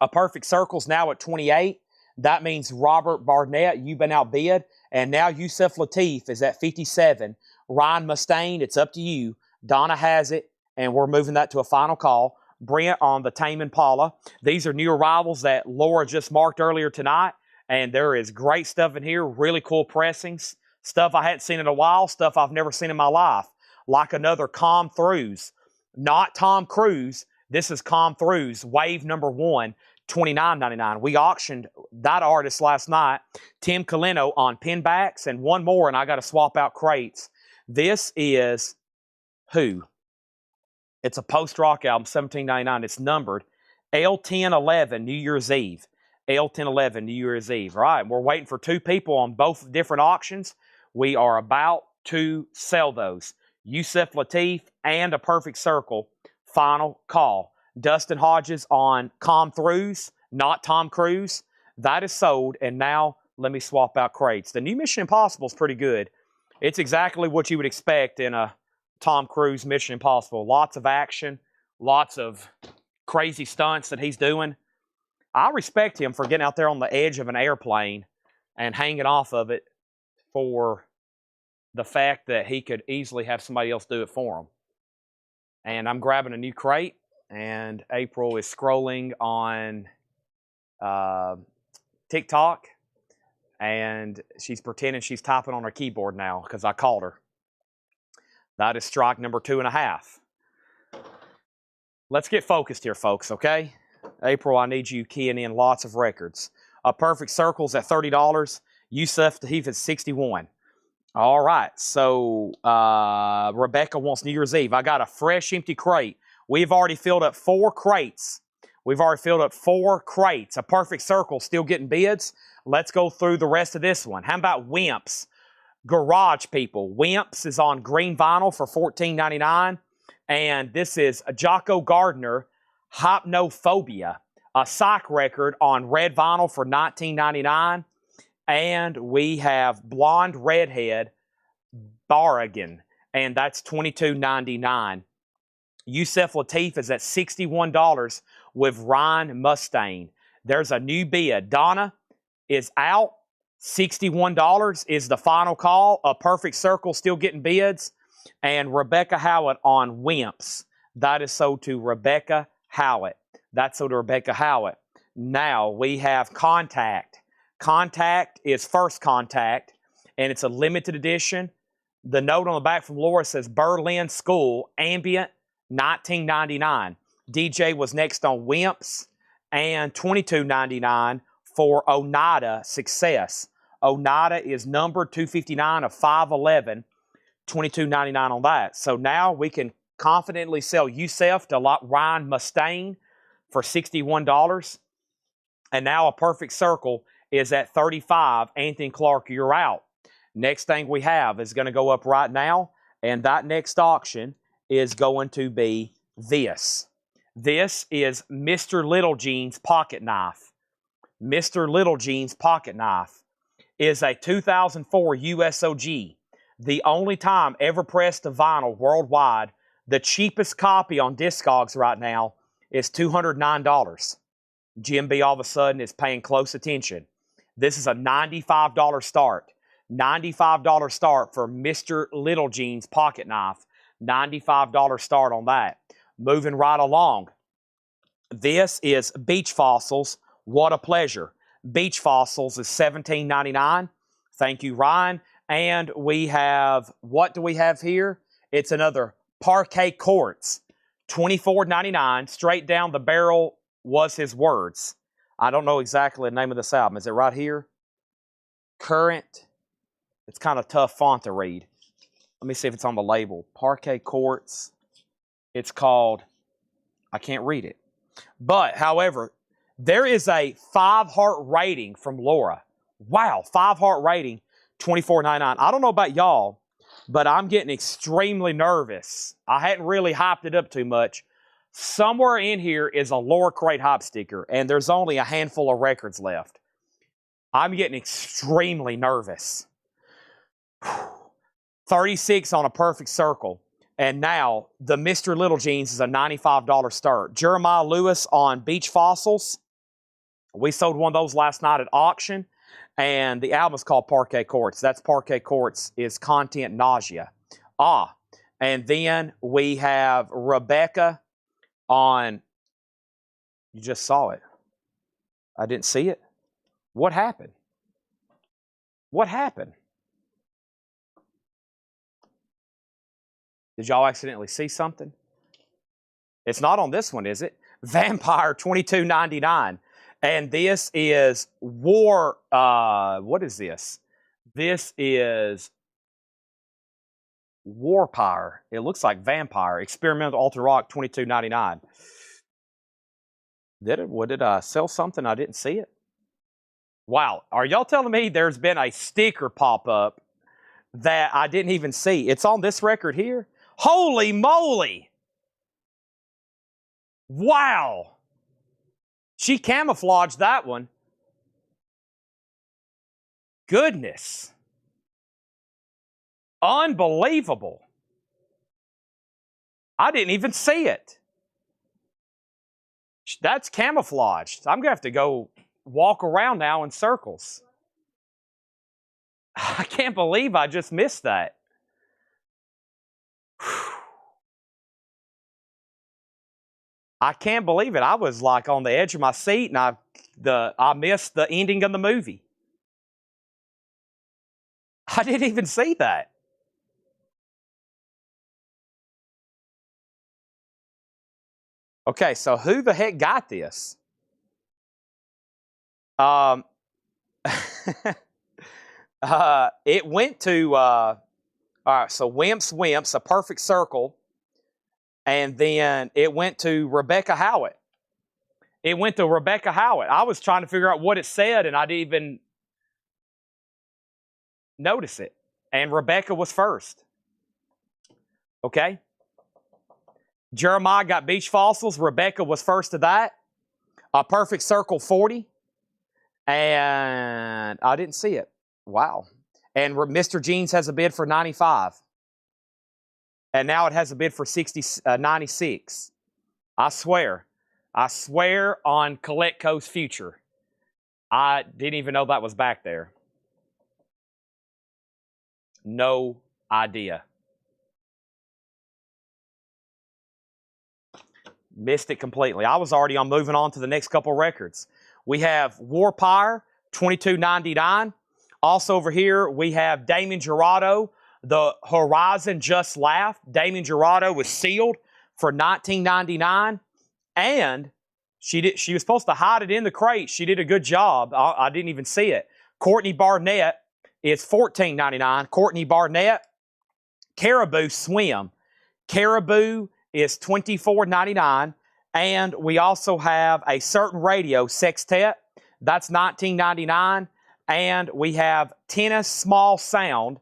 A Perfect Circle's now at 28. That means Robert Barnett, you've been outbid. And now Yusef Lateef is at 57. Ryan Mustaine, it's up to you. Donna has it, and we're moving that to a final call. Brent on the Tame Impala. These are new arrivals that Laura just marked earlier tonight, and there is great stuff in here, really cool pressings. Stuff I hadn't seen in a while, stuff I've never seen in my life. Like another Com Through. Not Tom Cruise. This is Com Through, wave number 1, $29.99. We auctioned that artist last night, Tim Colino, on pinbacks, and one more, and I got to swap out crates. This is who? It's a post-rock album, $17.99. It's numbered L1011 New Year's Eve. L1011 New Year's Eve. All right, we're waiting for 2 people on both different auctions. We are about to sell those. Yusef Lateef and A Perfect Circle. Final call. Dustin Hodges on Com Through, not Tom Cruise. That is sold, and now let me swap out crates. The new Mission Impossible is pretty good. It's exactly what you would expect in a Tom Cruise Mission Impossible. Lots of action, lots of crazy stunts that he's doing. I respect him for getting out there on the edge of an airplane and hanging off of it for the fact that he could easily have somebody else do it for him. And I'm grabbing a new crate, and April is scrolling on TikTok, and she's pretending she's typing on her keyboard now because I called her. That is strike number 2.5. Let's get focused here, folks, okay? April, I need you keying in lots of records. A Perfect Circle's at $30. Yusef Lateef at $61. All right, so Rebecca wants New Year's Eve. I got a fresh empty crate. We've already filled up 4 crates. A Perfect Circle still getting bids. Let's go through the rest of this one. How about Wimps? Garage people. Wimps is on green vinyl for $14.99. And this is Jocko Gardner, Hypnophobia, a psych record on red vinyl for $19.99. And we have Blonde Redhead, Barragan, and that's $22.99. Yusef Lateef is at $61 with Ryan Mustaine. There's a new bid. Donna is out. $61 is the final call. A Perfect Circle still getting bids. And Rebecca Howard on Wimps. That is sold to Rebecca Howard. That's sold to Rebecca Howard. Now we have Contact. Contact is First Contact, and it's a limited edition. The note on the back from Laura says Berlin School, Ambient, $19.99. DJ was next on Wimps, and $22.99 for Oneida Success. Oneida is number 259 of 511, $22.99 on that. So now we can confidently sell Yusef to Ryan Mustaine for $61. And now A Perfect Circle is at $35. Anthony Clark, you're out. Next thing we have is going to go up right now, and that next auction is going to be this. This is Mr. Little Jeans Pocket Knife. Mr. Little Jeans Pocket Knife is a 2004 USOG. The only time ever pressed to vinyl worldwide. The cheapest copy on Discogs right now is $209. Jim B all of a sudden is paying close attention. This is a $95 start. $95 start for Mr. Little Jeans Pocket Knife. $95 start on that. Moving right along. This is Beach Fossils. What a Pleasure. Beach Fossils is $17.99. Thank you, Ryan. And we have, what do we have here? It's another Parquet Courts. $24.99. Straight down the barrel was his words. I don't know exactly the name of this album. Is it right here? Current. It's kind of tough font to read. Let me see if it's on the label. Parquet Courts. It's called, I can't read it. But, however, there is a 5-heart rating from Laura. Wow, 5-heart rating, $24.99. I don't know about y'all, but I'm getting extremely nervous. I hadn't really hyped it up too much. Somewhere in here is a Laura Crate Hype sticker, and there's only a handful of records left. I'm getting extremely nervous. 36 on A Perfect Circle. And now, the Mr. Little Jeans is a $95 start. Jeremiah Lewis on Beach Fossils. We sold one of those last night at auction. And the album is called Parquet Courts. That's Parquet Courts is Content Nausea. And then we have Rebecca on, you just saw it. I didn't see it. What happened? What happened? Did y'all accidentally see something? It's not on this one, is it? Vampire $22.99. And this is War, what is this? This is Warpire. It looks like Vampire. Experimental Alter Rock $22.99. Did I sell something? I didn't see it. Wow. Are y'all telling me there's been a sticker pop up that I didn't even see? It's on this record here? Holy moly! Wow! She camouflaged that one. Goodness. Unbelievable. I didn't even see it. That's camouflaged. I'm going to have to go walk around now in circles. I can't believe I just missed that. I can't believe it. I was like on the edge of my seat and I missed the ending of the movie. I didn't even see that. Okay, so who the heck got this? It went to, all right, so Wimps, A Perfect Circle, and then it went to Rebecca Howitt. It went to Rebecca Howitt. I was trying to figure out what it said, and I didn't even notice it. And Rebecca was first. Okay? Jeremiah got Beach Fossils. Rebecca was first to that. A Perfect Circle 40. And I didn't see it. Wow. And Mr. Jeans has a bid for 95. And now it has a bid for 96. I swear on Coletco's future. I didn't even know that was back there. No idea. Missed it completely. I was already on moving on to the next couple records. We have Warpire, $22.99. Also over here, we have Damon Jurado, The Horizon Just Laughed. Damon Jurado was sealed for $19.99. And she was supposed to hide it in the crate. She did a good job. I didn't even see it. Courtney Barnett is $14.99. Courtney Barnett, Caribou Swim. Caribou is $24.99. And we also have a Certain Radio Sextet. That's $19.99. And we have Tennis Small Sound,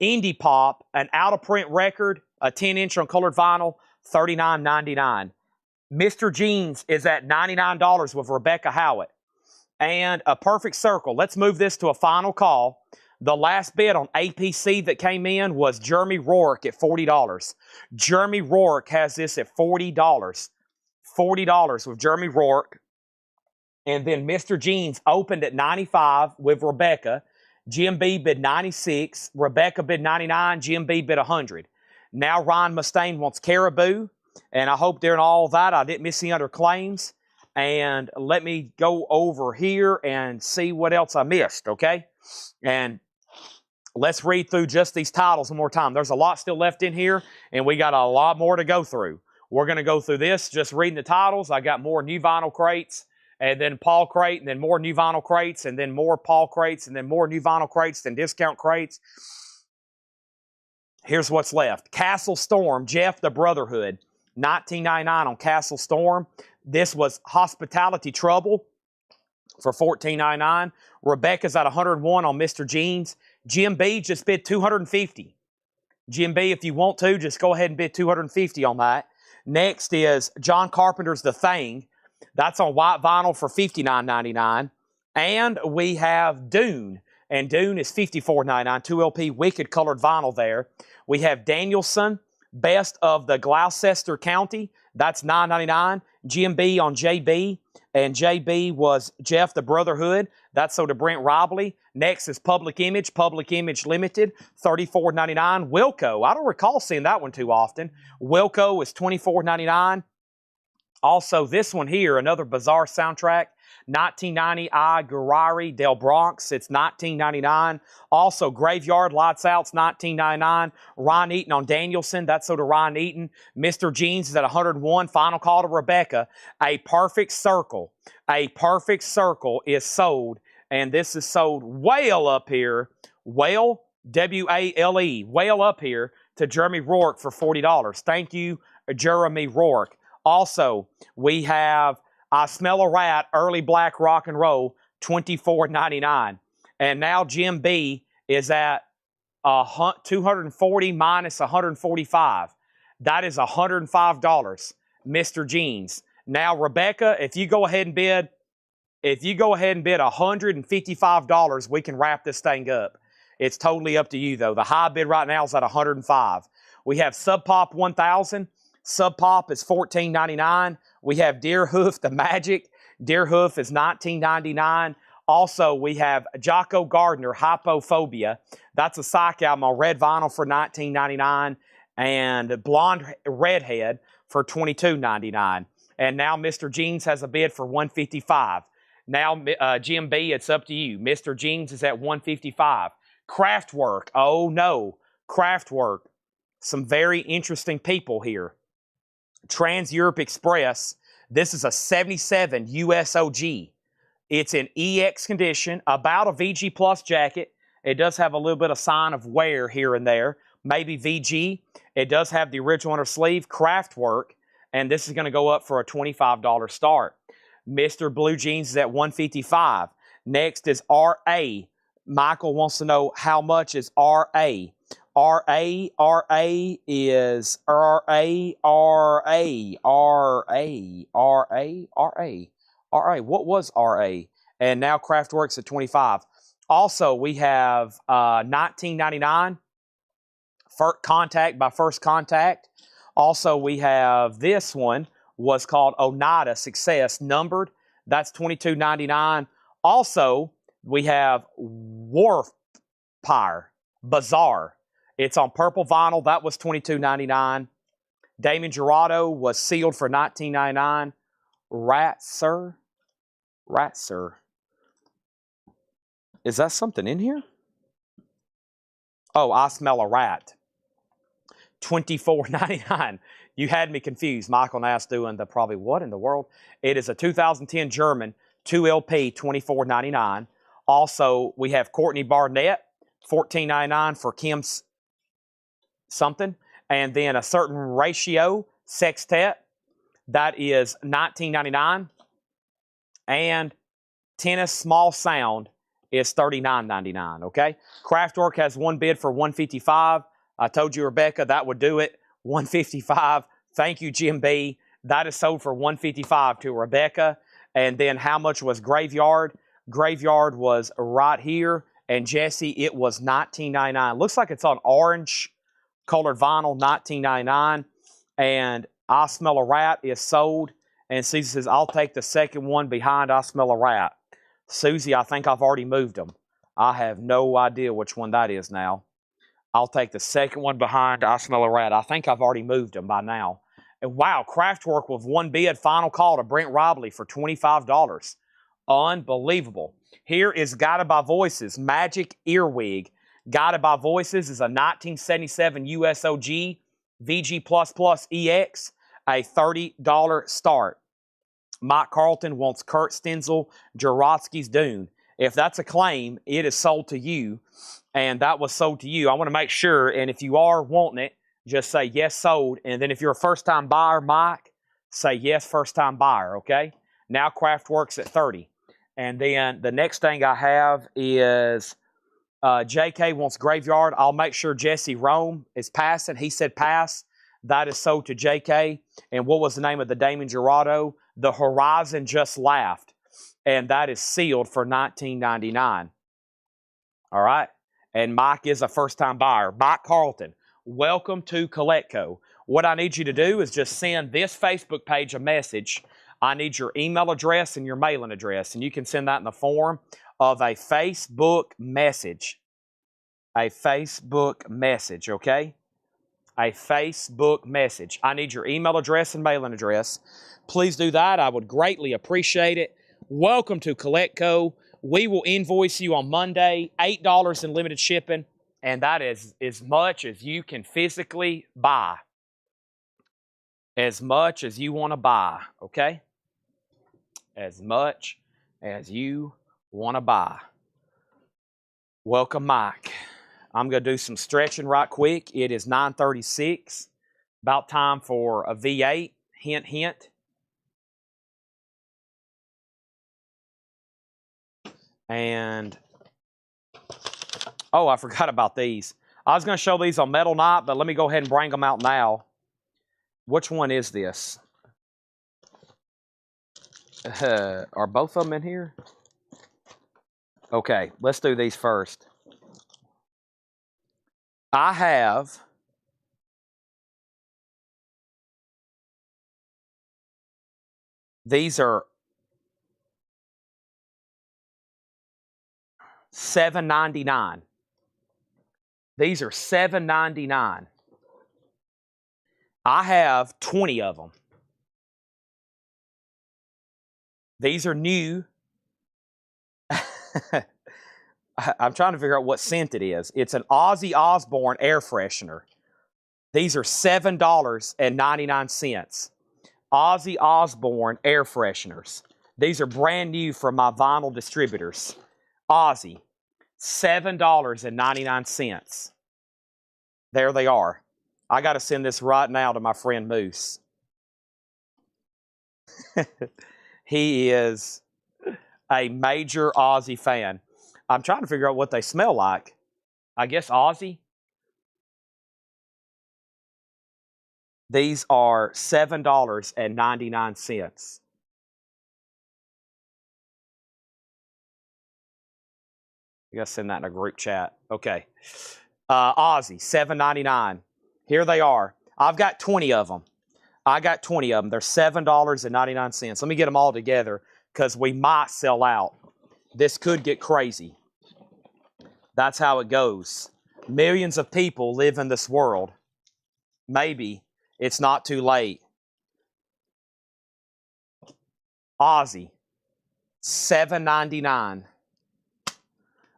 Indie Pop, an out-of-print record, a 10-inch on colored vinyl, $39.99. Mr. Jeans is at $99 with Rebecca Howitt. And A Perfect Circle. Let's move this to a final call. The last bid on APC that came in was Jeremy Rourke at $40. Jeremy Rourke has this at $40. $40 with Jeremy Rourke. And then Mr. Jeans opened at 95 with Rebecca. Jim B bid 96. Rebecca bid 99. Jim B bid 100. Now Ryan Mustaine wants Caribou. And I hope during all that I didn't miss any other claims. And let me go over here and see what else I missed, okay? And let's read through just these titles one more time. There's a lot still left in here, and we got a lot more to go through. We're going to go through this, just reading the titles. I got more new vinyl crates, and then Paul crate, and then more new vinyl crates, and then more Paul crates, and then more new vinyl crates, then discount crates. Here's what's left. Castle Storm, Jeff the Brotherhood, $19.99 on Castle Storm. This was Hospitality Trouble for $14.99. Rebecca's at 101 on Mr. Jeans. Jim B just bid $250. Jim B, if you want to, just go ahead and bid $250 on that. Next is John Carpenter's The Thing. That's on white vinyl for $59.99. And we have Dune. And Dune is $54.99. 2LP wicked colored vinyl there. We have Danielson, Best of the Gloucester County. That's $9.99. Jim B on JB. And JB was Jeff the Brotherhood. That's so to Brent Robley. Next is Public Image Limited, $34.99. Wilco, I don't recall seeing that one too often. Wilco is $24.99. Also, this one here, another bizarre soundtrack. 1990 I Gurari Del Bronx, it's $19.99. Also, Graveyard Lights Out's $19.99. Ron Eaton on Danielson, that's so to Ron Eaton. Mr. Jeans is at 101. Final call to Rebecca. A Perfect Circle. A Perfect Circle is sold, and this is sold whale up here. Whale, W-A-L-E, whale up here to Jeremy Rourke for $40. Thank you, Jeremy Rourke. Also, we have I Smell a Rat, Early Black Rock and Roll, $24.99. And now Jim B is at 240 minus 145. That is $105, Mr. Jeans. Now, Rebecca, if you go ahead and bid $155, we can wrap this thing up. It's totally up to you, though. The high bid right now is at 105. We have Sub Pop 1000. Sub Pop is $14.99. We have Deer Hoof, the Magic. Deer Hoof is $19.99. Also, we have Jocko Gardner, Hypophobia. That's a psych album on red vinyl for $19.99. And Blonde Redhead for $22.99. And now Mr. Jeans has a bid for $155. Now, Jim B, it's up to you. Mr. Jeans is at $155. Kraftwerk, oh no, Kraftwerk. Some very interesting people here. Trans Europe Express, this is a 77 USOG. It's in EX condition, about a VG Plus jacket. It does have a little bit of sign of wear here and there, maybe VG. It does have the original inner sleeve, Kraftwerk, and this is going to go up for a $25 start. Mr. Blue Jeans is at $155. Next is RA. Michael wants to know how much is RA. RA is RA. What was RA? And now Kraftwerk's at 25. Also, we have 1999 Contact by First Contact. Also, we have this one was called Oneida Success numbered. That's $22.99. Also, we have Warpire Bazaar. It's on purple vinyl. That was $22.99. Damon Jurado was sealed for $19.99. Ratzer. Is that something in here? Oh, I Smell a Rat. $24.99. You had me confused. Michael Nass doing the probably what in the world? It is a 2010 German 2LP, $24.99. Also, we have Courtney Barnett, $14.99 for Kim's something. And then a Certain Ratio Sextet, that is $19.99. And Tennis Small Sound is $39.99, okay? Kraftwerk has one bid for $155. I told you, Rebecca, that would do it. $155. Thank you, Jim B. That is sold for $155 to Rebecca. And then how much was Graveyard? Graveyard was right here. And Jesse, it was $19.99. Looks like it's on orange colored vinyl, $19.99. And I Smell a Rat is sold. And Susie says, I'll take the second one behind I Smell a Rat. Susie, I think I've already moved them. I have no idea which one that is now. I'll take the second one behind I Smell a Rat. I think I've already moved them by now. And wow, Kraftwerk with one bid, final call to Brent Robley for $25. Unbelievable. Here is Guided by Voices, Magic Earwig. Guided by Voices is a 1977 USOG VG++ EX, a $30 start. Mike Carlton wants Kurt Stenzel, Jurotsky's Dune. If that's a claim, it is sold to you, and that was sold to you. I want to make sure, and if you are wanting it, just say yes, sold. And then if you're a first-time buyer, Mike, say yes, first-time buyer, okay? Now Kraftwerk's at 30. And then the next thing I have is JK wants Graveyard. I'll make sure Jesse Rome is passing. He said pass. That is sold to JK. And what was the name of the Damon Jurado? The Horizon Just Laughed. And that is sealed for $19.99. All right? And Mike is a first-time buyer. Mike Carlton, welcome to Coletco. What I need you to do is just send this Facebook page a message. I need your email address and your mailing address. And you can send that in the form of a Facebook message. A Facebook message, okay? A Facebook message. I need your email address and mailing address. Please do that. I would greatly appreciate it.
Welcome to CollectCo. We will invoice you on Monday, $8 in limited shipping, and that is as much as you can physically buy. As much as you want to buy, okay? As much as you want to buy. Welcome, Mike. I'm going to do some stretching right quick. It is 9:36. About time for a V8. Hint, hint. And, oh, I forgot about these. I was going to show these on Metal Night, but let me go ahead and bring them out now. Which one is this? Are both of them in here? Okay, let's do these first. I have these are $7.99. These are $7.99. I have 20 of them. These are new. I'm trying to figure out what scent it is. It's an Ozzy Osbourne air freshener. These are $7.99. Ozzy Osbourne air fresheners. These are brand new from my vinyl distributors. Ozzy, $7.99. There they are. I got to send this right now to my friend Moose. He is a major Ozzy fan. I'm trying to figure out what they smell like. I guess Ozzy. These are $7.99. You got to send that in a group chat. Okay. Ozzy, $7.99. Here they are. I've got 20 of them. I got 20 of them. They're $7.99. Let me get them all together because we might sell out. This could get crazy. That's how it goes. Millions of people live in this world. Maybe it's not too late. Ozzy, $7.99.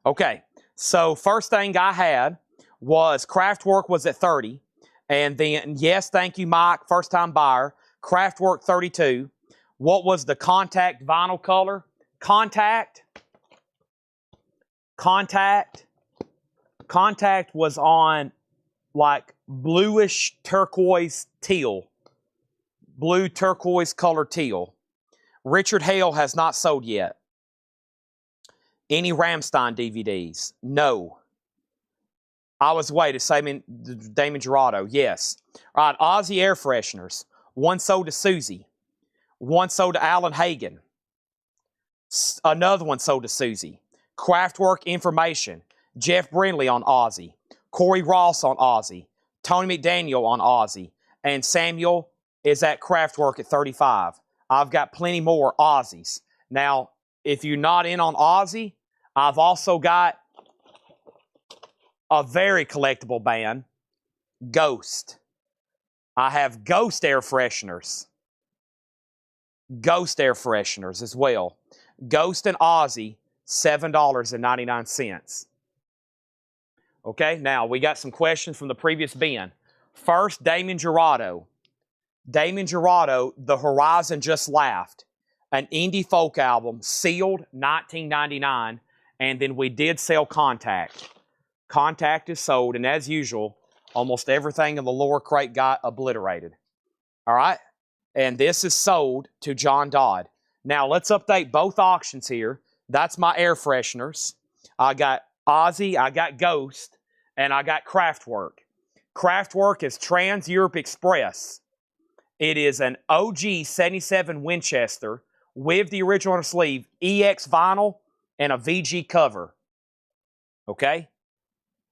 Okay, so first thing I had was Craftwork was at 30. And then, yes, thank you, Mike, first-time buyer. Craftwork 32. What was the contact vinyl color? Contact was on like bluish turquoise teal. Blue turquoise color teal. Richard Hale has not sold yet. Any Rammstein DVDs? No. I was waiting. Damon Jurado. Yes. All right. Ozzy air fresheners. One sold to Susie. One sold to Alan Hagen. Another one sold to Susie. Craftwork information. Jeff Brindley on Ozzy. Corey Ross on Ozzy. Tony McDaniel on Ozzy. And Samuel is at Craftwork at 35. I've got plenty more Ozzies. Now, if you're not in on Ozzy, I've also got a very collectible band, Ghost. I have Ghost air fresheners. Ghost air fresheners as well. Ghost and Ozzy, $7.99. Okay, now we got some questions from the previous bin. First, Damon Jurado. Damon Jurado, The Horizon Just Laughed. An indie folk album, sealed, 1999, and then we did sell Contact. Contact is sold, and as usual, almost everything in the lower crate got obliterated. All right? And this is sold to John Dodd. Now, let's update both auctions here. That's my air fresheners. I got Ozzy, I got Ghost, and I got Craftwork. Craftwork is Trans Europe Express. It is an OG 77 Winchester with the original sleeve, EX vinyl, and a VG cover. Okay?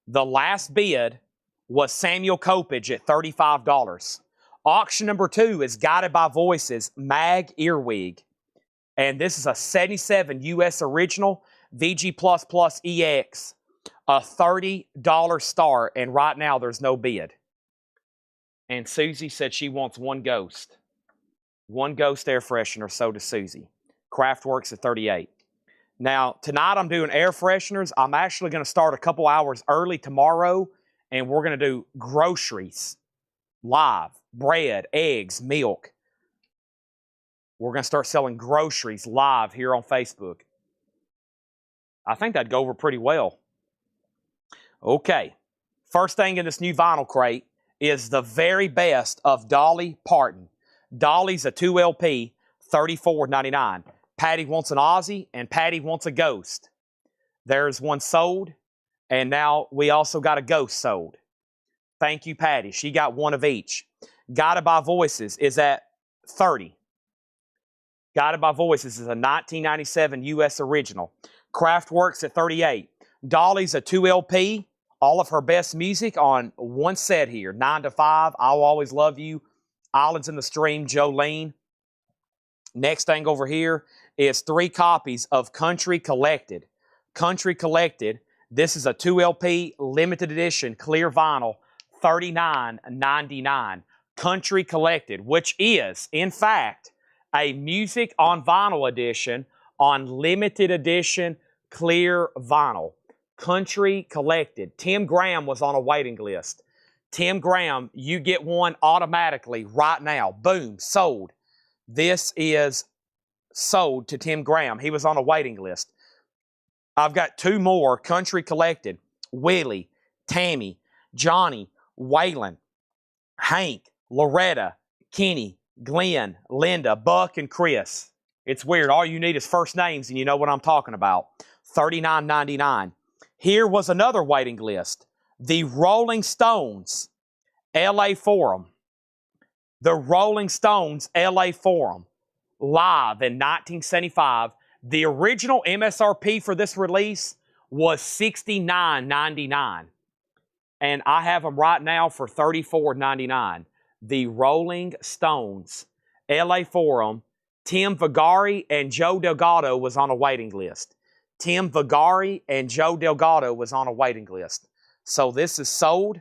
The last bid was Samuel Kopage at $35. Auction number 2 is Guided by Voices Mag Earwig. And this is a 77 US original VG++ EX. A $30 start, and right now there's no bid. And Susie said she wants one Ghost. One Ghost air freshener sold to Susie. Kraftwerk's at 38. Now, tonight I'm doing air fresheners. I'm actually going to start a couple hours early tomorrow, and we're going to do groceries live. Bread, eggs, milk. We're going to start selling groceries live here on Facebook. I think that'd go over pretty well. Okay. First thing in this new vinyl crate is the very best of Dolly Parton. Dolly's a 2 LP, $34.99. Patty wants an Ozzy, and Patty wants a Ghost. There's one sold, and now we also got a Ghost sold. Thank you, Patty. She got one of each. Guided by Voices is at 30. Guided by Voices is a 1997 U.S. original. Kraftwerk's at 38. Dolly's a 2 LP. All of her best music on one set here. 9 to 5, I'll Always Love You, Islands in the Stream, Jolene. Next thing over here is 3 copies of Country Collected. Country Collected, this is a 2 LP limited edition clear vinyl, $39.99. Country Collected, which is, in fact, a music on vinyl edition on limited edition clear vinyl. Country Collected. Tim Graham was on a waiting list. Tim Graham, you get one automatically right now. Boom, sold. This is sold to Tim Graham. He was on a waiting list. I've got 2 more Country Collected. Willie, Tammy, Johnny, Waylon, Hank, Loretta, Kenny, Glenn, Linda, Buck, and Chris. It's weird. All you need is first names, and you know what I'm talking about. $39.99. Here was another waiting list. The Rolling Stones, LA Forum. The Rolling Stones, LA Forum. Live in 1975. The original MSRP for this release was $69.99. And I have them right now for $34.99. The Rolling Stones, LA Forum. Tim Vigari and Joe Delgado was on a waiting list. Tim Vigari and Joe Delgado was on a waiting list. So this is sold.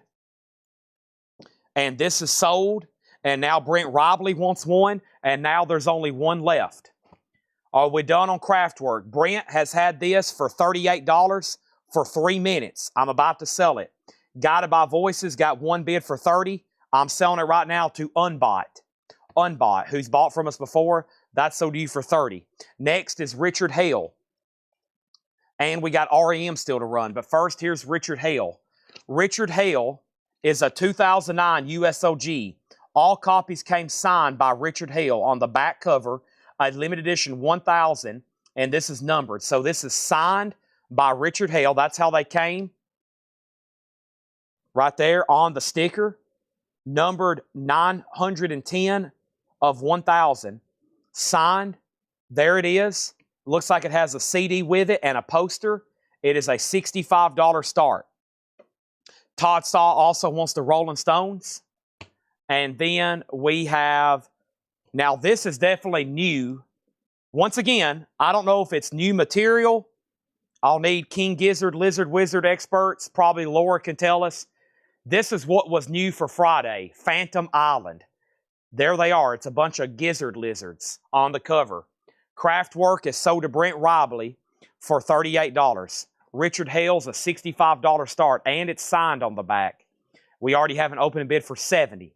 And this is sold. And now Brent Robley wants one. And now there's only one left. Are we done on Kraftwerk? Brent has had this for $38 for 3 minutes. I'm about to sell it. Guided by Voices got one bid for $30. I'm selling it right now to Unbought. Unbought, who's bought from us before. That's sold to you for $30. Next is Richard Hale. And we got REM still to run. But first, here's Richard Hale. Richard Hale is a 2009 USOG. All copies came signed by Richard Hale on the back cover, a limited edition 1000, and this is numbered. So this is signed by Richard Hale. That's how they came. Right there on the sticker. Numbered 910 of 1000. Signed. There it is. Looks like it has a CD with it and a poster. It is a $65 start. Todd Stahl also wants the Rolling Stones. And then we have, now this is definitely new. Once again, I don't know if it's new material. I'll need King Gizzard, Lizard Wizard experts. Probably Laura can tell us. This is what was new for Friday. Phantom Island. There they are. It's a bunch of gizzard lizards on the cover. Kraftwerk is sold to Brent Robley for $38. Richard Hale's a $65 start, and it's signed on the back. We already have an open bid for $70.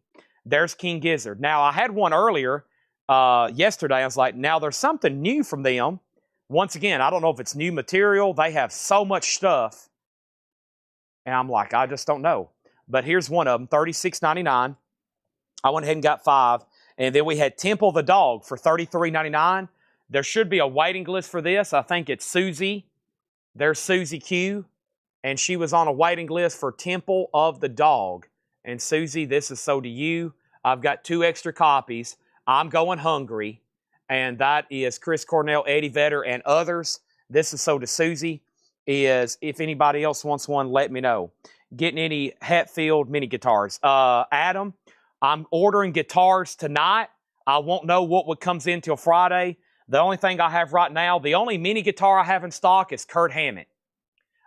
There's King Gizzard. Now, I had one earlier yesterday. I was like, now there's something new from them. Once again, I don't know if it's new material. They have so much stuff. And I'm like, I just don't know. But here's one of them, $36.99. I went ahead and got 5. And then we had Temple the Dog for $33.99. There should be a waiting list for this. I think it's Susie. There's Susie Q. And she was on a waiting list for Temple of the Dog. And Susie, this is sold to you. I've got 2 extra copies. I'm going hungry. And that is Chris Cornell, Eddie Vedder, and others. This is sold to Susie. If anybody else wants one, let me know. Getting any Hatfield mini guitars. Adam, I'm ordering guitars tonight. I won't know what comes in till Friday. The only thing I have right now, the only mini guitar I have in stock is Kurt Hammett.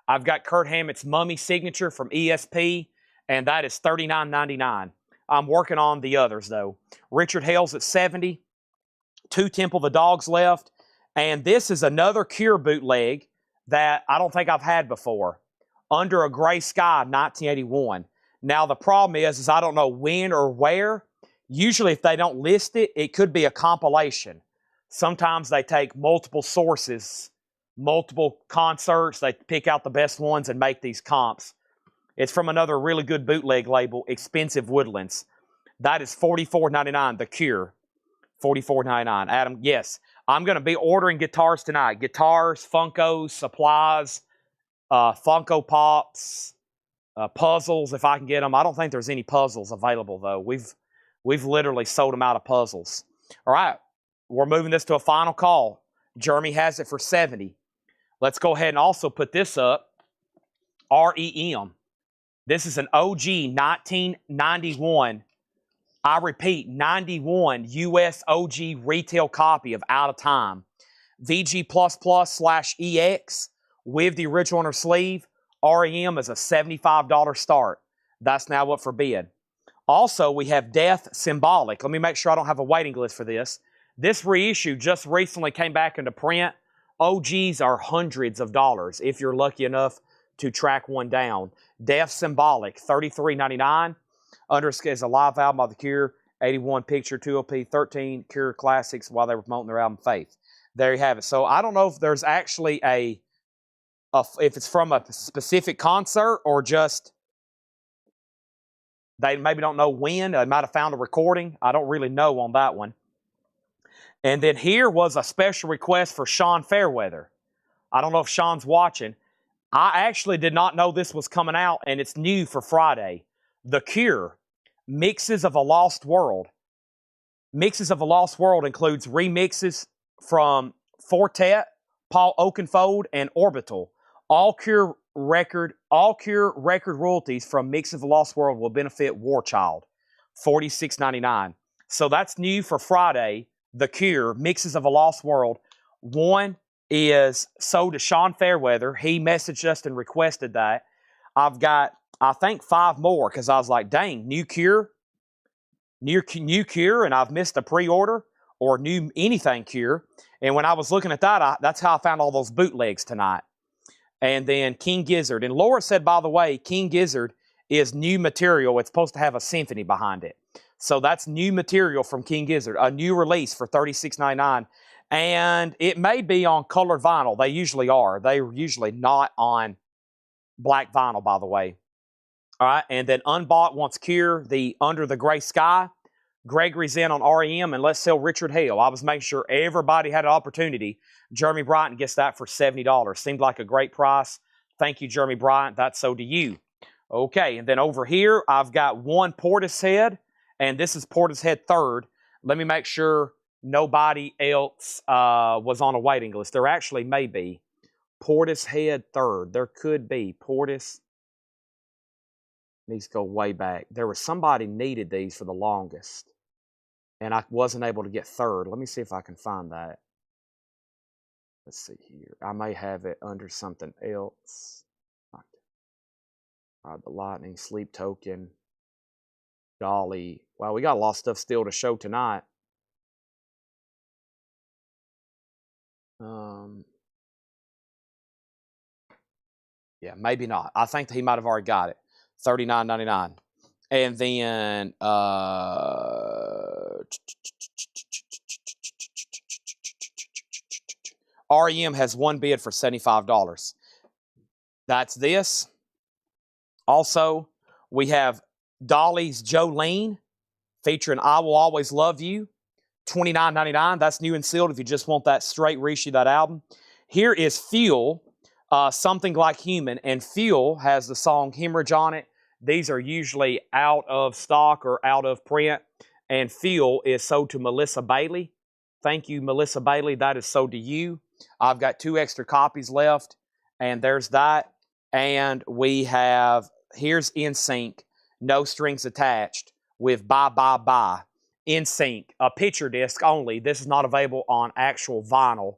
I've got Kurt Hammett's Mummy Signature from ESP, and that is $39.99. I'm working on the others, though. Richard Hale's at $70. 2 Temple the Dogs left. And this is another Cure bootleg that I don't think I've had before. Under a Gray Sky, 1981. Now, the problem is I don't know when or where. Usually, if they don't list it, it could be a compilation. Sometimes they take multiple sources, multiple concerts, they pick out the best ones and make these comps. It's from another really good bootleg label, Expensive Woodlands. That is $44.99, The Cure. $44.99. Adam, yes, I'm going to be ordering guitars tonight. Guitars, Funkos, supplies, Funko Pops, puzzles if I can get them. I don't think there's any puzzles available though. We've literally sold them out of puzzles. All right, we're moving this to a final call. Jeremy has it for 70. Let's go ahead and also put this up. REM. This is an OG 1991. I repeat, 91 US OG retail copy of Out of Time. VG++/EX with the original on her sleeve. REM is a $75 start. That's now up for bid. Also, we have Death Symbolic. Let me make sure I don't have a waiting list for this. This reissue just recently came back into print. OGs are hundreds of dollars if you're lucky enough to track one down. Death Symbolic, $33.99. Under is a live album by The Cure, 81 picture, 2 LP, 13 Cure classics while they were promoting their album Faith. There you have it. So I don't know if there's actually if it's from a specific concert or just they maybe don't know when. They might have found a recording. I don't really know on that one. And then here was a special request for Sean Fairweather. I don't know if Sean's watching. I actually did not know this was coming out, and it's new for Friday. The Cure, Mixes of a Lost World. Mixes of a Lost World includes remixes from Fortet, Paul Oakenfold, and Orbital. All Cure record royalties from Mixes of a Lost World will benefit War Child. $46.99. So that's new for Friday. The Cure, Mixes of a Lost World. One is sold to Sean Fairweather. He messaged us and requested that. I've got, I think, 5 more because I was like, dang, new Cure, and I've missed a pre-order or new anything Cure. And when I was looking at that, that's how I found all those bootlegs tonight. And then King Gizzard. And Laura said, by the way, King Gizzard is new material. It's supposed to have a symphony behind it. So that's new material from King Gizzard, a new release for $36.99. And it may be on colored vinyl. They usually are. They're usually not on black vinyl, by the way. All right, and then Unbought wants Cure, the Under the Gray Sky. Gregory's in on REM, and Let's Sell Richard Hale. I was making sure everybody had an opportunity. Jeremy Bryant gets that for $70. Seemed like a great price. Thank you, Jeremy Bryant. That's so to you. Okay, and then over here, I've got one Portishead, and this is Portishead 3rd. Let me make sure nobody else was on a waiting list. There actually may be. Portishead 3rd. There could be. Portis. Needs to go way back. There was somebody needed these for the longest, and I wasn't able to get 3rd. Let me see if I can find that. Let's see here. I may have it under something else. The Lightning, Sleep Token, Dolly. Wow, we got a lot of stuff still to show tonight. Yeah, maybe not. I think he might have already got it. $39.99. And then REM has one bid for $75. That's this. Also, we have Dolly's Jolene featuring I Will Always Love You. $29.99. That's new and sealed if you just want that straight reissue, that album. Here is Fuel, Something Like Human. And Fuel has the song Hemorrhage on it. These are usually out of stock or out of print. And Fuel is sold to Melissa Bailey. Thank you, Melissa Bailey. That is sold to you. I've got 2 extra copies left. And there's that. And we have, here's NSYNC, No Strings Attached, with Bye Bye Bye. NSYNC, a picture disc only. This is not available on actual vinyl.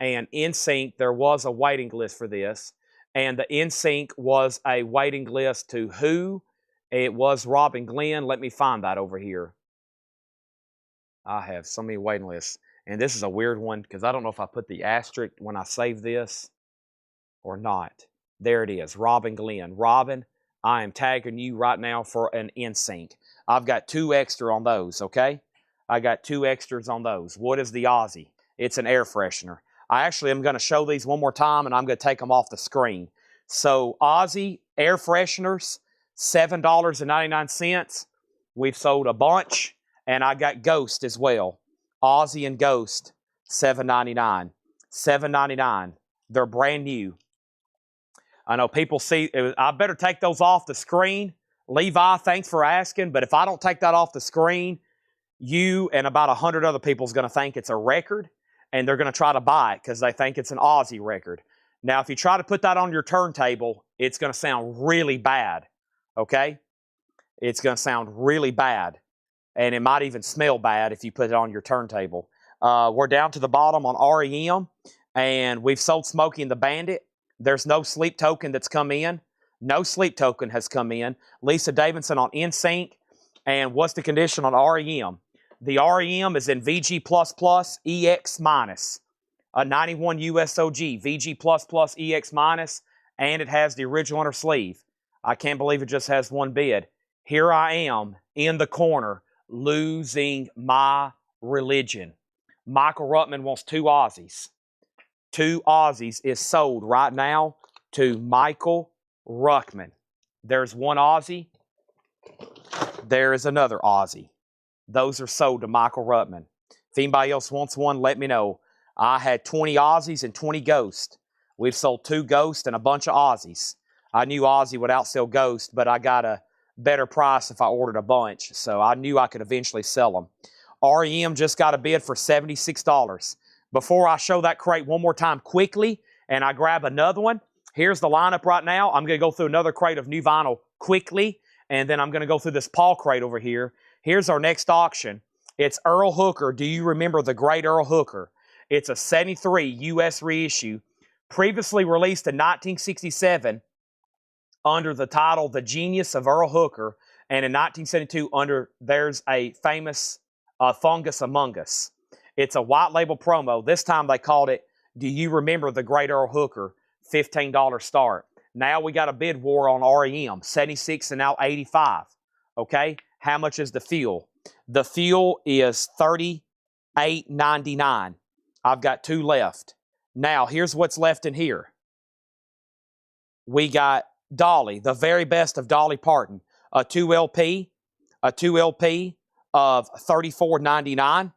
And NSYNC, there was a waiting list for this. And the NSYNC was a waiting list to who? It was Rob and Glenn. Let me find that over here. I have so many waiting lists. And this is a weird one because I don't know if I put the asterisk when I save this or not. There it is, Robin Glenn. Robin, I am tagging you right now for an NSYNC. I've got 2 extra on those, okay? I got 2 extras on those. What is the Aussie? It's an air freshener. I actually am going to show these one more time, and I'm going to take them off the screen. So Aussie air fresheners, $7.99. We've sold a bunch, and I got Ghost as well. Aussie and Ghost, $7.99. $7.99. They're brand new. I know people see, I better take those off the screen. Levi, thanks for asking, but if I don't take that off the screen, you and about 100 other people is going to think it's a record, and they're going to try to buy it because they think it's an Aussie record. Now, if you try to put that on your turntable, it's going to sound really bad, okay? It's going to sound really bad, and it might even smell bad if you put it on your turntable. We're down to the bottom on REM, and we've sold Smokey and the Bandit. There's no Sleep Token that's come in. No Sleep Token has come in. Lisa Davidson on NSYNC. And what's the condition on REM? The REM is in VG++ EX-, a 91 USOG, VG++ EX-, and it has the original inner sleeve. I can't believe it just has one bid. Here I am in the corner losing my religion. Michael Ruttman wants 2 Aussies. 2 Aussies is sold right now to Michael Ruckman. There's 1 Aussie. There is another Aussie. Those are sold to Michael Ruttman. If anybody else wants one, let me know. I had 20 Aussies and 20 Ghosts. We've sold 2 Ghosts and a bunch of Aussies. I knew Aussie would outsell Ghost, but I got a better price if I ordered a bunch, so I knew I could eventually sell them. REM just got a bid for $76. Before I show that crate one more time quickly and I grab another one, here's the lineup right now. I'm going to go through another crate of new vinyl quickly, and then I'm going to go through this Paul crate over here. Here's our next auction. It's Earl Hooker. Do you remember the great Earl Hooker? It's a 73 U.S. reissue, previously released in 1967 under the title The Genius of Earl Hooker, and in 1972 under There's a Famous Fungus Among Us. It's a white label promo. This time they called it Do You Remember the Great Earl Hooker? $15 start. Now we got a bid war on REM, 76 and now 85. Okay? How much is the fuel? The fuel is $38.99. I've got 2 left. Now, here's what's left in here. We got Dolly, the very best of Dolly Parton, a 2 LP of $34.99.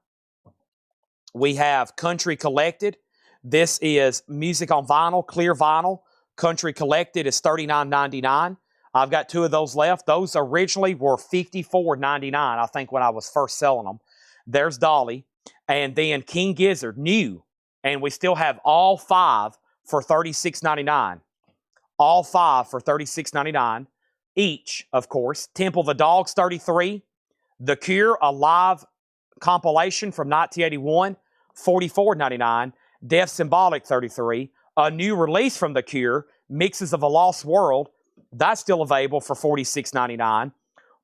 We have Country Collected. This is music on vinyl, clear vinyl. Country Collected is $39.99. I've got 2 of those left. Those originally were $54.99, I think, when I was first selling them. There's Dolly. And then King Gizzard, new. And we still have all 5 for $36.99. All 5 for $36.99 each, of course. Temple the Dogs, $33. The Cure, a live compilation from 1981, $44.99. Death Symbolic, $33. A new release from The Cure, Mixes of a Lost World, that's still available for $46.99.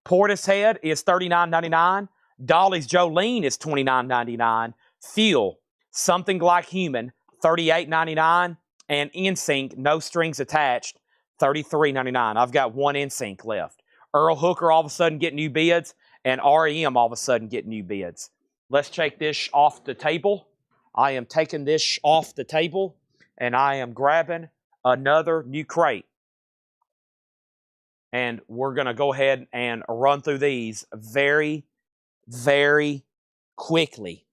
Portishead is $39.99. Dolly's Jolene is $29.99. Fuel, Something Like Human, $38.99. And NSYNC, No Strings Attached, $33.99. I've got 1 NSYNC left. Earl Hooker all of a sudden get new bids, and REM all of a sudden get new bids. Let's take this off the table. I am taking this off the table, and I am grabbing another new crate. And we're going to go ahead and run through these very, very quickly.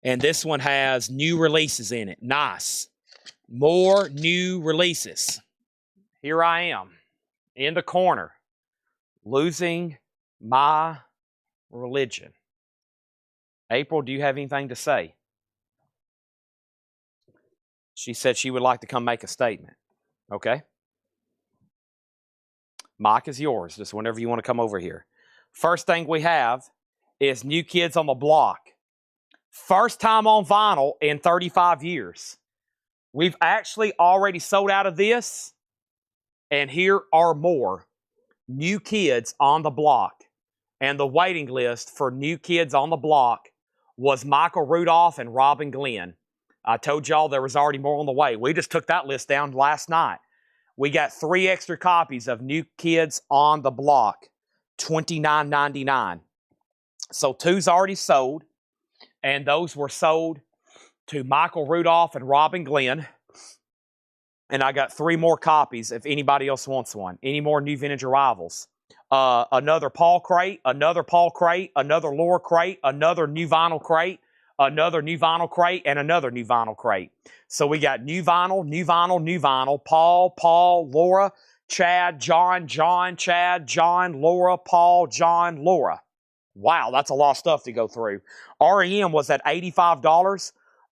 And this one has new releases in it. Nice. More new releases. Here I am in the corner, losing my religion. April, do you have anything to say? She said she would like to come make a statement. Okay. Mic is yours, just whenever you want to come over here. First thing we have is New Kids on the Block. First time on vinyl in 35 years. We've actually already sold out of this, and here are more. New Kids on the Block. And the waiting list for New Kids on the Block was Michael Rudolph and Robin Glenn. I told y'all there was already more on the way. We just took that list down last night. We got 3 extra copies of New Kids on the Block, $29.99. So 2's already sold, and those were sold to Michael Rudolph and Robin Glenn. And I got 3 more copies if anybody else wants one. Any more new vintage arrivals. Another Paul crate, another Paul crate, another Laura crate, another new vinyl crate, another new vinyl crate, and another new vinyl crate. So we got new vinyl, new vinyl, new vinyl, Paul, Laura, Chad, John, Chad, John, Laura, Paul, John, Laura. Wow, that's a lot of stuff to go through. REM was at $85.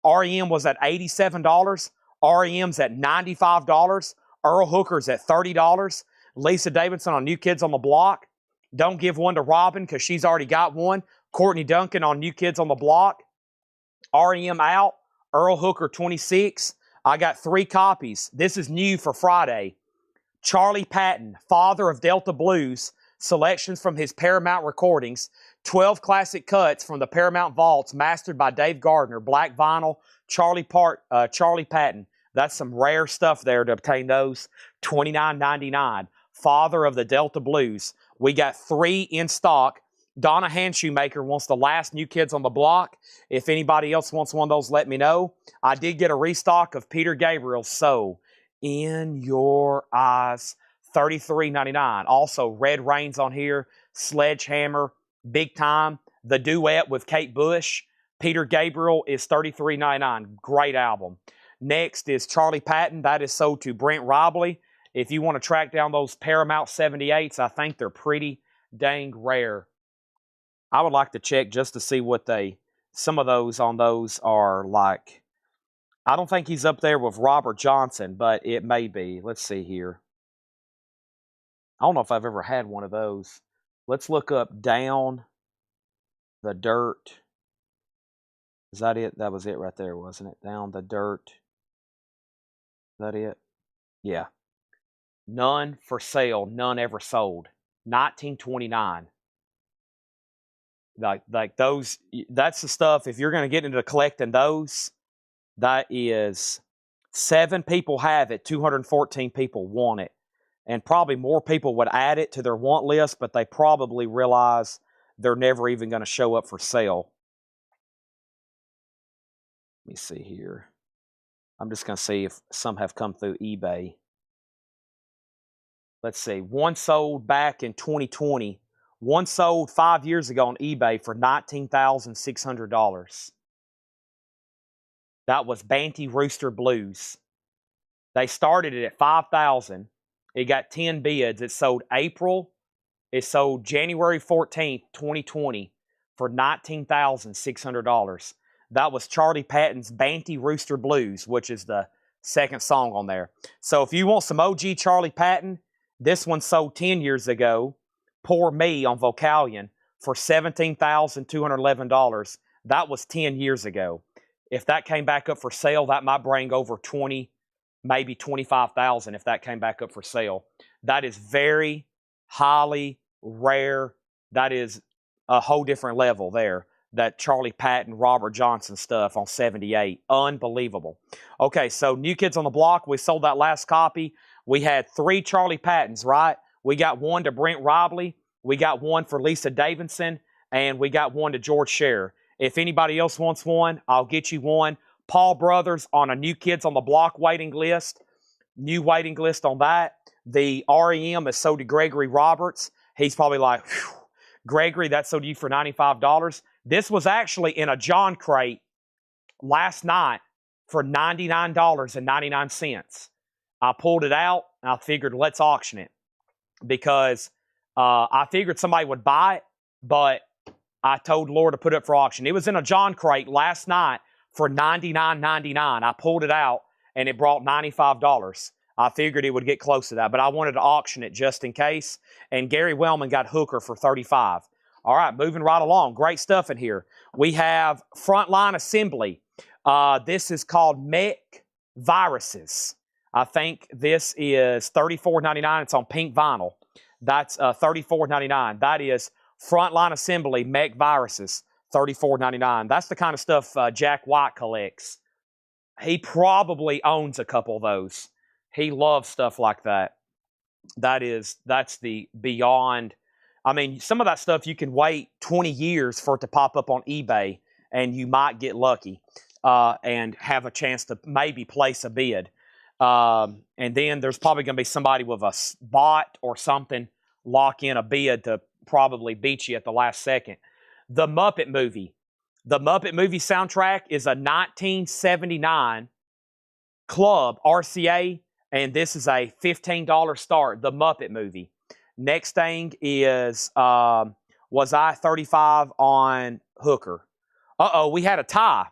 REM was at $87. REM's at $95. Earl Hooker's at $30. Lisa Davidson on New Kids on the Block. Don't give one to Robin because she's already got one. Courtney Duncan on New Kids on the Block. REM out. Earl Hooker 26. I got 3 copies. This is new for Friday. Charlie Patton, father of Delta Blues. Selections from his Paramount recordings. 12 classic cuts from the Paramount Vaults mastered by Dave Gardner. Black vinyl. Charlie Patton. That's some rare stuff there to obtain those. $29.99. Father of the Delta Blues. We got 3 in stock. Donna Handshoemaker wants the last New Kids on the Block. If anybody else wants one of those, let me know. I did get a restock of Peter Gabriel's So In Your Eyes, $33.99. Also, Red Rain's on here. Sledgehammer, Big Time. The Duet with Kate Bush. Peter Gabriel is $33.99. Great album. Next is Charlie Patton. That is sold to Brent Robley. If you want to track down those Paramount 78s, I think they're pretty dang rare. I would like to check just to see what some of those on those are like. I don't think he's up there with Robert Johnson, but it may be. Let's see here. I don't know if I've ever had one of those. Let's look up Down the Dirt. Is that it? That was it right there, wasn't it? Down the Dirt. Is that it? Yeah. None for sale, none ever sold. 1929. Like those, that's the stuff, if you're going to get into collecting those, that is 7 people have it, 214 people want it. And probably more people would add it to their want list, but they probably realize they're never even going to show up for sale. Let me see here. I'm just going to see if some have come through eBay. Let's see. One sold back in 2020. One sold 5 years ago on eBay for $19,600. That was Banty Rooster Blues. They started it at $5,000. It got 10 bids. It sold January 14th, 2020 for $19,600. That was Charlie Patton's Banty Rooster Blues, which is the second song on there. So if you want some OG Charlie Patton, this one sold 10 years ago, Poor Me on Vocalion, for $17,211. That was 10 years ago. If that came back up for sale, that might bring over 20, maybe 25,000 if that came back up for sale. That is very highly rare. That is a whole different level there. That Charlie Patton, Robert Johnson stuff on 78. Unbelievable. Okay, so New Kids on the Block, we sold that last copy. We had 3 Charlie Pattons, right? We got one to Brent Robley. We got one for Lisa Davidson. And we got one to George Scherer. If anybody else wants one, I'll get you one. Paul Brothers on a New Kids on the Block waiting list. New waiting list on that. The REM is sold to Gregory Roberts. He's probably like, whew, Gregory, that's sold to you for $95. This was actually in a John crate last night for $99.99. I pulled it out, and I figured let's auction it because I figured somebody would buy it, but I told Laura to put it up for auction. It was in a John crate last night for $99.99. I pulled it out, and it brought $95. I figured it would get close to that, but I wanted to auction it just in case, and Gary Wellman got Hooker for $35. All right, moving right along. Great stuff in here. We have Frontline Assembly. This is called Mech Viruses. I think this is $34.99. It's on pink vinyl. That's $34.99. That is Frontline Assembly Mech Viruses, $34.99. That's the kind of stuff Jack White collects. He probably owns a couple of those. He loves stuff like that. That's the beyond. I mean, some of that stuff you can wait 20 years for it to pop up on eBay, and you might get lucky and have a chance to maybe place a bid. And then there's probably going to be somebody with a bot or something lock in a bid to probably beat you at the last second. The Muppet Movie. The Muppet Movie soundtrack is a 1979 Club RCA, and this is a $15 start. The Muppet Movie. Next thing is Was I 35 on Hooker? Uh-oh, we had a tie.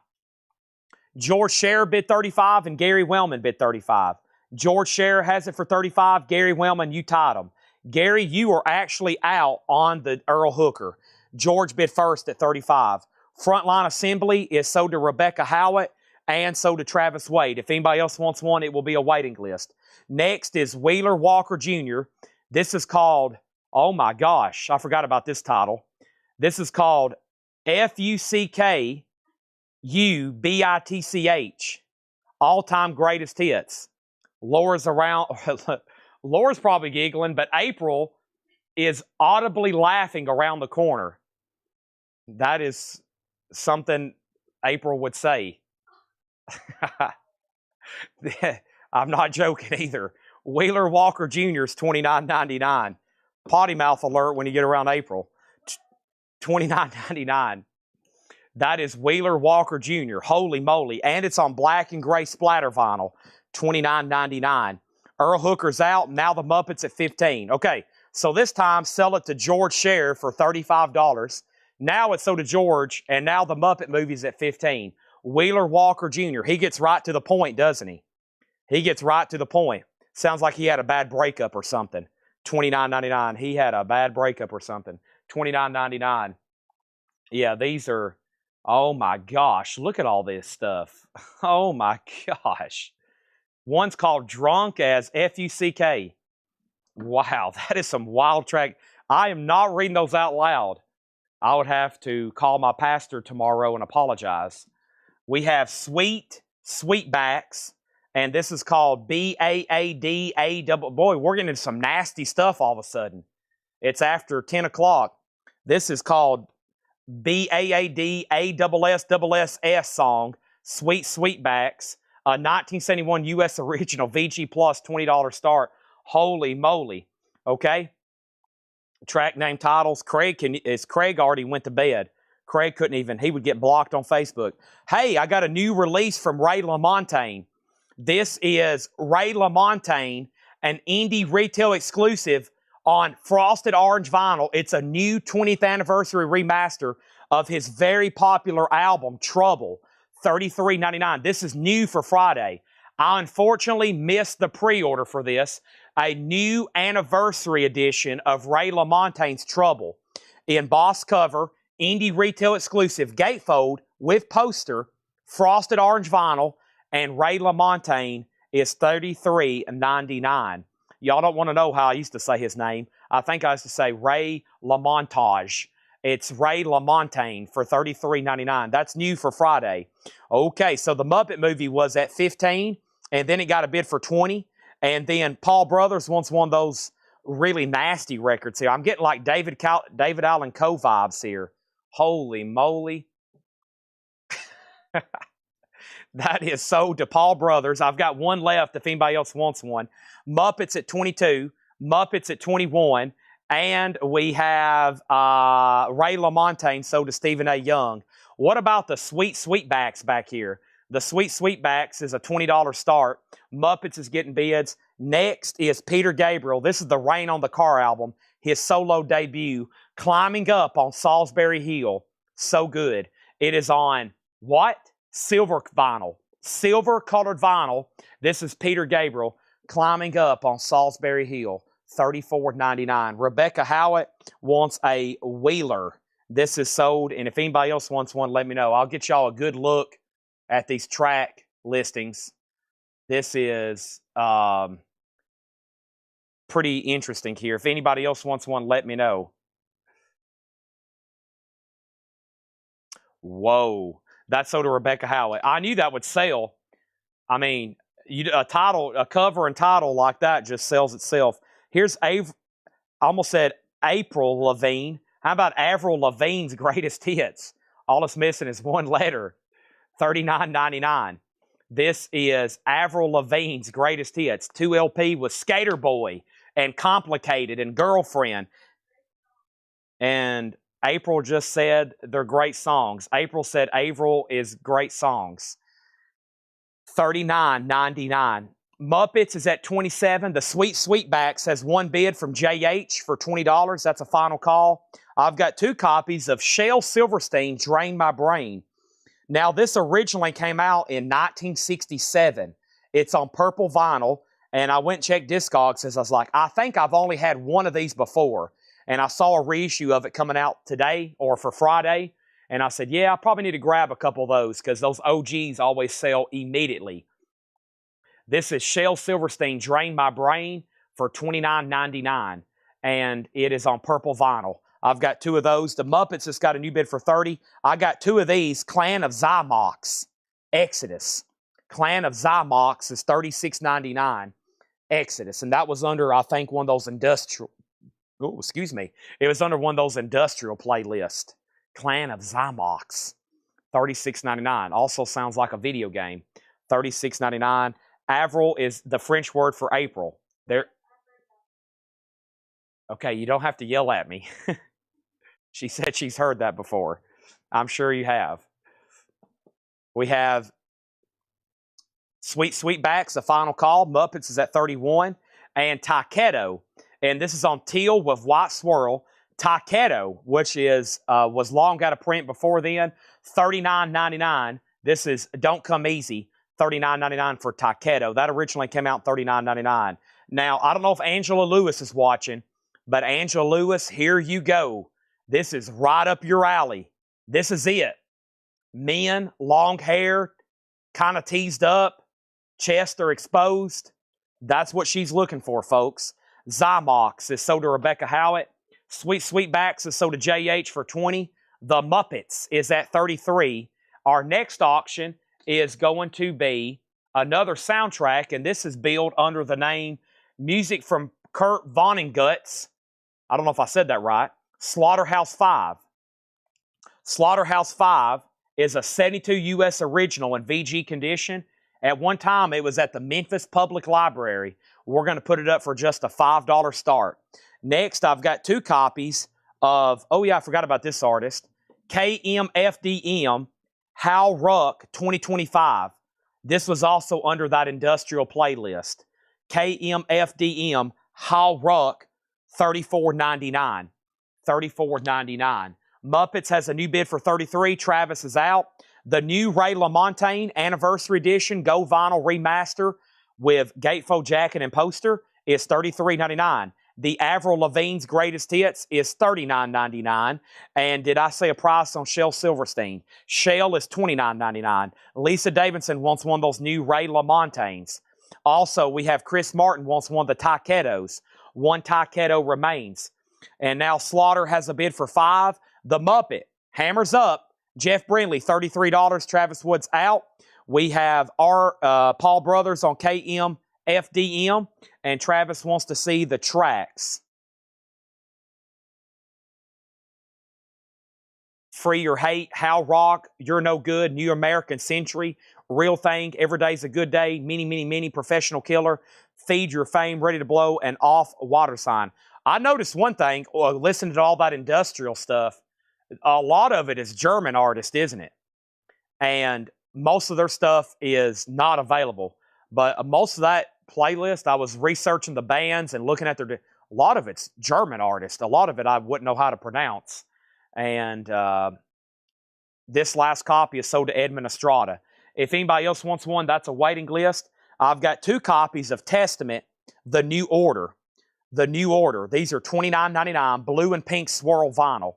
George Scherer bid 35 and Gary Wellman bid 35. George Scherer has it for 35. Gary Wellman, you tied him. Gary, you are actually out on the Earl Hooker. George bid first at 35. Frontline Assembly is sold to Rebecca Howitt and sold to Travis Wade. If anybody else wants one, it will be a waiting list. Next is Wheeler Walker Jr. This is called, oh my gosh, I forgot about this title. This is called FUCKUBITCH, All-Time Greatest Hits. Laura's around, Laura's probably giggling, but April is audibly laughing around the corner. That is something April would say. I'm not joking either. Wheeler Walker Jr. is $29.99. Potty mouth alert when you get around April. $29.99. That is Wheeler Walker Jr. Holy moly. And it's on black and gray splatter vinyl. $29.99. Earl Hooker's out. Now the Muppets at $15. Okay, so this time sell it to George Scherer for $35. Now it's sold to George, and now the Muppet Movie's at $15. Wheeler Walker Jr. He gets right to the point, doesn't he? He gets right to the point. Sounds like he had a bad breakup or something. $29.99. He had a bad breakup or something. $29.99. Yeah, these are, oh my gosh, look at all this stuff. Oh my gosh. One's called Drunk as FUCK. Wow, that is some wild track. I am not reading those out loud. I would have to call my pastor tomorrow and apologize. We have Sweetbacks, and this is called BAADA. Boy, we're getting into some nasty stuff all of a sudden. It's after 10 o'clock. This is called BAADASSS song, Sweetbacks, a 1971 U.S. original, VG Plus, $20 start. Holy moly. Okay. Track name titles. Craig already went to bed. Craig couldn't even, he would get blocked on Facebook. Hey, I got a new release from Ray LaMontagne. This is Ray LaMontagne, an indie retail exclusive on frosted orange vinyl. It's a new 20th anniversary remaster of his very popular album, Trouble, $33.99. This is new for Friday. I unfortunately missed the pre-order for this. A new anniversary edition of Ray LaMontagne's Trouble. Embossed cover, indie retail exclusive, gatefold with poster, frosted orange vinyl, and Ray LaMontagne is $33.99. Y'all don't want to know how I used to say his name. I think I used to say Ray LaMontage. It's Ray LaMontagne for $33.99. That's new for Friday. Okay, so the Muppet Movie was at $15, and then it got a bid for $20. And then Paul Brothers wants one of those really nasty records here. I'm getting like David Allen Coe vibes here. Holy moly. That is sold to Paul Brothers. I've got one left if anybody else wants one. Muppets at 22. Muppets at 21. And we have Ray LaMontagne sold to Stephen A. Young. What about the Sweetbacks back here? The Sweetbacks is a $20 start. Muppets is getting bids. Next is Peter Gabriel. This is the Rain on the Car album, his solo debut, Climbing Up on Salisbury Hill. So good. It is on what? Silver vinyl. Silver colored vinyl. This is Peter Gabriel, Climbing Up on Salisbury Hill. $34.99. Rebecca Howitt wants a Wheeler. This is sold, and if anybody else wants one, let me know. I'll get y'all a good look at these track listings. This is pretty interesting here. If anybody else wants one, let me know. Whoa. That's so to Rebecca Howlett. I knew that would sell. I mean, a cover and title like that just sells itself. Here's I almost said April Lavigne. How about Avril Lavigne's greatest hits? All it's missing is one letter. $39.99. This is Avril Lavigne's greatest hits. 2 LP with Skater Boy and Complicated and Girlfriend. And April just said they're great songs. April said Avril is great songs. $39.99. Muppets is at $27. The Sweet Sweetbacks has one bid from JH for $20. That's a final call. I've got 2 copies of Shel Silverstein, Drain My Brain. Now, this originally came out in 1967. It's on purple vinyl, and I went and checked Discogs because I was like, I think I've only had one of these before. And I saw a reissue of it coming out today or for Friday, and I said, yeah, I probably need to grab a couple of those because those OGs always sell immediately. This is Shel Silverstein, Drain My Brain for $29.99, and it is on purple vinyl. I've got 2 of those. The Muppets has got a new bid for $30. I got 2 of these. Clan of Zymox, Exodus. Clan of Zymox is $36.99. Exodus, and that was under, I think, one of those industrial. Oh, excuse me. It was under one of those industrial playlists. Clan of Zymox, $36.99. Also sounds like a video game. $36.99. Avril is the French word for April. There. Okay, you don't have to yell at me. She said she's heard that before. I'm sure you have. We have Sweet Sweetbacks, the final call. Muppets is at $31. And Takedo. And this is on teal with white swirl. Takedo, which is was long out of print before then, $39.99. This is Don't Come Easy, $39.99 for Takedo. That originally came out $39.99. Now, I don't know if Angela Lewis is watching, but Angela Lewis, here you go. This is right up your alley. This is it. Men, long hair, kind of teased up, chest are exposed. That's what she's looking for, folks. Zymox is sold to Rebecca Howlett. Sweet Sweetbacks is sold to JH for $20. The Muppets is at $33. Our next auction is going to be another soundtrack, and this is billed under the name Music from Kurt Vonnegut. I don't know if I said that right. Slaughterhouse-Five. Slaughterhouse-Five is a 72 U.S. original in VG condition. At one time, it was at the Memphis Public Library. We're going to put it up for just a $5 start. Next, I've got 2 copies of, oh yeah, I forgot about this artist, KMFDM, Hal Ruck 2025. This was also under that industrial playlist. KMFDM, Hal Ruck, $34.99. $34.99. Muppets has a new bid for $33. Travis is out. The new Ray LaMontagne Anniversary Edition Go Vinyl Remaster with gatefold jacket and poster is $33.99. The Avril Lavigne's Greatest Hits is $39.99. And did I say a price on Shel Silverstein? Shel is $29.99. Lisa Davidson wants one of those new Ray LaMontagnes. Also, we have Chris Martin wants one of the Takedos. One Takedo remains. And now Slaughter has a bid for $5. The Muppet, hammers up. Jeff Brindley, $33. Travis Woods out. We have our Paul Brothers on KMFDM. And Travis wants to see the tracks. Free Your Hate, How Rock, You're No Good, New American Century, Real Thing, Every Day's a Good Day, Many, Professional Killer, Feed Your Fame, Ready to Blow, and Off Water Sign. I noticed one thing, listening to all that industrial stuff, a lot of it is German artists, isn't it? And most of their stuff is not available. But most of that playlist, I was researching the bands and looking at a lot of it's German artists. A lot of it I wouldn't know how to pronounce. And this last copy is sold to Edmund Estrada. If anybody else wants one, that's a waiting list. I've got 2 copies of Testament, The New Order. The New Order. These are $29.99, blue and pink swirl vinyl.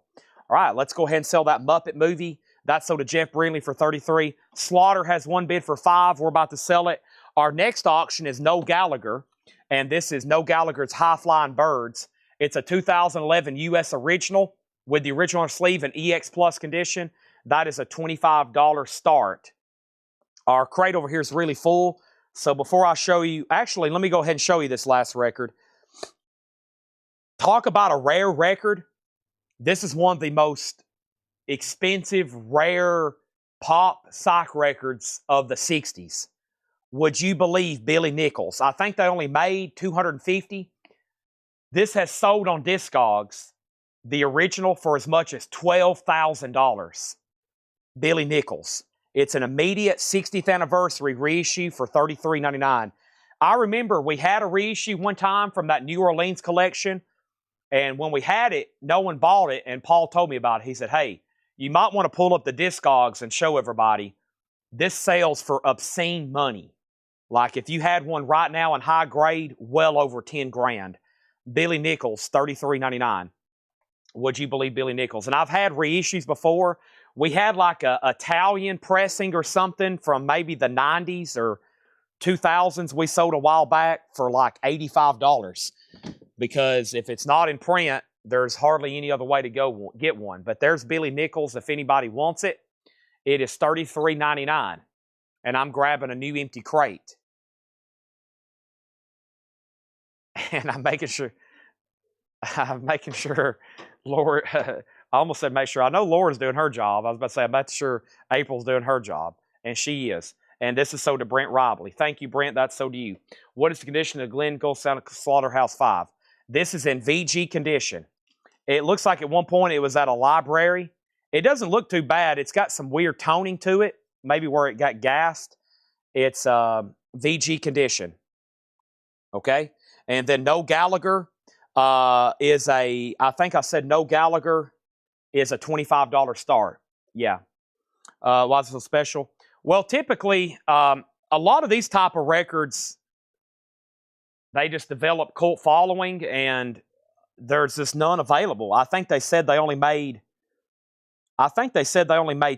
All right, let's go ahead and sell that Muppet movie. That's sold to Jeff Brindley for $33. Slaughter has one bid for $5. We're about to sell it. Our next auction is Noel Gallagher, and this is Noel Gallagher's High Flying Birds. It's a 2011 U.S. original with the original sleeve in EX Plus condition. That is a $25 start. Our crate over here is really full. So before I show you, actually, let me go ahead and show you this last record. Talk about a rare record. This is one of the most expensive, rare pop psych records of the 60s. Would you believe Billy Nichols? I think they only made 250. This has sold on Discogs, the original, for as much as $12,000. Billy Nichols. It's an immediate 60th anniversary reissue for $33.99. I remember we had a reissue one time from that New Orleans collection, and when we had it, no one bought it, and Paul told me about it. He said, hey, you might want to pull up the Discogs and show everybody. This sells for obscene money. Like if you had one right now in high grade, well over 10 grand. Billy Nichols, $33.99. Would you believe Billy Nichols? And I've had reissues before. We had like a Italian pressing or something from maybe the 90s or 2000s we sold a while back for like $85. Because if it's not in print, there's hardly any other way to go get one. But there's Billy Nichols if anybody wants it. It is $33.99. And I'm grabbing a new empty crate. And I'm making sure, Laura, I almost said make sure. I know Laura's doing her job. I was about to say, I'm about sure April's doing her job. And she is. And this is sold to Brent Robley. Thank you, Brent. That's so to you. What is the condition of Glen Gold Slaughterhouse 5? This is in VG condition. It looks like at one point it was at a library. It doesn't look too bad. It's got some weird toning to it, maybe where it got gassed. It's VG condition. Okay? And then No Gallagher is a, I think I said No Gallagher is a $25 start. Yeah. Why is it so special? Well, typically, a lot of these type of records, they just develop cult following, and there's just none available. I think they said they only made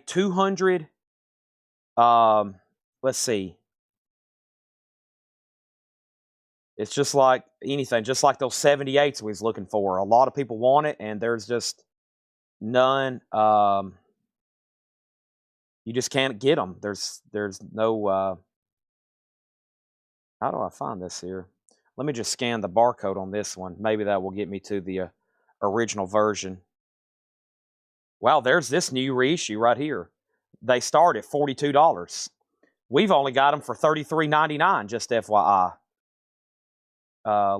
200. Let's see. It's just like anything, just like those 78s we was looking for. A lot of people want it, and there's just none. You just can't get them. There's no. How do I find this here? Let me just scan the barcode on this one. Maybe that will get me to the original version. Wow, there's this new reissue right here. They start at $42. We've only got them for $33.99, just FYI.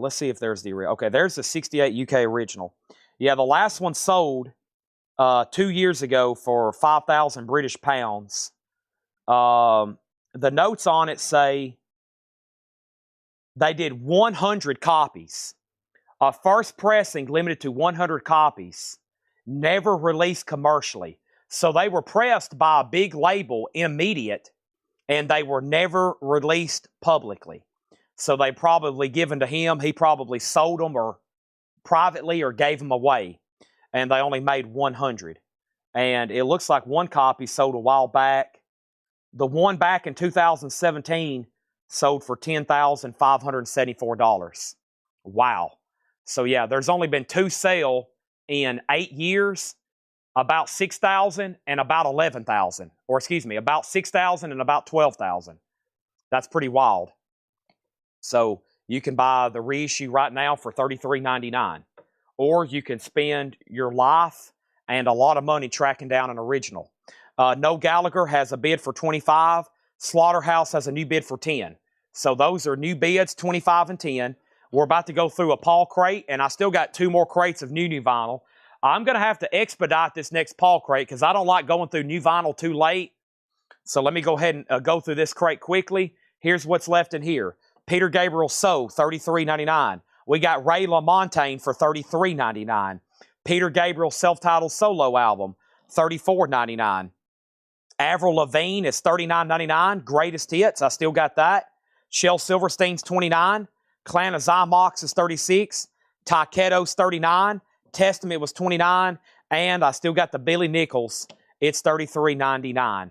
Let's see if there's the... Okay, there's the 68 UK original. Yeah, the last one sold 2 years ago for 5,000 British pounds. The notes on it say they did 100 copies. A first pressing limited to 100 copies. Never released commercially. So they were pressed by a big label, Immediate, and they were never released publicly. So they probably given to him. He probably sold them or privately or gave them away. And they only made 100. And it looks like one copy sold a while back. The one back in 2017 sold for $10,574. Wow. So yeah, there's only been 2 sales in 8 years, about 6,000 and about 11,000. Or excuse me, about 6,000 and about 12,000. That's pretty wild. So you can buy the reissue right now for $33.99. Or you can spend your life and a lot of money tracking down an original. No Gallagher has a bid for $25. Slaughterhouse has a new bid for $10. So those are new bids, $25 and $10. We're about to go through a Paul crate, and I still got 2 more crates of new vinyl. I'm going to have to expedite this next Paul crate because I don't like going through new vinyl too late. So let me go ahead and go through this crate quickly. Here's what's left in here. Peter Gabriel So, $33.99. We got Ray LaMontagne for $33.99. Peter Gabriel self-titled solo album, $34.99. Avril Lavigne is $39.99. Greatest hits, I still got that. Shel Silverstein's $29. Clan of Zymox is $36. Tyketo's $39. Testament was $29. And I still got the Billy Nichols. It's $33.99.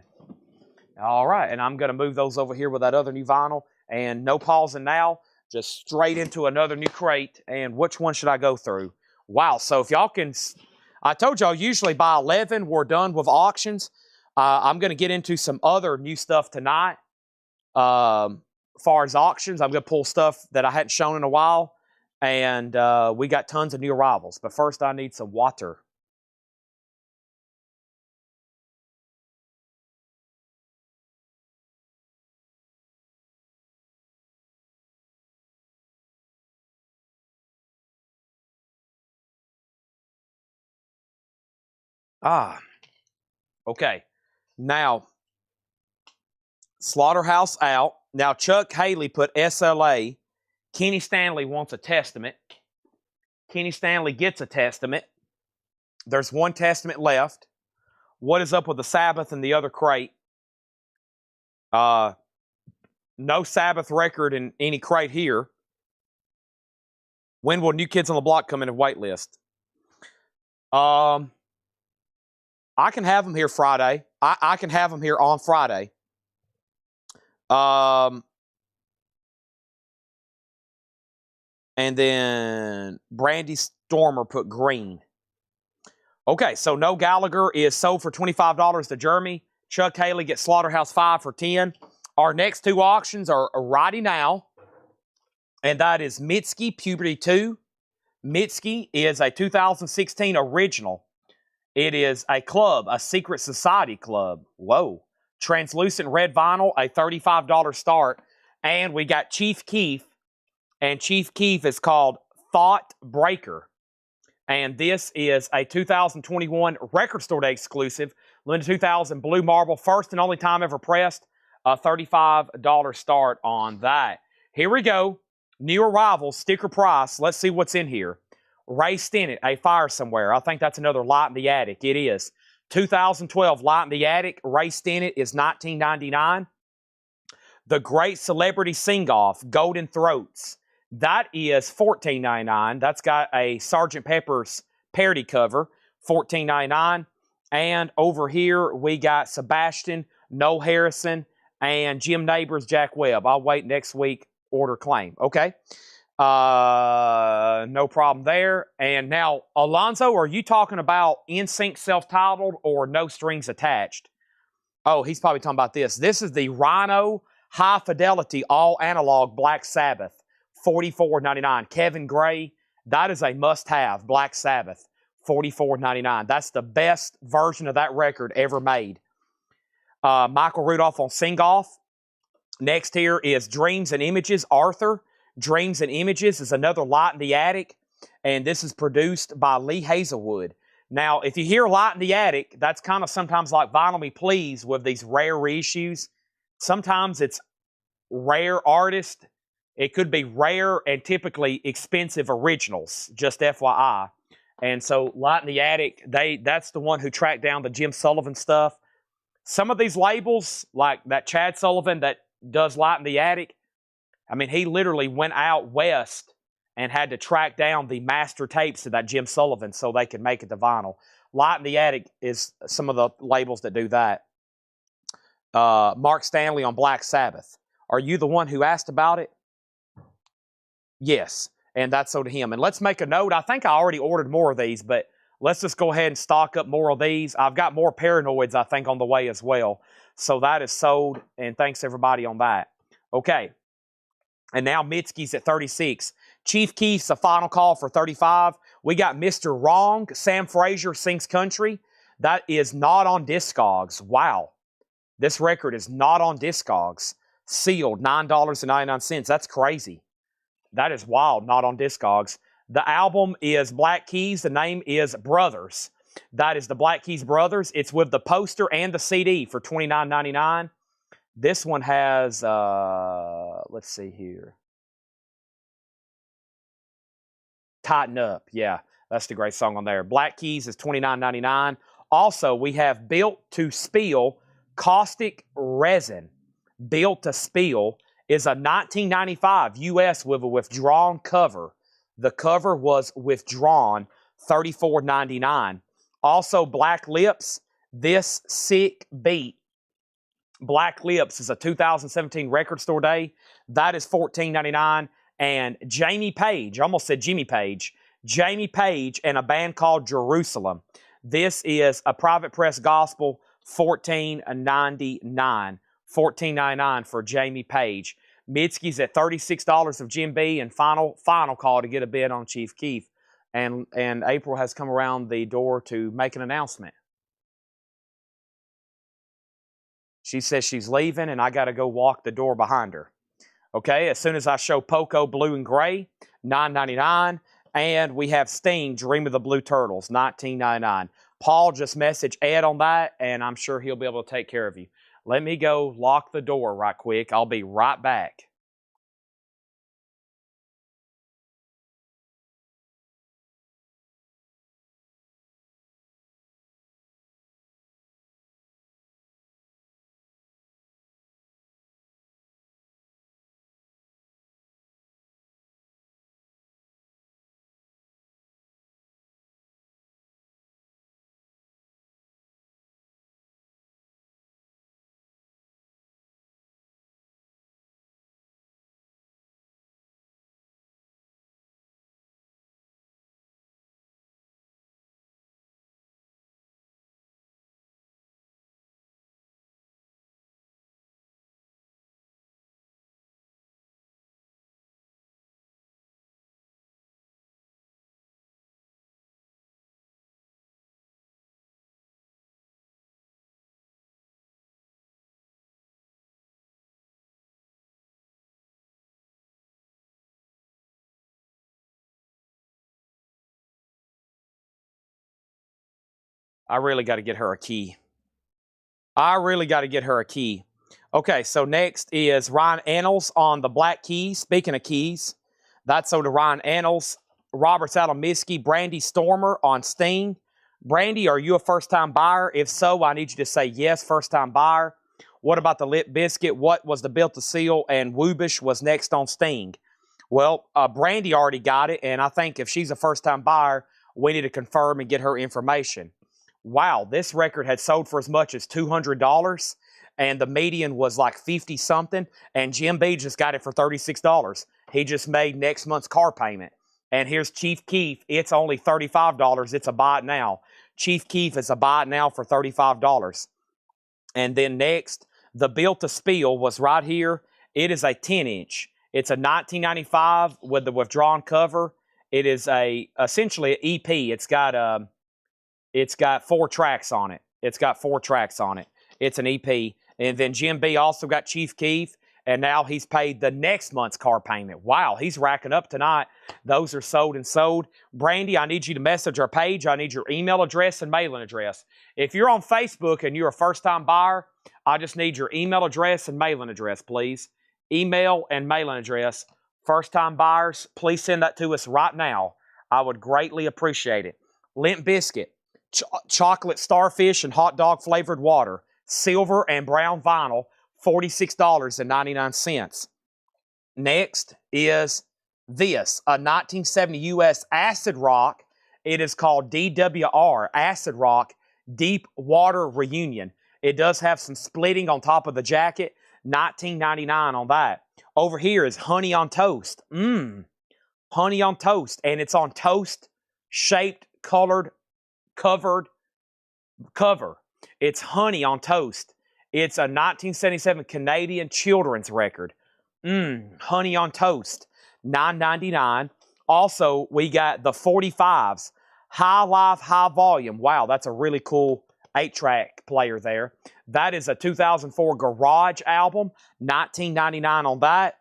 All right, and I'm going to move those over here with that other new vinyl. And no pausing now, just straight into another new crate. And which one should I go through? Wow, so if y'all can... I told y'all usually by 11 we're done with auctions. I'm going to get into some other new stuff tonight. As far as auctions, I'm going to pull stuff that I hadn't shown in a while. And we got tons of new arrivals. But first, I need some water. Okay. Now, Slaughterhouse out. Now, Chuck Haley put SLA. Kenny Stanley wants a testament. Kenny Stanley gets a testament. There's one testament left. What is up with the Sabbath and the other crate? No Sabbath record in any crate here. When will New Kids on the Block come in and waitlist? I can have them here Friday. I can have them here on Friday. And then Brandy Stormer put green. Okay, so No Gallagher is sold for $25 to Jeremy. Chuck Haley gets Slaughterhouse 5 for $10. Our next two auctions are righty now. And that is Mitski Puberty 2. Mitski is a 2016 original. It is a club, a secret society club. Whoa. Translucent red vinyl, a $35 start. And we got Chief Keef. And Chief Keef is called Thought Breaker. And this is a 2021 Record Store Day exclusive. Limited 2000 Blue Marble, first and only time ever pressed. A $35 start on that. Here we go. New arrivals, sticker price. Let's see what's in here. Ray Stennett, A Fire Somewhere. I think that's another Light in the Attic. It is. 2012 Light in the Attic. Ray Stennett is $19.99. The Great Celebrity Sing-Off, Golden Throats. That is $14.99. That's got a Sgt. Pepper's parody cover, $14.99. And over here, we got Sebastian, Noel Harrison, and Jim Neighbors, Jack Webb. I'll wait next week, order claim. Okay. No problem there. And now, Alonzo, are you talking about NSYNC self-titled or No Strings Attached? Oh, he's probably talking about this. This is the Rhino High Fidelity All Analog Black Sabbath, $44.99. Kevin Gray, that is a must-have. Black Sabbath, $44.99. That's the best version of that record ever made. Michael Rudolph on Sing-Off. Next here is Dreams and Images, Arthur. Dreams and Images is another Light in the Attic, and this is produced by Lee Hazelwood. Now, if you hear Light in the Attic, that's kind of sometimes like Vinyl Me Please with these rare reissues. Sometimes it's rare artist. It could be rare and typically expensive originals, just FYI. And so Light in the Attic, that's the one who tracked down the Jim Sullivan stuff. Some of these labels, like that Chad Sullivan that does Light in the Attic, I mean, he literally went out west and had to track down the master tapes of that Jim Sullivan so they could make it to vinyl. Light in the Attic is some of the labels that do that. Mark Stanley on Black Sabbath. Are you the one who asked about it? Yes, and that's so to him. And let's make a note. I think I already ordered more of these, but let's just go ahead and stock up more of these. I've got more Paranoids, I think, on the way as well. So that is sold, and thanks everybody on that. Okay. And now Mitski's at 36. Chief Keef's a final call for 35. We got Mr. Wrong. Sam Fraser sings country. That is not on Discogs. Wow. This record is not on Discogs. Sealed, $9.99. That's crazy. That is wild, not on Discogs. The album is Black Keys. The name is Brothers. That is the Black Keys Brothers. It's with the poster and the CD for $29.99. This one has, let's see here. Tighten Up. Yeah, that's the great song on there. Black Keys is $29.99. Also, we have Built to Spill Caustic Resin. Built to Spill is a 1995 U.S. with a withdrawn cover. The cover was withdrawn, $34.99. Also, Black Lips, This Sick Beat. Black Lips is a 2017 Record Store Day. That is $14.99. And Jamie Page, I almost said Jimmy Page. Jamie Page and a band called Jerusalem. This is a private press gospel, $14.99. $14.99 for Jamie Page. Mitski's at $36 of Jim B, and final call to get a bid on Chief Keef. And April has come around the door to make an announcement. She says she's leaving, and I got to go walk the door behind her. Okay, as soon as I show Poco Blue and Gray, $9.99. And we have Sting, Dream of the Blue Turtles, $19.99. Paul just messaged Ed on that, and I'm sure he'll be able to take care of you. Let me go lock the door right quick. I'll be right back. I really got to get her a key. Okay, so next is Ryan Annals on the Black Keys. Speaking of keys, that's over to Ryan Annals. Robert's out on Miskey. Brandy Stormer on Sting. Brandy, are you a first-time buyer? If so, I need you to say yes, first-time buyer. What about the Limp Bizkit? What was the Built to Seal? And Woobish was next on Sting. Well, Brandy already got it, and I think if she's a first-time buyer, we need to confirm and get her information. Wow, this record had sold for as much as $200, and the median was like 50-something, and Jim B just got it for $36. He just made next month's car payment. And here's Chief Keef. It's only $35. It's a buy it now. Chief Keef is a buy it now for $35. And then next, the Built to Spiel was right here. It is a 10-inch. It's a 1995 with the withdrawn cover. It is essentially an EP. It's got 4 tracks on it. It's an EP. And then Jim B also got Chief Keef, and now he's paid the next month's car payment. Wow, he's racking up tonight. Those are sold and sold. Brandy, I need you to message our page. I need your email address and mailing address. If you're on Facebook and you're a first-time buyer, I just need your email address and mailing address, please. Email and mailing address. First-time buyers, please send that to us right now. I would greatly appreciate it. Limp Bizkit. Chocolate starfish and hot dog flavored water, silver and brown vinyl, $46.99. Next is this, a 1970 US acid rock. It is called DWR, Acid Rock Deep Water Reunion. It does have some splitting on top of the jacket, $19.99 on that. Over here is Honey on Toast. Honey on Toast, and it's on toast-shaped, colored cover. It's Honey on Toast. It's a 1977 Canadian children's record. Honey on Toast, $9.99. Also, we got the 45s, High Life, High Volume. Wow, that's a really cool 8-track player there. That is a 2004 Garage album, $19.99 on that.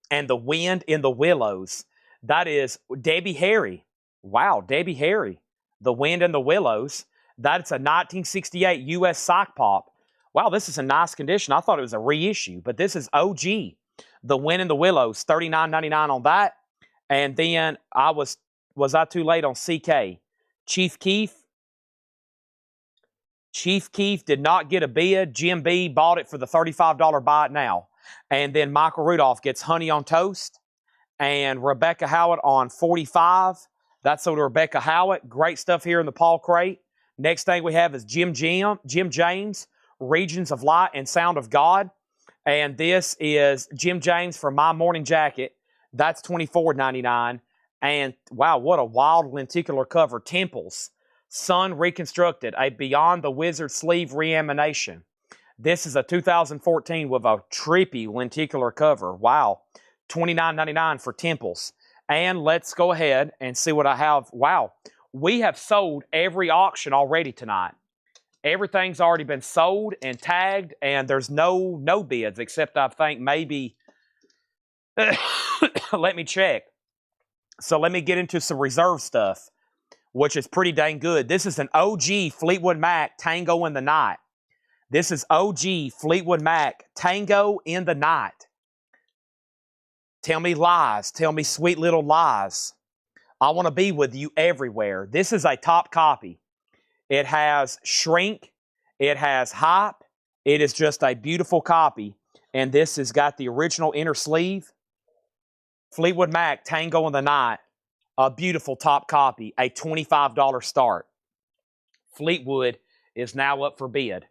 And The Wind in the Willows. That is Debbie Harry. Wow, Debbie Harry. The Wind in the Willows. That's a 1968 US Psych Pop. Wow, this is in nice condition. I thought it was a reissue, but this is OG. The Wind in the Willows, $39.99 on that. And then was I too late on CK? Chief Keef. Chief Keef did not get a bid. Jim B bought it for the $35 buy it now. And then Michael Rudolph gets Honey on Toast. And Rebecca Howard on 45. That's over to Rebecca Howard. Great stuff here in the Paul crate. Next thing we have is Jim James, Regions of Light and Sound of God. And this is Jim James from My Morning Jacket. That's $24.99. And wow, what a wild lenticular cover. Temples. Sun Reconstructed, a Beyond the Wizard sleeve reamination. This is a 2014 with a trippy lenticular cover. Wow. $29.99 for Temples. And let's go ahead and see what I have. Wow. We have sold every auction already tonight. Everything's already been sold and tagged, and there's no bids except I think maybe let me check. So let me get into some reserve stuff, which is pretty dang good. This is an OG Fleetwood Mac Tango in the Night. This is OG Fleetwood Mac Tango in the Night. Tell me lies. Tell me sweet little lies. I want to be with you everywhere. This is a top copy. It has shrink. It has hype. It is just a beautiful copy. And this has got the original inner sleeve. Fleetwood Mac Tango in the Night. A beautiful top copy. A $25 start. Fleetwood is now up for bid.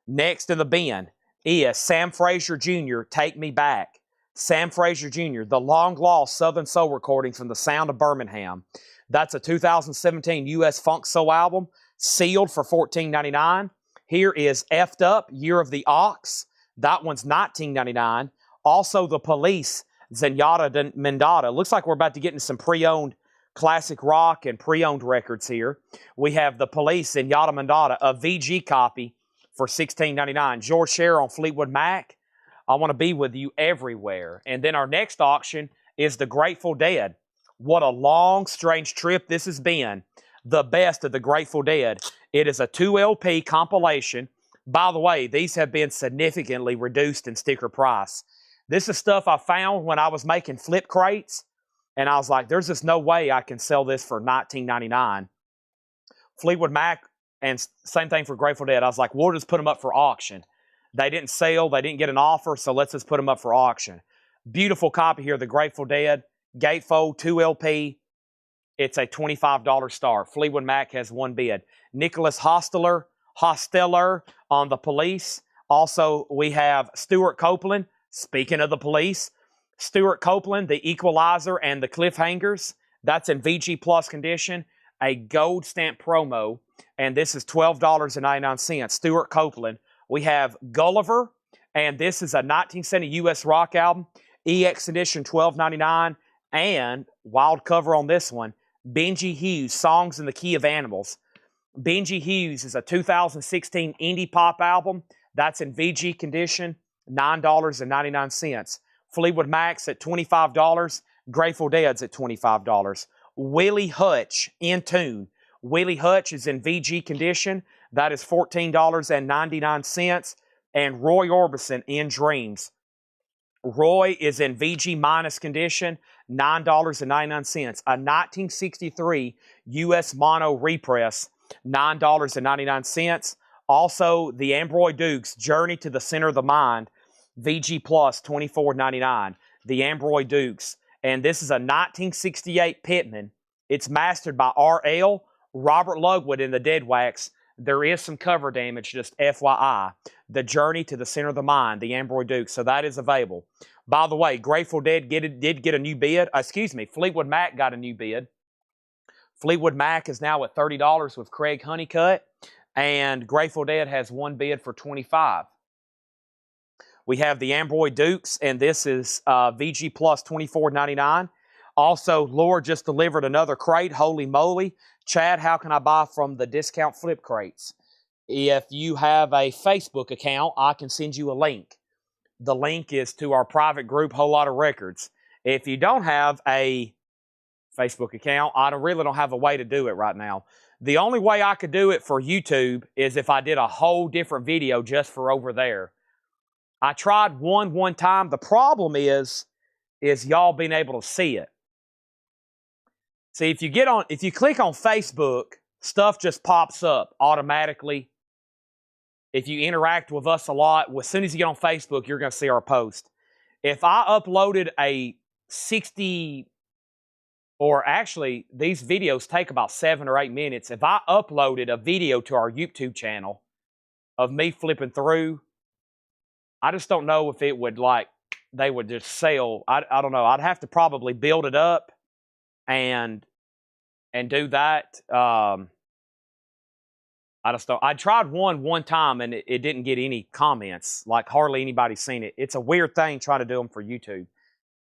Next in the bin is Sam Fraser Jr., Take Me Back. Sam Fraser Jr., the long-lost Southern Soul recording from the Sound of Birmingham. That's a 2017 U.S. Funk Soul album, sealed for $14.99. Here is Effed Up, Year of the Ox. That one's $19.99. Also, The Police, Zenyatta Mendata. Looks like we're about to get into some pre-owned classic rock and pre-owned records here. We have The Police, Zenyatta Mendata, a VG copy for $16.99. George Scher on Fleetwood Mac. I want to be with you everywhere. And then our next auction is the Grateful Dead. What a long, strange trip this has been. The best of the Grateful Dead. It is a 2 LP compilation. By the way, these have been significantly reduced in sticker price. This is stuff I found when I was making flip crates. And I was like, there's just no way I can sell this for $19.99. Fleetwood Mac, and same thing for Grateful Dead. I was like, we'll just put them up for auction. They didn't sell. They didn't get an offer, so let's just put them up for auction. Beautiful copy here, the Grateful Dead. Gatefold, 2 LP. It's a $25 start. Fleetwood Mac has one bid. Nicholas Hosteller on The Police. Also, we have Stuart Copeland. Speaking of The Police, Stuart Copeland, The Equalizer and the Cliffhangers. That's in VG Plus condition. A gold stamp promo. And this is $12.99. Stuart Copeland. We have Gulliver, and this is a 1970 U.S. rock album, EX edition, $12.99, and wild cover on this one, Benji Hughes, Songs in the Key of Animals. Benji Hughes is a 2016 indie pop album. That's in VG condition, $9.99. Fleetwood Mac's at $25, Grateful Dead's at $25. Willie Hutch, In Tune. Willie Hutch is in VG condition. That is $14.99. And Roy Orbison, In Dreams. Roy is in VG minus condition, $9.99. A 1963 U.S. mono repress, $9.99. Also, the Amboy Dukes, Journey to the Center of the Mind, VG Plus, $24.99. The Amboy Dukes. And this is a 1968 Pittman. It's mastered by R.L. Robert Lugwood in the Dead Wax. There is some cover damage, just FYI. The Journey to the Center of the Mind, the Amboy Dukes. So that is available. By the way, Grateful Dead did get a new bid. Fleetwood Mac got a new bid. Fleetwood Mac is now at $30 with Craig Honeycutt. And Grateful Dead has one bid for $25. We have the Amboy Dukes, and this is VG Plus $24.99. Also, Lord just delivered another crate. Holy moly. Chad, how can I buy from the discount flip crates? If you have a Facebook account, I can send you a link. The link is to our private group, Whole Lot of Records. If you don't have a Facebook account, I really don't have a way to do it right now. The only way I could do it for YouTube is if I did a whole different video just for over there. I tried one time. The problem is y'all being able to see it. See, if you click on Facebook, stuff just pops up automatically. If you interact with us a lot, as soon as you get on Facebook, you're going to see our post. If I uploaded a 60, or actually, these videos take about 7 or 8 minutes. If I uploaded a video to our YouTube channel of me flipping through, I just don't know if it would, they would just sell. I don't know. I'd have to probably build it up and do that. I just don't. I tried one time and it didn't get any comments. Like hardly anybody seen it. It's a weird thing trying to do them for YouTube.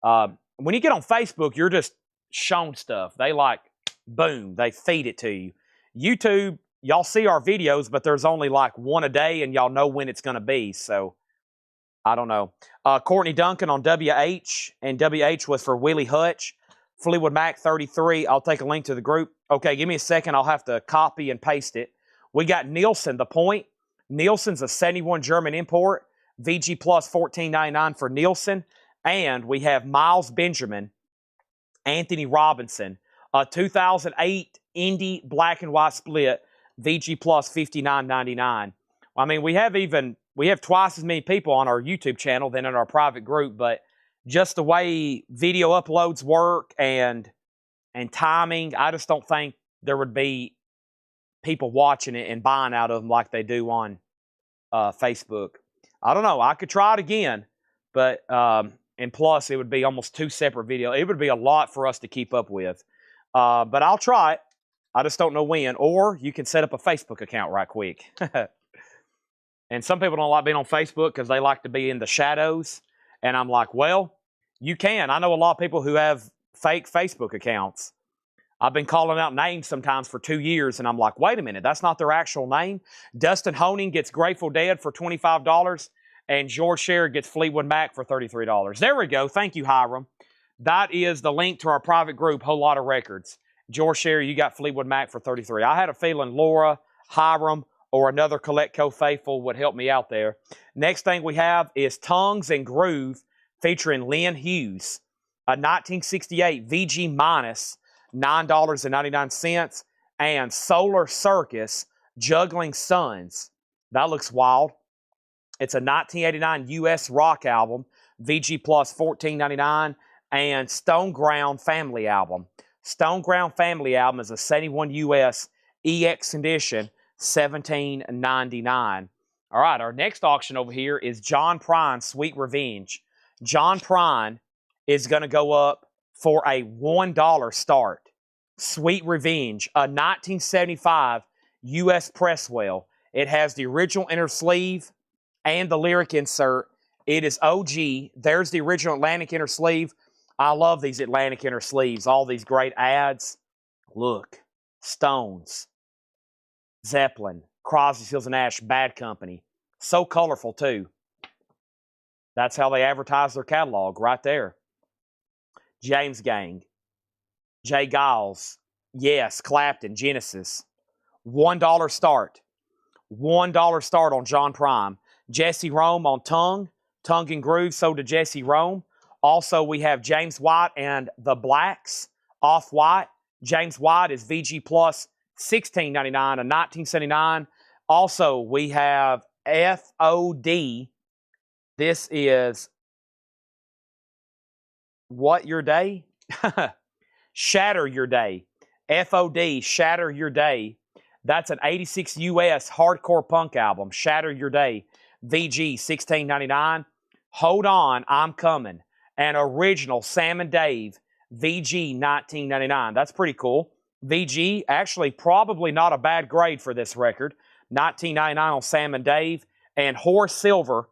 When you get on Facebook, you're just shown stuff. They like, boom, they feed it to you. YouTube, y'all see our videos, but there's only like one a day, and y'all know when it's going to be. So I don't know. Courtney Duncan on WH, and WH was for Willie Hutch. Fleetwood Mac 33. I'll take a link to the group. Okay, give me a second. I'll have to copy and paste it. We got Nielsen, the point. Nielsen's a 71 German import. VG Plus $14.99 for Nielsen. And we have Miles Benjamin, Anthony Robinson, a 2008 Indy black and white split, VG Plus $59.99. I mean, we have twice as many people on our YouTube channel than in our private group, but just the way video uploads work and timing, I just don't think there would be people watching it and buying out of them like they do on Facebook. I don't know. I could try it again, but and plus it would be almost two separate videos. It would be a lot for us to keep up with. But I'll try it. I just don't know when. Or you can set up a Facebook account right quick. And some people don't like being on Facebook because they like to be in the shadows. And I'm like, well, you can. I know a lot of people who have fake Facebook accounts. I've been calling out names sometimes for 2 years, and I'm like, wait a minute, that's not their actual name. Dustin Honing gets Grateful Dead for $25, and George Sherrod gets Fleetwood Mac for $33. There we go. Thank you, Hiram. That is the link to our private group, Whole Lot of Records. George Sherrod, you got Fleetwood Mac for $33. I had a feeling Laura, Hiram, or another Coletco faithful would help me out there. Next thing we have is Tongues and Groove featuring Lynn Hughes, a 1968 VG minus, $9.99, and Solar Circus, Juggling Suns. That looks wild. It's a 1989 US rock album, VG Plus $14.99, and Stone Ground Family album. Stone Ground Family album is a 71 US EX edition, $17.99. All right, our next auction over here is John Prine, Sweet Revenge. John Prine is going to go up for a $1 start. Sweet Revenge, a 1975 U.S. Presswell. It has the original inner sleeve and the lyric insert. It is OG. There's the original Atlantic inner sleeve. I love these Atlantic inner sleeves. All these great ads. Look. Stones. Zeppelin. Crosby, Stills and Nash. Bad Company. So colorful, too. That's how they advertise their catalog right there. James Gang. Jay Giles. Yes. Clapton. Genesis. $1 start. $1 start on John Prine. Jesse Rome on Tongue. Tongue and Groove sold to Jesse Rome. Also, we have James White and the Blacks. Off-White. James White is VG Plus $16.99, a 1979. Also, we have FOD. This is What Your Day? Shatter Your Day. FOD, Shatter Your Day. That's an 86 US hardcore punk album. Shatter Your Day. VG $16.99. Hold On, I'm Coming. An original Sam and Dave. VG $19.99. That's pretty cool. VG, actually probably not a bad grade for this record. $19.99 on Sam and Dave. And Horace Silver,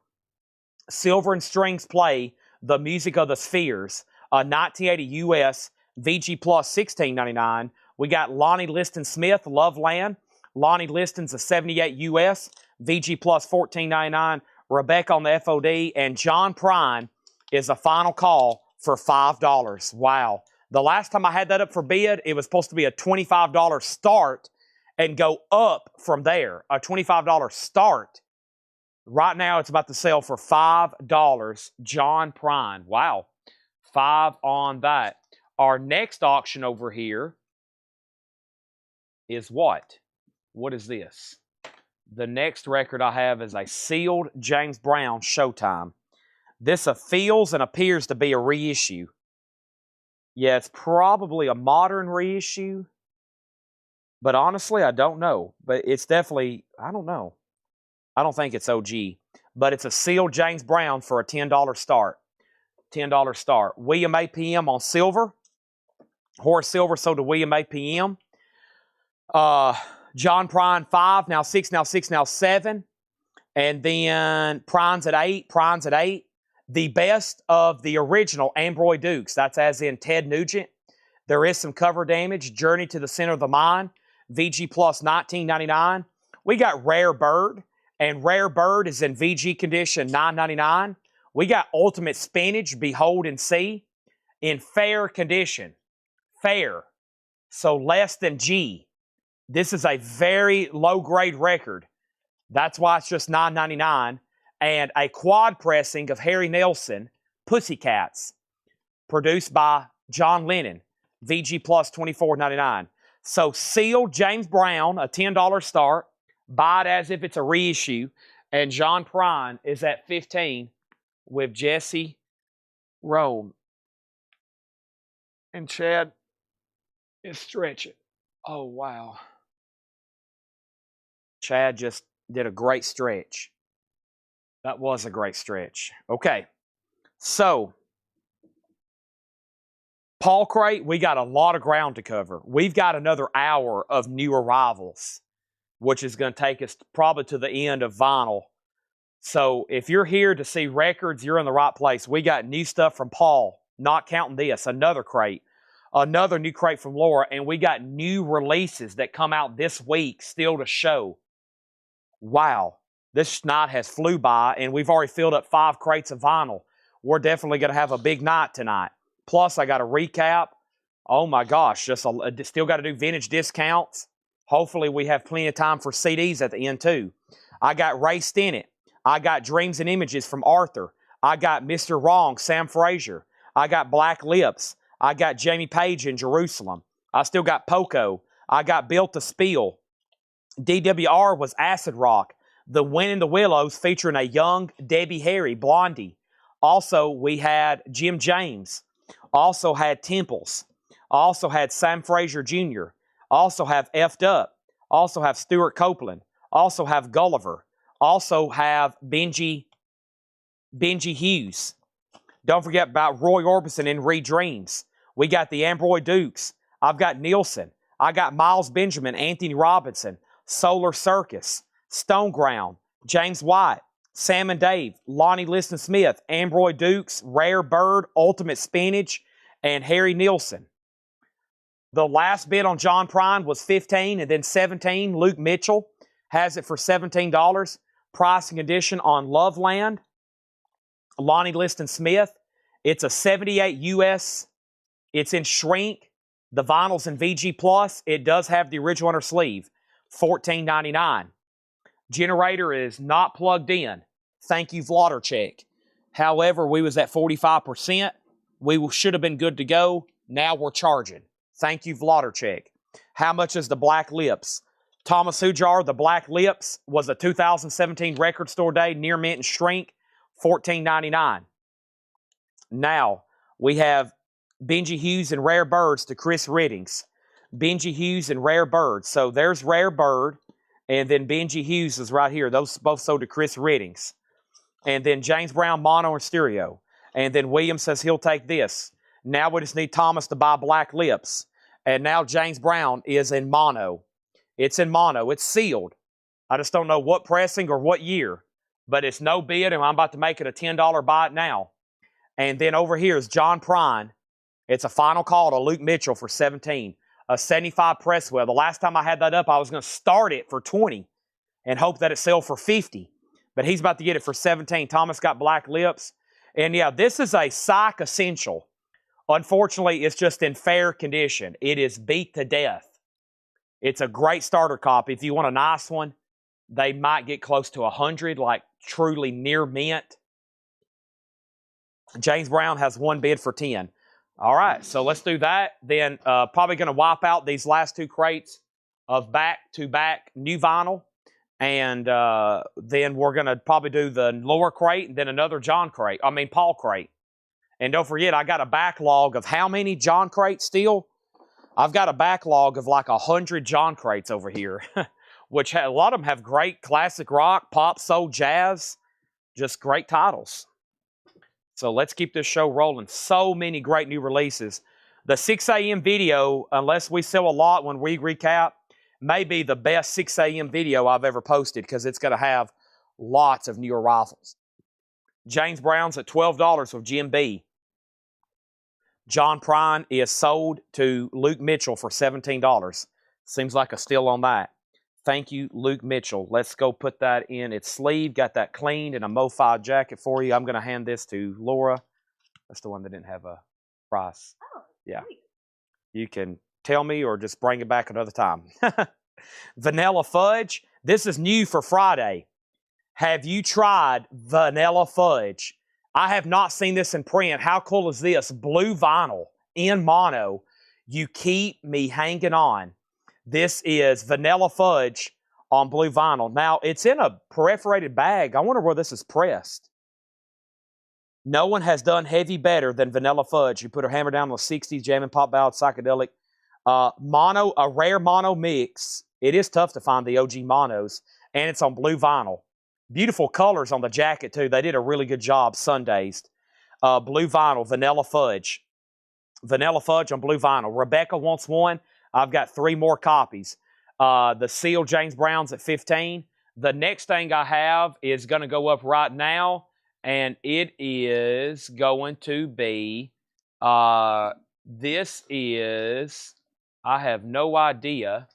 Silver and Strings Play, The Music of the Spheres. 1980 US, VG Plus $16.99. We got Lonnie Liston Smith, Loveland. Lonnie Liston's a 78 US, VG Plus $14.99. Rebecca on the FOD. And John Prine is a final call for $5. Wow. The last time I had that up for bid, it was supposed to be a $25 start and go up from there. A $25 start. Right now, it's about to sell for $5. John Prine. Wow. 5 on that. Our next auction over here is what? What is this? The next record I have is a sealed James Brown Showtime. This feels and appears to be a reissue. Yeah, it's probably a modern reissue. But honestly, I don't know. But it's definitely, I don't know. I don't think it's OG. But it's a sealed James Brown for a $10 start. $10 start. William APM on Silver. Horace Silver sold to William APM. John Prine 5, now 6, now 6, now 7. And then Prine's at 8, Prine's at 8. The best of the original Ambroy Dukes, that's as in Ted Nugent. There is some cover damage. Journey to the Center of the Mind, VG Plus $19.99. We got Rare Bird, and Rare Bird is in VG condition $9.99. We got Ultimate Spinach, Behold and See, in fair condition. Fair. So less than G. This is a very low-grade record. That's why it's just $9.99. And a quad pressing of Harry Nelson, Pussycats, produced by John Lennon, VG Plus $24.99. So sealed James Brown, a $10 start. Buy it as if it's a reissue. And John Prine is at 15 with Jesse Rome. And Chad is stretching. Oh, wow. Chad just did a great stretch. That was a great stretch. Okay. So, Paul Crate, we got a lot of ground to cover. We've got another hour of new arrivals, which is going to take us probably to the end of vinyl. So, if you're here to see records, you're in the right place. We got new stuff from Paul, not counting this, another crate, another new crate from Laura, and we got new releases that come out this week still to show. Wow. This night has flew by, and we've already filled up 5 crates of vinyl. We're definitely going to have a big night tonight. Plus, I got a recap. Oh, my gosh. Still got to do vintage discounts. Hopefully, we have plenty of time for CDs at the end, too. I got Ray Stennett. I got Dreams and Images from Arthur. I got Mr. Wrong, Sam Fraser. I got Black Lips. I got Jamie Page in Jerusalem. I still got Poco. I got Built to Spill. DWR was Acid Rock. The Wind in the Willows featuring a young Debbie Harry, Blondie. Also, we had Jim James. Also had Temples. Also had Sam Fraser Jr. Also have F'd Up. Also have Stuart Copeland. Also have Gulliver. Also have Benji Hughes. Don't forget about Roy Orbison in Redreams. We got the Ambroy Dukes. I've got Nielsen. I got Miles Benjamin, Anthony Robinson, Solar Circus, Stoneground, James White, Sam and Dave, Lonnie Liston Smith, Ambroy Dukes, Rare Bird, Ultimate Spinach, and Harry Nielsen. The last bid on John Prine was $15 and then $17. Luke Mitchell has it for $17. Pricing edition on Loveland. Lonnie Liston Smith. It's a 78 US. It's in shrink. The vinyl's in VG Plus. It does have the original inner sleeve. $14.99. Generator is not plugged in. Thank you, Vladercheck. However, we was at 45%. We should have been good to go. Now we're charging. Thank you, Vladercheck. How much is the Black Lips? Thomas Hujar, the Black Lips, was a 2017 Record Store Day, near mint and shrink, $14.99. Now, we have Benji Hughes and Rare Birds to Chris Riddings. Benji Hughes and Rare Bird. So there's Rare Bird, and then Benji Hughes is right here. Those both sold to Chris Riddings. And then James Brown, mono and stereo. And then William says he'll take this. Now we just need Thomas to buy Black Lips. And now James Brown is in mono. It's in mono. It's sealed. I just don't know what pressing or what year. But it's no bid, and I'm about to make it a $10 buy it now. And then over here is John Prine. It's a final call to Luke Mitchell for $17. A 75 Presswell. The last time I had that up, I was going to start it for $20 and hope that it sell for $50. But he's about to get it for $17. Thomas got Black Lips. And yeah, this is a Psych Essential. Unfortunately, it's just in fair condition. It is beat to death. It's a great starter copy. If you want a nice one, they might get close to 100, like truly near mint. James Brown has one bid for 10. All right, so let's do that. Then probably going to wipe out these last 2 crates of back-to-back new vinyl. And then we're going to probably do the lower crate and then another Paul crate. And don't forget, I got a backlog of how many John crates still? I've got a backlog of like 100 John crates over here, which a lot of them have great classic rock, pop, soul, jazz, just great titles. So let's keep this show rolling. So many great new releases. The 6 a.m. video, unless we sell a lot when we recap, may be the best 6 a.m. video I've ever posted because it's going to have lots of newer rifles. James Brown's at $12 with Jim B. John Prine is sold to Luke Mitchell for $17. Seems like a steal on that. Thank you, Luke Mitchell. Let's go put that in its sleeve. Got that cleaned in a MoFi jacket for you. I'm going to hand this to Laura. That's the one that didn't have a price.
Oh,
yeah.
sweet.
You can tell me or just bring it back another time. Vanilla fudge. This is new for Friday. Have you tried vanilla fudge? I have not seen this in print. How cool is this? Blue vinyl in mono. You keep me hanging on. This is vanilla fudge on blue vinyl. Now, it's in a perforated bag. I wonder where this is pressed. No one has done heavy better than vanilla fudge. You put a hammer down on the 60s, jamming, pop ballad, psychedelic. Mono, a rare mono mix. It is tough to find the OG monos, and it's on blue vinyl. Beautiful colors on the jacket, too. They did a really good job, Sundazed. Blue vinyl, vanilla fudge. Vanilla fudge on blue vinyl. Rebecca wants one. I've got 3 more copies. The Seal James Brown's at $15. The next thing I have is going to go up right now, and it is going to be, this is, I have no idea.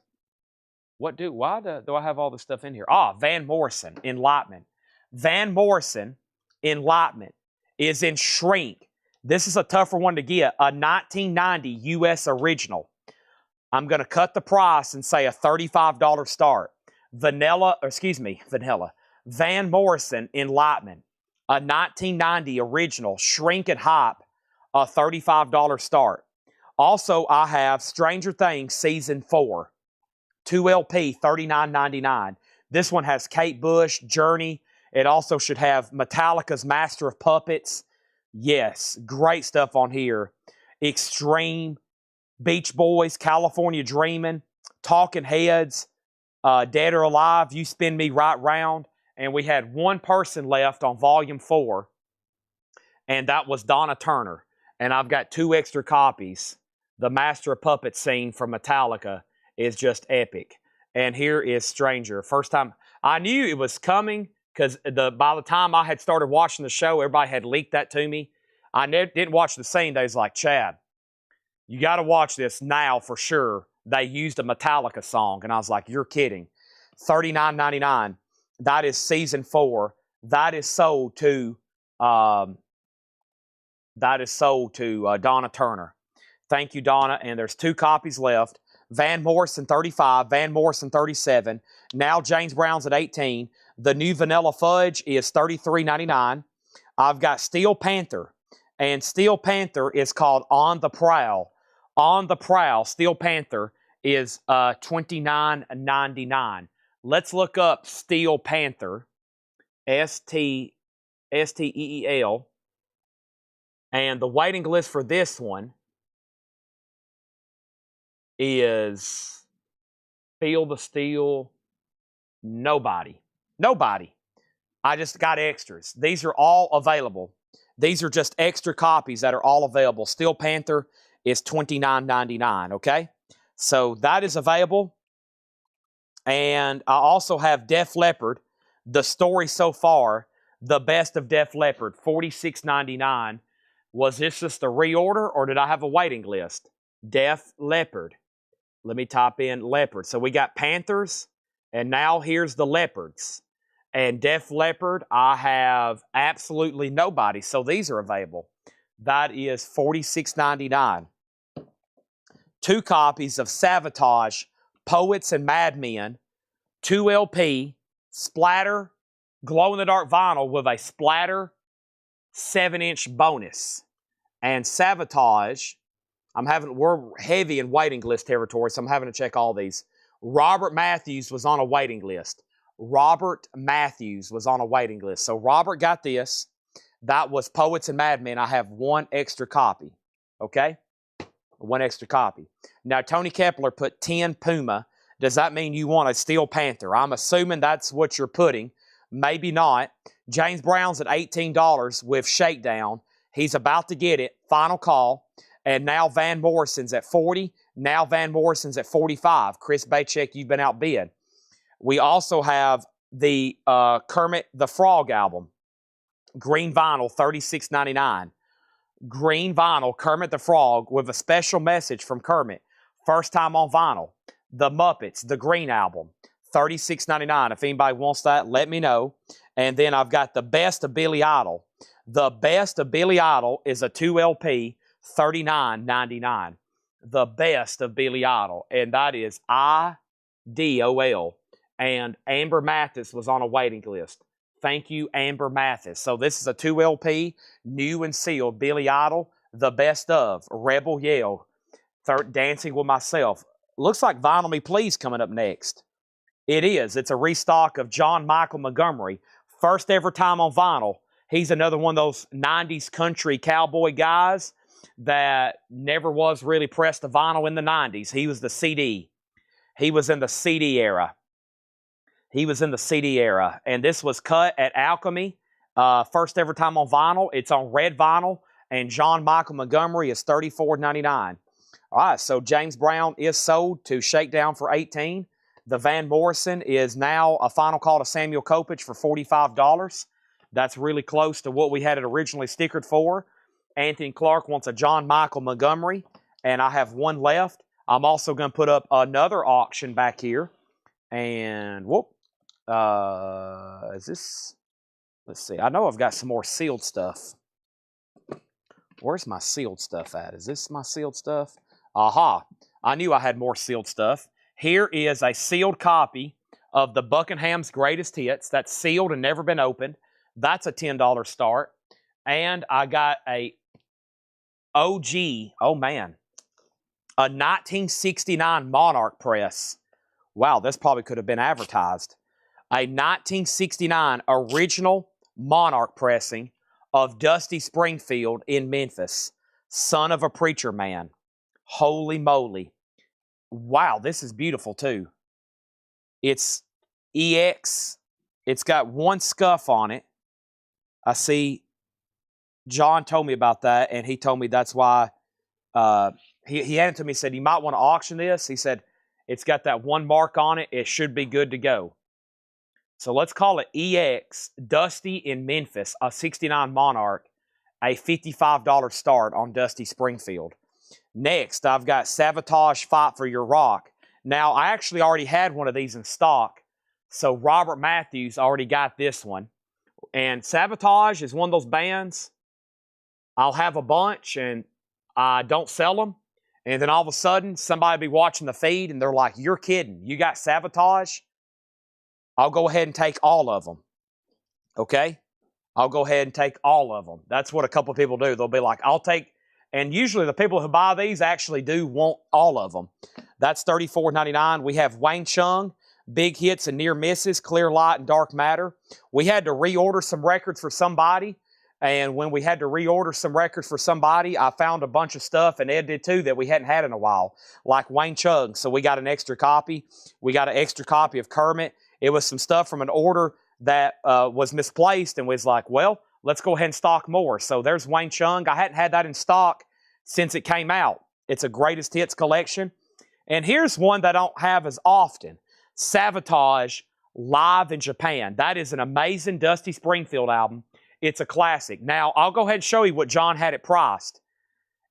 Why do I have all this stuff in here? Van Morrison, Enlightenment. Van Morrison, Enlightenment is in shrink. This is a tougher one to get. A 1990 U.S. original. I'm going to cut the price and say a $35 start. Vanilla. Van Morrison, Enlightenment. A 1990 original, shrink and hop, a $35 start. Also, I have Stranger Things Season 4. 2 LP, $39.99. This one has Kate Bush, Journey. It also should have Metallica's Master of Puppets. Yes, great stuff on here. Extreme, Beach Boys, California Dreamin', Talking Heads, Dead or Alive, You Spin Me Right Round. And we had one person left on Volume 4, and that was Donna Turner. And I've got 2 extra copies. The Master of Puppets scene from Metallica is just epic. And here is Stranger. First time I knew it was coming because by the time I had started watching the show, everybody had leaked that to me. I didn't watch the scene. They was like, Chad, you got to watch this now for sure. They used a Metallica song. And I was like, you're kidding. $39.99. That is Season 4. That is sold to Donna Turner. Thank you, Donna. And there's 2 copies left. Van Morrison, $35. Van Morrison, $37. Now James Brown's at $18. The new Vanilla Fudge is $33.99. I've got Steel Panther. And Steel Panther is called On the Prowl. On the Prowl, Steel Panther is $29.99. Let's look up Steel Panther. S-T-E-E-L. And the waiting list for this one is Feel the Steel. Nobody. I just got extras. These are all available. These are just extra copies that are all available. Steel Panther is $29.99, okay? So that is available. And I also have Def Leppard, the story so far, the best of Def Leppard, $46.99. Was this just a reorder or did I have a waiting list? Def Leppard. Let me type in Leopard. So we got Panthers, and now here's the Leopards. And Def Leppard, I have absolutely nobody. So these are available. That is $46.99. 2 copies of Savatage, Poets and Madmen, 2 LP, splatter, glow-in-the-dark vinyl with a splatter 7-inch bonus. And Savatage, we're heavy in waiting list territory, so I'm having to check all these. Robert Matthews was on a waiting list. So Robert got this. That was Poets and Madmen. I have 1 extra copy. Okay? 1 extra copy. Now, Tony Kepler put 10 Puma. Does that mean you want a Steel Panther? I'm assuming that's what you're putting. Maybe not. James Brown's at $18 with Shakedown. He's about to get it. Final call. And now Van Morrison's at 40. Now Van Morrison's at 45. Chris Bachek, you've been outbid. We also have the Kermit the Frog album. Green vinyl, $36.99. Green vinyl, Kermit the Frog, with a special message from Kermit. First time on vinyl. The Muppets, the Green album, $36.99. If anybody wants that, let me know. And then I've got the Best of Billy Idol. The Best of Billy Idol is a 2 LP, $39.99. The Best of Billy Idol, and that is IDOL. And Amber Mathis was on a waiting list. Thank you, Amber Mathis. So this is a 2 LP, new and sealed, Billy Idol, The Best of, Rebel Yell, Dancing with Myself. Looks like Vinyl Me Please coming up next. It is. It's a restock of John Michael Montgomery. First ever time on vinyl. He's another one of those 90s country cowboy guys that never was really pressed to vinyl in the 90s. He was the CD. He was in the CD era. He was in the CD era. And this was cut at Alchemy. First ever time on vinyl. It's on red vinyl. And John Michael Montgomery is $34.99. All right, so James Brown is sold to Shakedown for $18. The Van Morrison is now a final call to Samuel Kopech for $45. That's really close to what we had it originally stickered for. Anthony Clark wants a John Michael Montgomery, and I have one left. I'm also going to put up another auction back here. And, whoop, is this, let's see. I know I've got some more sealed stuff. Where's my sealed stuff at? Is this my sealed stuff? Aha, I knew I had more sealed stuff. Here is a sealed copy of the Buckingham's Greatest Hits. That's sealed and never been opened. That's a $10 start. And I got a OG, oh man, a 1969 Monarch press. Wow, this probably could have been advertised. A 1969 original Monarch pressing of Dusty Springfield in Memphis, Son of a Preacher Man. Holy moly. Wow, this is beautiful too. It's EX. It's got one scuff on it. I see John told me about that, and he told me that's why he handed it to me, said, you might want to auction this. He said, it's got that one mark on it. It should be good to go. So let's call it EX Dusty in Memphis, a 69 Monarch, a $55 start on Dusty Springfield. Next, I've got Savatage Fight for Your Rock. Now, I actually already had one of these in stock, so Robert Matthews already got this one. And Savatage is one of those bands, I'll have a bunch and I don't sell them. And then all of a sudden, somebody will be watching the feed and they're like, you're kidding. You got Savatage? I'll go ahead and take all of them. Okay? I'll go ahead and take all of them. That's what a couple of people do. They'll be like, I'll take... And usually the people who buy these actually do want all of them. That's $34.99. We have Wang Chung, Big Hits and Near Misses, Clear Light and Dark Matter. We had to reorder some records for somebody. And when we had to reorder some records for somebody, I found a bunch of stuff, and Ed did too, that we hadn't had in a while, like Wang Chung. So we got an extra copy. We got an extra copy of Kermit. It was some stuff from an order that was misplaced, and was like, well, let's go ahead and stock more. So there's Wang Chung. I hadn't had that in stock since it came out. It's a greatest hits collection. And here's one that I don't have as often. Savatage Live in Japan. That is an amazing Dusty Springfield album. It's a classic. Now, I'll go ahead and show you what John had it priced.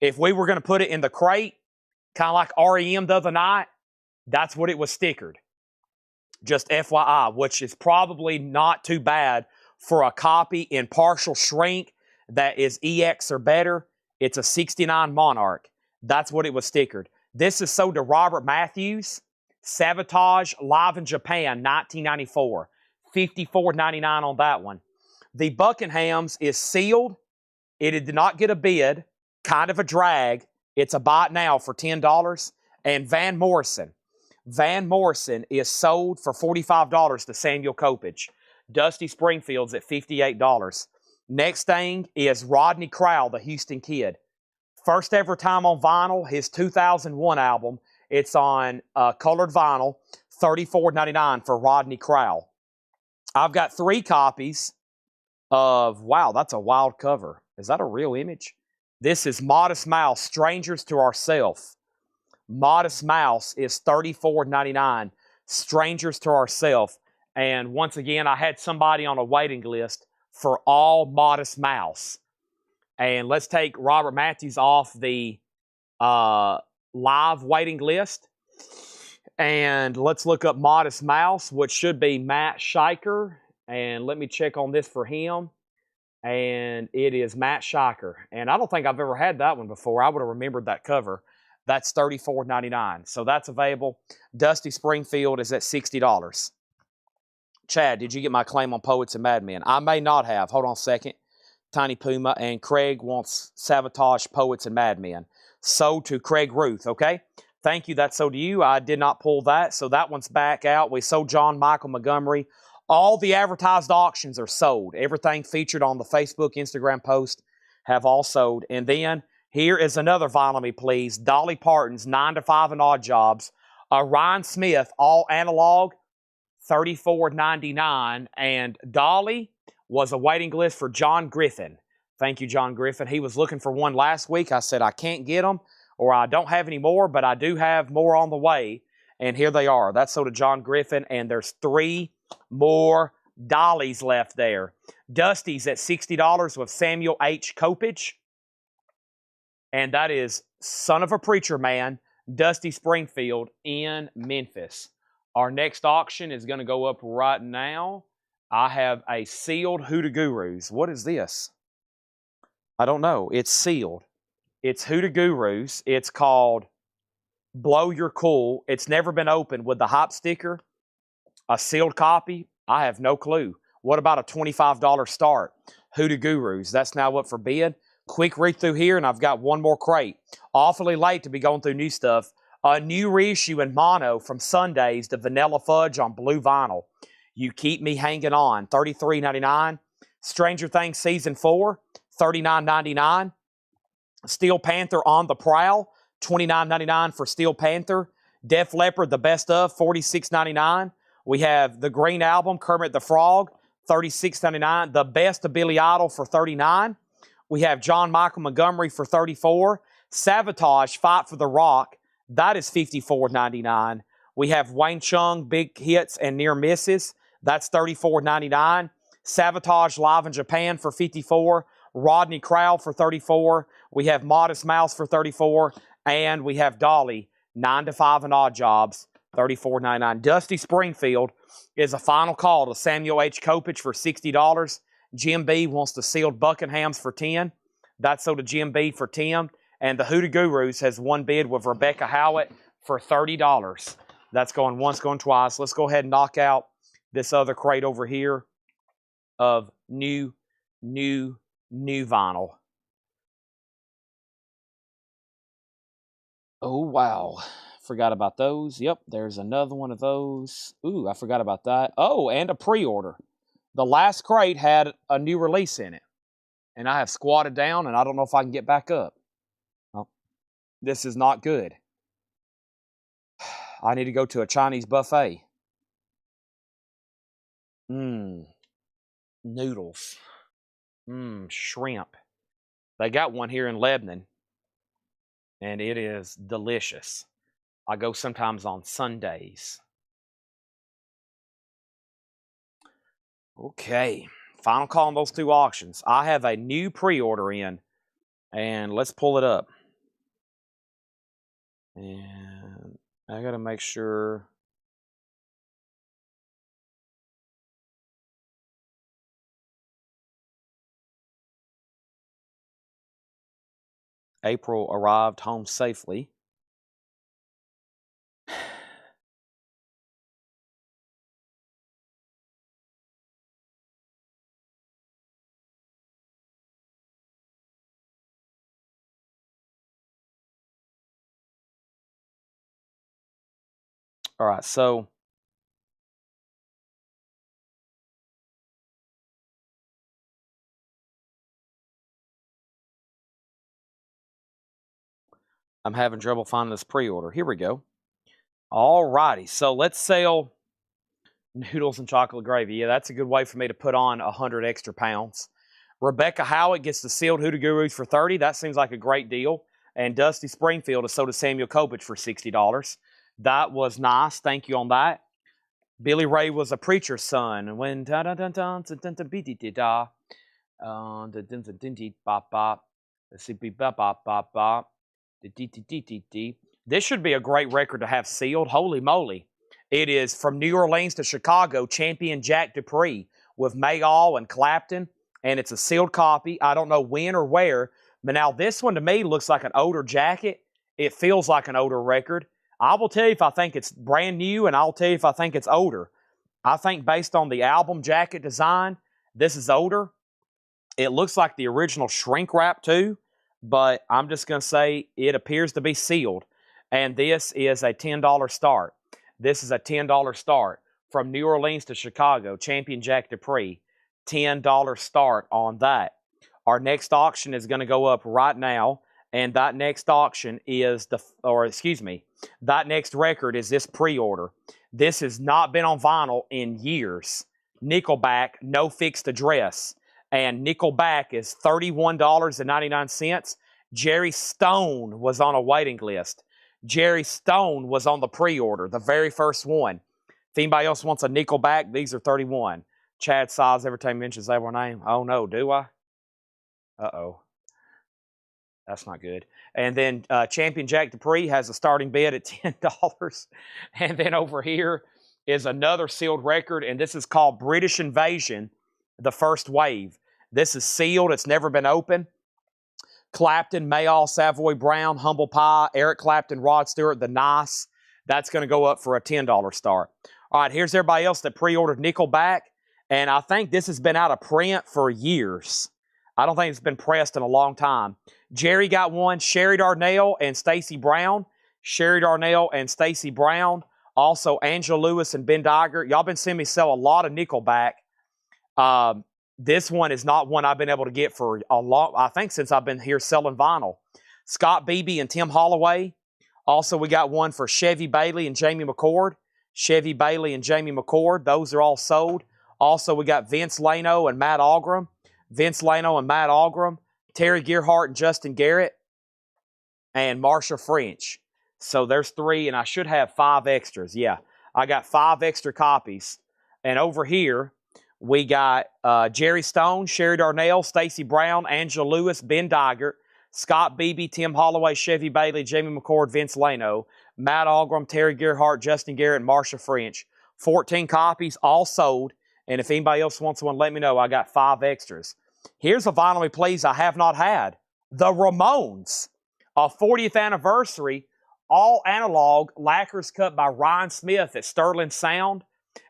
If we were going to put it in the crate, kind of like REM the other night, that's what it was stickered. Just FYI, which is probably not too bad for a copy in partial shrink that is EX or better. It's a 69 Monarch. That's what it was stickered. This is sold to Robert Matthews. Savatage Live in Japan, 1994. $54.99 on that one. The Buckingham's is sealed. It did not get a bid. Kind of a drag. It's a buy it now for $10. And Van Morrison. Van Morrison is sold for $45 to Samuel Kopech. Dusty Springfield's at $58. Next thing is Rodney Crowell, the Houston Kid. First ever time on vinyl, his 2001 album. It's on colored vinyl, $34.99 for Rodney Crowell. I've got 3 copies of, wow, that's a wild cover. Is that a real image? This is Modest Mouse, Strangers to Ourself. Modest Mouse is $34.99. Strangers to Ourself. And once again, I had somebody on a waiting list for all Modest Mouse. And let's take Robert Matthews off the live waiting list. And let's look up Modest Mouse, which should be Matt Shiker. And let me check on this for him. And it is Matt Shiker. And I don't think I've ever had that one before. I would have remembered that cover. That's $34.99. So that's available. Dusty Springfield is at $60. Chad, did you get my claim on Poets and Madmen? I may not have. Hold on a second. Tiny Puma and Craig wants Sabotage Poets and Madmen. Sold to Craig Ruth, okay? Thank you. That's sold to you. I did not pull that, so that one's back out. We sold John Michael Montgomery. All the advertised auctions are sold. Everything featured on the Facebook, Instagram post have all sold. And then here is another Vinyl Me Please. Dolly Parton's 9 to 5 and Odd Jobs. Ryan Smith, all analog, $34.99. And Dolly was a waiting list for John Griffin. Thank you, John Griffin. He was looking for one last week. I said, I can't get them, or I don't have any more, but I do have more on the way. And here they are. That's sold to John Griffin, and there's 3 more Dollies left there. Dusty's at $60 with Samuel H. Kopich. And that is Son of a Preacher Man, Dusty Springfield in Memphis. Our next auction is going to go up right now. I have a sealed Hoodoo Gurus. What is this? I don't know. It's sealed. It's Hoodoo Gurus. It's called Blow Your Cool. It's never been opened with the hop sticker. A sealed copy. I have no clue. What about a $25 start? Hoodoo Gurus. That's now up for bid. Quick read through here, and I've got one more crate. Awfully late to be going through new stuff. A new reissue in mono from Sundays to Vanilla Fudge on blue vinyl. You Keep Me Hanging On, $33.99. Stranger Things Season 4, $39.99. Steel Panther On the Prowl, $29.99 for Steel Panther. Def Leppard, The Best Of, $46.99. We have the Green Album, Kermit the Frog, $36.99. The Best of Billy Idol for $39. We have John Michael Montgomery for $34. Sabotage, Fight for the Rock, that is $54.99. We have Wayne Chung, Big Hits and Near Misses. That's $34.99. Sabotage Live in Japan for $54. Rodney Crowell for $34. We have Modest Mouse for $34. And we have Dolly, 9 to 5 and Odd Jobs, $34.99. Dusty Springfield is a final call to Samuel H. Kopich for $60. Jim B wants the sealed Buckinghams for $10. That's sold to Jim B for $10. And the Hoodoo Gurus has one bid with Rebecca Howitt for $30. That's going once, going twice. Let's go ahead and knock out this other crate over here of new vinyl. Oh, wow. Forgot about those. Yep, there's another one of those. Ooh, I forgot about that. Oh, and a pre-order. The last crate had a new release in it. And I have squatted down, and I don't know if I can get back up. Oh, this is not good. I need to go to a Chinese buffet. Noodles. Shrimp. They got one here in Lebanon, and it is delicious. I go sometimes on Sundays. Okay, final call on those 2 auctions. I have a new pre-order in, and let's pull it up. And I got to make sure. April arrived home safely. All right, so I'm having trouble finding this pre-order. Here we go. All righty, so let's sell noodles and chocolate gravy. Yeah, that's a good way for me to put on 100 extra pounds. Rebecca Howitt gets the sealed Hoodoo Gurus for $30. That seems like a great deal. And Dusty Springfield has sold to Samuel Kopich for $60. That was nice. Thank you on that. Billy Ray was a preacher's son. And when da da da da da da da da this should be a great record to have sealed. Holy moly. It is From New Orleans to Chicago, champion Jack Dupree with Mayall and Clapton. And it's a sealed copy. I don't know when or where. But now this one to me looks like an older jacket. It feels like an older record. I will tell you if I think it's brand new, and I'll tell you if I think it's older. I think based on the album jacket design, this is older. It looks like the original shrink wrap too, but I'm just going to say it appears to be sealed. And this is a $10 start. This is a $10 start. From New Orleans to Chicago, champion Jack Dupree. $10 start on that. Our next auction is going to go up right now, and that next auction is that next record is this pre-order. This has not been on vinyl in years. Nickelback, No Fixed Address. And Nickelback is $31.99. Jerry Stone was on a waiting list. Jerry Stone was on the pre-order, the very first one. If anybody else wants a Nickelback, these are $31. Chad Size, every time he mentions that one name. Oh no, do I? Uh-oh. That's not good. And then Champion Jack Dupree has a starting bid at $10. And then over here is another sealed record, and this is called British Invasion, the First Wave. This is sealed. It's never been opened. Clapton, Mayall, Savoy Brown, Humble Pie, Eric Clapton, Rod Stewart, The Nice. That's going to go up for a $10 start. All right, here's everybody else that pre-ordered Nickelback, and I think this has been out of print for years. I don't think it's been pressed in a long time. Jerry got one. Sherry Darnell and Stacey Brown. Sherry Darnell and Stacey Brown. Also, Angela Lewis and Ben Dygert. Y'all been seeing me sell a lot of Nickelback. This one is not one I've been able to get for a long, I think since I've been here selling vinyl. Scott Beebe and Tim Holloway. Also, we got one for Chevy Bailey and Jamie McCord. Chevy Bailey and Jamie McCord. Those are all sold. Also, we got Vince Lano and Matt Algram. Vince Lano and Matt Algram. Terry Gearhart and Justin Garrett. And Marsha French. So there's 3, and I should have 5 extras. Yeah, I got 5 extra copies. And over here, we got Jerry Stone, Sherry Darnell, Stacey Brown, Angela Lewis, Ben Dygert, Scott Beebe, Tim Holloway, Chevy Bailey, Jamie McCord, Vince Lano, Matt Algram, Terry Gearhart, Justin Garrett, and Marsha French. 14 copies, all sold. And if anybody else wants one, let me know. I got 5 extras. Here's a vinyl me please I have not had. The Ramones, a 40th anniversary, all analog, lacquers cut by Ryan Smith at Sterling Sound.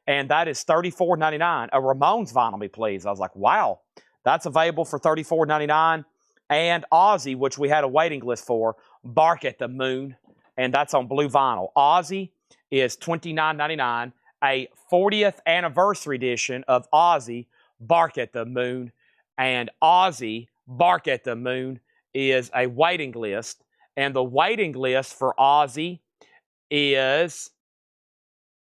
And that is $34.99. A Ramones vinyl me please. I was like, wow, that's available for $34.99. And Ozzy, which we had a waiting list for, Bark at the Moon. And that's on blue vinyl. Ozzy is $29.99. A 40th anniversary edition of Ozzy, Bark at the Moon. And Ozzy, Bark at the Moon is a waiting list. And the waiting list for Ozzy is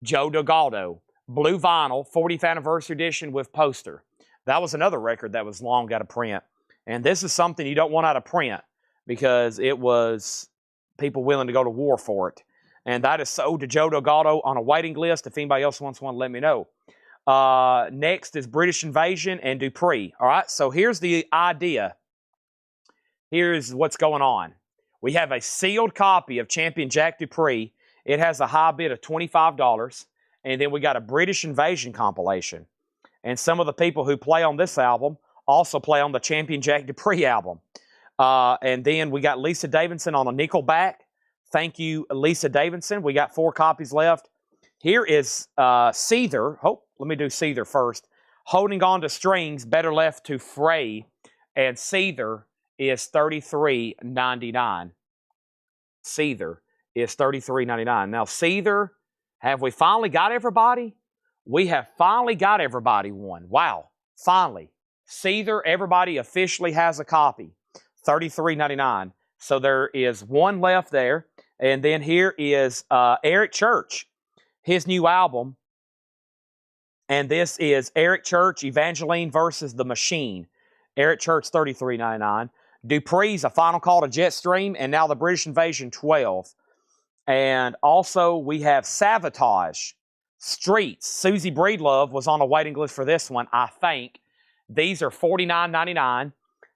Joe Delgado. Blue vinyl, 40th anniversary edition with poster. That was another record that was long out of print. And this is something you don't want out of print because it was people willing to go to war for it. And that is sold to Joe Delgado on a waiting list. If anybody else wants one, let me know. Next is British Invasion and Dupree. All right, so here's the idea. Here's what's going on. We have a sealed copy of Champion Jack Dupree. It has a high bid of $25. And then we got a British Invasion compilation. And some of the people who play on this album also play on the Champion Jack Dupree album. And then we got Lisa Davidson on a Nickelback. Thank you, Lisa Davidson. We got 4 copies left. Here is Seether. Oh, let me do Seether first. Holding On to Strings, Better Left to Fray. And Seether is $33.99. Seether is $33.99. Now, Seether, have we finally got everybody? We have finally got everybody one. Wow, finally. Seether, everybody officially has a copy. $33.99. So there is one left there. And then here is Eric Church, his new album. And this is Eric Church, Evangeline versus the Machine. Eric Church, $33.99. Dupree's A Final Call to Jetstream, and now the British Invasion, $12. And also we have Savatage, Streets. Susie Breedlove was on a waiting list for this one, I think. These are $49.99.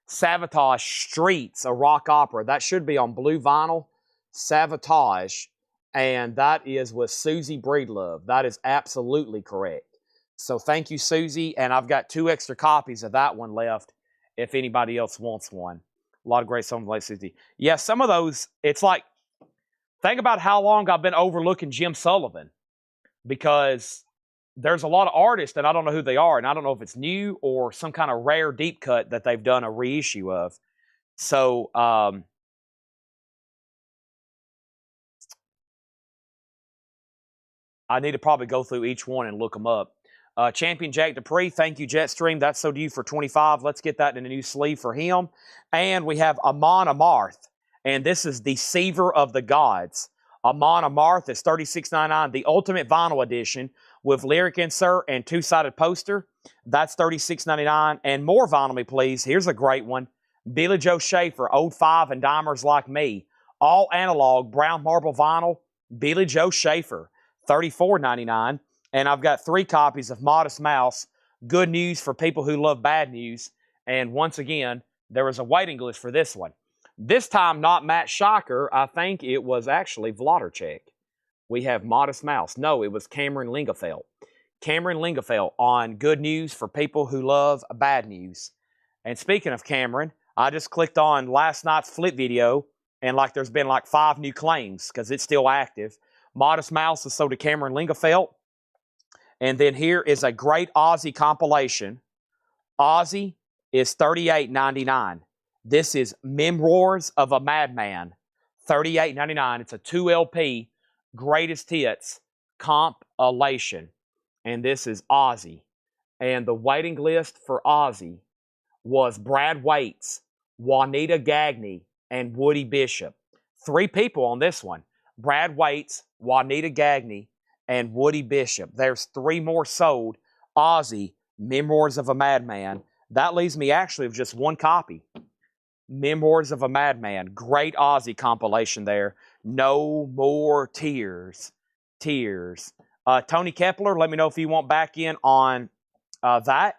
Savatage, Streets, a rock opera. That should be on blue vinyl. Savatage. And that is with Susie Breedlove. That is absolutely correct. So thank you, Susie. And I've got 2 extra copies of that one left if anybody else wants one. A lot of great songs like Susie. Yeah, some of those, it's like, think about how long I've been overlooking Jim Sullivan, because there's a lot of artists and I don't know who they are, and I don't know if it's new or some kind of rare deep cut that they've done a reissue of. So, I need to probably go through each one and look them up. Champion Jack Dupree, thank you, Jetstream. That's so to you for $25. Let's get that in a new sleeve for him. And we have Amon Amarth, and this is Deceiver of the Gods. Amon Amarth is $36.99. The Ultimate Vinyl Edition with lyric insert and 2-sided poster. That's $36.99. And more vinyl, me please. Here's a great one. Billy Joe Schaefer, Old 5 and Dimers Like Me. All analog, brown marble vinyl. Billy Joe Schaefer, $34.99. And I've got 3 copies of Modest Mouse, Good News for People Who Love Bad News. And once again, there was a waiting list for this one. This time, not Matt Shocker. I think it was actually Vladarchek. We have Modest Mouse. No, it was Cameron Lingefeld. Cameron Lingefeld on Good News for People Who Love Bad News. And speaking of Cameron, I just clicked on last night's flip video, and like there's been like 5 new claims because it's still active. Modest Mouse is sold to Cameron Lingefeld. And then here is a great Ozzy compilation. Ozzy is $38.99. This is Memoirs of a Madman, $38.99. It's a 2 LP greatest hits compilation. And this is Ozzy. And the waiting list for Ozzy was Brad Waits, Juanita Gagne, and Woody Bishop. 3 people on this one. Brad Waits, Juanita Gagne, and Woody Bishop. There's 3 more sold. Ozzy, Memoirs of a Madman. That leaves me actually with just 1 copy. Memoirs of a Madman. Great Ozzy compilation there. No More Tears. Tears. Tony Kepler, let me know if you want back in on that.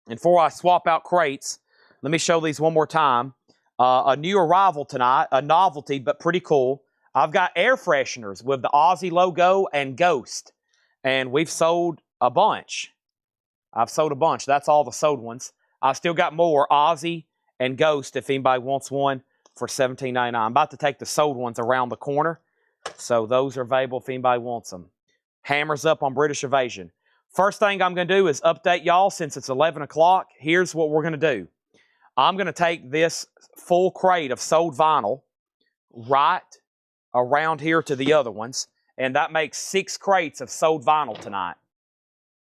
And before I swap out crates, let me show these one more time. A new arrival tonight, a novelty, but pretty cool. I've got air fresheners with the Ozzy logo and Ghost. And we've sold a bunch. I've sold a bunch. That's all the sold ones. I still got more Ozzy and Ghost if anybody wants one for $17.99. I'm about to take the sold ones around the corner. So those are available if anybody wants them. Hammers up on British Invasion. First thing I'm going to do is update y'all since it's 11 o'clock. Here's what we're going to do. I'm going to take this full crate of sold vinyl right around here to the other ones, and that makes 6 crates of sold vinyl tonight.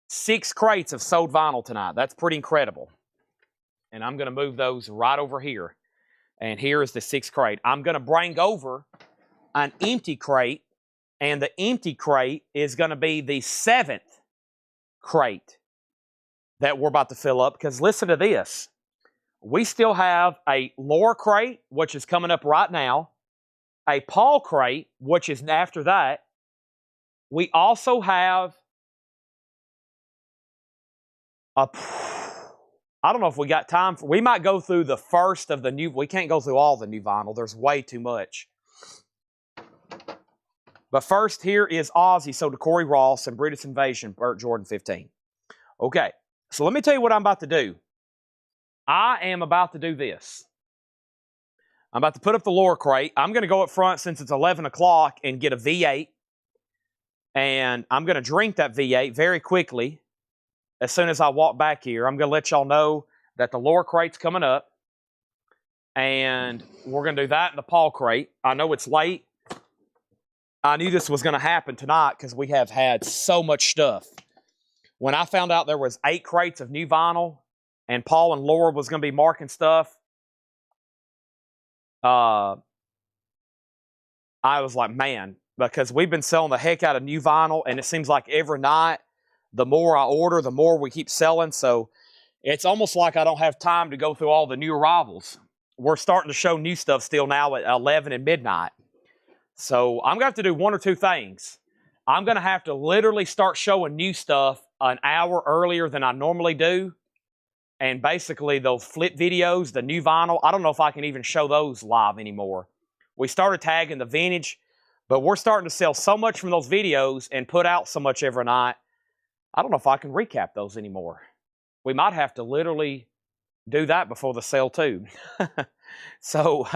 6 crates of sold vinyl tonight. That's pretty incredible. And I'm going to move those right over here. And here is the 6th crate. I'm going to bring over an empty crate, and the empty crate is going to be the 7th crate that we're about to fill up, because listen to this. We still have a Laura crate, which is coming up right now, a Paul crate, which is after that. We also have I don't know if we got time for, we might go through the first of the new, we can't go through all the new vinyl. There's way too much. But first, here is Ozzy, so to Corey Ross and British Invasion, Burt Jordan 15. Okay, so let me tell you what I'm about to do. I am about to do this. I'm about to put up the Laura crate. I'm going to go up front since it's 11 o'clock and get a V8. And I'm going to drink that V8 very quickly. As soon as I walk back here, I'm going to let y'all know that the Laura crate's coming up. And we're going to do that in the Paul crate. I know it's late. I knew this was going to happen tonight because we have had so much stuff. When I found out there was 8 crates of new vinyl and Paul and Laura was going to be marking stuff, I was like, man, because we've been selling the heck out of new vinyl, and it seems like every night, the more I order, the more we keep selling. So It's almost like I don't have time to go through all the new arrivals. We're starting to show new stuff still now at 11 and midnight. So I'm going to have to do one or two things. I'm going to have to literally start showing new stuff an hour earlier than I normally do. And basically those flip videos, the new vinyl, I don't know if I can even show those live anymore. We started tagging the vintage, but we're starting to sell so much from those videos and put out so much every night. I don't know if I can recap those anymore. We might have to literally do that before the sale too. So,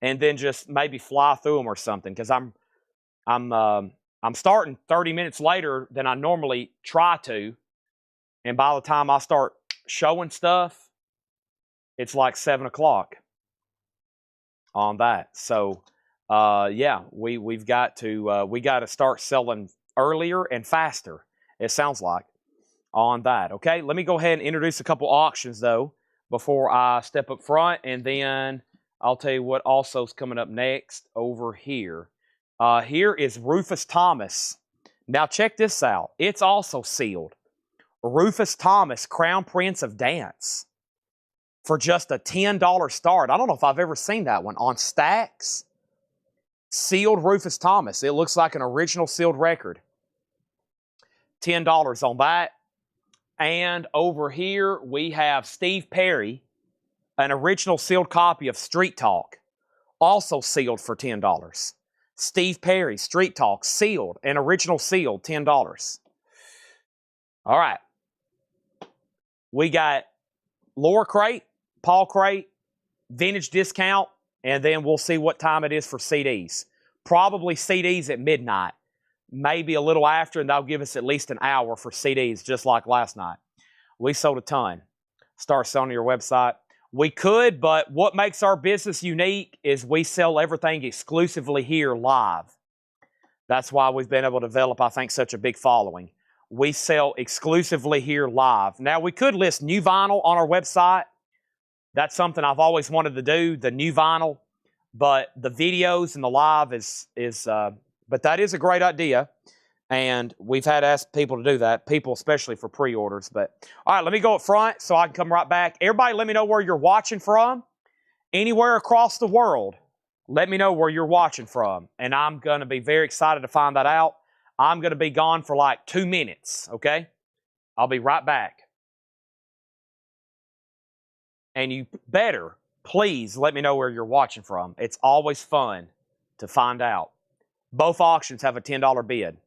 and then just maybe fly through them or something, because I'm starting 30 minutes later than I normally try to, and by the time I start showing stuff, it's like 7 o'clock on that. So, yeah, we've got to start selling earlier and faster. It sounds like on that. Okay, let me go ahead and introduce a couple auctions though before I step up front, and then I'll tell you what also is coming up next over here. Here is Rufus Thomas. Now check this out. It's also sealed. Rufus Thomas, Crown Prince of Dance, for just a $10 start. I don't know if I've ever seen that one on Stax. Sealed Rufus Thomas. It looks like an original sealed record. $10 on that. And over here we have Steve Perry, an original sealed copy of Street Talk, also sealed for $10. Steve Perry, Street Talk, sealed, an original sealed, $10. All right. We got Lower Crate, Paul Crate, vintage discount, and then we'll see what time it is for CDs. Probably CDs at midnight, maybe a little after, and that'll give us at least an hour for CDs, just like last night. We sold a ton. Start selling your website. We could, but what makes our business unique is we sell everything exclusively here live. That's why we've been able to develop, I think, such a big following. We sell exclusively here live. Now, we could list new vinyl on our website. That's something I've always wanted to do, the new vinyl. But the videos and the live but that is a great idea. And we've had to ask people to do that, people especially for pre-orders. But all right, let me go up front so I can come right back. Everybody, let me know where you're watching from. Anywhere across the world, let me know where you're watching from. And I'm going to be very excited to find that out. I'm going to be gone for like 2 minutes, okay? I'll be right back. And you better, please let me know where you're watching from. It's always fun to find out. Both auctions have a $10 bid.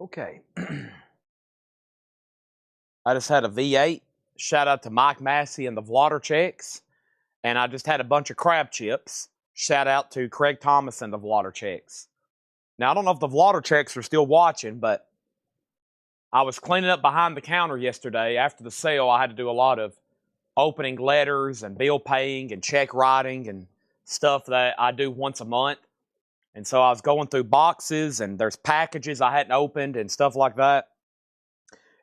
Okay. I just had a V8. Shout out to Mike Massey and the Vladercheks. And I just had a bunch of crab chips. Shout out to Craig Thomas and the Vladercheks. Now, I don't know if the Vladercheks are still watching, but I was cleaning up behind the counter yesterday. After the sale, I had to do a lot of opening letters and bill paying and check writing and stuff that I do once a month. And so I was going through boxes, and there's packages I hadn't opened and stuff like that.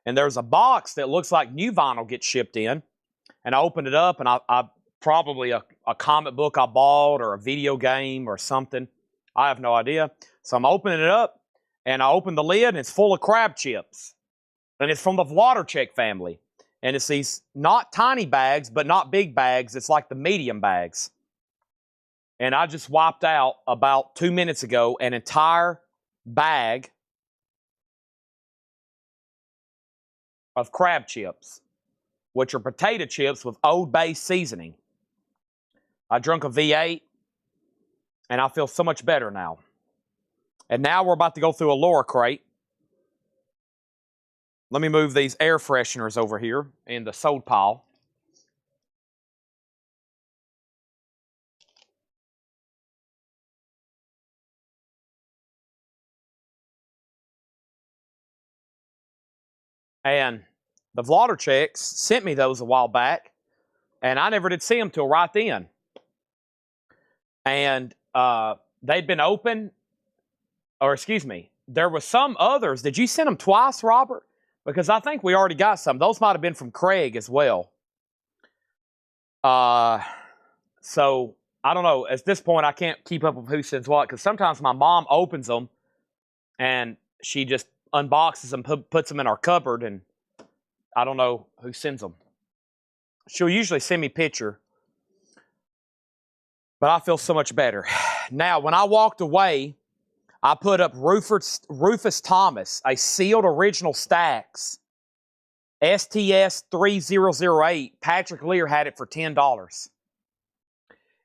And there's a box that looks like new vinyl gets shipped in. And I opened it up, and I probably a comic book I bought or a video game or something. I have no idea. So I'm opening it up, and I open the lid, and it's full of crab chips. And it's from the Vladerchek family. And it's these not tiny bags, but not big bags. It's like the medium bags. And I just wiped out about 2 minutes ago an entire bag of crab chips, which are potato chips with Old Bay seasoning. I drank a V8, and I feel so much better now. And now we're about to go through a Laura crate. Let me move these air fresheners over here in the sold pile. And the Vladercheks sent me those a while back, and I never did see them till right then. And they'd been open, or excuse me, there were some others. Did you send them twice, Robert? Because I think we already got some. Those might have been from Craig as well. So, I don't know. At this point, I can't keep up with who sends what, because sometimes my mom opens them, and she just unboxes them, puts them in our cupboard, and I don't know who sends them. She'll usually send me a picture, but I feel so much better. Now, when I walked away, I put up Rufus Thomas, a sealed original Stax, STS 3008. Patrick Lear had it for $10.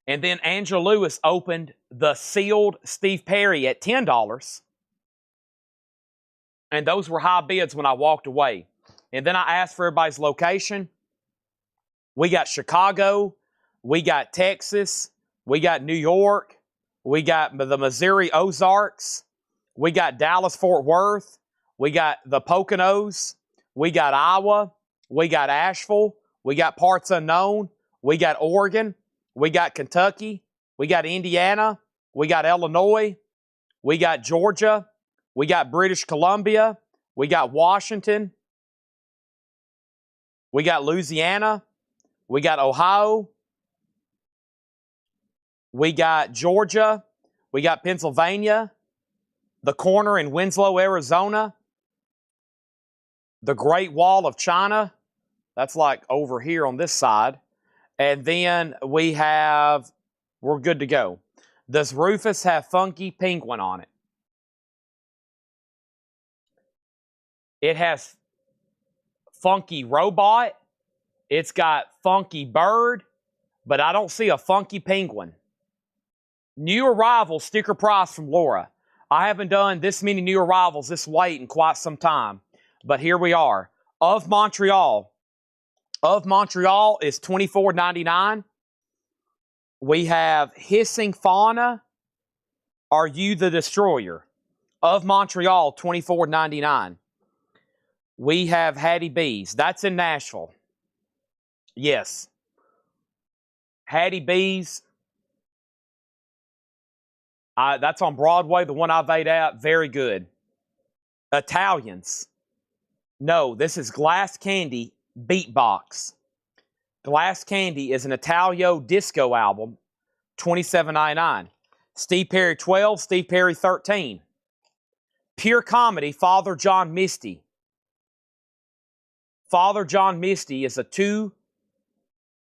And then Angela Lewis opened the sealed Steve Perry at $10. And those were high bids when I walked away. And then I asked for everybody's location. We got Chicago. We got Texas. We got New York. We got the Missouri Ozarks. We got Dallas-Fort Worth. We got the Poconos. We got Iowa. We got Asheville. We got parts unknown. We got Oregon. We got Kentucky. We got Indiana. We got Illinois. We got Georgia. We got British Columbia. We got Washington. We got Louisiana. We got Ohio. We got Georgia. We got Pennsylvania. The corner in Winslow, Arizona. The Great Wall of China. That's like over here on this side. And then we have, we're good to go. Does Rufus have Funky Penguin on it? It has Funky Robot. It's got Funky Bird, but I don't see a Funky Penguin. New arrival sticker price from Laura. I haven't done this many new arrivals this late in quite some time, but here we are. Of Montreal is $24.99. We have Hissing Fauna. Are You the Destroyer? Of Montreal, $24.99. We have Hattie B's. That's in Nashville. Yes. Hattie B's. That's on Broadway, the one I've ate at. Very good. Italians. No, this is Glass Candy Beatbox. Glass Candy is an Italio disco album, $27.99. Steve Perry 12, Steve Perry 13. Pure Comedy, Father John Misty. Father John Misty is a 2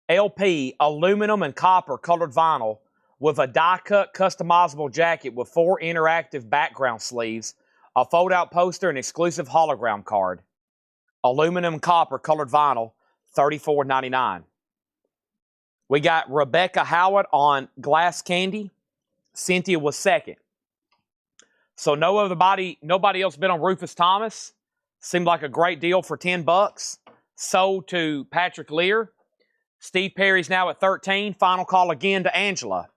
LP aluminum and copper colored vinyl with a die-cut customizable jacket with 4 interactive background sleeves, a fold-out poster, and exclusive hologram card. Aluminum and copper colored vinyl, $34.99. We got Rebecca Howard on Glass Candy. Cynthia was second. So nobody else bid on Rufus Thomas. Seemed like a great deal for $10. Sold to Patrick Lear. Steve Perry's now at 13. Final call again to Angela.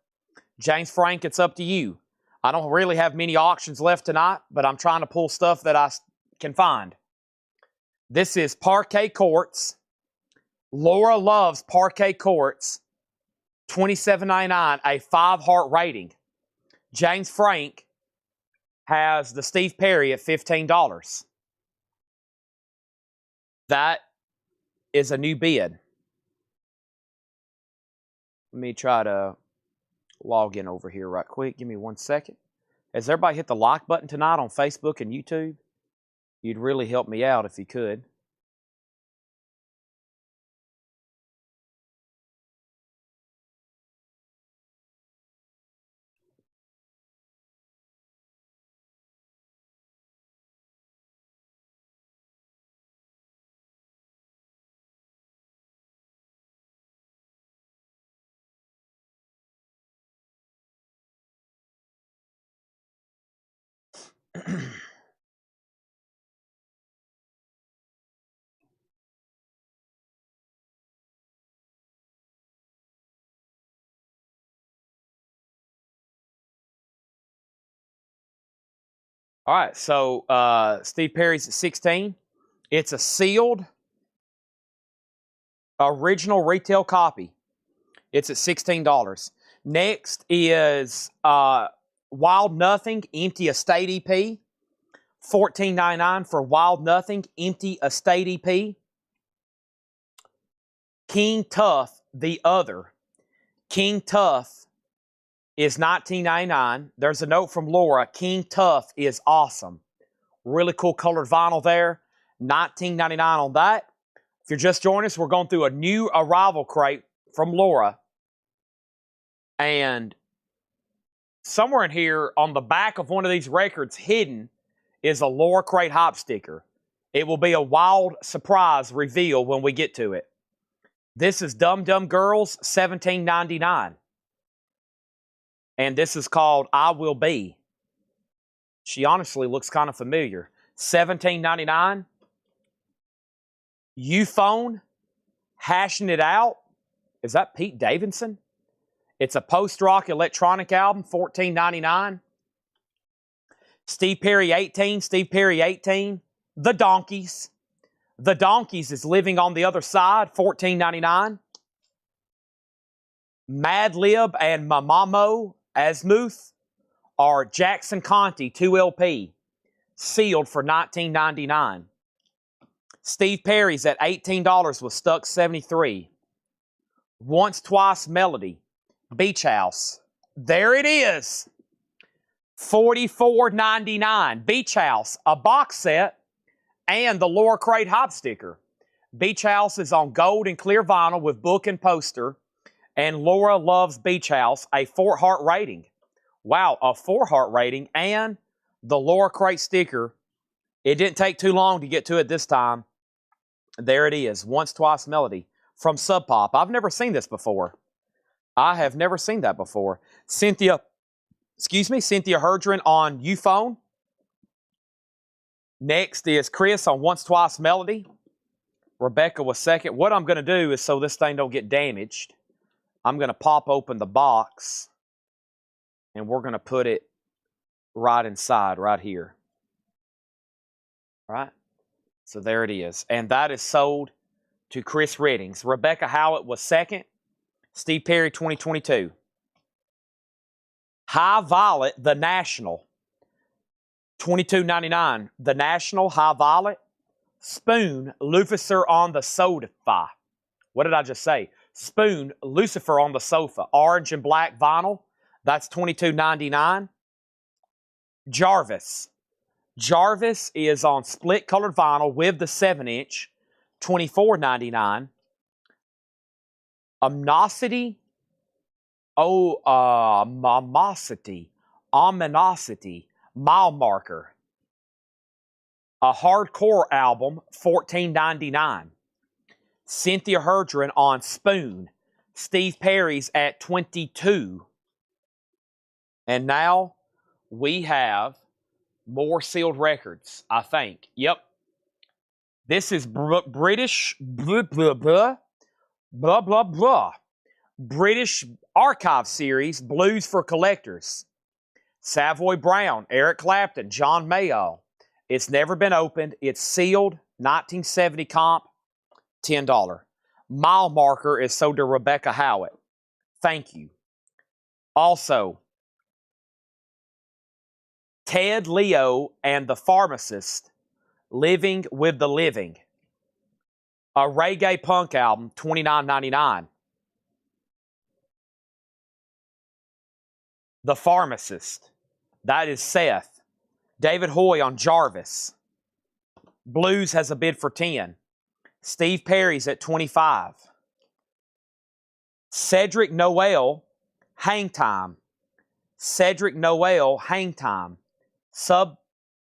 James Frank, it's up to you. I don't really have many auctions left tonight, but I'm trying to pull stuff that I can find. This is Parquet Courts. Laura loves Parquet Courts. $27.99, a 5-heart rating. James Frank has the Steve Perry at $15. That is a new bid. Let me try to log in over here right quick. Give me 1 second. Has everybody hit the like button tonight on Facebook and YouTube? You'd really help me out if you could. All right, so Steve Perry's at 16. It's a sealed original retail copy. It's at $16. Next is Wild Nothing Empty Estate EP. $14.99 for Wild Nothing Empty Estate EP. King Tough, the other. King Tough is $19.99. There's a note from Laura. King Tough is awesome. Really cool colored vinyl there. $19.99 on that. If you're just joining us, we're going through a new arrival crate from Laura. And somewhere in here on the back of one of these records hidden is a Laura Crate Hop sticker. It will be a wild surprise reveal when we get to it. This is Dum Dum Girls, $17.99. And this is called I Will Be. She honestly looks kind of familiar. $17.99. Uphone, Hashing It Out. Is that Pete Davidson? It's a post-rock electronic album, $14.99. Steve Perry 18, Steve Perry 18. The Donkeys. The Donkeys is Living on the Other Side, $14.99. Mad Lib and Mamamo Asmuth are Jackson Conti 2LP, sealed for $19.99. Steve Perry's at $18 with Stuck 73. Once Twice Melody, Beach House. There it is. $44.99. Beach House, a box set, and the Laura Crate Hop sticker. Beach House is on gold and clear vinyl with book and poster. And Laura loves Beach House, a 4-heart rating. Wow, a 4-heart rating. And the Laura Crate sticker. It didn't take too long to get to it this time. There it is. Once Twice Melody from Sub Pop. I've never seen this before. I have never seen that before. Cynthia Herdren on Uphone. Next is Chris on Once Twice Melody. Rebecca was second. What I'm going to do is, so this thing don't get damaged, I'm going to pop open the box and we're going to put it right inside, right here. All right? So there it is. And that is sold to Chris Reddings. Rebecca Howard was second. Steve Perry 2022. High Violet, The National. $22.99. The National, High Violet. Spoon, Lucifer on the Sofa. What did I just say? Spoon, Lucifer on the Sofa. Orange and black vinyl. That's $22.99. Jarvis. Jarvis is on split colored vinyl with the 7-inch. $24.99. Omnosity. Ominosity. Mile Marker. A hardcore album, $14.99. Cynthia Herdren on Spoon, Steve Perry's at 22. And now we have more sealed records, I think. Yep. This is British, blah, blah, blah, blah, blah, blah. British Archive Series, Blues for Collectors. Savoy Brown, Eric Clapton, John Mayall. It's never been opened. It's sealed, 1970 comp, $10. Mile marker is sold to Rebecca Howitt. Thank you. Also, Ted Leo and the Pharmacist, Living with the Living. A reggae punk album, $29.99. The Pharmacist. That is Seth. David Hoy on Jarvis. Blues has a bid for 10. Steve Perry's at 25. Cedric Noel, Hang Time. Cedric Noel, Hang Time.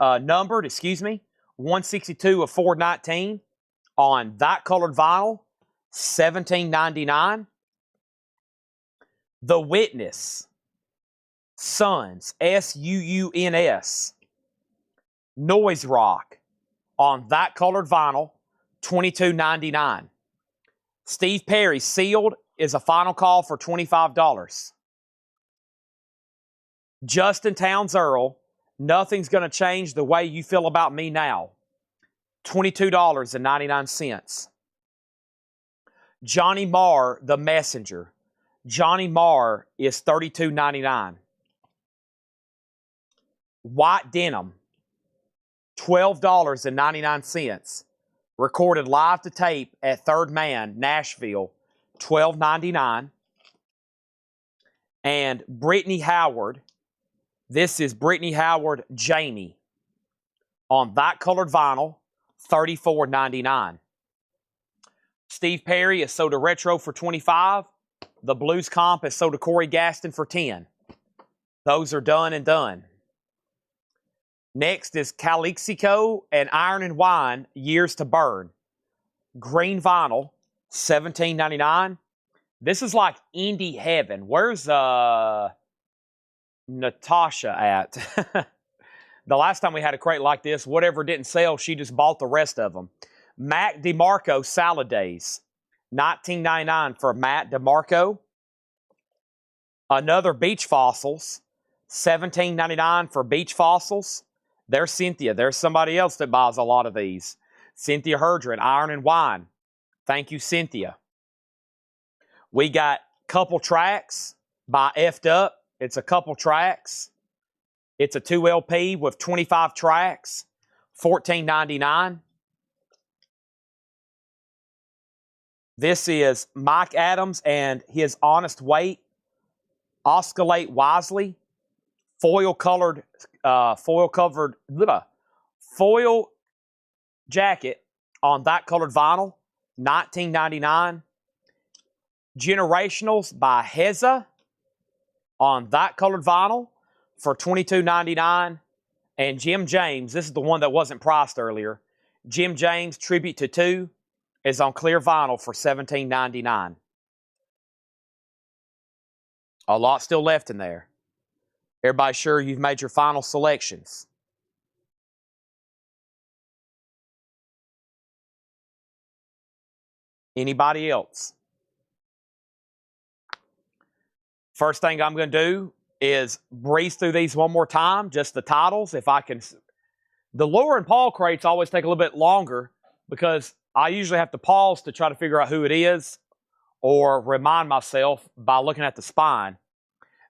Numbered, 162 of 419 on that colored vinyl, $17.99. The Witness, Suns, Suuns. Noise Rock on that colored vinyl, $22.99. Steve Perry sealed is a final call for $25. Justin Townes Earl, Nothing's Going to Change the Way You Feel About Me Now, $22.99. Johnny Marr, The Messenger. Johnny Marr is $32.99. White Denim, $12.99. Recorded live to tape at Third Man, Nashville, $12.99. And Brittany Howard, this is Brittany Howard Jamie on that colored vinyl, $34.99. Steve Perry is sold to Retro for $25. The Blues comp is sold to Corey Gaston for $10. Those are done and done. Next is Calixico and Iron and Wine, Years to Burn. Green vinyl, $17.99. This is like indie heaven. Where's Natasha at? The last time we had a crate like this, whatever didn't sell, she just bought the rest of them. Mac DeMarco Salad Days, $19.99 for Matt DeMarco. Another Beach Fossils, $17.99 for Beach Fossils. There's Cynthia. There's somebody else that buys a lot of these. Cynthia Herdren, Iron and Wine. Thank you, Cynthia. We got Couple Tracks by F'd Up. It's a couple tracks. It's a 2 LP with 25 tracks, $14.99. This is Mike Adams and his Honest Weight, Oscillate Wisely, foil jacket on that colored vinyl, $19.99. Generationals by Heza on that colored vinyl for $22.99. And Jim James, this is the one that wasn't priced earlier. Jim James Tribute to Two is on clear vinyl for $17.99. A lot still left in there. Everybody sure you've made your final selections? Anybody else? First thing I'm going to do is breeze through these one more time, just the titles, if I can. The Lure and Paul crates always take a little bit longer because I usually have to pause to try to figure out who it is or remind myself by looking at the spine.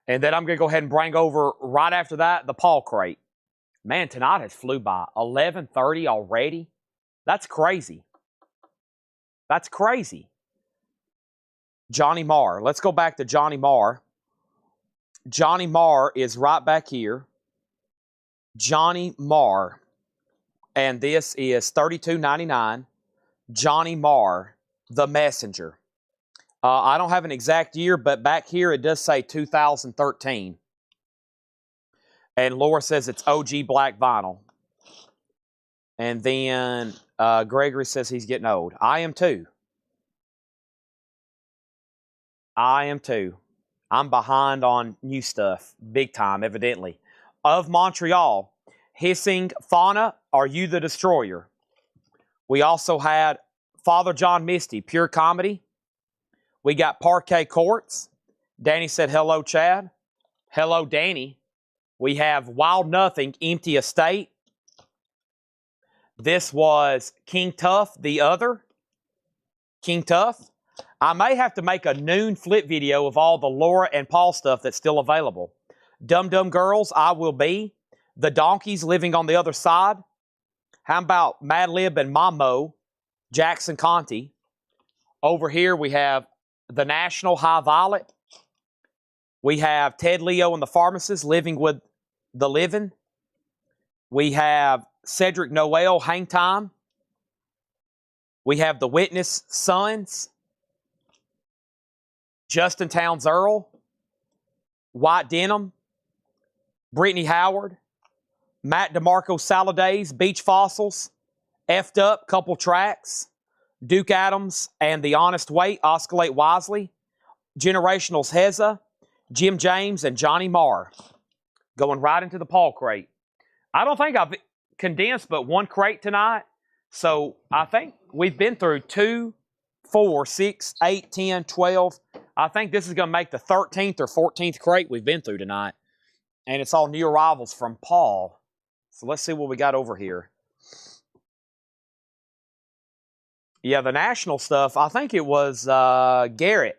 And then I'm going to go ahead and bring over right after that the Paul crate. Man, tonight has flew by. 11:30 already? That's crazy. That's crazy. Johnny Marr. Let's go back to Johnny Marr. Johnny Marr is right back here. Johnny Marr. And this is $32.99. Johnny Marr, The Messenger. I don't have an exact year, but back here it does say 2013. And Laura says it's OG black vinyl. And then Gregory says he's getting old. I am too. I am too. I'm behind on new stuff, big time, evidently. Of Montreal, Hissing Fauna, Are You the Destroyer? We also had Father John Misty, Pure Comedy. We got Parquet Courts. Danny said, hello, Chad. Hello, Danny. We have Wild Nothing, Empty Estate. This was King Tough, the other. King Tough. I may have to make a noon flip video of all the Laura and Paul stuff that's still available. Dum Dum Girls, I Will Be. The Donkeys, Living on the Other Side. How about Mad Lib and Mamo, Jackson Conti? Over here we have The National, High Violet. We have Ted Leo and the Pharmacist, Living with the Living. We have Cedric Noel, Hang Time. We have The Witness Sons. Justin Towns Earl. White Denim. Brittany Howard. Matt DeMarco Saladays, Beach Fossils. F'd Up, Couple Tracks. Duke Adams and The Honest Weight, Osculate Wisely. Generationals Heza. Jim James and Johnny Marr. Going right into the Paul crate. I don't think I've condensed but one crate tonight. So I think we've been through 2, 4, 6, 8, 10, 12. I think this is going to make the 13th or 14th crate we've been through tonight. And it's all new arrivals from Paul. So let's see what we got over here. Yeah, the national stuff, I think it was Garrett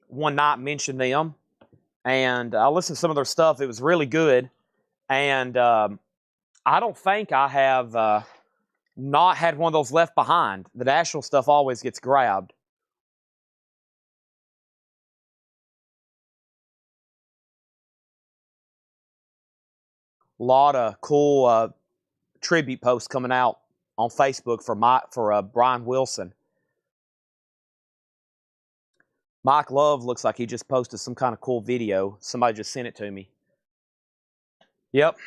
one night mentioned them. And I listened to some of their stuff. It was really good. And I don't think I have not had one of those left behind. The national stuff always gets grabbed. A lot of cool tribute posts coming out on Facebook for Brian Wilson. Mike Love looks like he just posted some kind of cool video. Somebody just sent it to me. Yep.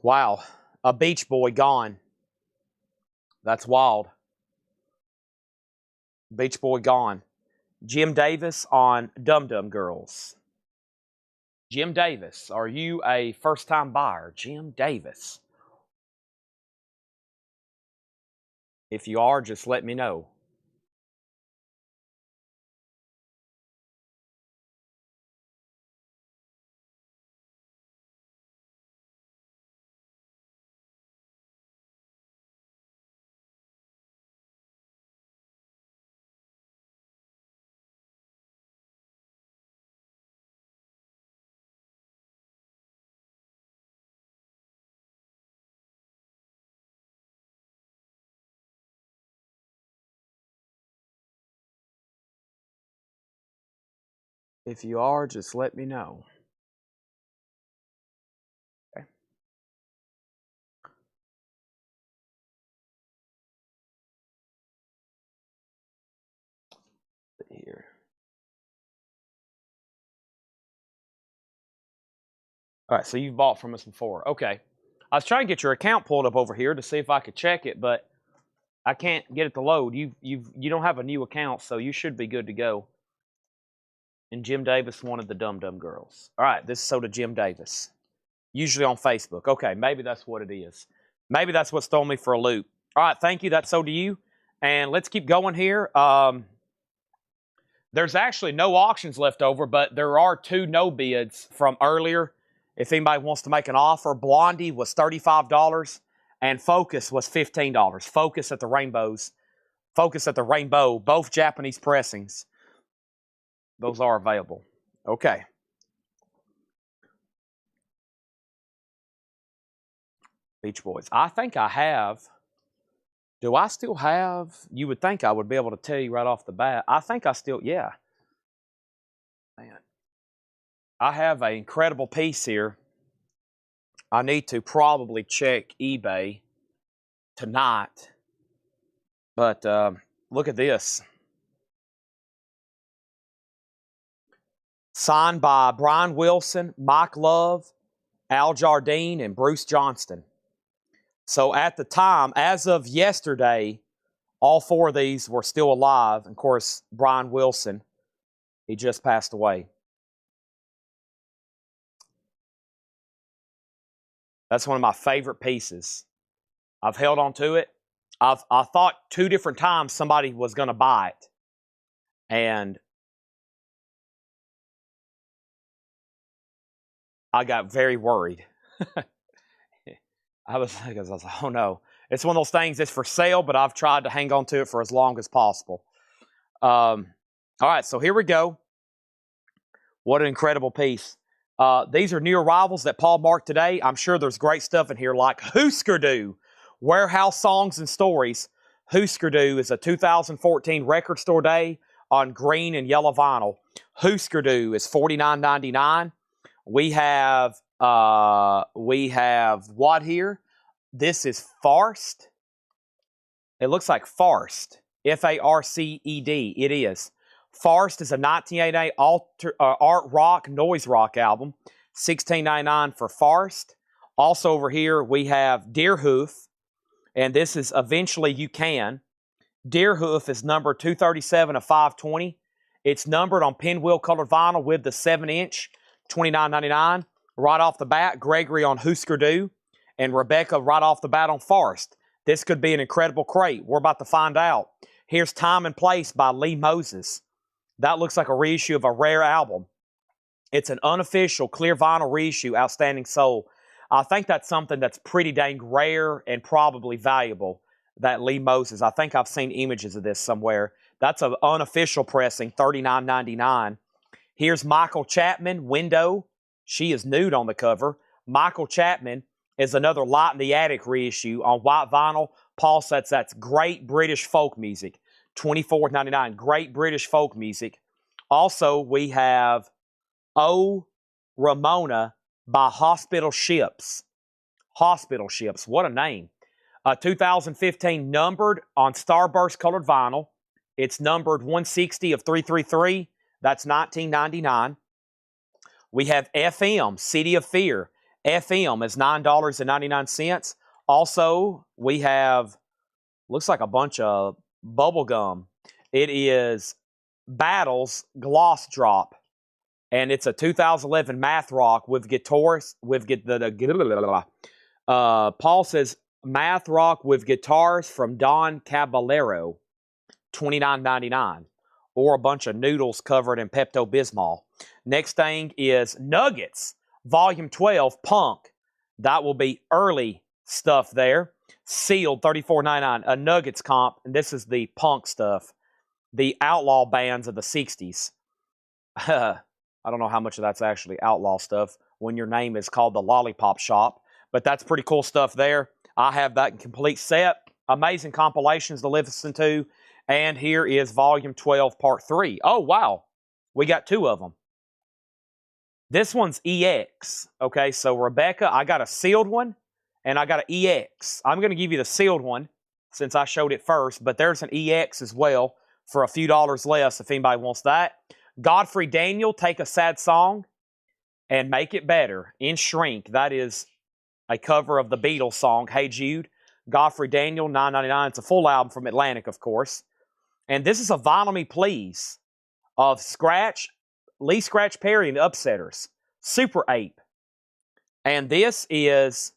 Wow. A Beach Boy gone. That's wild. Beach Boy gone. Jim Davis on Dum Dum Girls. Jim Davis, are you a first-time buyer? Jim Davis. If you are, just let me know. If you are, just let me know. Okay. Here. All right, so you've bought from us before. Okay. I was trying to get your account pulled up over here to see if I could check it, but I can't get it to load. You don't have a new account, so you should be good to go. And Jim Davis wanted the Dum Dum Girls. All right, this is so to Jim Davis. Usually on Facebook. Okay, maybe that's what it is. Maybe that's what's throwing me for a loop. All right, thank you. That's so to you. And let's keep going here. There's actually no auctions left over, but there are 2 no bids from earlier. If anybody wants to make an offer, Blondie was $35 and Focus was $15. Focus at the Rainbows. Focus at the Rainbow, both Japanese pressings. Those are available. Okay. Beach Boys. I think I have. Do I still have? You would think I would be able to tell you right off the bat. I think I still, yeah. Man. I have an incredible piece here. I need to probably check eBay tonight. But look at this. Signed by Brian Wilson, Mike Love, Al Jardine, and Bruce Johnston. So at the time, as of yesterday, all 4 of these were still alive. Of course, Brian Wilson He just passed away. That's one of my favorite pieces. I've held on to it. I thought 2 different times somebody was going to buy it. And I got very worried. I was like, oh no. It's one of those things that's for sale, but I've tried to hang on to it for as long as possible. All right, so here we go. What an incredible piece. These are new arrivals that Paul marked today. I'm sure there's great stuff in here like Husker Du, Warehouse Songs and Stories. Husker Du is a 2014 Record Store Day on green and yellow vinyl. Husker Du is $49.99. We have what here? This is Farced. It looks like Farced. F-A-R-C-E-D. It is. Farced is a 1988 art rock, noise rock album. $16.99 for Farced. Also over here we have Deerhoof, and this is Eventually You Can. Deerhoof is number 237 of 520. It's numbered on pinwheel colored vinyl with the 7-inch, $29.99. Right off the bat, Gregory on Husker Du, and Rebecca right off the bat on Farced. This could be an incredible crate. We're about to find out. Here's Time and Place by Lee Moses. That looks like a reissue of a rare album. It's an unofficial clear vinyl reissue, Outstanding Soul. I think that's something that's pretty dang rare and probably valuable, that Lee Moses. I think I've seen images of this somewhere. That's an unofficial pressing, $39.99. Here's Michael Chapman, Window. She is nude on the cover. Michael Chapman is another Light in the Attic reissue on white vinyl. Paul says that's great British folk music. $24.99. Great British folk music. Also, we have Oh Ramona by Hospital Ships. Hospital Ships. What a name. 2015 numbered on Starburst colored vinyl. It's numbered 160 of 333. That's $19.99. We have FM, City of Fear. FM is $9.99. Also, we have, looks like a bunch of bubble gum. It is Battles Gloss Drop, and it's a 2011 math rock with guitars. Paul says math rock with guitars from Don Caballero, $29.99, or a bunch of noodles covered in Pepto-Bismol. Next thing is Nuggets, Volume 12, Punk. That will be early stuff there. Sealed, $34.99. A Nuggets comp, and this is the Punk stuff. The outlaw bands of the 60s. I don't know how much of that's actually outlaw stuff when your name is called the Lollipop Shop, but that's pretty cool stuff there. I have that in complete set. Amazing compilations to listen to. And here is Volume 12, Part 3. Oh, wow. We got 2 of them. This one's EX. Okay, so Rebecca, I got a sealed one, and I got an EX. I'm going to give you the sealed one since I showed it first, but there's an EX as well for a few dollars less if anybody wants that. Godfrey Daniel, Take a Sad Song and Make It Better in Shrink. That is a cover of the Beatles song, Hey Jude. Godfrey Daniel, $9.99. It's a full album from Atlantic, of course. And this is a Vinyl Me Please of Lee Scratch Perry and the Upsetters, Super Ape. And this is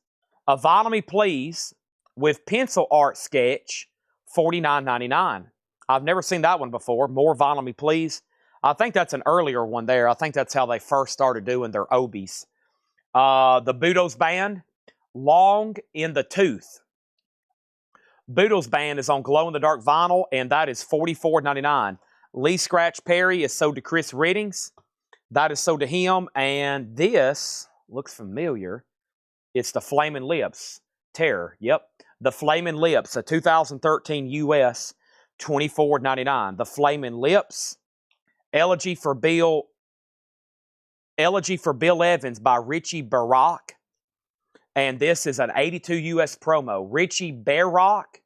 a Vinyl Me Please with pencil art sketch, $49.99. I've never seen that one before. More Vinyl Me Please. I think that's an earlier one there. I think that's how they first started doing their Obies. The Budos Band, Long in the Tooth. Budos Band is on glow-in-the-dark vinyl, and that is $44.99. Lee Scratch Perry is sold to Chris Riddings. That is sold to him, and this looks familiar. It's the Flamin' Lips. Terror, yep. The Flamin' Lips, a 2013 U.S., $24.99. The Flamin' Lips. Elegy for Bill Evans by Richie Barak. And this is an 82 U.S. promo. Richie Barak.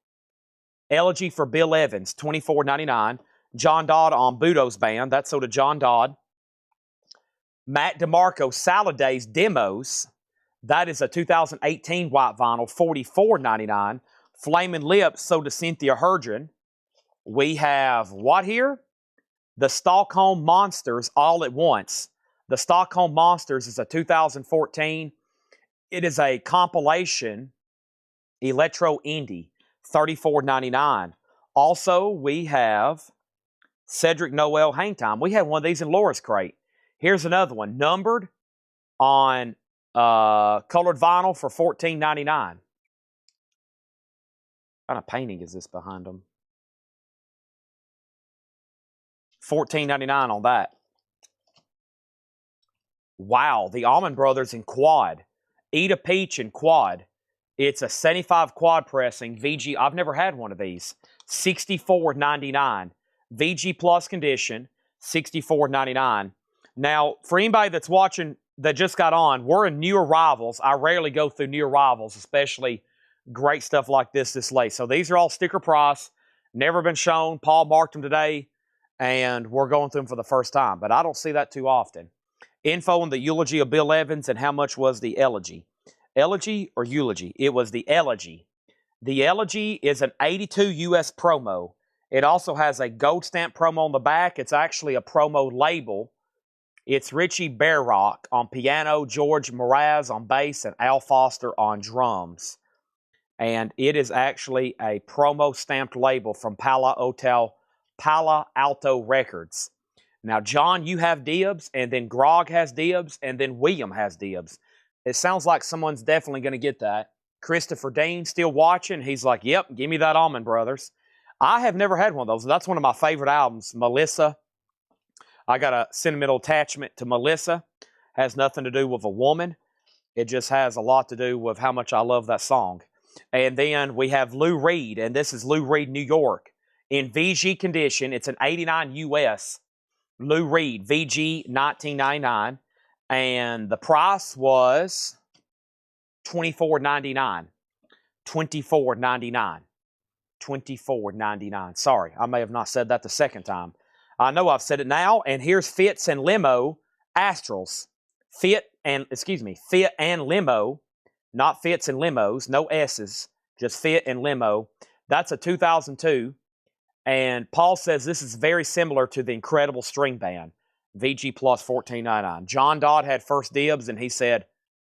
Elegy for Bill Evans, $24.99. John Dodd on Budos Band. That's sold to John Dodd. Matt DeMarco, Salad Days Demos. That is a 2018 white vinyl, $44.99. Flamin' Lips sold to Cynthia Herdren. We have what here? The Stockholm Monsters All at Once. The Stockholm Monsters is a 2014. It is a compilation electro indie, $34.99. Also, we have Cedric Noel Hang Time. We had one of these in Laura's crate. Here's another one, numbered on colored vinyl for $14.99. What kind of painting is this behind them? $14.99 on that. Wow, the Allman Brothers in quad. Eat a Peach in quad. It's a 75 quad pressing VG. I've never had one of these. $64.99. VG Plus condition, $64.99. Now, for anybody that's watching that just got on, we're in new arrivals. I rarely go through new arrivals, especially great stuff like this late. So these are all sticker price, never been shown. Paul marked them today, and we're going through them for the first time. But I don't see that too often. Info on the eulogy of Bill Evans and how much was the elegy. Elegy or eulogy? It was the elegy. The elegy is an 82 US promo. It also has a gold stamp promo on the back. It's actually a promo label. It's Richie Bearrock on piano, George Mraz on bass, and Al Foster on drums. And it is actually a promo stamped label from Palo Alto Records. Now, John, you have dibs, and then Grog has dibs, and then William has dibs. It sounds like someone's definitely going to get that. Christopher Dean still watching. He's like, yep, give me that Allman Brothers. I have never had one of those. That's one of my favorite albums, Melissa. I got a sentimental attachment to Melissa. Has nothing to do with a woman. It just has a lot to do with how much I love that song. And then we have Lou Reed, and this is Lou Reed, New York. In VG condition, it's an 89 US. Lou Reed, VG, $19.99. And the price was $24.99. $24.99. $24.99. Sorry, I may have not said that the second time. I know I've said it now. And here's Fitz and Limo Astrals. Fit and Limo, not Fitz and Limos, no S's, just Fit and Limo. That's a 2002. And Paul says this is very similar to the Incredible String Band. VG Plus $14.99. John Dodd had first dibs, and he said,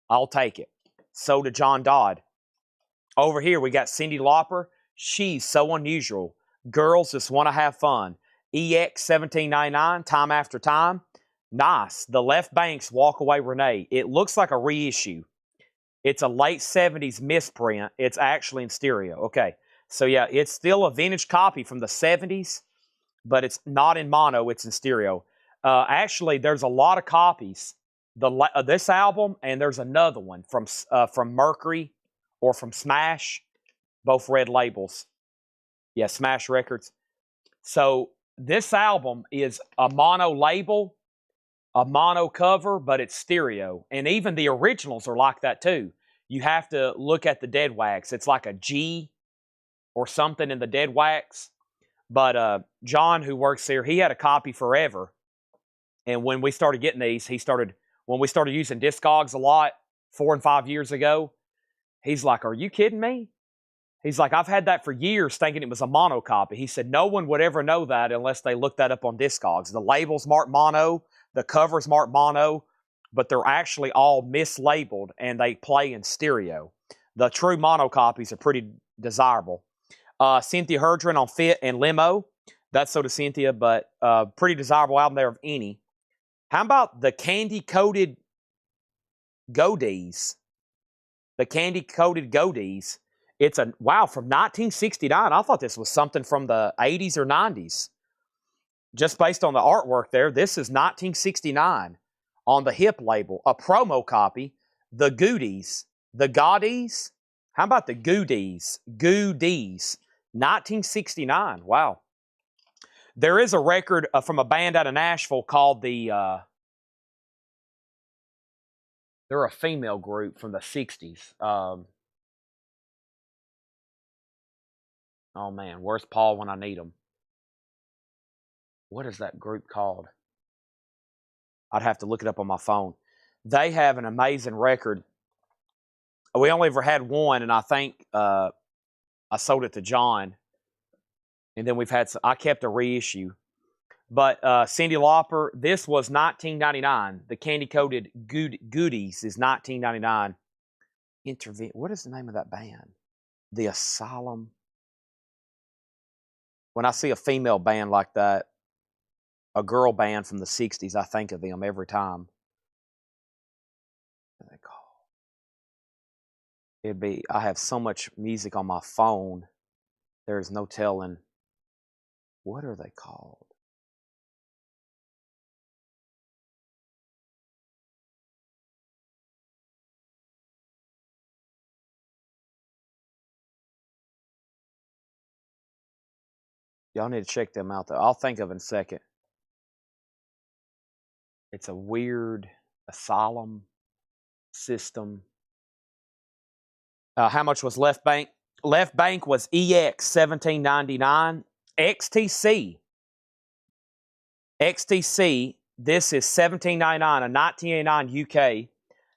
I'll take it. So did John Dodd. Over here, we got Cyndi Lauper. She's So Unusual. Girls Just Want to Have Fun. EX $17.99, Time After Time. Nice. The Left Banks Walk Away Renee. It looks like a reissue. It's a late 70s misprint. It's actually in stereo. Okay. So, yeah, it's still a vintage copy from the 70s, but it's not in mono. It's in stereo. Actually, there's a lot of copies. This album, and there's another one from Mercury or from Smash, both red labels. Yeah, Smash Records. So this album is a mono label, a mono cover, but it's stereo. And even the originals are like that too. You have to look at the dead wax. It's like a G or something in the dead wax. But John, who works here, he had a copy forever. And when we started getting these, when we started using Discogs a lot 4 and 5 years ago, he's like, are you kidding me? He's like, I've had that for years thinking it was a mono copy. He said, no one would ever know that unless they looked that up on Discogs. The labels mark mono, the covers mark mono, but they're actually all mislabeled and they play in stereo. The true mono copies are pretty desirable. Cynthia Herdron on Fit and Limo. That's so to Cynthia, but pretty desirable album there of any. How about the candy-coated Godees? The candy-coated Godees. It's from 1969. I thought this was something from the 80s or 90s. Just based on the artwork there, this is 1969 on the Hip label. A promo copy, the Goodies. The Goodies? How about the Goodies? Goodies. 1969. Wow. There is a record from a band out of Nashville called they're a female group from the 60s. Oh, man, where's Paul when I need him? What is that group called? I'd have to look it up on my phone. They have an amazing record. We only ever had one, and I think I sold it to John. And then I kept a reissue. But Cyndi Lauper, this was 1999. The Candy Coated Goodies is 1999. What is the name of that band? The Asylum. When I see a female band like that, a girl band from the 60s, I think of them every time. What are they called? I have so much music on my phone, there's no telling. What are they called? Y'all need to check them out, though. I'll think of it in a second. It's a weird asylum system. How much was Left Bank? Left Bank was EX 1799. XTC. This is 1799, a 1989 UK,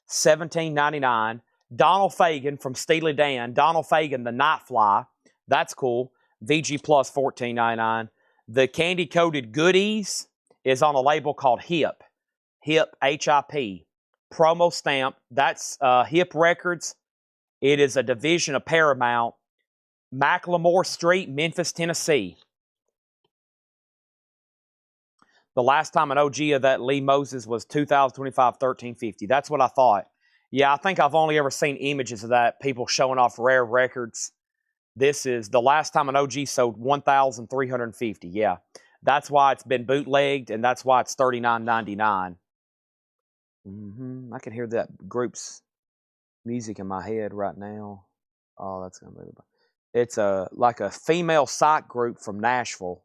1799. Donald Fagen from Steely Dan. Donald Fagen, the Nightfly. That's cool. VG Plus 14.99. The Candy Coated Goodies is on a label called HIP. HIP, H-I-P. Promo stamp. That's HIP Records. It is a division of Paramount. Macklemore Street, Memphis, Tennessee. The last time an OG of that Lee Moses was 2025 1350. That's what I thought. Yeah, I think I've only ever seen images of that, people showing off rare records. This is the last time an OG sold 1,350. Yeah, that's why it's been bootlegged, and that's why it's $39.99. I can hear that group's music in my head right now. Oh, that's gonna be. It's like a female psych group from Nashville.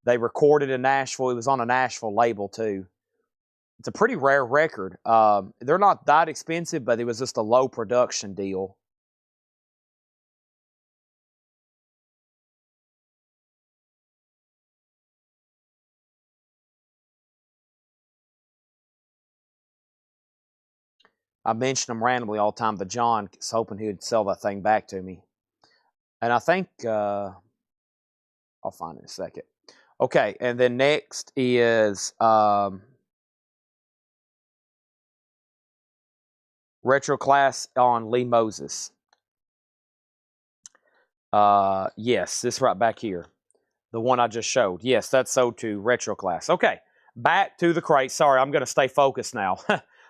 They recorded in Nashville. It was on a Nashville label too. It's a pretty rare record. They're not that expensive, but it was just a low production deal. I mention them randomly all the time to John, hoping he would sell that thing back to me. And I think I'll find it in a second. Okay, and then next is Retro Class on Lee Moses. Yes, this right back here. The one I just showed. Yes, that's sold to Retro Class. Okay, back to the crate. Sorry, I'm going to stay focused now.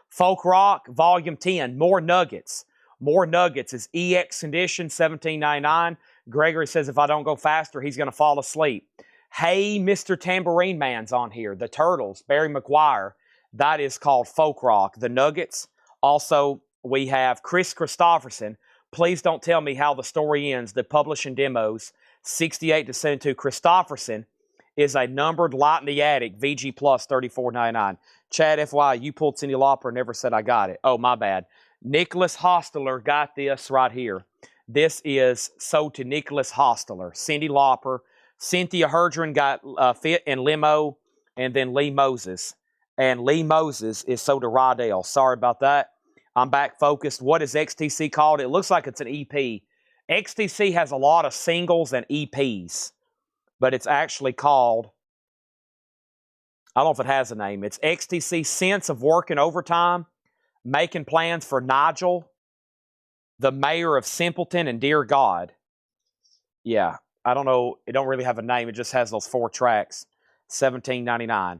Folk Rock, Volume 10, More Nuggets. More Nuggets is EX Condition, $17.99. Gregory says if I don't go faster, he's going to fall asleep. Hey, Mr. Tambourine Man's on here. The Turtles, Barry McGuire. That is called Folk Rock. The Nuggets. Also, we have Chris Christopherson. Please don't tell me how the story ends. The Publishing Demos, 68 to 72. Christopherson is a numbered Light in the Attic, VG Plus, $34.99. Chad, FYI, you pulled Cyndi Lauper, never said I got it. Oh, my bad. Nicholas Hostler got this right here. This is sold to Nicholas Hostler. Cyndi Lauper. Cynthia Herdron got Fit and Limo, and then Lee Moses. And Lee Moses is sold to Rydell. Sorry about that. I'm back focused. What is XTC called? It looks like it's an EP. XTC has a lot of singles and EPs, but it's actually called, I don't know if it has a name. It's XTC Sense of Working Overtime, Making Plans for Nigel, the Mayor of Simpleton, and Dear God. Yeah, I don't know. It don't really have a name. It just has those 4 tracks. $17.99.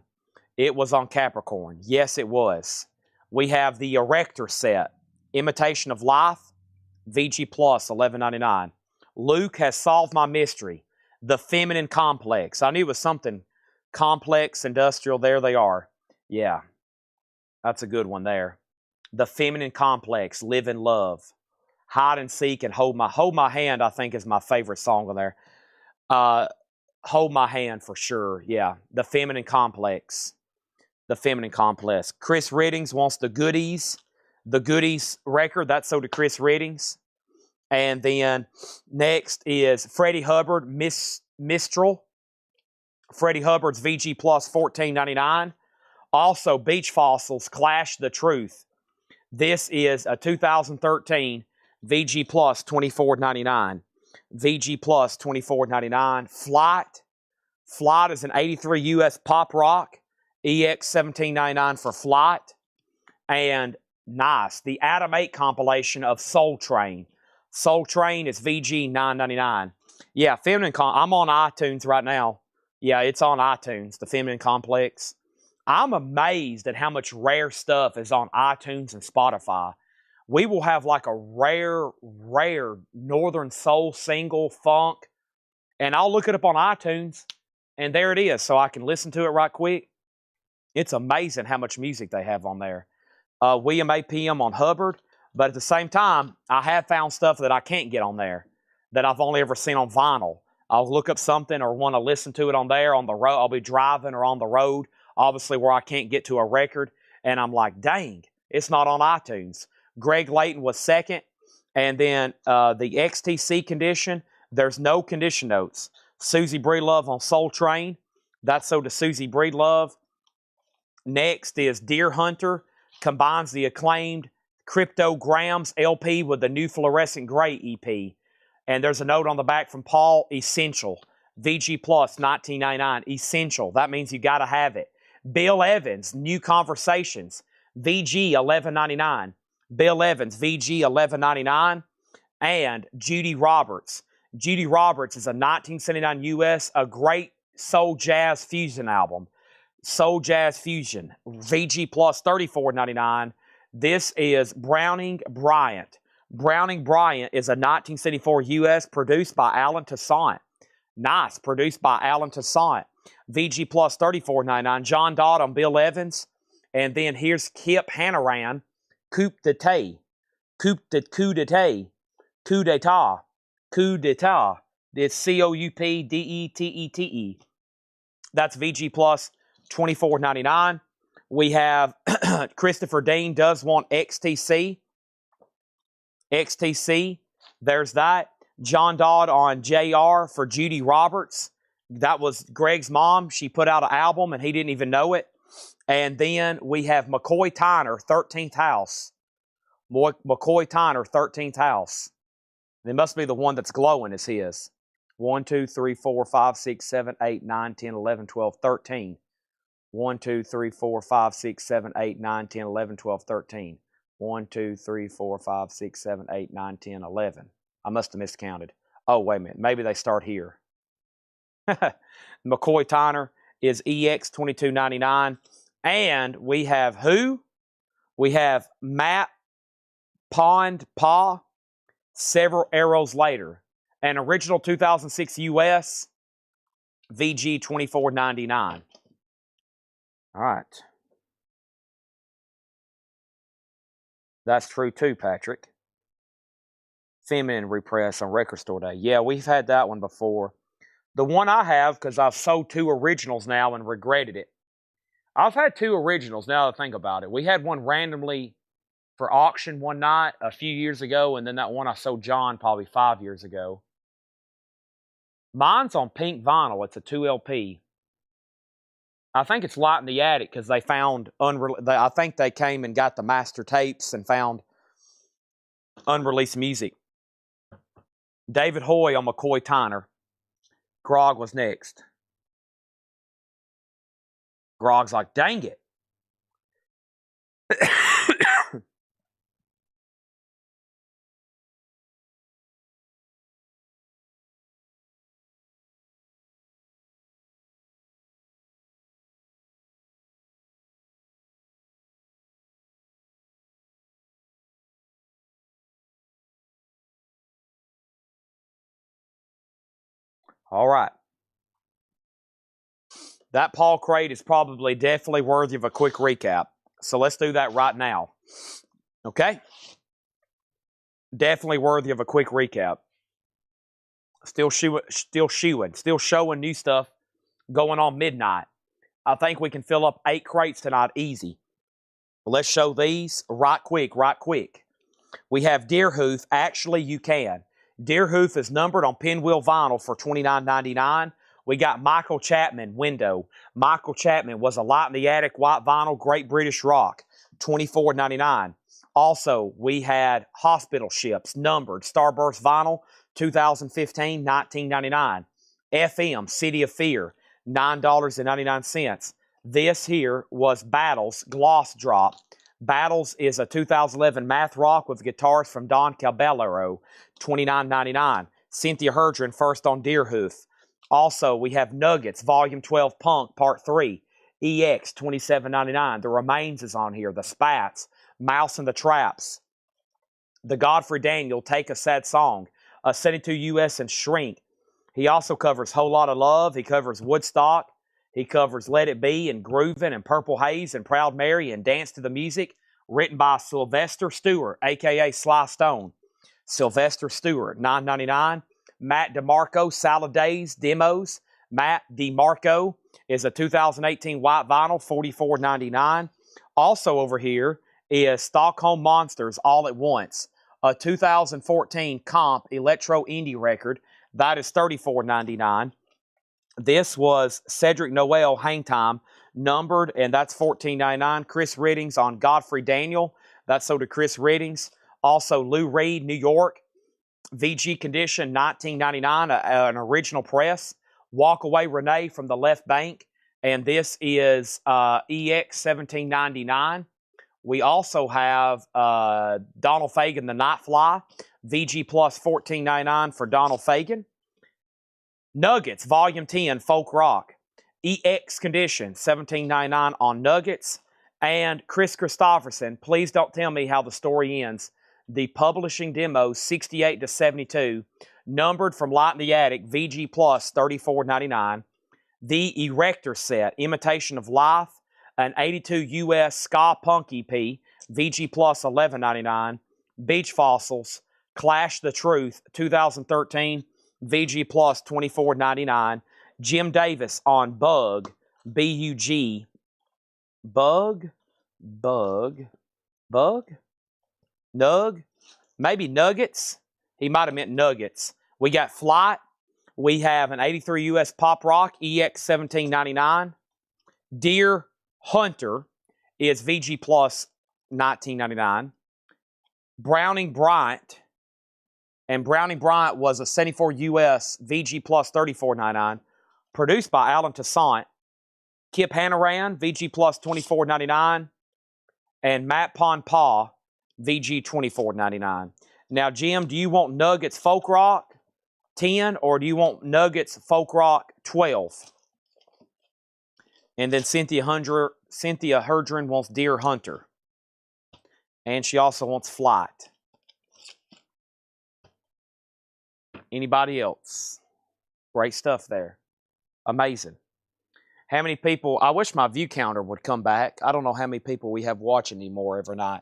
It was on Capricorn. Yes, it was. We have the Erector set. Imitation of Life. VG Plus, $11.99. Luke Has Solved My Mystery. The Feminine Complex. I knew it was something complex, industrial. There they are. Yeah, that's a good one there. The Feminine Complex. Live in Love. Hide and Seek and Hold My Hand, I think, is my favorite song on there. Hold My Hand for sure. Yeah, The Feminine Complex. The Feminine Complex. Chris Riddings wants The Goodies. The Goodies record. That's sold to Chris Riddings. And then next is Freddie Hubbard, Mistral. Freddie Hubbard's VG Plus, $14.99. Also, Beach Fossils, Clash the Truth. This is a 2013 VG Plus, $24.99. VG Plus, $24.99. Flight is an 83 US pop rock. EX 1799 for Flight. And nice, the Adam 8 compilation of Soul Train. Soul Train is VG 999. Yeah, Feminine I'm on iTunes right now. Yeah, it's on iTunes, the Feminine Complex. I'm amazed at how much rare stuff is on iTunes and Spotify. We will have like a rare Northern Soul single, funk, and I'll look it up on iTunes, and there it is, so I can listen to it right quick. It's amazing how much music they have on there. William APM on Hubbard, but at the same time, I have found stuff that I can't get on there that I've only ever seen on vinyl. I'll look up something or want to listen to it on there on the road. I'll be driving or on the road, obviously where I can't get to a record, and I'm like, dang, it's not on iTunes. Greg Layton was second, and then the XTC condition, there's no condition notes. Susie Breedlove on Soul Train, that's so to Susie Breedlove. Next is Deer Hunter, combines the acclaimed Cryptograms LP with the new Fluorescent Gray EP. And there's a note on the back from Paul, Essential. VG Plus, 1999, Essential. That means you got to have it. Bill Evans, New Conversations, VG, 1199. Bill Evans, VG, 1199. And Judy Roberts. Judy Roberts is a 1979 US, a great soul jazz fusion album. Soul Jazz Fusion, VG Plus, 34.99. This is Browning Bryant. Browning Bryant is a 1974 US produced by Alan Toussaint. Nice, produced by Alan Toussaint. VG Plus, 34.99. John Dodd on Bill Evans. And then here's Kip Hannaran, Coup d'etat. Coup d'etat. Coup d'etat. Coup d'etat. It's COUPDETETE. That's VG Plus, $24.99. We have Christopher Dean does want XTC. XTC, there's that. John Dodd on JR for Judy Roberts. That was Greg's mom. She put out an album and he didn't even know it. And then we have McCoy Tyner, 13th House. McCoy Tyner, 13th House. It must be the one that's glowing is his. 1, 2, 3, 4, 5, 6, 7, 8, 9, 10, 11, 12, 13. 1, 2, 3, 4, 5, 6, 7, 8, 9, 10, 11, 12, 13. 1, 2, 3, 4, 5, 6, 7, 8, 9, 10, 11. I must have miscounted. Oh, wait a minute. Maybe they start here. McCoy Tyner is EX 22.99. And we have who? We have Matt Pond Pa, Several Arrows Later. An original 2006 US, VG 24.99. All right. That's true too, Patrick. Feminine Repress on Record Store Day. Yeah, we've had that one before. The one I have, because I've sold 2 originals now and regretted it. I've had 2 originals now that I think about it. We had one randomly for auction one night a few years ago, and then that one I sold John probably 5 years ago. Mine's on pink vinyl. It's a 2LP. I think it's Light in the Attic because they found I think they came and got the master tapes and found unreleased music. David Hoy on McCoy Tyner. Grog was next. Grog's like, dang it. All right. That Paul Crate is probably definitely worthy of a quick recap. So let's do that right now. Okay? Definitely worthy of a quick recap. Still showing new stuff going on midnight. I think we can fill up 8 crates tonight easy. Let's show these right quick. We have Deerhoof. Actually, you can. Deerhoof is numbered on pinwheel vinyl for $29.99. We got Michael Chapman, Window. Michael Chapman was a Light in the Attic white vinyl, Great British Rock, $24.99. Also, we had Hospital Ships, numbered, Starburst vinyl, 2015, $19.99. FM, City of Fear, $9.99. This here was Battles Gloss Drop. Battles is a 2011 math rock with guitars from Don Caballero, $29.99. Cynthia Herdron, first on Deerhoof. Also, we have Nuggets, Volume 12 Punk, Part 3, EX, $27.99. The Remains is on here. The Spats, Mouse and the Traps. The Godfrey Daniel, Take a Sad Song. 72 US and Shrink. He also covers Whole Lotta Love. He covers Woodstock. He covers Let It Be and Groovin' and Purple Haze and Proud Mary and Dance to the Music, written by Sylvester Stewart, a.k.a. Sly Stone. Sylvester Stewart, $9.99. Matt DeMarco, Salad Days, Demos. Matt DeMarco is a 2018 white vinyl, $44.99. Also over here is Stockholm Monsters, All at Once, a 2014 comp electro indie record. That is $34.99. This was Cedric Noel, Hang Time, numbered, and that's $14.99. Chris Riddings on Godfrey Daniel. That's sold to Chris Riddings. Also, Lou Reed, New York. VG Condition, $19.99, an original press. Walk Away Renee from the Left Bank. And this is EX, $17.99. We also have Donald Fagen, The Nightfly. VG Plus, $14.99 for Donald Fagen. Nuggets, Volume 10, Folk Rock. EX Condition, $17.99 on Nuggets. And Chris Christopherson, Please Don't Tell Me How the Story Ends. The Publishing Demo, 68 to 72. Numbered from Light in the Attic, VG Plus, $34.99. The Erector Set, Imitation of Life. An 82 US Ska Punk EP, VG Plus, $11.99. Beach Fossils, Clash the Truth, 2013. VG Plus, $24.99. Jim Davis on Bug, B-U-G. Bug? Nug? Maybe Nuggets? He might have meant Nuggets. We got Flight. We have an 83 US Pop Rock, EX, $17.99. Deer Hunter is VG Plus, $19.99. Browning Bryant. And Browning Bryant was a 74 US VG Plus, $34.99. Produced by Alan Toussaint. Kip Hannaran, VG Plus, $24.99. And Matt Ponpaw, VG, $24.99. Now, Jim, do you want Nuggets Folk Rock 10 or do you want Nuggets Folk Rock 12? And then Cynthia Herdron wants Deer Hunter. And she also wants Flight. Anybody else? Great stuff there. Amazing. How many people? I wish my view counter would come back. I don't know how many people we have watching anymore every night.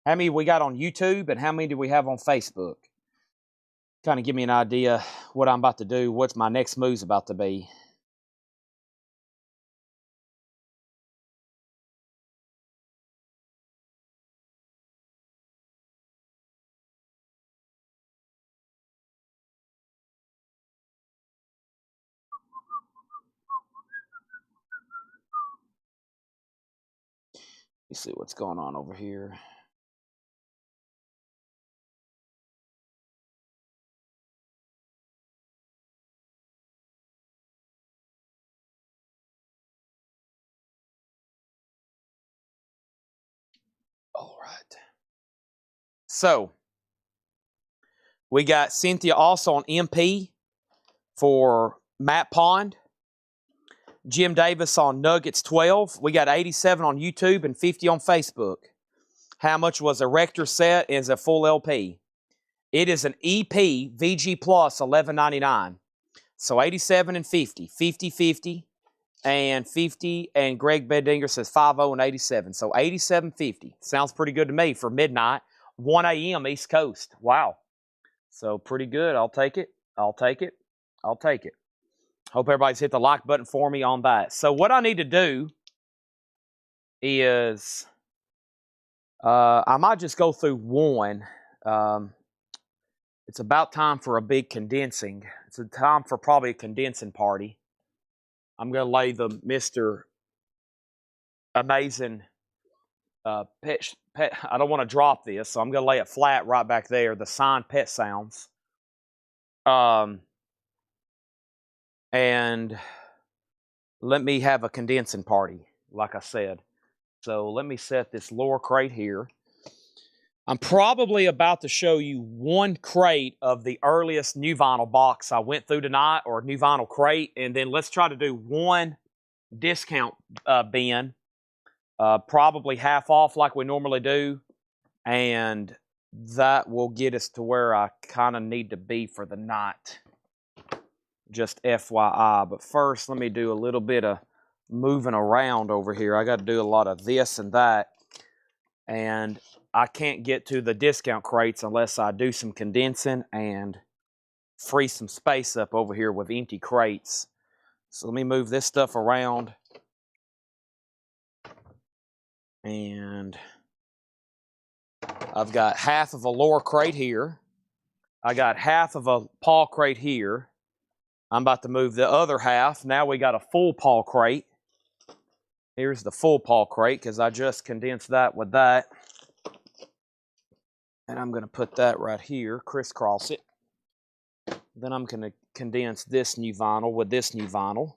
How many we got on YouTube and how many do we have on Facebook? Kind of give me an idea what I'm about to do, what's my next move's about to be. Let's see what's going on over here. All right. So, we got Cynthia also on MP for Matt Pond. Jim Davis on Nuggets 12. We got 87 on YouTube and 50 on Facebook. How much was a Rector set as a full LP? It is an EP VG Plus, $11.99. So 87 and 50. 50-50 and 50. And Greg Bedinger says 50 and 87. So 87.50. Sounds pretty good to me for midnight. 1 a.m. East Coast. Wow. So pretty good. I'll take it. I'll take it. I'll take it. Hope everybody's hit the like button for me on that. So what I need to do is I might just go through one. It's about time for a big condensing. It's a time for probably a condensing party. I'm going to lay the Mr. Amazing pet. I don't want to drop this, so I'm going to lay it flat right back there. The signed Pet Sounds. And let me have a condensing party, like I said. So let me set this lower crate here. I'm probably about to show you one crate of the earliest new vinyl box I went through tonight, or new vinyl crate, and then let's try to do one discount bin, probably half off like we normally do, and that will get us to where I kind of need to be for the night. Just FYI. But first, let me do a little bit of moving around over here. I got to do a lot of this and that, and I can't get to the discount crates unless I do some condensing and free some space up over here with empty crates. So let me move this stuff around. And I've got half of a lower crate here. I got half of a Paul crate here. I'm about to move the other half. Now we got a full Paul crate. Here's the full Paul crate because I just condensed that with that. And I'm going to put that right here, crisscross it. Then I'm going to condense this new vinyl with this new vinyl.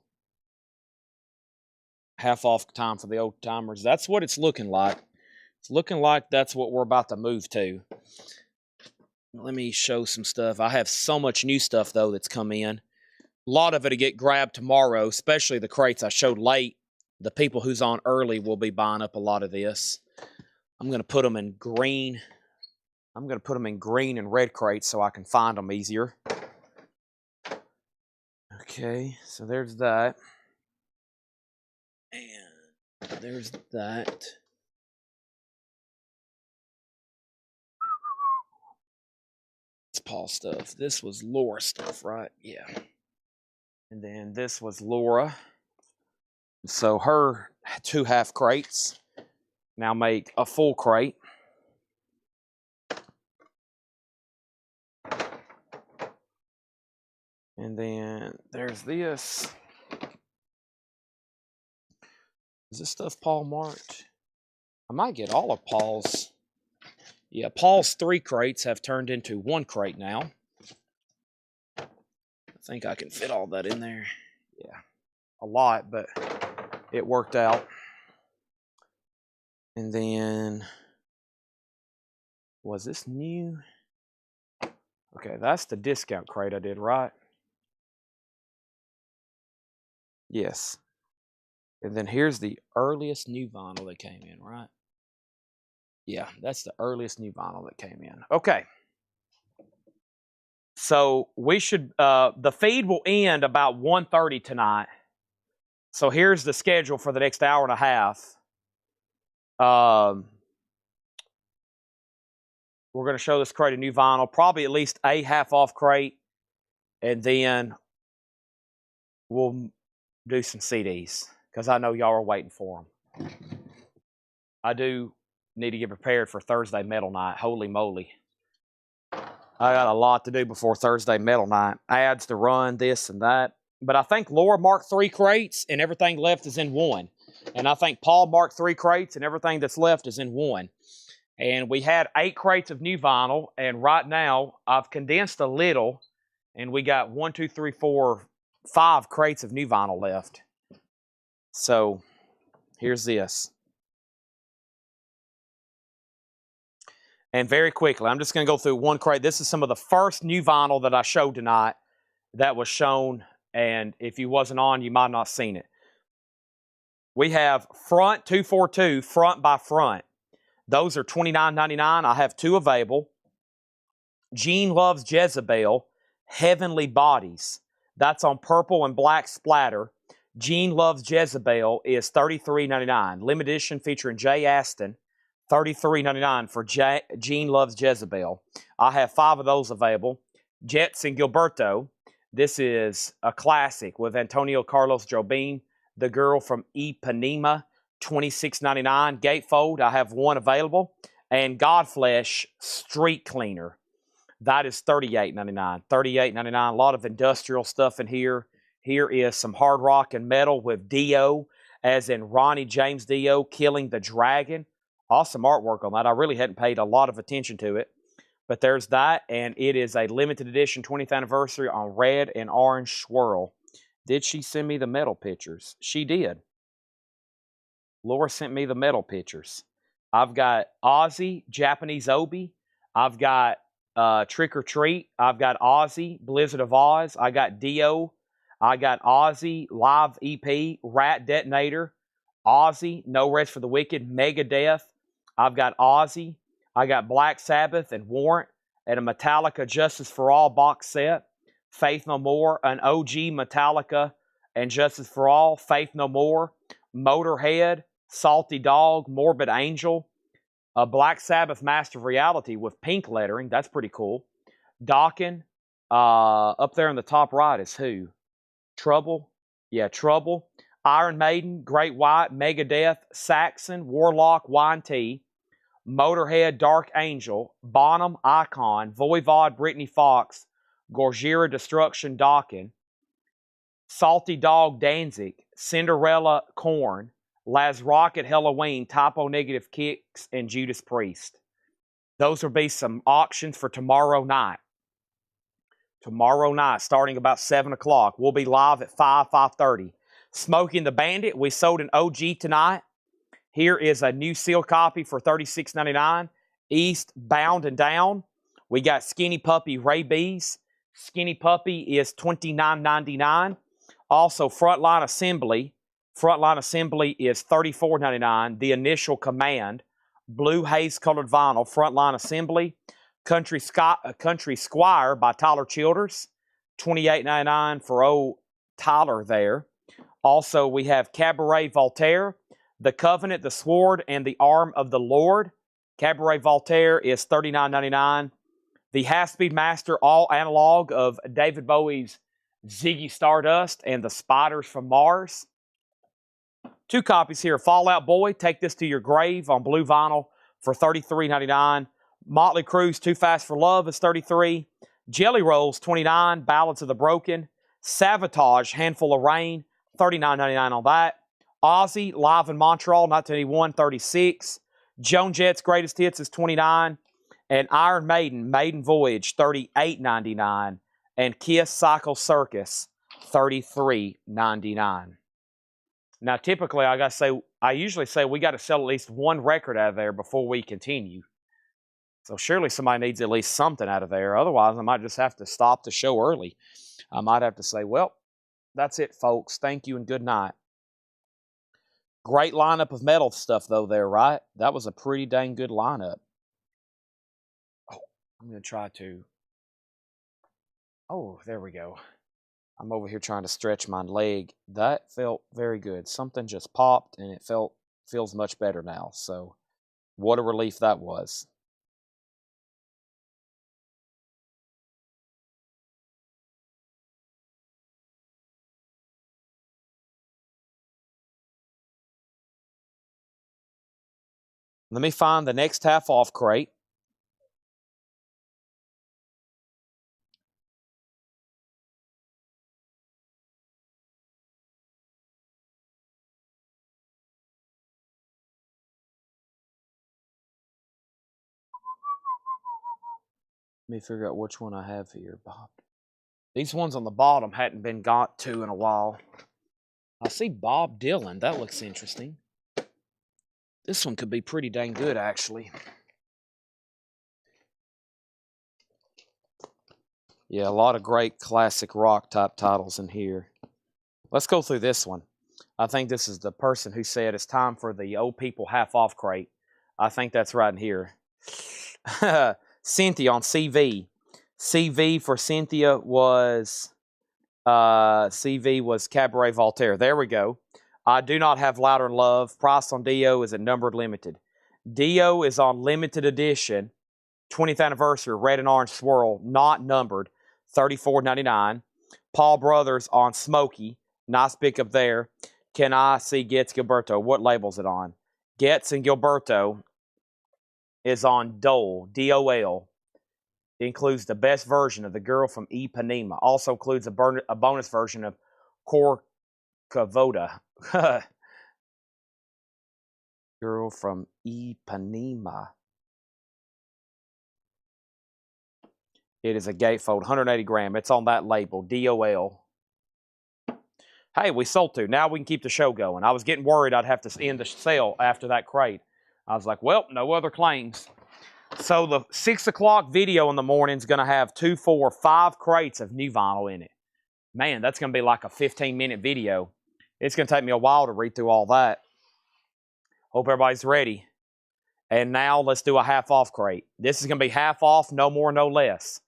Half off time for the old timers. That's what it's looking like. It's looking like that's what we're about to move to. Let me show some stuff. I have so much new stuff, though, that's come in. A lot of it will get grabbed tomorrow, especially the crates I showed late. The people who's on early will be buying up a lot of this. I'm going to put them in green. I'm going to put them in green and red crates so I can find them easier. Okay, so there's that. And there's that. It's Paul stuff. This was Laura stuff, right? Yeah. And then this was Laura. So her 2 half crates now make a full crate. And then there's this. Is this stuff Paul marked? I might get all of Paul's. Yeah, Paul's 3 crates have turned into 1 crate now. I think I can fit all that in there. Yeah, a lot, but it worked out. And then, was this new? Okay, that's the discount crate I did, right? Yes. And then here's the earliest new vinyl that came in, right? Yeah, that's the earliest new vinyl that came in. Okay. So we should, the feed will end about 1:30 tonight. So here's the schedule for the next hour and a half. We're going to show this crate of new vinyl, probably at least a half off crate, and then we'll do some CDs because I know y'all are waiting for them. I do need to get prepared for Thursday Metal Night. Holy moly. I got a lot to do before Thursday Metal Night. Ads to run, this and that. But I think Laura marked 3 crates and everything left is in 1. And I think Paul marked 3 crates and everything that's left is in 1. And we had 8 crates of new vinyl. And right now, I've condensed a little. And we got 1, 2, 3, 4, 5 crates of new vinyl left. So, here's this. And very quickly, I'm just going to go through 1 crate. This is some of the first new vinyl that I showed tonight that was shown. And if you wasn't on, you might not have seen it. We have Front 242, front by front. Those are $29.99. I have 2 available. Gene Loves Jezebel, Heavenly Bodies. That's on purple and black splatter. Gene Loves Jezebel is $33.99. Limited edition featuring Jay Aston. $33.99 for Gene Loves Jezebel. I have 5 of those available. Jets and Gilberto. This is a classic with Antonio Carlos Jobim, The Girl from Ipanema, $26.99. Gatefold, I have 1 available. And Godflesh Street Cleaner. That is $38.99. $38.99. A lot of industrial stuff in here. Here is some hard rock and metal with Dio, as in Ronnie James Dio, Killing the Dragon. Awesome artwork on that. I really hadn't paid a lot of attention to it. But there's that, and it is a limited edition 20th anniversary on red and orange swirl. Did she send me the metal pictures? She did. Laura sent me the metal pictures. I've got Aussie, Japanese Obi. I've got Trick or Treat. I've got Aussie, Blizzard of Oz. I got Dio. I got Aussie, Live EP, Rat Detonator. Aussie, No Rest for the Wicked, Megadeth. I've got Aussie. I got Black Sabbath and Warrant and a Metallica Justice for All box set. Faith No More, an OG Metallica and Justice for All. Faith No More, Motorhead, Salty Dog, Morbid Angel, a Black Sabbath Master of Reality with pink lettering. That's pretty cool. Dokken. Up there in the top right is who? Trouble. Yeah, Trouble. Iron Maiden, Great White, Megadeth, Saxon, Warlock, Y&T, Motorhead, Dark Angel, Bonham, Icon, Voivod, Brittany Fox, Gojira, Destruction, Dokken, Salty Dog, Danzig, Cinderella, Korn, Laz Rocket, Halloween, Typo Negative Kicks, and Judas Priest. Those will be some auctions for tomorrow night. Tomorrow night, starting about 7 o'clock. We'll be live at 5:30. Smoking the Bandit, we sold an OG tonight. Here is a new sealed copy for $36.99. East, Bound and Down. We got Skinny Puppy, Rabies. Skinny Puppy is $29.99. Also, Frontline Assembly. Frontline Assembly is $34.99. The Initial Command, blue haze colored vinyl. Frontline Assembly. Country Squire by Tyler Childers, $28.99 for old Tyler there. Also, we have Cabaret Voltaire, The Covenant, The Sword, and the Arm of the Lord. Cabaret Voltaire is $39.99. The Half-Speed Master All Analog of David Bowie's Ziggy Stardust and the Spiders from Mars. 2 copies here. Fallout Boy, Take This to Your Grave on blue vinyl for $33.99. Motley Crue's Too Fast for Love is $33. Jelly Rolls, $29. Ballads of the Broken. Savatage, Handful of Rain, $39.99 on that. Ozzy, Live in Montreal, 1981, $36. Joan Jett's Greatest Hits is $29. And Iron Maiden, Maiden Voyage, $38.99. And Kiss Cycle Circus, $33.99. Now, typically, I usually say we got to sell at least 1 record out of there before we continue. So surely somebody needs at least something out of there. Otherwise, I might just have to stop the show early. I might have to say, well, that's it, folks. Thank you and good night. Great lineup of metal stuff, though, there, right? That was a pretty dang good lineup. Oh, I'm going to try to... Oh, there we go. I'm over here trying to stretch my leg. That felt very good. Something just popped, and it feels much better now. So, what a relief that was. Let me find the next half off crate. Let me figure out which one I have here, Bob. These ones on the bottom hadn't been got to in a while. I see Bob Dylan. That looks interesting. This one could be pretty dang good, actually. Yeah, a lot of great classic rock type titles in here. Let's go through this one. I think this is the person who said it's time for the old people half off crate. I think that's right in here. Cynthia on CV. CV for Cynthia was Cabaret Voltaire. There we go. I do not have Louder Than Love. Price on Dio is at numbered limited. Dio is on limited edition, 20th anniversary, red and orange swirl, not numbered, $34.99. Paul Brothers on Smokey. Nice pickup there. Can I see Getz Gilberto? What label's it on? Getz and Gilberto is on Dole, D-O-L. It includes the best version of The Girl from Ipanema. Also includes a bonus version of Corcovado. Girl from Ipanema. It is a gatefold, 180 gram. It's on that label, D-O-L. Hey, we sold 2. Now we can keep the show going. I was getting worried I'd have to end the sale after that crate. I was like, well, no other claims. So the 6 o'clock video in the morning is going to have 2, 4, 5 crates of new vinyl in it. Man, that's going to be like a 15-minute video. It's going to take me a while to read through all that. Hope everybody's ready. And now let's do a half-off crate. This is going to be half off, no more, no less.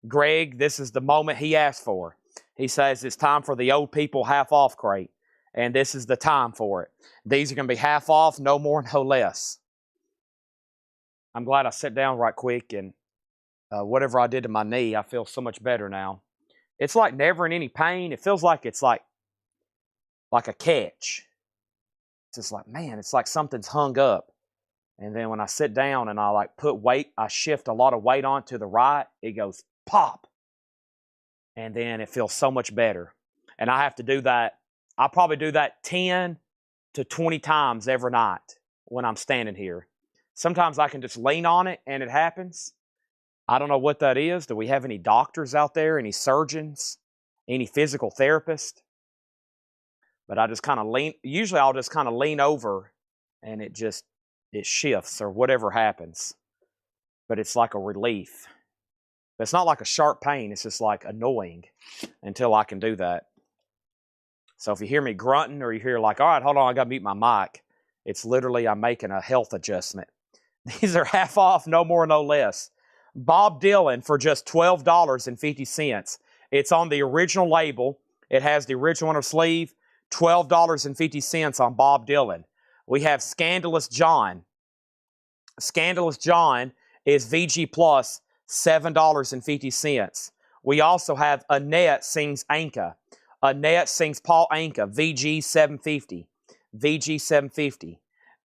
Greg, this is the moment he asked for. He says it's time for the old people half-off crate. And this is the time for it. These are going to be half off, no more, no less. I'm glad I sat down right quick, and whatever I did to my knee, I feel so much better now. It's like never in any pain. It feels like it's like a catch. It's just like, man, it's like something's hung up. And then when I sit down and I like put weight, I shift a lot of weight onto the right, it goes pop. And then it feels so much better. And I have to do that. I probably do that 10 to 20 times every night when I'm standing here. Sometimes I can just lean on it and it happens. I don't know what that is. Do we have any doctors out there, any surgeons, any physical therapists? But I just kind of lean, usually I'll just kind of lean over and it shifts or whatever happens. But it's like a relief. But it's not like a sharp pain. It's just like annoying until I can do that. So if you hear me grunting or you hear like, all right, hold on, I got to mute my mic. It's literally I'm making a health adjustment. These are half off, no more, no less. Bob Dylan for just $12.50. It's on the original label. It has the original inner sleeve. $12.50 on Bob Dylan. We have Scandalous John. Scandalous John is VG Plus, $7.50. We also have Annette Sings Anka. Annette Sings Paul Anka, VG $7.50. VG $7.50.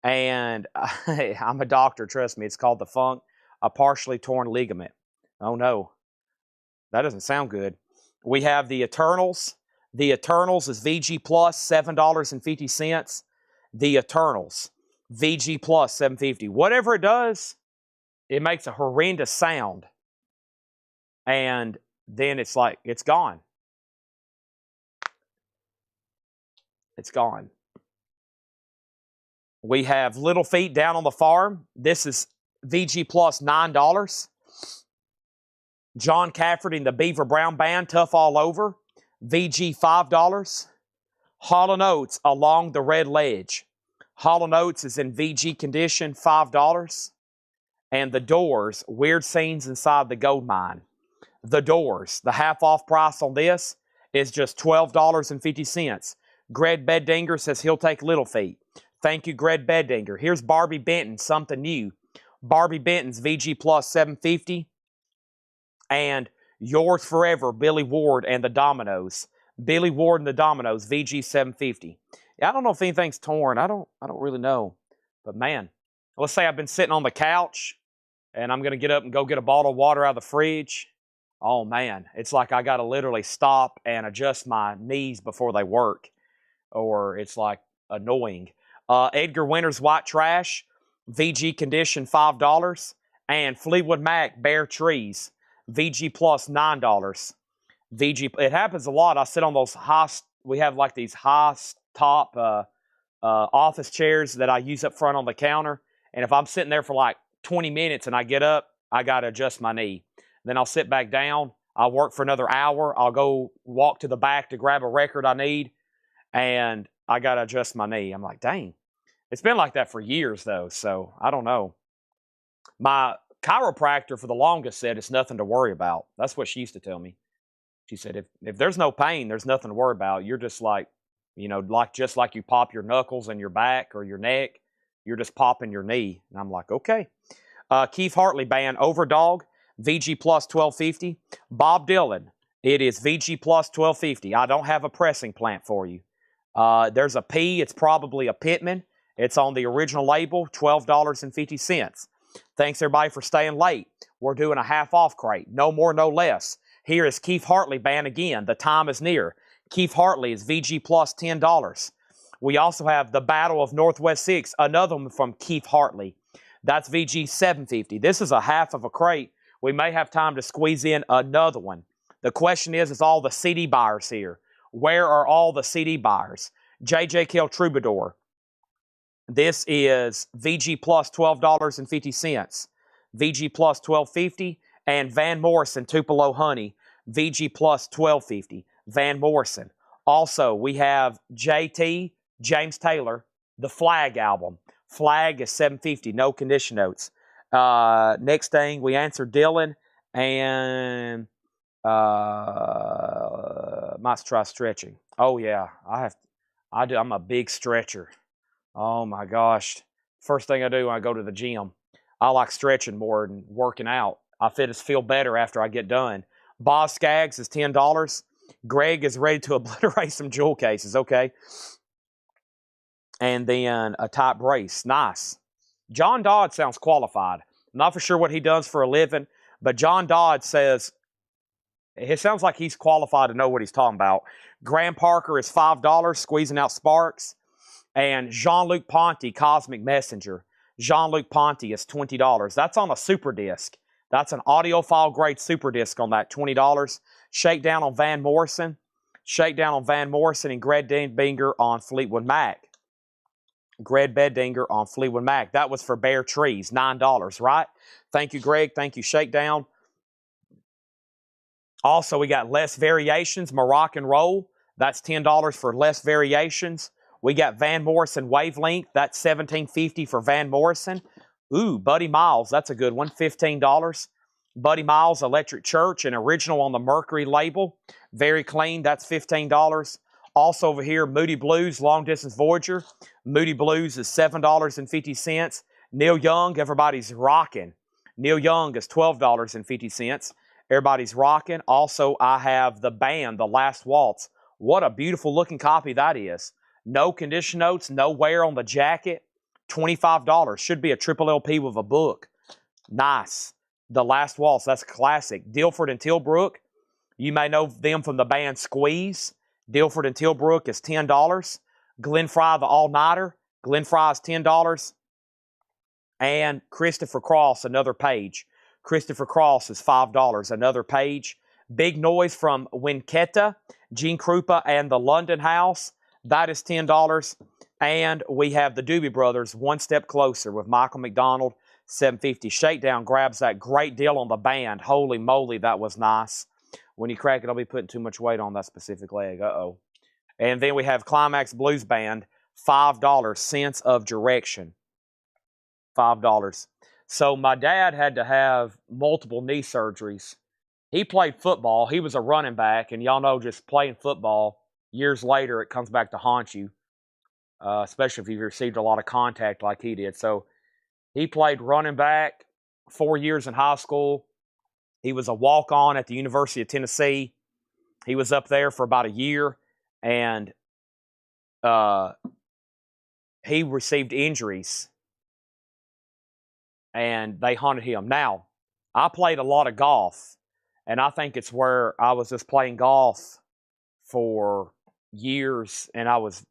And I'm a doctor, trust me. It's called the Funk, a partially torn ligament. Oh no, that doesn't sound good. We have the Eternals. The Eternals is VG Plus, $7.50. The Eternals, VG Plus, $7.50. Whatever it does, it makes a horrendous sound. And then it's like, it's gone. It's gone. We have Little Feet Down on the Farm. This is VG Plus, $9. John Cafferty and the Beaver Brown Band, Tough All Over, VG $5. Hall & Oates, Along the Red Ledge. Hall & Oates is in VG condition, $5. And The Doors, Weird Scenes Inside the Gold Mine. The Doors, the half-off price on this is just $12.50. Greg Beddinger says he'll take Little Feet. Thank you, Greg Beddinger. Here's Barbie Benton, something new. Barbie Benton's VG Plus $7.50. And Yours Forever, Billy Ward and the Dominoes. Billy Ward and the Dominoes, VG $7.50. Yeah, I don't know if anything's torn. I don't really know. But man, let's say I've been sitting on the couch and I'm going to get up and go get a bottle of water out of the fridge. Oh man, it's like I got to literally stop and adjust my knees before they work. Or it's like annoying. Edgar Winter's White Trash, VG condition, $5. And Fleetwood Mac, Bare Trees, VG Plus, $9. VG, it happens a lot. I sit on those we have like these high top office chairs that I use up front on the counter. And if I'm sitting there for like 20 minutes and I get up, I got to adjust my knee. Then I'll sit back down. I'll work for another hour. I'll go walk to the back to grab a record I need. And I got to adjust my knee. I'm like, dang. It's been like that for years, though, so I don't know. My chiropractor for the longest said it's nothing to worry about. That's what she used to tell me. She said, if there's no pain, there's nothing to worry about. You're just like, just like you pop your knuckles in your back or your neck, you're just popping your knee. And I'm like, okay. Keith Hartley Band, Overdog, VG Plus $12.50. Bob Dylan, it is VG Plus $12.50. I don't have a pressing plant for you. There's a P. It's probably a Pittman. It's on the original label, $12.50. Thanks, everybody, for staying late. We're doing a half-off crate. No more, no less. Here is Keith Hartley Band again. The time is near. Keith Hartley is VG Plus, $10. We also have The Battle of Northwest 6, another one from Keith Hartley. That's VG $7.50. This is a half of a crate. We may have time to squeeze in another one. The question is all the CD buyers here, Where are all the CD buyers? J.J. Kell Troubadour. This is VG Plus $12.50. VG Plus $12.50. And Van Morrison Tupelo Honey. VG Plus $12.50. Van Morrison. Also, we have JT, James Taylor, the Flag album. Flag is $7.50. No condition notes. Next thing, we answered Dylan. And might try stretching. Oh, yeah. I'm a big stretcher. Oh my gosh. First thing I do when I go to the gym, I like stretching more than working out. I feel better after I get done. Boz Skaggs is $10. Greg is ready to obliterate some jewel cases. Okay. And then a tight brace. Nice. John Dodd sounds qualified. I'm not for sure what he does for a living, but John Dodd says it sounds like he's qualified to know what he's talking about. Graham Parker is $5, squeezing out sparks. And Jean-Luc Ponty, Cosmic Messenger. Jean-Luc Ponty is $20. That's on a super disc. That's an audiophile grade super disc on that, $20. Shakedown on Van Morrison. Shakedown on Van Morrison and Greg Beddinger on Fleetwood Mac. Greg Beddinger on Fleetwood Mac. That was for Bare Trees, $9, right? Thank you, Greg. Thank you, Shakedown. Also, we got Less Variations, Moroccan Roll. That's $10 for Less Variations. We got Van Morrison Wavelength. That's $17.50 for Van Morrison. Ooh, Buddy Miles. That's a good one. $15. Buddy Miles Electric Church, an original on the Mercury label. Very clean. That's $15. Also over here, Moody Blues Long Distance Voyager. Moody Blues is $7.50. Neil Young, everybody's rocking. Neil Young is $12.50. Everybody's rocking. Also, I have the band, The Last Waltz. What a beautiful looking copy that is. No condition notes, no wear on the jacket. $25. Should be a triple LP with a book. Nice. The Last Waltz, that's classic. Dilford and Tilbrook. You may know them from the band Squeeze. Dilford and Tilbrook is $10. Glenn Fry, the All-Nighter. Glenn Fry is $10. And Christopher Cross, another page. Christopher Cross is $5, another page. Big Noise from Winketta, Gene Krupa and the London House. That is $10. And we have the Doobie Brothers, One Step Closer with Michael McDonald, $7.50. Shakedown grabs that great deal on the band. Holy moly, that was nice. When you crack it, I'll be putting too much weight on that specific leg. Uh-oh. And then we have Climax Blues Band, $5, Sense of Direction. $5. So my dad had to have multiple knee surgeries. He played football. He was a running back. And y'all know just playing football, years later, it comes back to haunt you, especially if you've received a lot of contact like he did. So he played running back 4 years in high school. He was a walk-on at the University of Tennessee. He was up there for about a year, and he received injuries, and they haunted him. Now, I played a lot of golf, and I think it's where I was just playing golf for years, and I was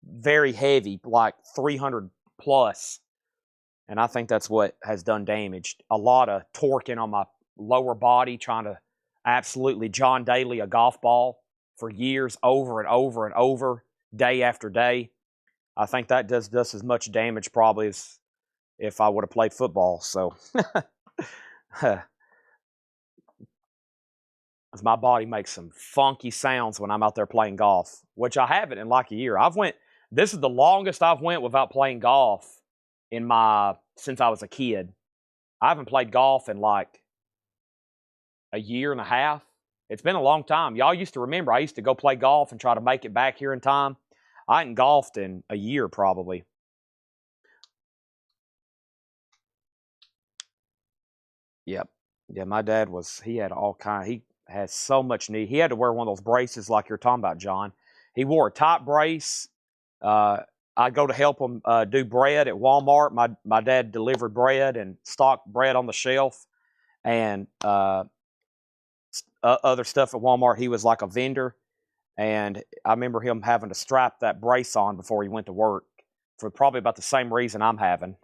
very heavy, like 300 plus. And I think that's what has done damage. A lot of torquing on my lower body, trying to absolutely John Daly a golf ball for years, over and over and over, day after day. I think that does just as much damage probably as if I would have played football. So my body makes some funky sounds when I'm out there playing golf, which I haven't in like a year. This is the longest I've went without playing golf since I was a kid. I haven't played golf in like a year and a half. It's been a long time. Y'all used to remember I used to go play golf and try to make it back here in time. I hadn't golfed in a year probably. Yep. Yeah, my dad he had so much knee. He had to wear one of those braces like you're talking about, John. He wore a top brace. I'd go to help him do bread at Walmart. My dad delivered bread and stocked bread on the shelf and other stuff at Walmart. He was like a vendor. And I remember him having to strap that brace on before he went to work for probably about the same reason I'm having.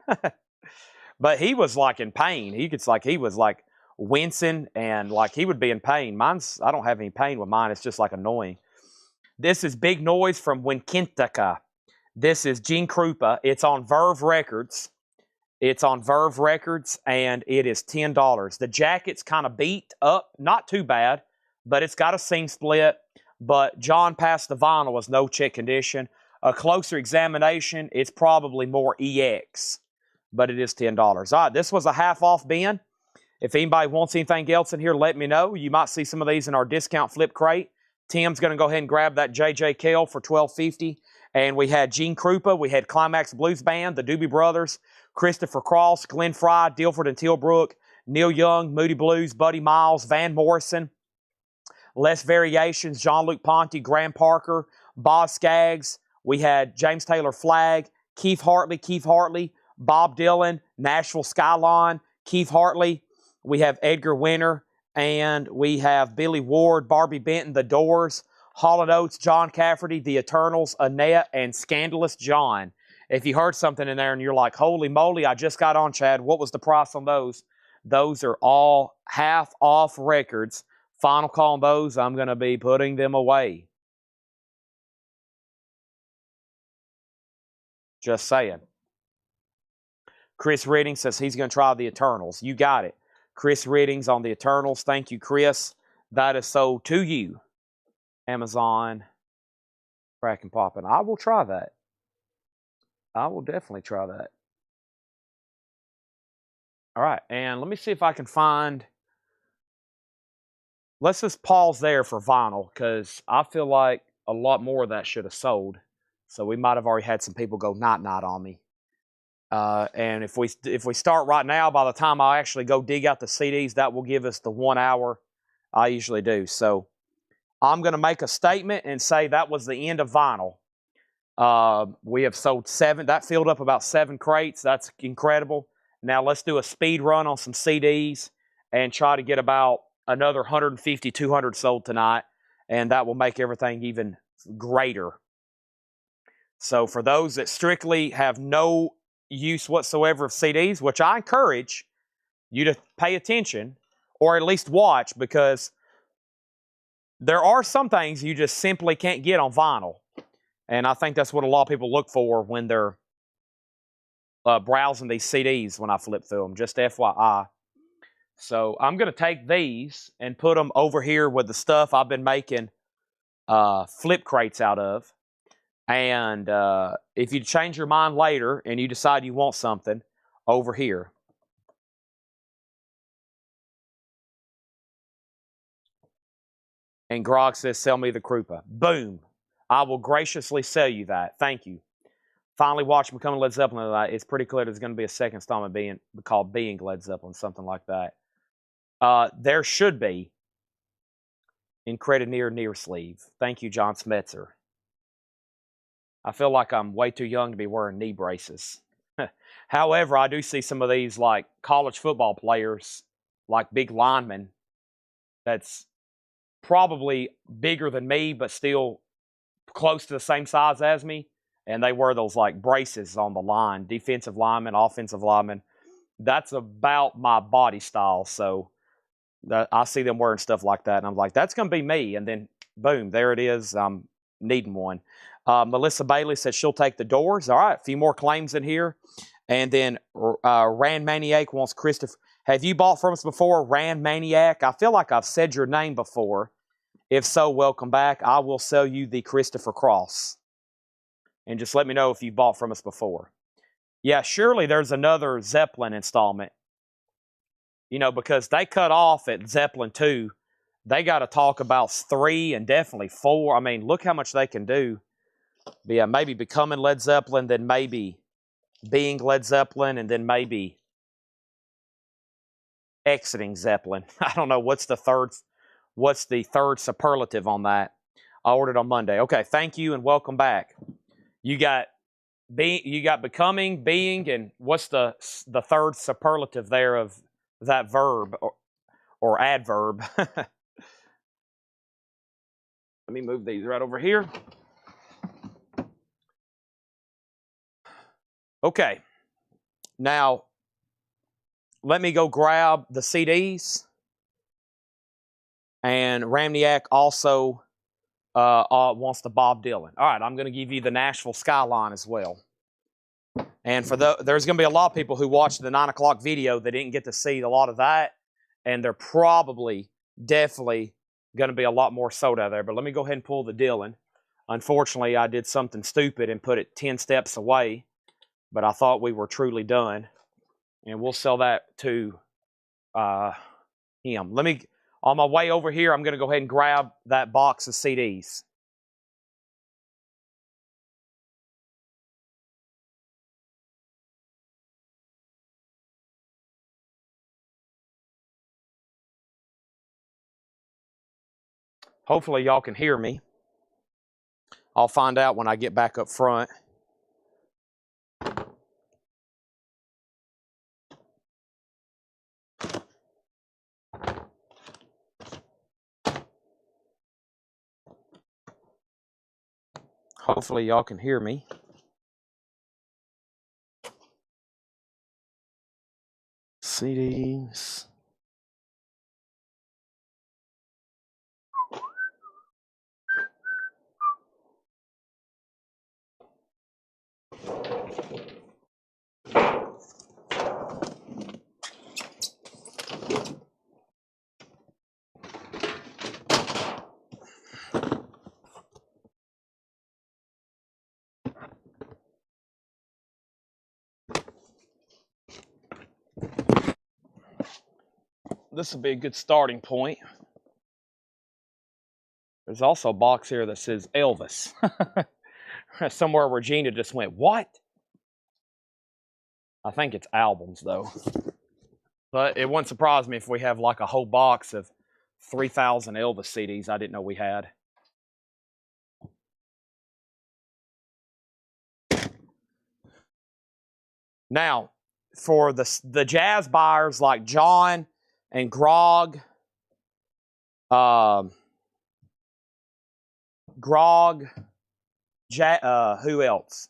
But he was like in pain. He was like wincing and like he would be in pain. I don't have any pain with mine. It's just like annoying. This is Big Noise from Winkintica. This is Gene Krupa. It's on Verve Records. It's on Verve Records, and it is $10. The jacket's kind of beat up, not too bad, but it's got a seam split. But John passed the vinyl as no check condition. A closer examination, it's probably more EX, but it is $10. All right, this was a half off bin. If anybody wants anything else in here, let me know. You might see some of these in our discount flip crate. Tim's going to go ahead and grab that J.J. Kell for $12.50. And we had Gene Krupa, we had Climax Blues Band, the Doobie Brothers, Christopher Cross, Glenn Fry, Dilford and Tilbrook, Neil Young, Moody Blues, Buddy Miles, Van Morrison, Les Variations, Jean-Luc Ponty, Graham Parker, Boz Scaggs. We had James Taylor Flagg, Keith Hartley, Bob Dylan, Nashville Skyline, Keith Hartley. We have Edgar Winter, and we have Billy Ward, Barbie Benton, The Doors, Hall & Oates, John Cafferty, The Eternals, Annette, and Scandalous John. If you heard something in there and you're like, holy moly, I just got on, Chad, what was the price on those? Those are all half off records. Final call on those, I'm going to be putting them away. Just saying. Chris Ridding says he's going to try the Eternals. You got it. Chris Ridding's on the Eternals. Thank you, Chris. That is sold to you. Amazon. Cracking popping. I will try that. I will definitely try that. All right, and let me see if I can find... Let's just pause there for vinyl, because I feel like a lot more of that should have sold. So we might have already had some people go night-night on me. And if we start right now, by the time I actually go dig out the CDs, that will give us the 1 hour I usually do. So I'm going to make a statement and say that was the end of vinyl. We have sold 7. That filled up about 7 crates. That's incredible. Now let's do a speed run on some CDs and try to get about another 150, 200 sold tonight. And that will make everything even greater. So for those that strictly have no use whatsoever of CDs, which I encourage you to pay attention or at least watch, because there are some things you just simply can't get on vinyl. And I think that's what a lot of people look for when they're browsing these CDs when I flip through them, just FYI. So I'm going to take these and put them over here with the stuff I've been making flip crates out of. And if you change your mind later and you decide you want something, over here. And Grog says, sell me the Krupa. Boom. I will graciously sell you that. Thank you. Finally watched Becoming Led Zeppelin tonight. It's pretty clear there's going to be a second installment called Being Led Zeppelin, something like that. There should be in credit near sleeve. Thank you, John Smetzer. I feel like I'm way too young to be wearing knee braces. However, I do see some of these like college football players, like big linemen, that's probably bigger than me, but still close to the same size as me. And they wear those like braces on the line, defensive linemen, offensive linemen. That's about my body style. So I see them wearing stuff like that. And I'm like, that's going to be me. And then boom, there it is. I'm needing one. Melissa Bailey said she'll take the Doors. All right, a few more claims in here. And then Rand Maniac wants Christopher. Have you bought from us before, Rand Maniac? I feel like I've said your name before. If so, welcome back. I will sell you the Christopher Cross. And just let me know if you bought from us before. Yeah, surely there's another Zeppelin installment. You know, because they cut off at Zeppelin 2. They got to talk about 3 and definitely 4. I mean, look how much they can do. But yeah, maybe Becoming Led Zeppelin, then maybe Being Led Zeppelin, and then maybe Exiting Zeppelin. I don't know what's the third superlative on that. I ordered on Monday. Okay, thank you and welcome back. You got Becoming, Being, and what's the third superlative there of that verb or adverb? Let me move these right over here. Okay, now let me go grab the CDs. And Ramniak also wants the Bob Dylan. All right, I'm going to give you the Nashville Skyline as well. And for there's going to be a lot of people who watched the 9 o'clock video that didn't get to see a lot of that, and they're probably, definitely going to be a lot more sold out there. But let me go ahead and pull the Dylan. Unfortunately, I did something stupid and put it 10 steps away, but I thought we were truly done. And we'll sell that to him. On my way over here, I'm going to go ahead and grab that box of CDs. Hopefully y'all can hear me. I'll find out when I get back up front. Hopefully y'all can hear me. CDs. This will be a good starting point. There's also a box here that says Elvis. Somewhere Regina just went, what? I think it's albums, though. But it wouldn't surprise me if we have like a whole box of 3,000 Elvis CDs I didn't know we had. Now, for the jazz buyers like John and Grog, who else?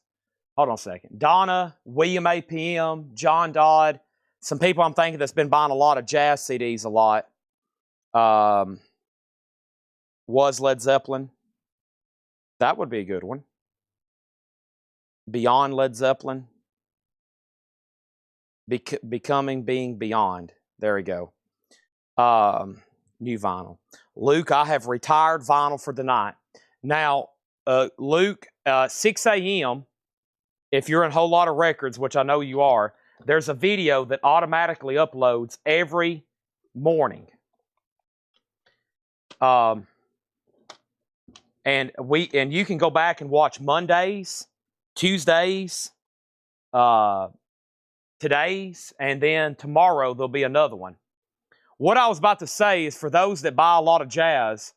Hold on a second. Donna, William APM, John Dodd. Some people I'm thinking that's been buying a lot of jazz CDs a lot. Was Led Zeppelin. That would be a good one. Beyond Led Zeppelin. Becoming, being, beyond. There we go. New vinyl. Luke, I have retired vinyl for the night. Now, Luke, 6 a.m., if you're in a whole lot of records, which I know you are, there's a video that automatically uploads every morning. And you can go back and watch Mondays, Tuesdays, today's, and then tomorrow there'll be another one. What I was about to say is for those that buy a lot of jazz,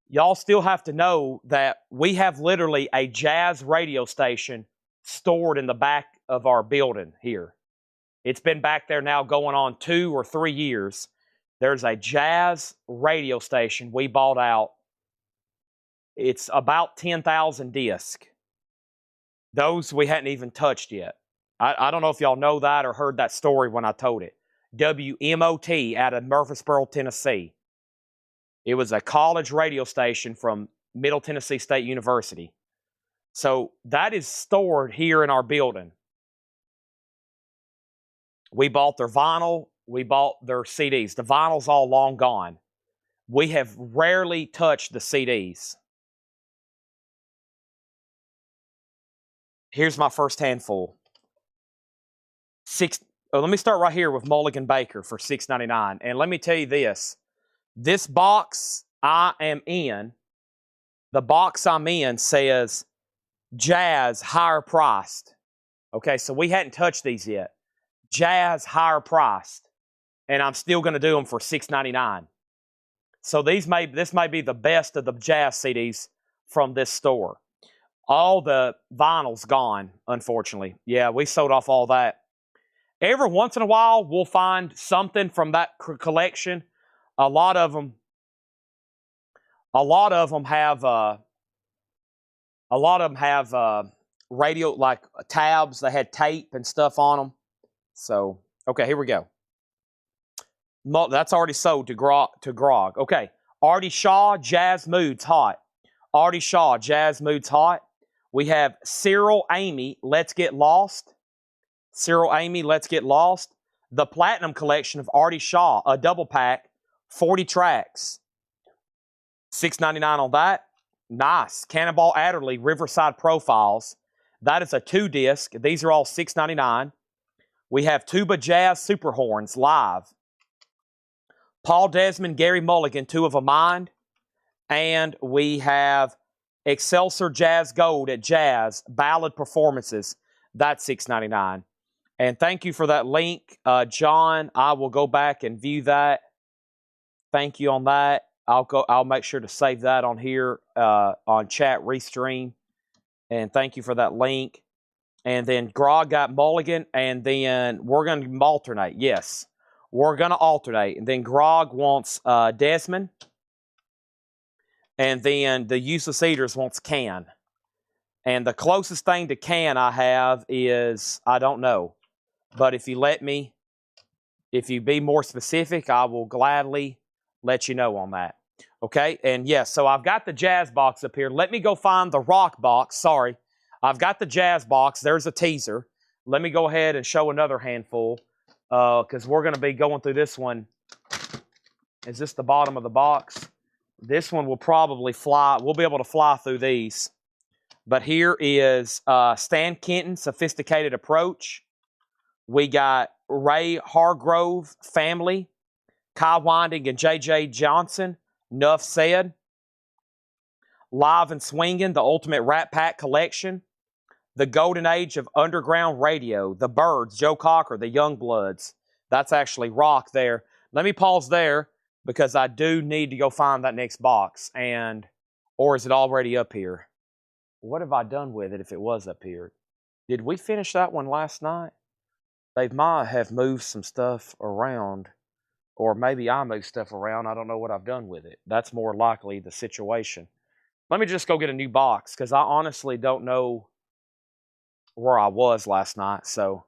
y'all still have to know that we have literally a jazz radio station stored in the back of our building here. It's been back there now going on 2 or 3 years. There's a jazz radio station we bought out. It's about 10,000 discs. Those we hadn't even touched yet. I don't know if y'all know that or heard that story when I told it. WMOT out of Murfreesboro, Tennessee. It was a college radio station from Middle Tennessee State University. So that is stored here in our building. We bought their vinyl. We bought their CDs. The vinyl's all long gone. We have rarely touched the CDs. Here's my first handful. Let me start right here with Mulligan Baker for $6.99. And let me tell you this. This box I am in, the box I'm in says Jazz higher priced. Okay, so we hadn't touched these yet. Jazz higher priced. And I'm still going to do them for $6.99. So this may be the best of the jazz CDs from this store. All the vinyl's gone, unfortunately. Yeah, we sold off all that. Every once in a while, we'll find something from that collection. A lot of them have radio, like tabs. They had tape and stuff on them. So, okay, here we go. That's already sold to Grog. Okay, Artie Shaw, Jazz Moods, hot. Artie Shaw, Jazz Moods Hot. We have Cyril Amy, Let's Get Lost. Cyril Amy, Let's Get Lost. The Platinum Collection of Artie Shaw, a double pack, 40 tracks. $6.99 on that. Nice. Cannonball Adderley, Riverside Profiles. That is a 2-disc. These are all $6.99. We have Tuba Jazz Super Horns live. Paul Desmond, Gary Mulligan, Two of a Mind. And we have Excelsior Jazz Gold at Jazz, Ballad Performances. That's $6.99. And thank you for that link, John. I will go back and view that. Thank you on that. I'll make sure to save that on here on chat restream. And thank you for that link. And then Grog got Mulligan, and then we're going to alternate. Yes, we're going to alternate. And then Grog wants Desmond. And then the Useless Eaters wants Can. And the closest thing to Can I have is, I don't know. But if you let me, if you be more specific, I will gladly let you know on that. Okay, and yes, so I've got the Jazz box up here. Let me go find the Rock box. Sorry. I've got the Jazz box. There's a teaser. Let me go ahead and show another handful because we're going to be going through this one. Is this the bottom of the box? This one will probably fly. We'll be able to fly through these. But here is Stan Kenton, Sophisticated Approach. We got Ray Hargrove, Family. Kai Winding and J.J. Johnson, Nuff Said. Live and Swingin', The Ultimate Rat Pack Collection. The Golden Age of Underground Radio. The Birds, Joe Cocker, The Youngbloods. That's actually Rock there. Let me pause there because I do need to go find that next box. Or is it already up here? What have I done with it if it was up here? Did we finish that one last night? They might have moved some stuff around. Or maybe I moved stuff around. I don't know what I've done with it. That's more likely the situation. Let me just go get a new box because I honestly don't know where I was last night. So,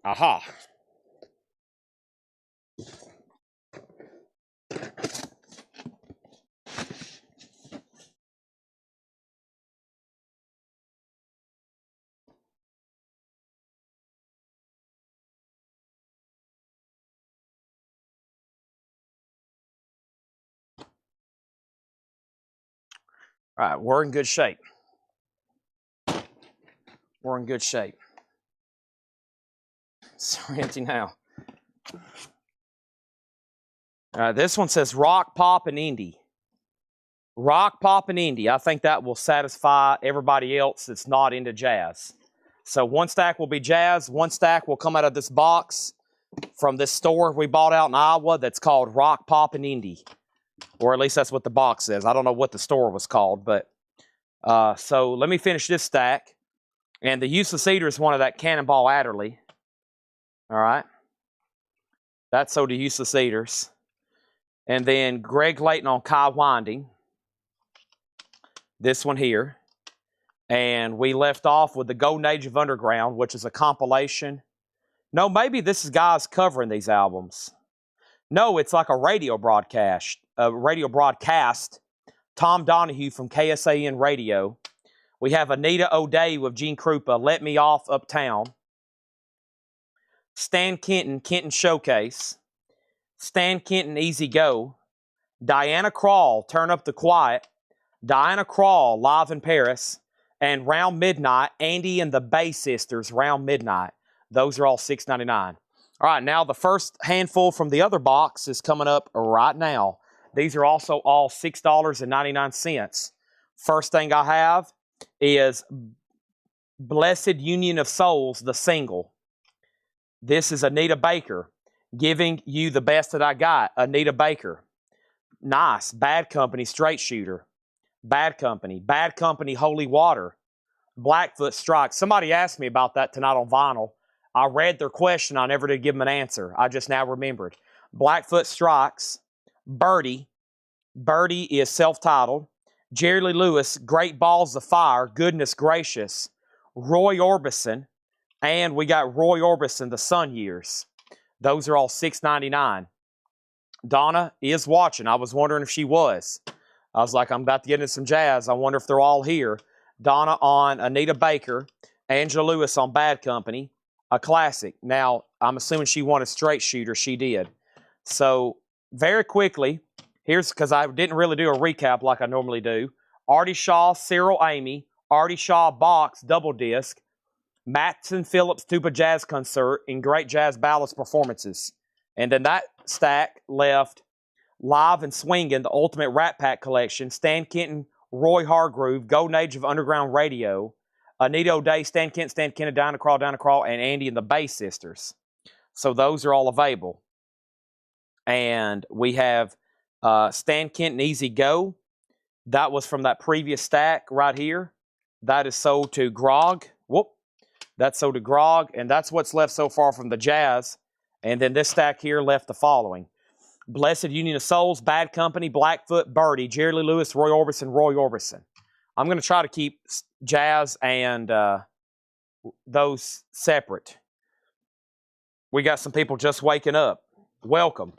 aha. All right, we're in good shape. We're in good shape. So empty now. This one says rock, pop, and indie. Rock, pop, and indie. I think that will satisfy everybody else that's not into jazz. So one stack will be jazz. One stack will come out of this box from this store we bought out in Iowa that's called Rock, Pop, and Indie. Or at least that's what the box says. I don't know what the store was called, but so let me finish this stack. And the Useless Eater is one of that Cannonball Adderley. All right. That's so the Useless Eaters. And then Greg Layton on Kai Winding. This one here. And we left off with the Golden Age of Underground, which is a compilation. No, maybe this is guys covering these albums. No, it's like a radio broadcast. Tom Donahue from KSAN Radio. We have Anita O'Day with Gene Krupa, Let Me Off Uptown. Stan Kenton, Kenton Showcase. Stan Kenton, Easy Go. Diana Krall, Turn Up the Quiet. Diana Krall, Live in Paris. And Round Midnight, Andy and the Bay Sisters, Round Midnight. Those are all $6.99. All right, now the first handful from the other box is coming up right now. These are also all $6.99. First thing I have is Blessed Union of Souls, the single. This is Anita Baker, Giving You the Best That I Got. Anita Baker. Nice. Bad Company, Straight Shooter. Bad Company. Bad Company, Holy Water. Blackfoot Strike. Somebody asked me about that tonight on vinyl. I read their question. I never did give them an answer. I just now remembered. Blackfoot Strikes. Birdie. Birdie is self-titled. Jerry Lee Lewis, Great Balls of Fire, Goodness Gracious. Roy Orbison. And we got Roy Orbison, The Sun Years. Those are all $6.99. Donna is watching. I was wondering if she was. I was like, I'm about to get into some jazz. I wonder if they're all here. Donna on Anita Baker. Angela Lewis on Bad Company. A classic. Now, I'm assuming she wanted Straight Shooter. She did. So, very quickly, here's, because I didn't really do a recap like I normally do. Artie Shaw, Cyril Amy. Artie Shaw box, double disc. Matson Phillips Tuba Jazz Concert in Great Jazz Ballads Performances. And then that stack left Live and Swingin', the Ultimate Rat Pack Collection, Stan Kenton, Roy Hargrove, Golden Age of Underground Radio, Anita O'Day, Stan Kenton, Down to Crawl, and Andy and the Bay Sisters. So those are all available. And we have Stan Kenton Easy Go. That was from that previous stack right here. That is sold to Grog. Whoop. That's sold to Grog, and that's what's left so far from the Jazz. And then this stack here left the following. Blessed Union of Souls, Bad Company, Blackfoot, Birdie, Jerry Lee Lewis, Roy Orbison. I'm going to try to keep Jazz and those separate. We got some people just waking up. Welcome.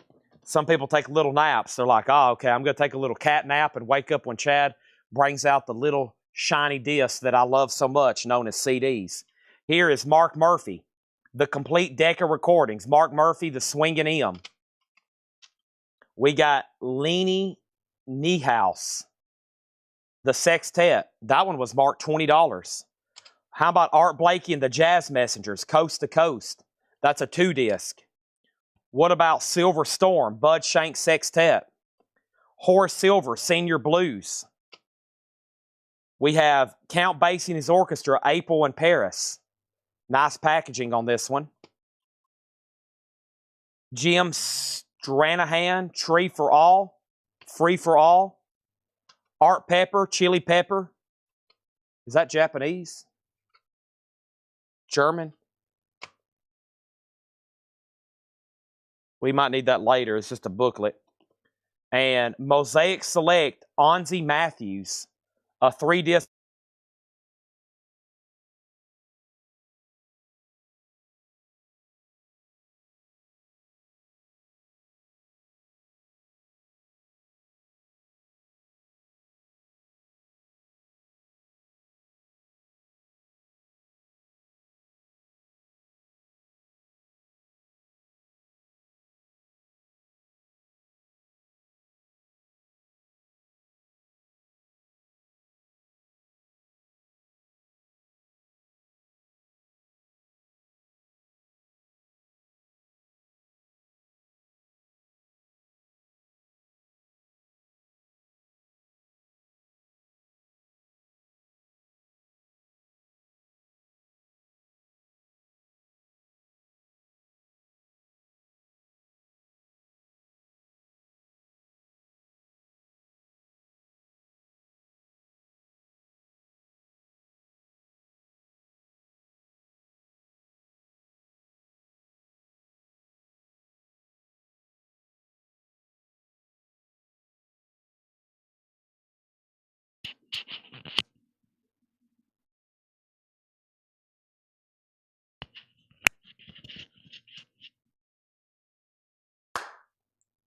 Some people take little naps. They're like, oh, okay, I'm going to take a little cat nap and wake up when Chad brings out the little shiny discs that I love so much, known as CDs. Here is Mark Murphy, the complete deck of recordings. Mark Murphy, the Swingin' M. We got Leanie Niehaus, the Sextet. That one was marked $20. How about Art Blakey and the Jazz Messengers, Coast to Coast? That's a 2-disc. What about Silver Storm, Bud Shank Sextet? Horace Silver, Senior Blues. We have Count Basie and his orchestra, April in Paris. Nice packaging on this one. Jim Stranahan, Tree for All, Free for All. Art Pepper, Chili Pepper. Is that Japanese? German? We might need that later. It's just a booklet. And Mosaic Select, Onzie Matthews, a 3-disc.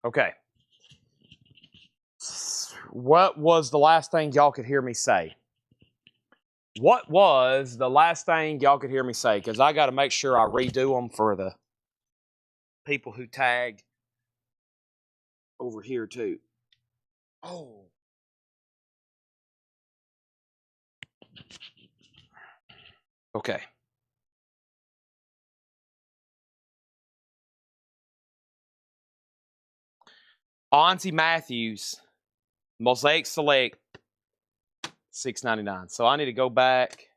Okay. What was the last thing y'all could hear me say? What was the last thing y'all could hear me say? Because I got to make sure I redo them for the people who tag over here too. Oh. Okay. Onzie Matthews, Mosaic Select, $6.99. So I need to go back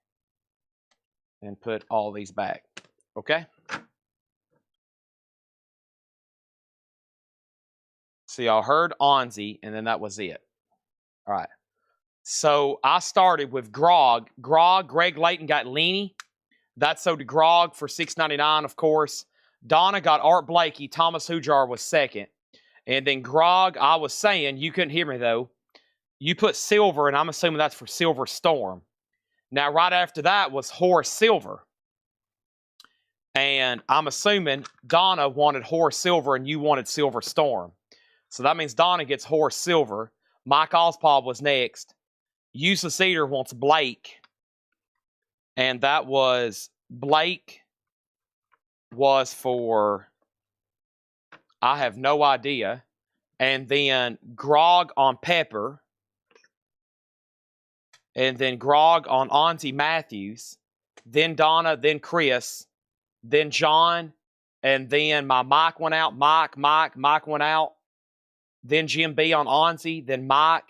and put all these back. Okay? So y'all heard Onzie, and then that was it. All right. So I started with Grog. Greg Layton got Leany. That's so did Grog for $6.99, of course. Donna got Art Blakey. Thomas Hujar was second. And then Grog, I was saying, you couldn't hear me though. You put Silver, and I'm assuming that's for Silver Storm. Now, right after that was Horace Silver. And I'm assuming Donna wanted Horace Silver and you wanted Silver Storm. So that means Donna gets Horace Silver. Mike Oswald was next. Useless Eater wants Blake. And that was, Blake was for, I have no idea. And then Grog on Pepper. And then Grog on Onzie Matthews. Then Donna, then Chris. Then John. And then my Mike went out. Mike went out. Then Jim B on Onzie. Then Mike.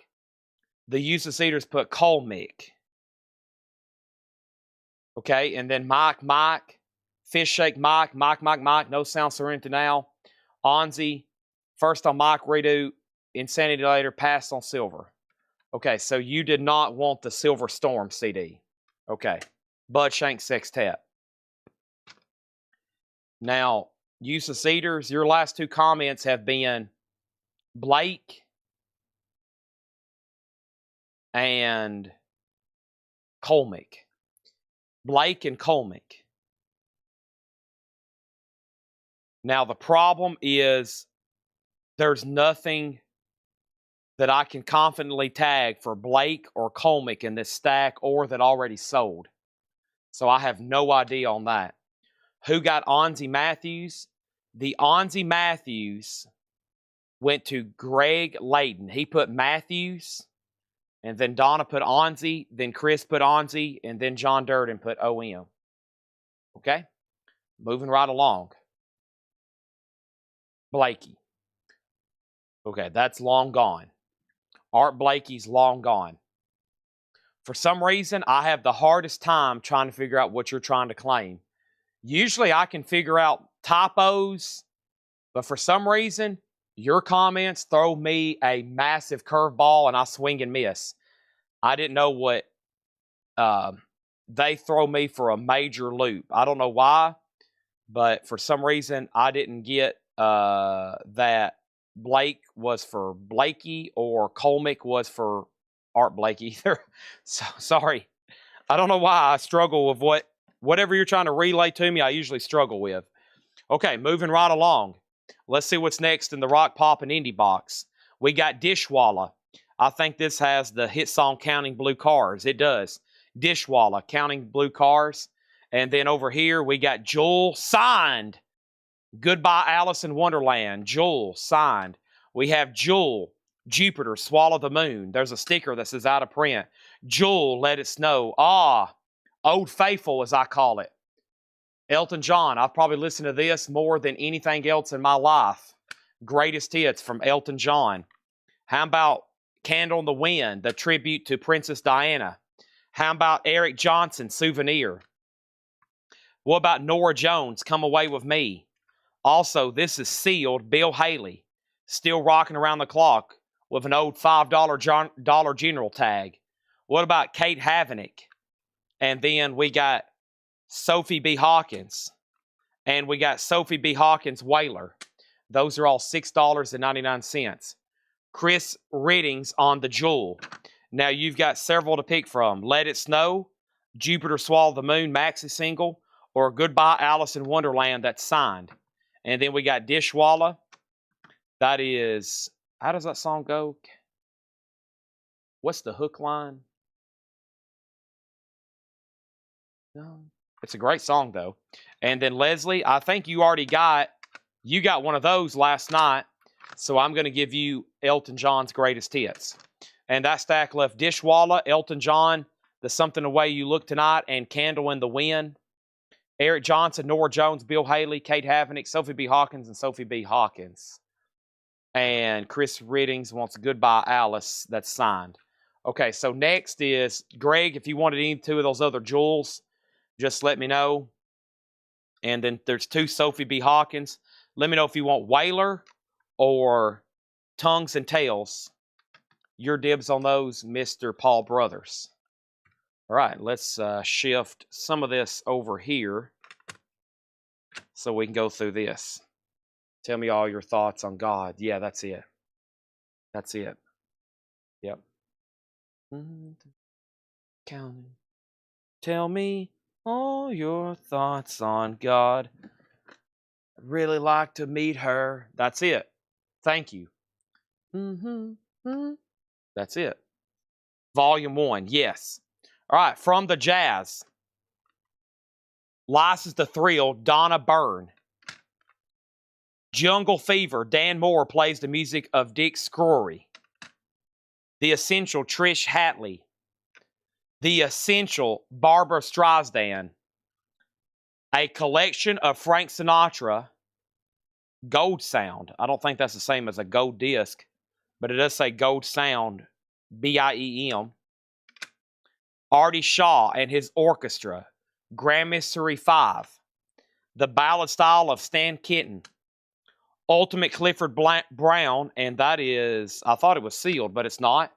The Useless Eaters put Colmick. Okay, and then Mike, Fish Shake Mike, No Sound Serenity Now, Onzie, first on Mike, redo, Insanity Later, passed on Silver. Okay, so you did not want the Silver Storm CD. Okay, Bud Shank Sextet. Now, Useless Eaters, your last two comments have been Blake and Colmick. Blake and Colmick. Now, the problem is there's nothing that I can confidently tag for Blake or Colmick in this stack or that already sold. So I have no idea on that. Who got Onzie Matthews? The Onzie Matthews went to Greg Layton. He put Matthews. And then Donna put Onzie, then Chris put Onzie, and then John Durden put OM. Okay? Moving right along. Blakey. Okay, that's long gone. Art Blakey's long gone. For some reason, I have the hardest time trying to figure out what you're trying to claim. Usually I can figure out typos, but for some reason, your comments throw me a massive curveball and I swing and miss. I didn't know what they throw me for a major loop. I don't know why, but for some reason I didn't get that Blake was for Blakey or Colmick was for Art Blakey either. So sorry. I don't know why I struggle with whatever you're trying to relay to me, I usually struggle with. Okay, moving right along. Let's see what's next in the Rock, Pop, and Indie box. We got Dishwalla. I think this has the hit song Counting Blue Cars. It does. Dishwalla, Counting Blue Cars. And then over here, we got Jewel, signed. Goodbye, Alice in Wonderland. Jewel, signed. We have Jewel, Jupiter, Swallow the Moon. There's a sticker that says out of print. Jewel, Let It Snow. Old Faithful, as I call it. Elton John, I've probably listened to this more than anything else in my life. Greatest hits from Elton John. How about Candle in the Wind, the tribute to Princess Diana? How about Eric Johnson, Souvenir? What about Norah Jones, Come Away With Me? Also, this is Sealed, Bill Haley, still rocking around the clock with an old $5 Dollar General tag. What about Kate Havenick? And then we got Sophie B. Hawkins. And we got Sophie B. Hawkins Whaler. Those are all $6.99. Chris Riddings on the Jewel. Now you've got several to pick from. Let It Snow, Jupiter Swallow the Moon maxi single, or Goodbye Alice in Wonderland that's signed. And then we got Dishwalla. That is, how does that song go? What's the hook line? No. It's a great song, though. And then Leslie, I think you got one of those last night. So I'm going to give you Elton John's greatest hits. And that stack left Dishwalla, Elton John, The Something the Way You Look Tonight, and Candle in the Wind. Eric Johnson, Norah Jones, Bill Haley, Kate Havenick, Sophie B. Hawkins, and Sophie B. Hawkins. And Chris Riddings wants Goodbye Alice, that's signed. Okay, so next is Greg. If you wanted any two of those other jewels, just let me know. And then there's two Sophie B. Hawkins. Let me know if you want Whaler or Tongues and Tails. Your dibs on those, Mr. Paul Brothers. All right, let's shift some of this over here so we can go through this. Tell me all your thoughts on God. Yeah, that's it. That's it. Yep. Counting. Tell me all your thoughts on God. I'd really like to meet her. That's it. Thank you. That's it. Volume 1, yes. All right, from the Jazz. License to Thrill, Donna Byrne. Jungle Fever, Dan Moore plays the music of Dick Scrory. The Essential, Trish Hatley. The Essential, Barbara Streisand. A collection of Frank Sinatra, Gold Sound. I don't think that's the same as a gold disc, but it does say Gold Sound, BIEM. Artie Shaw and his orchestra, Gramercy 5. The Ballad Style of Stan Kenton. Ultimate Clifford Brown, and that is, I thought it was sealed, but it's not.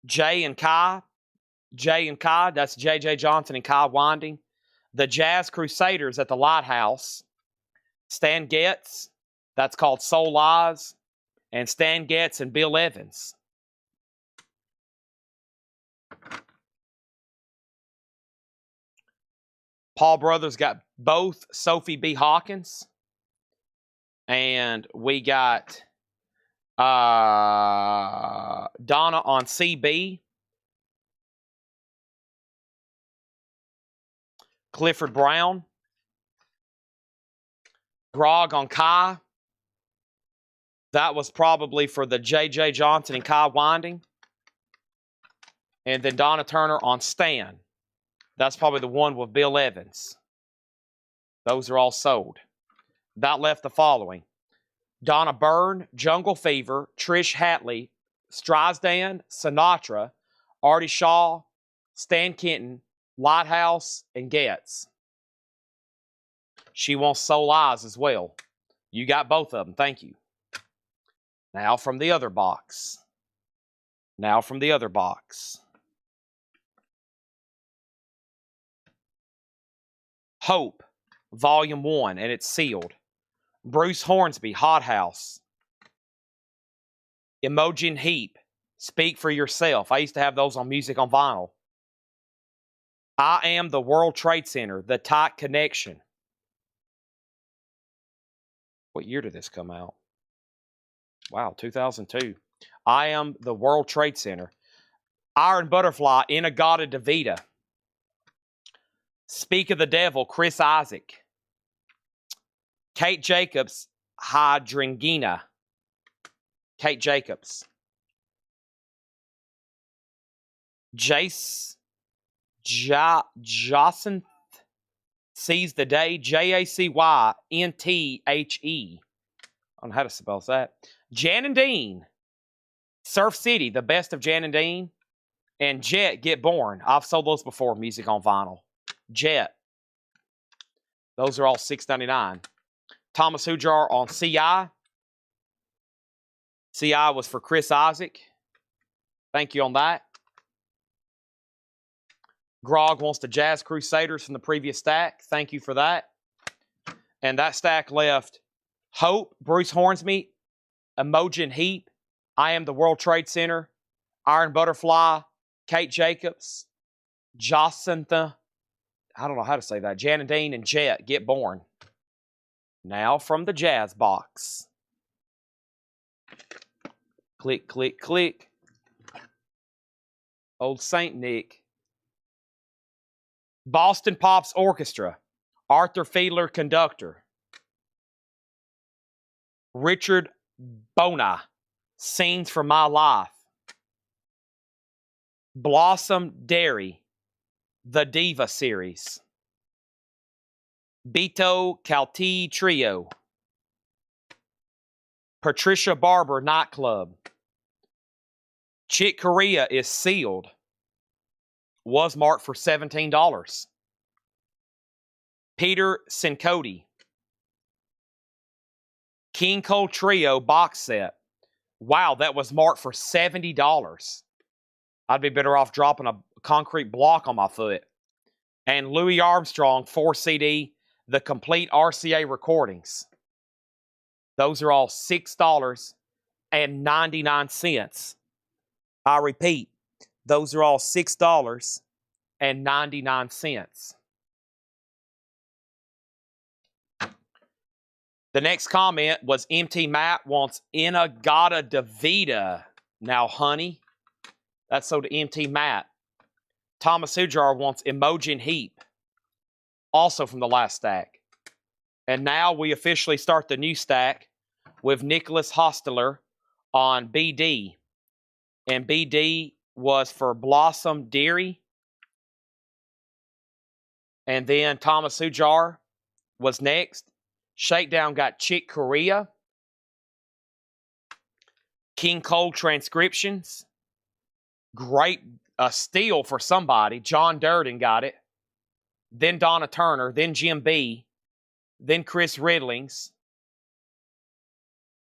Jay and Kai, that's J.J. Johnson and Kai Winding. The Jazz Crusaders at the Lighthouse. Stan Getz, that's called Soul Eyes. And Stan Getz and Bill Evans. Paul Brothers got both Sophie B. Hawkins. And we got Donna on CB. Clifford Brown. Grog on Kai. That was probably for the J.J. Johnson and Kai Winding. And then Donna Turner on Stan. That's probably the one with Bill Evans. Those are all sold. That left the following. Donna Byrne, Jungle Fever, Trish Hatley, Streisand, Sinatra, Artie Shaw, Stan Kenton, Lighthouse, and Getz. She wants Soul Eyes as well. You got both of them. Thank you. Now from the other box. Hope, Volume 1, and it's sealed. Bruce Hornsby, Hot House. Imogen Heap, Speak for Yourself. I used to have those on music on vinyl. I Am the World Trade Center, The Tight Connection. What year did this come out? Wow, 2002. I Am the World Trade Center. Iron Butterfly, In-A-Gadda-Da-Vida. Speak of the Devil, Chris Isaac. Kate Jacobs, Hydringina. Kate Jacobs. Jacinth Sees the Day, Jacynthhe. I don't know how to spell that. Jan and Dean. Surf City, The Best of Jan and Dean. And Jet, Get Born. I've sold those before, music on vinyl. Jet. Those are all $6.99. Thomas Hujar on CI. CI was for Chris Isaac. Thank you on that. Grog wants the Jazz Crusaders from the previous stack. Thank you for that. And that stack left Hope, Bruce Hornsby, Imogen Heap, I Am the World Trade Center, Iron Butterfly, Kate Jacobs, Jacintha, I don't know how to say that, Jan and Dean, and Jet, Get Born. Now from the Jazz box. Click, click, click. Old Saint Nick. Boston Pops Orchestra. Arthur Fiedler, conductor. Richard Bona, Scenes from My Life. Blossom Dairy, The Diva Series. Beto Calti Trio. Patricia Barber Nightclub. Chick Corea is sealed. Was marked for $17. Peter Cincotti. King Cole Trio box set. Wow, that was marked for $70. I'd be better off dropping a concrete block on my foot. And Louis Armstrong, 4 CD, the complete RCA recordings. Those are all $6.99. I repeat, those are all $6.99. The next comment was MT Matt wants In-A-Gadda-Da-Vida. Now, honey, that's so to MT Matt. Thomas Ujar wants Imogen Heap, also from the last stack. And now we officially start the new stack with Nicholas Hostler on BD. And BD was for Blossom Deary. And then Thomas Ujar was next. Shakedown got Chick Corea. King Cole Transcriptions. Great steal for somebody. John Durden got it. Then Donna Turner. Then Jim B. Then Chris Ridlings.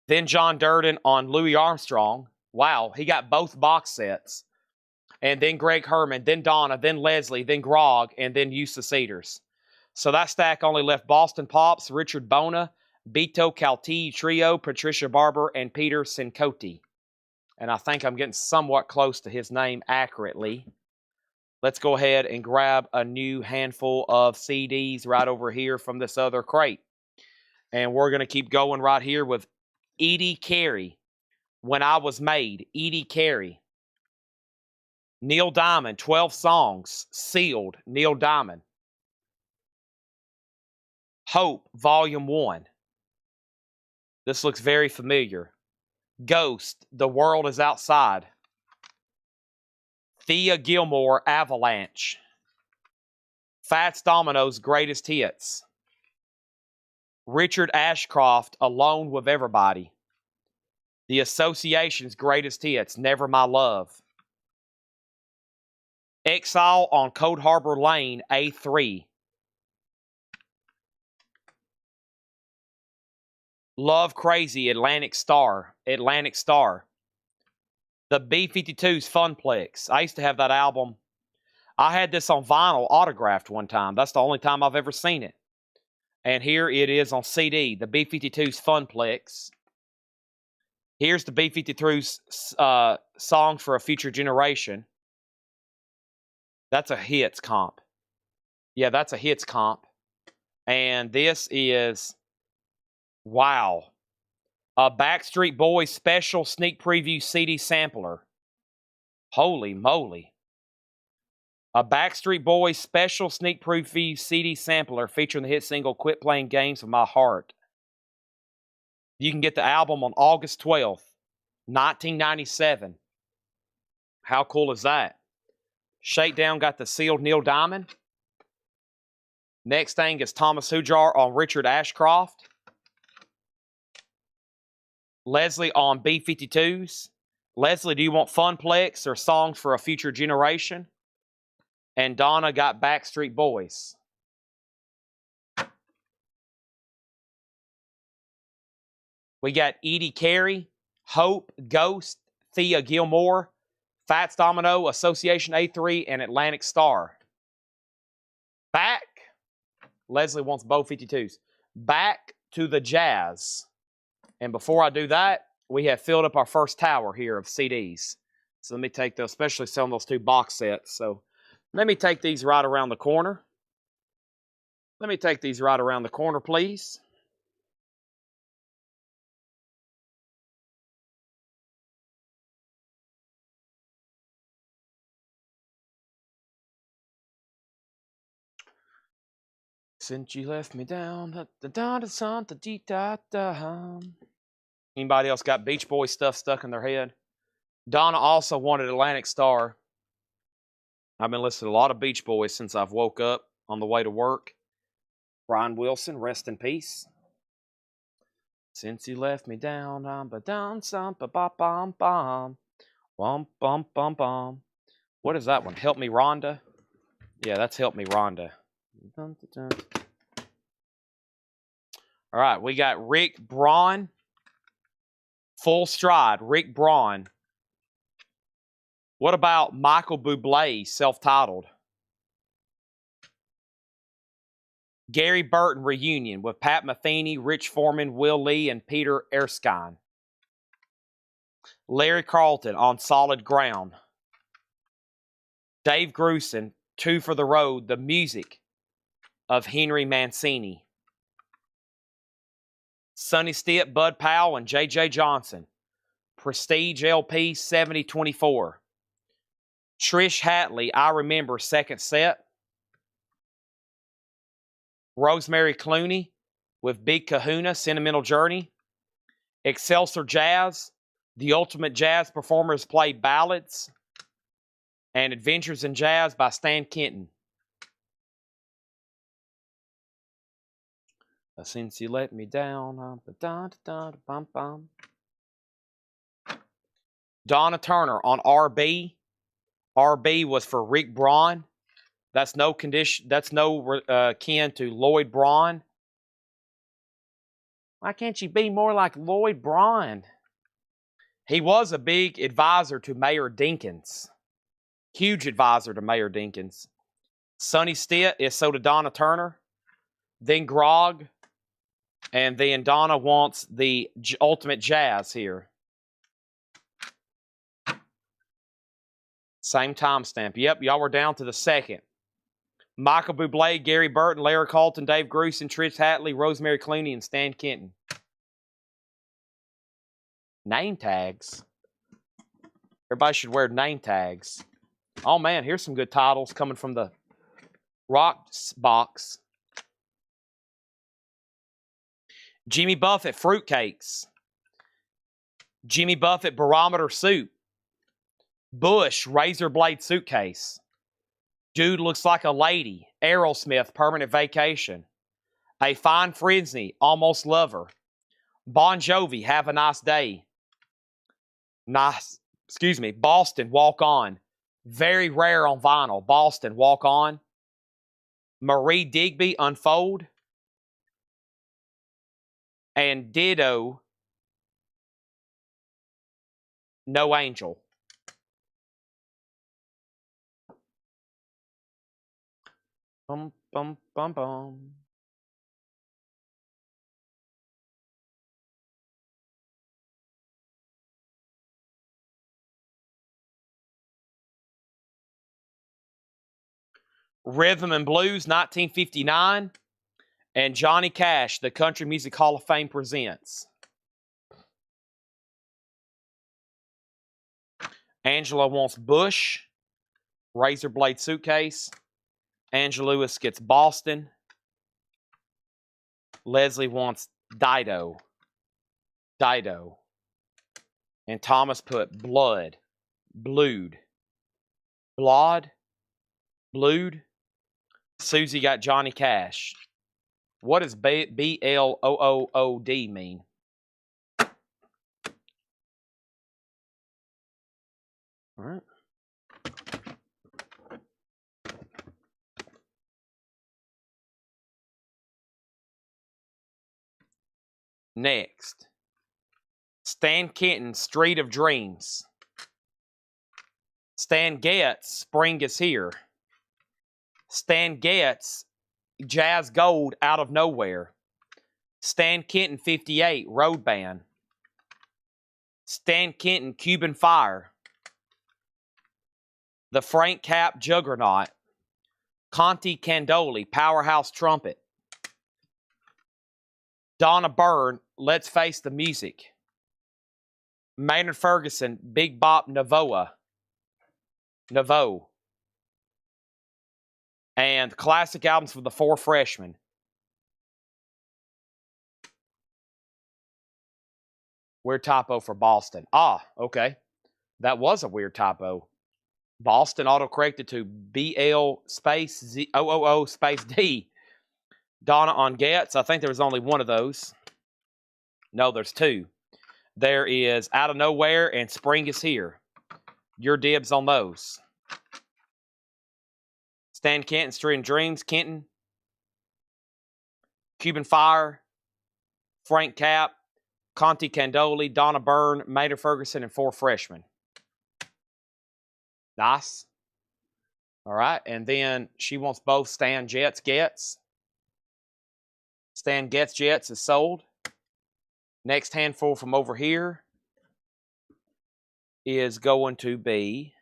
Then John Durden on Louis Armstrong. Wow, he got both box sets. And then Greg Herman. Then Donna. Then Leslie. Then Grog. And then Eustace Cedars. So that stack only left Boston Pops, Richard Bona, Beto Calti Trio, Patricia Barber, and Peter Cincotti. And I think I'm getting somewhat close to his name accurately. Let's go ahead and grab a new handful of CDs right over here from this other crate. And we're going to keep going right here with Edie Carey, When I Was Made, Edie Carey. Neil Diamond, 12 songs, sealed, Neil Diamond. Hope, Volume 1. This looks very familiar. Ghost, The World Is Outside. Thea Gilmore, Avalanche. Fats Domino's Greatest Hits. Richard Ashcroft, Alone with Everybody. The Association's Greatest Hits, Never My Love. Exile on Cold Harbor Lane, A3. Love Crazy, Atlantic Star. Atlantic Star. The B-52's Funplex. I used to have that album. I had this on vinyl autographed one time. That's the only time I've ever seen it. And here it is on CD. The B-52's Funplex. Here's the B-52's Song for a Future Generation. That's a hits comp. Yeah, that's a hits comp. And this is... Wow. A Backstreet Boys special sneak preview CD sampler. Holy moly. A Backstreet Boys special sneak preview CD sampler featuring the hit single Quit Playing Games with My Heart. You can get the album on August 12th, 1997. How cool is that? Shakedown got the sealed Neil Diamond. Next thing is Thomas Ujar on Richard Ashcroft. Leslie on B-52s. Leslie, do you want Funplex or Songs for a Future Generation? And Donna got Backstreet Boys. We got Edie Carey, Hope, Ghost, Thea Gilmore, Fats Domino, Association A3, and Atlantic Star. Back. Leslie wants both 52s. Back to the Jazz. And before I do that, we have filled up our first tower here of CDs. So let me take those, especially selling those 2 box sets. So let me take these right around the corner. Let me take these right around the corner, please. Since you left me down, Anybody else got Beach Boy stuff stuck in their head? Donna also wanted Atlantic Star. I've been listening to a lot of Beach Boys since I've woke up on the way to work. Brian Wilson, rest in peace. Since you left me down, What is that one? Help Me Rhonda? Yeah, that's Help Me Rhonda. All right, we got Rick Braun, Full Stride, Rick Braun. What about Michael Bublé, self-titled? Gary Burton reunion with Pat Metheny, Rich Foreman, Will Lee, and Peter Erskine. Larry Carlton, On Solid Ground. Dave Grusin, Two for the Road, the music of Henry Mancini. Sonny Stitt, Bud Powell, and J.J. Johnson. Prestige LP 7024. Trish Hatley, I Remember, second set. Rosemary Clooney with Big Kahuna, Sentimental Journey. Excelsior Jazz, The Ultimate Jazz Performers Play Ballads. And Adventures in Jazz by Stan Kenton. Since You Let Me Down. Donna Turner on RB. RB was for Rick Braun. That's no condition. That's no kin to Lloyd Braun. Why can't you be more like Lloyd Braun? He was a big advisor to Mayor Dinkins. Huge advisor to Mayor Dinkins. Sonny Stitt is so to Donna Turner. Then Grog. And then Donna wants the Ultimate Jazz here. Same timestamp. Yep, y'all were down to the second. Michael Bublé, Gary Burton, Larry Carlton, Dave Grusin, Trish Hatley, Rosemary Clooney, and Stan Kenton. Name tags. Everybody should wear name tags. Oh, man, here's some good titles coming from the Rock box. Jimmy Buffett, Fruitcakes. Jimmy Buffett, Barometer Soup. Bush, Razor Blade Suitcase. Dude Looks Like a Lady, Aerosmith, Permanent Vacation. A Fine Frenzy, Almost Lover. Bon Jovi, Have a Nice Day. Boston, Walk On. Very rare on vinyl, Boston, Walk On. Marie Digby, Unfold. And Ditto, No Angel. Bum, bum, bum, bum. Rhythm and Blues, 1959. And Johnny Cash, the Country Music Hall of Fame presents. Angela wants Bush, Razor Blade Suitcase. Angela Lewis gets Boston. Leslie wants Dido. And Thomas put Blood. Blued. Blued. Susie got Johnny Cash. What does B-L-O-O-O-D mean? All right. Next. Stan Kenton, Street of Dreams. Stan Getz, Spring is Here. Stan Getz, Jazz Gold, Out of Nowhere. Stan Kenton, 58, Road Band. Stan Kenton, Cuban Fire. The Frank Capp Juggernaut. Conti Candoli, Powerhouse Trumpet. Donna Byrne, Let's Face the Music. Maynard Ferguson, Big Bop Navoa. And classic albums for the Four Freshmen. Weird typo for Boston. Ah, okay. That was a weird typo. Boston autocorrected to BL space Z OOO space D. Donna on Getz. I think there was only one of those. No, there's two. There is Out of Nowhere and Spring is Here. Your dibs on those. Stan Kenton, Street of Dreams, Kenton. Cuban Fire. Frank Capp. Conti Candoli, Donna Byrne, Maynard Ferguson, and 4 freshmen. Nice. All right, and then she wants both Stan Getz Getz. Stan Getz Jets is sold. Next handful from over here is going to be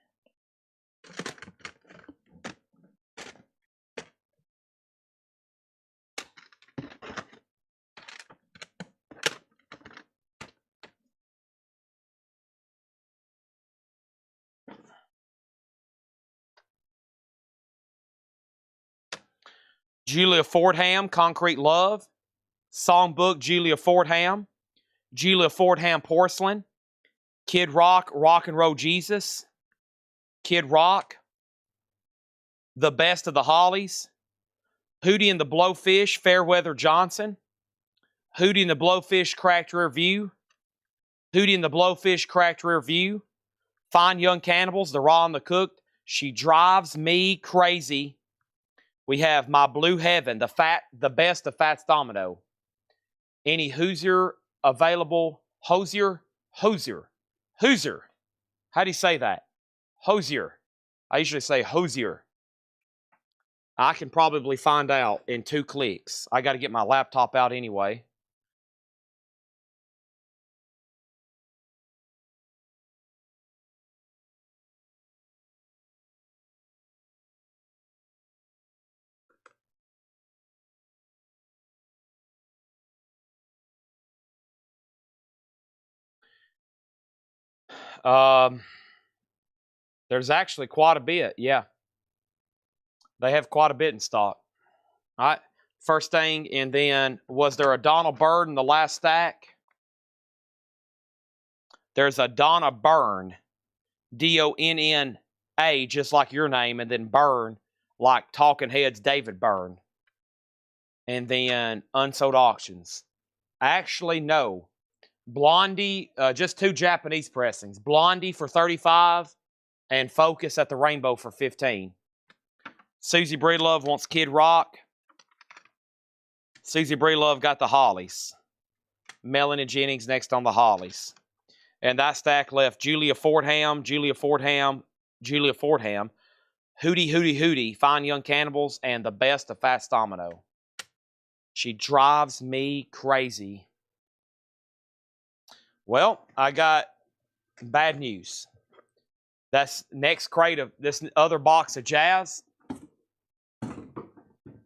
Julia Fordham, Concrete Love. Songbook, Julia Fordham. Julia Fordham, Porcelain. Kid Rock, Rock and Roll Jesus. Kid Rock. The Best of the Hollies. Hootie and the Blowfish, Fairweather Johnson. Hootie and the Blowfish, Cracked Rear View. Hootie and the Blowfish, Cracked Rear View. Fine Young Cannibals, The Raw and the Cooked. She Drives Me Crazy. We have My Blue Heaven, the Best of Fats Domino. Any Hoosier available? Hosier? How do you say that? Hosier. I usually say Hosier. I can probably find out in 2 clicks. I got to get my laptop out anyway. There's actually quite a bit, yeah. They have quite a bit in stock. All right, first thing, and then was there a Donna Byrne in the last stack? There's a Donna Byrne, D-O-N-N-A, just like your name, and then Byrne, like Talking Heads David Byrne. And then unsold auctions. Actually, no. Blondie, just 2 Japanese pressings. Blondie for 35 and Focus at the Rainbow for 15. Susie Breedlove wants Kid Rock. Susie Breedlove got the Hollies. Melanie Jennings next on the Hollies. And that stack left Julia Fordham, Hootie, Fine Young Cannibals, and the Best of Fats Domino. She Drives Me Crazy. Well, I got bad news. That's next crate of this other box of Jazz.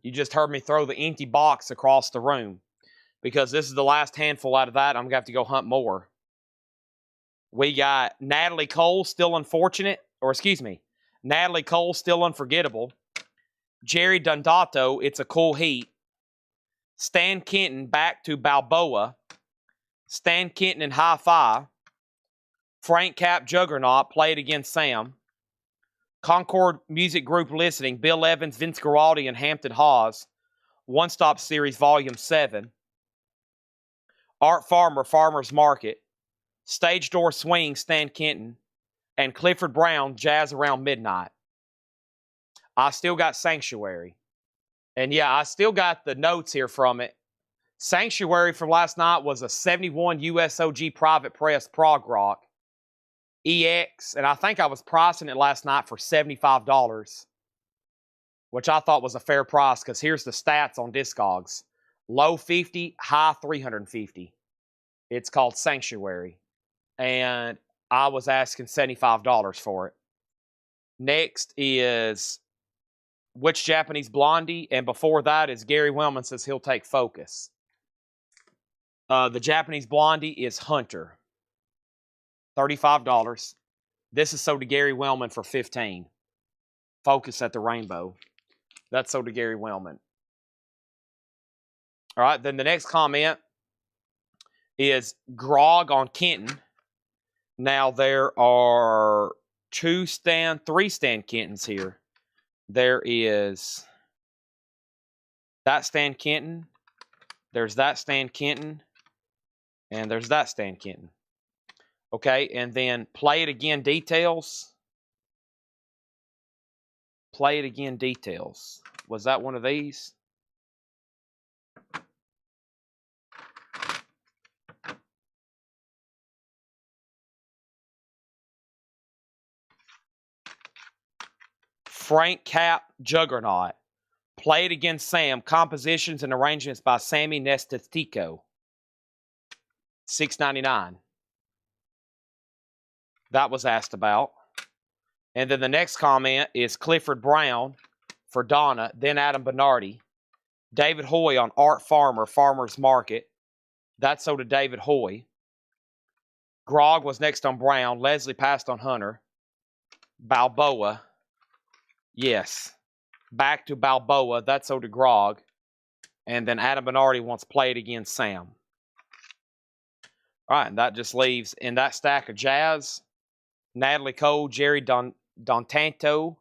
You just heard me throw the empty box across the room because this is the last handful out of that. I'm going to have to go hunt more. We got Natalie Cole, Still Unfortunate, Natalie Cole, Still Unforgettable. Jerry Dondato, It's a Cool Heat. Stan Kenton, Back to Balboa. Stan Kenton and Hi-Fi. Frank Cap Juggernaut, Play It Again Sam. Concord Music Group Listening, Bill Evans, Vince Guaraldi, and Hampton Hawes. One Stop Series, Volume 7. Art Farmer, Farmer's Market. Stage Door Swing, Stan Kenton. And Clifford Brown, Jazz Around Midnight. I still got Sanctuary. And yeah, I still got the notes here from it. Sanctuary from last night was a 71 USOG Private Press prog rock. EX, and I think I was pricing it last night for $75, which I thought was a fair price because here's the stats on Discogs. Low 50, high 350. It's called Sanctuary. And I was asking $75 for it. Next is Which Japanese Blondie? And before that is Gary Wellman says he'll take Focus. The Japanese Blondie is Hunter. $35. This is sold to Gary Wellman for $15. Focus at the Rainbow. That's sold to Gary Wellman. All right, then the next comment is Grog on Kenton. Now there are 3 Stan Kentons here. There is that Stan Kenton. There's that Stan Kenton. And there's that Stan Kenton. Okay, and then Play It Again Details. Play It Again Details. Was that one of these? Frank Cap Juggernaut. Played Against Sam. Compositions and arrangements by Sammy Nestetico. $6.99. That was asked about. And then the next comment is Clifford Brown for Donna, then Adam Bernardi. David Hoy on Art Farmer, Farmer's Market. That's so to David Hoy. Grog was next on Brown. Leslie passed on Hunter. Balboa. Yes. Back to Balboa. That's so to Grog. And then Adam Bernardi wants Played Against Sam. All right, and that just leaves in that stack of jazz, Natalie Cole, Jerry Dontanto,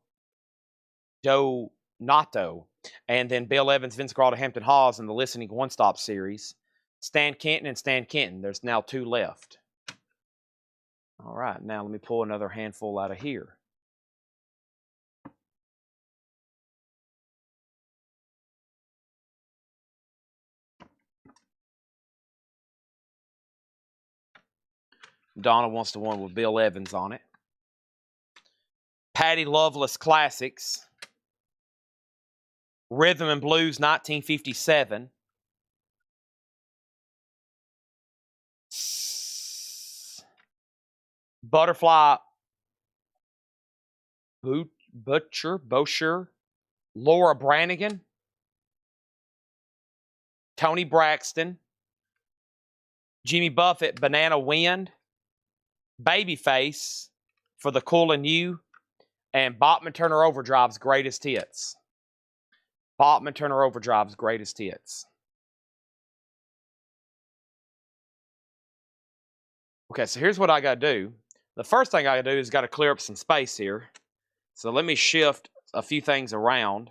Donato, and then Bill Evans, Vince Grohl, Hampton Hawes in the Listening One-Stop series. Stan Kenton and Stan Kenton. There's now 2 left. All right, now let me pull another handful out of here. Donna wants the one with Bill Evans on it. Patty Loveless Classics. Rhythm and Blues 1957. Butterfly Boucher. Laura Branigan. Tony Braxton. Jimmy Buffett, Banana Wind. Babyface for the Cool and You. And Bachman Turner Overdrive's Greatest Hits. Bachman Turner Overdrive's Greatest Hits. Okay, so here's what I got to do. The first thing I got to do is got to clear up some space here. So let me shift a few things around.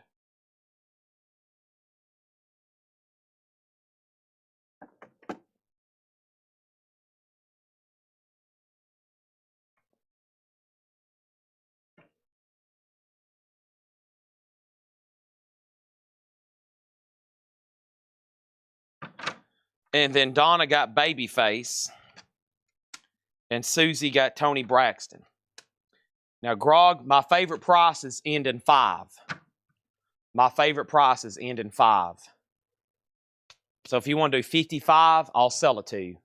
And then Donna got Babyface. And Susie got Tony Braxton. Now, Grog, my favorite prices end in 5. My favorite prices end in 5. So if you want to do 55, I'll sell it to you.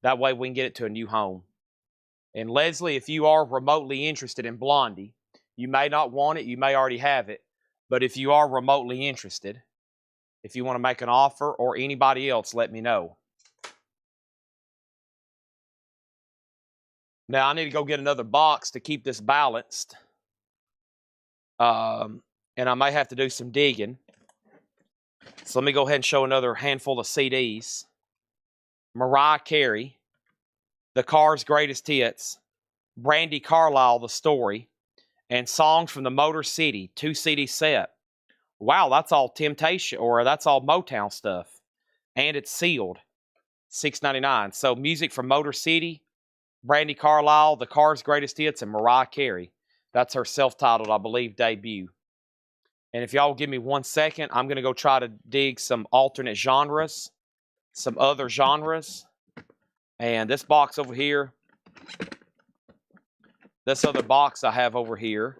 That way we can get it to a new home. And Leslie, if you are remotely interested in Blondie, you may not want it, you may already have it, but if you are remotely interested, if you want to make an offer or anybody else, let me know. Now, I need to go get another box to keep this balanced. And I may have to do some digging. So let me go ahead and show another handful of CDs. Mariah Carey, The Cars' Greatest Hits, Brandi Carlile, The Story, and Songs from the Motor City, 2 CD set. Wow, that's all Temptation, or that's all Motown stuff. And it's sealed, $6.99. So music from Motor City, Brandi Carlile, The Cars' Greatest Hits, and Mariah Carey. That's her self-titled, I believe, debut. And if y'all give me 1 second, I'm going to go try to dig some alternate genres, some other genres. And this box over here, this other box I have over here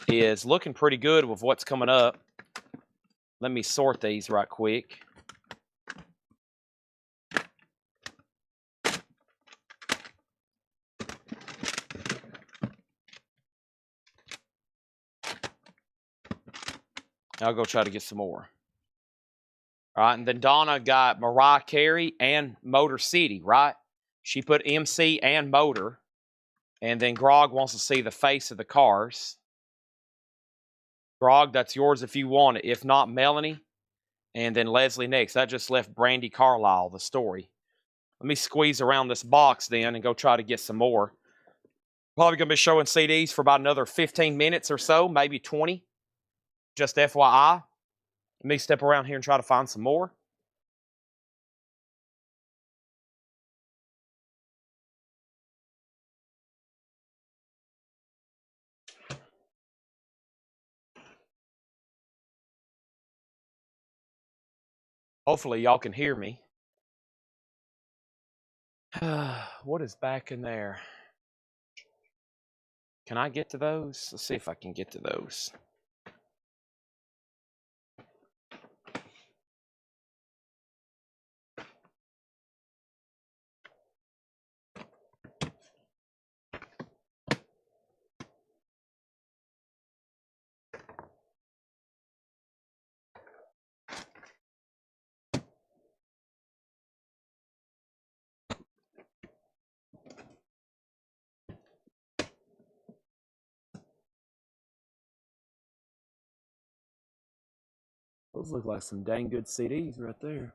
is looking pretty good with what's coming up. Let me sort these right quick. I'll go try to get some more. All right, and then Donna got Mariah Carey and Motor City, right? She put MC and Motor. And then Grog wants to see the face of the Cars. Grog, that's yours if you want it. If not, Melanie. And then Leslie next. That just left Brandi Carlile, The Story. Let me squeeze around this box then and go try to get some more. Probably going to be showing CDs for about another 15 minutes or so, maybe 20. Just FYI. Let me step around here and try to find some more. Hopefully y'all can hear me. What is back in there? Can I get to those? Let's see if I can get to those. Those look like some dang good CDs right there.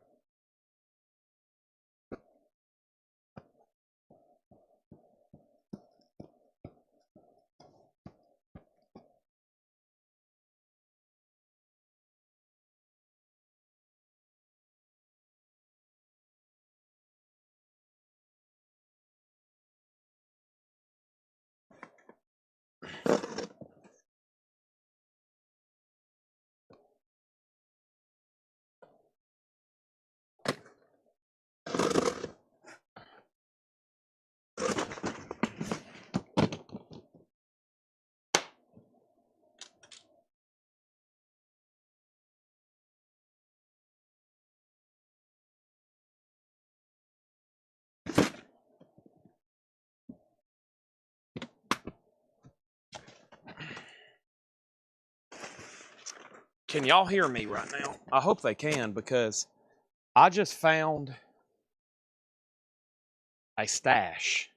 Can y'all hear me right now? I hope they can, because I just found a stash.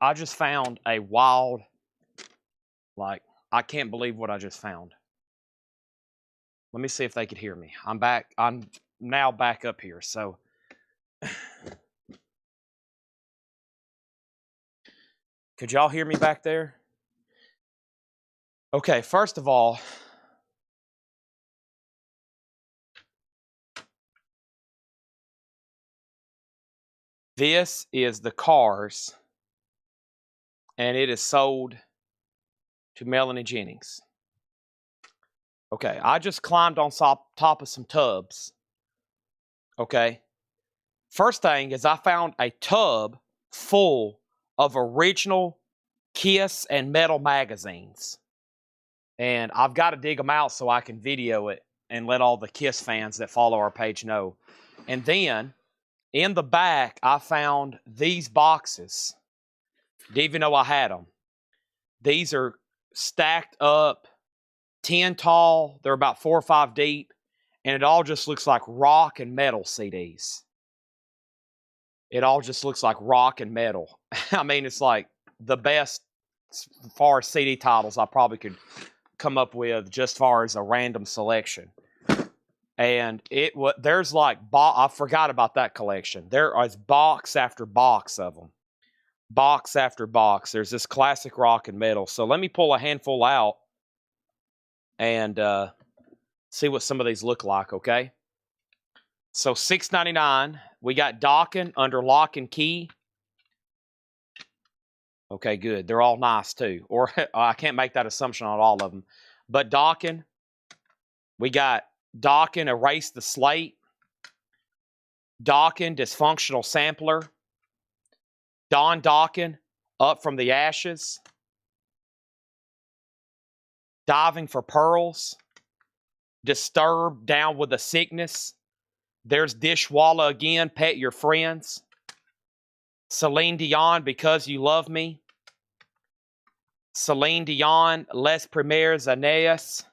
I just found a wild, like, I can't believe what I just found. Let me see if they could hear me. I'm back. I'm now back up here. So could y'all hear me back there? Okay, first of all, this is the Cars, and it is sold to Melanie Jennings. Okay, I just climbed on top of some tubs. Okay, first thing is I found a tub full of original Kiss and Metal magazines. And I've got to dig them out so I can video it and let all the Kiss fans that follow our page know. And then in the back, I found these boxes. Didn't even know I had them. These are stacked up, 10 tall. They're about 4 or 5 deep. And it all just looks like rock and metal CDs. It all just looks like rock and metal. I mean, it's like the best as far as CD titles I probably could come up with, just far as a random selection. And there's like, I forgot about that collection. There is box after box of them. Box after box. There's this classic rock and metal. So let me pull a handful out and see what some of these look like, okay? So $6.99. We got Dokken under lock and key. Okay, good. They're all nice too. Or I can't make that assumption on all of them. But Dokken, we got Dokken Erase the Slate. Dokken Dysfunctional Sampler. Don Dokken Up from the Ashes. Diving for Pearls. Disturbed Down with the Sickness. There's Dishwalla again, Pet Your Friends. Celine Dion, Because You Love Me. Celine Dion, Les Premières Années.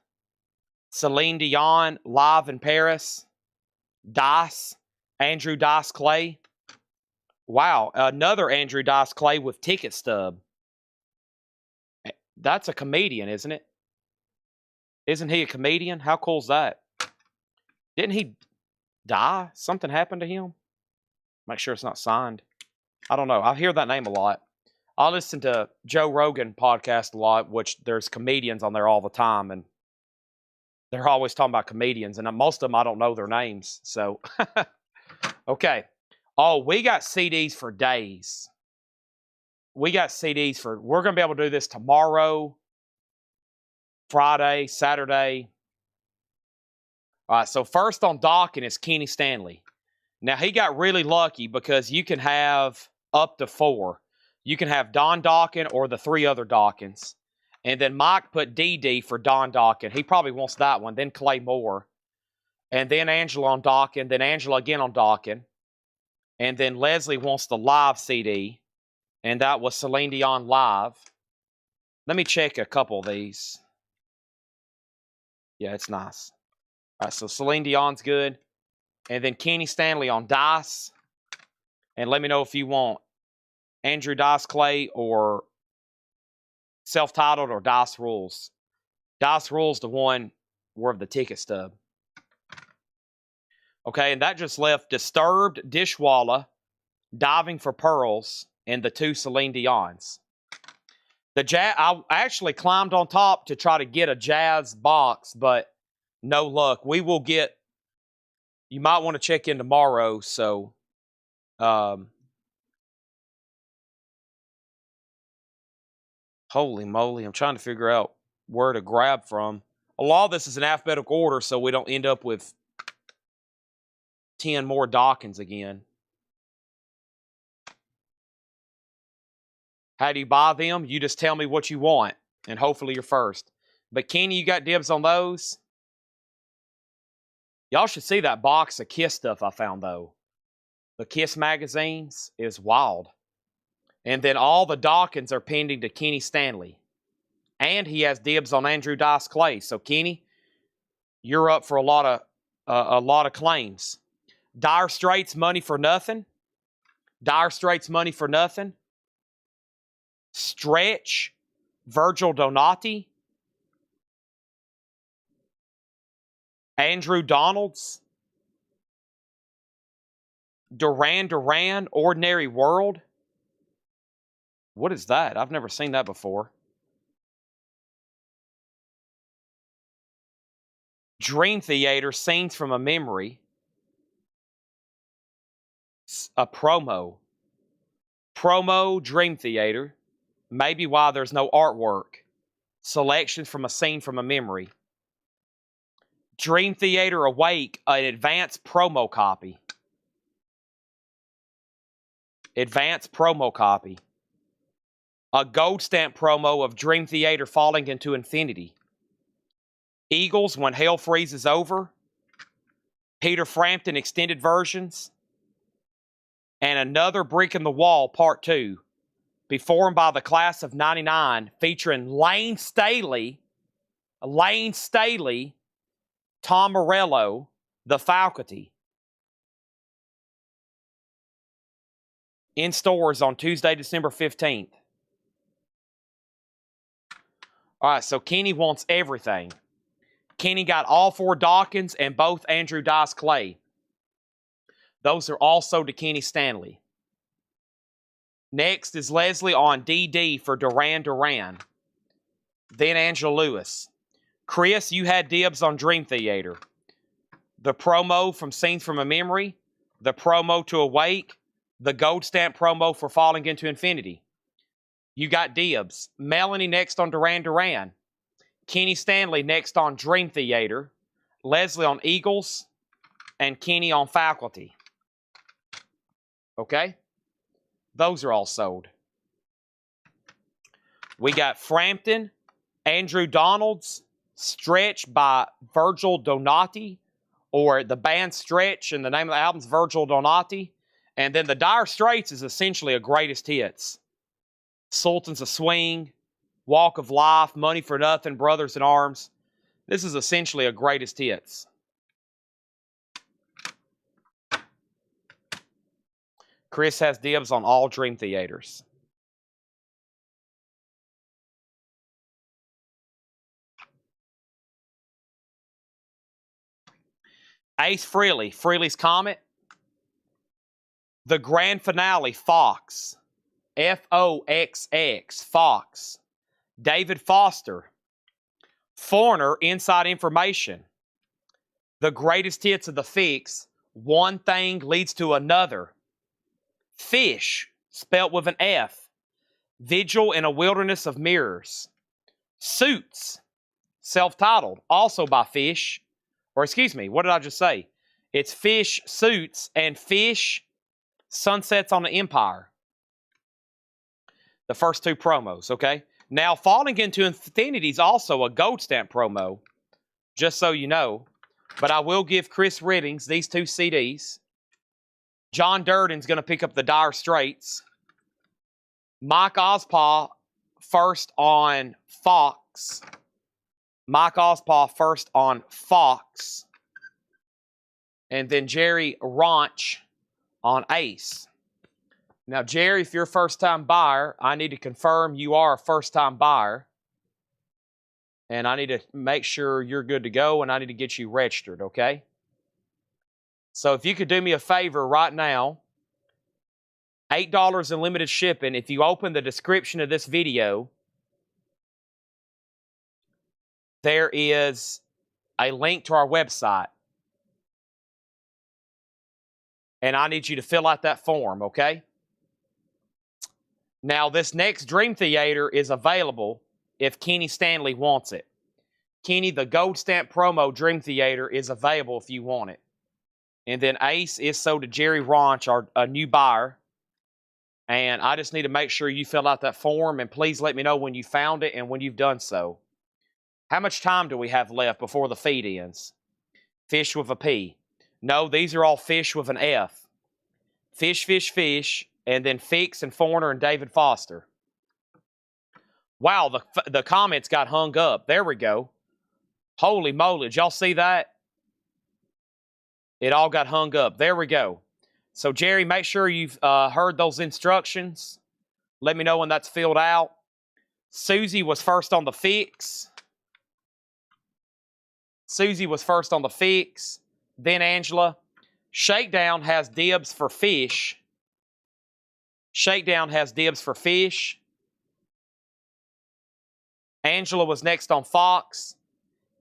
Celine Dion, Live in Paris. Dice, Andrew Dice Clay. Wow, another Andrew Dice Clay with Ticket Stub. That's a comedian, isn't it? Isn't he a comedian? How cool is that? Didn't he die? Something happened to him? Make sure it's not signed. I don't know. I hear that name a lot. I listen to Joe Rogan podcast a lot, which there's comedians on there all the time, and they're always talking about comedians, and most of them I don't know their names. So, okay. Oh, we got CDs for days. We got CDs for, we're going to be able to do this tomorrow, Friday, Saturday. All right, so first on Dokken is Kenny Stanley. Now, he got really lucky because you can have up to 4. You can have Don Dawkins or the 3 other Dawkins. And then Mike put DD for Don Dawkins. He probably wants that one. Then Clay Moore. And then Angela on Dawkins. Then Angela again on Dawkins. And then Leslie wants the live CD. And that was Celine Dion live. Let me check a couple of these. Yeah, it's nice. All right, so Celine Dion's good. And then Kenny Stanley on Dice. And let me know if you want Andrew Dice Clay or Self-Titled or Dice Rules. Dice Rules, the one where the ticket stub. Okay, and that just left Disturbed, Dishwalla, Diving for Pearls, and the 2 Celine Dions. I actually climbed on top to try to get a Jazz box, but no luck. We will get, you might want to check in tomorrow, so holy moly, I'm trying to figure out where to grab from. A lot of this is in alphabetical order, so we don't end up with 10 more Dawkins again. How do you buy them? You just tell me what you want, and hopefully you're first. But Kenny, you got dibs on those? Y'all should see that box of Kiss stuff I found, though. The Kiss magazines is wild. And then all the Dawkins are pending to Kenny Stanley. And he has dibs on Andrew Dice Clay. So, Kenny, you're up for a lot of claims. Dire Straits, Money for Nothing. Dire Straits, Money for Nothing. Stretch, Virgil Donati. Andrew Donalds. Duran Duran, Ordinary World. What is that? I've never seen that before. Dream Theater, Scenes from a Memory. A promo. Promo, Dream Theater. Maybe why there's no artwork. Selections from a scene from a memory. Dream Theater Awake, an advanced promo copy. Advanced promo copy. A gold stamp promo of Dream Theater Falling into Infinity. Eagles, When Hell Freezes Over. Peter Frampton extended versions. And Another Brick in the Wall, Part 2. Performed by the class of 99, featuring Lane Staley, Tom Morello, The Faculty. In stores on Tuesday, December 15th. All right, so Kenny wants everything. Kenny got all 4 Dawkins and both Andrew Dice Clay. Those are also to Kenny Stanley. Next is Leslie on DD for Duran Duran. Then Angela Lewis. Chris, you had dibs on Dream Theater. The promo from Scenes from a Memory. The promo to Awake. The gold stamp promo for Falling into Infinity. You got dibs. Melanie next on Duran Duran. Kenny Stanley next on Dream Theater. Leslie on Eagles. And Kenny on Faculty. Okay? Those are all sold. We got Frampton, Andrew Donalds, Stretch by Virgil Donati, or the band Stretch, and the name of the album's Virgil Donati. And then the Dire Straits is essentially a greatest hits. Sultans of Swing, Walk of Life, Money for Nothing, Brothers in Arms. This is essentially a greatest hits. Chris has dibs on all Dream Theaters. Ace Frehley, Frehley's Comet. The grand finale, Fox. Foxx, Fox. David Foster. Foreigner, Inside Information. The greatest hits of the Fix. One Thing Leads to Another. Fish, spelt with an F. Vigil in a Wilderness of Mirrors. Suits, self-titled, also by Fish. Or excuse me, what did I just say? It's Fish, Suits, and Fish, Sunsets on the Empire. The first 2 promos, okay? Now, Falling into Infinity is also a gold stamp promo, just so you know. But I will give Chris Riddings these 2 CDs. John Durden's going to pick up the Dire Straits. Mike Ospaw first on Fox. Mike Ospaw first on Fox. And then Jerry Raunch on Ace. Now, Jerry, if you're a first-time buyer, I need to confirm you are a first-time buyer. And I need to make sure you're good to go, and I need to get you registered, okay? So if you could do me a favor right now, $8 in limited shipping. If you open the description of this video, there is a link to our website. And I need you to fill out that form, okay? Now, this next Dream Theater is available if Kenny Stanley wants it. Kenny, the Gold Stamp promo Dream Theater is available if you want it. And then Ace is sold to Jerry Raunch, a new buyer. And I just need to make sure you fill out that form, and please let me know when you found it and when you've done so. How much time do we have left before the feed ends? Fish with a P. No, these are all fish with an F. Fish, fish, fish, and then Fix and Foreigner and David Foster. Wow, the comments got hung up. There we go. Holy moly, did y'all see that? It all got hung up. There we go. So, Jerry, make sure you've heard those instructions. Let me know when that's filled out. Susie was first on the Fix. Susie was first on the Fix. Then Angela. Shakedown has dibs for fish. Shakedown has dibs for fish. Angela was next on Fox.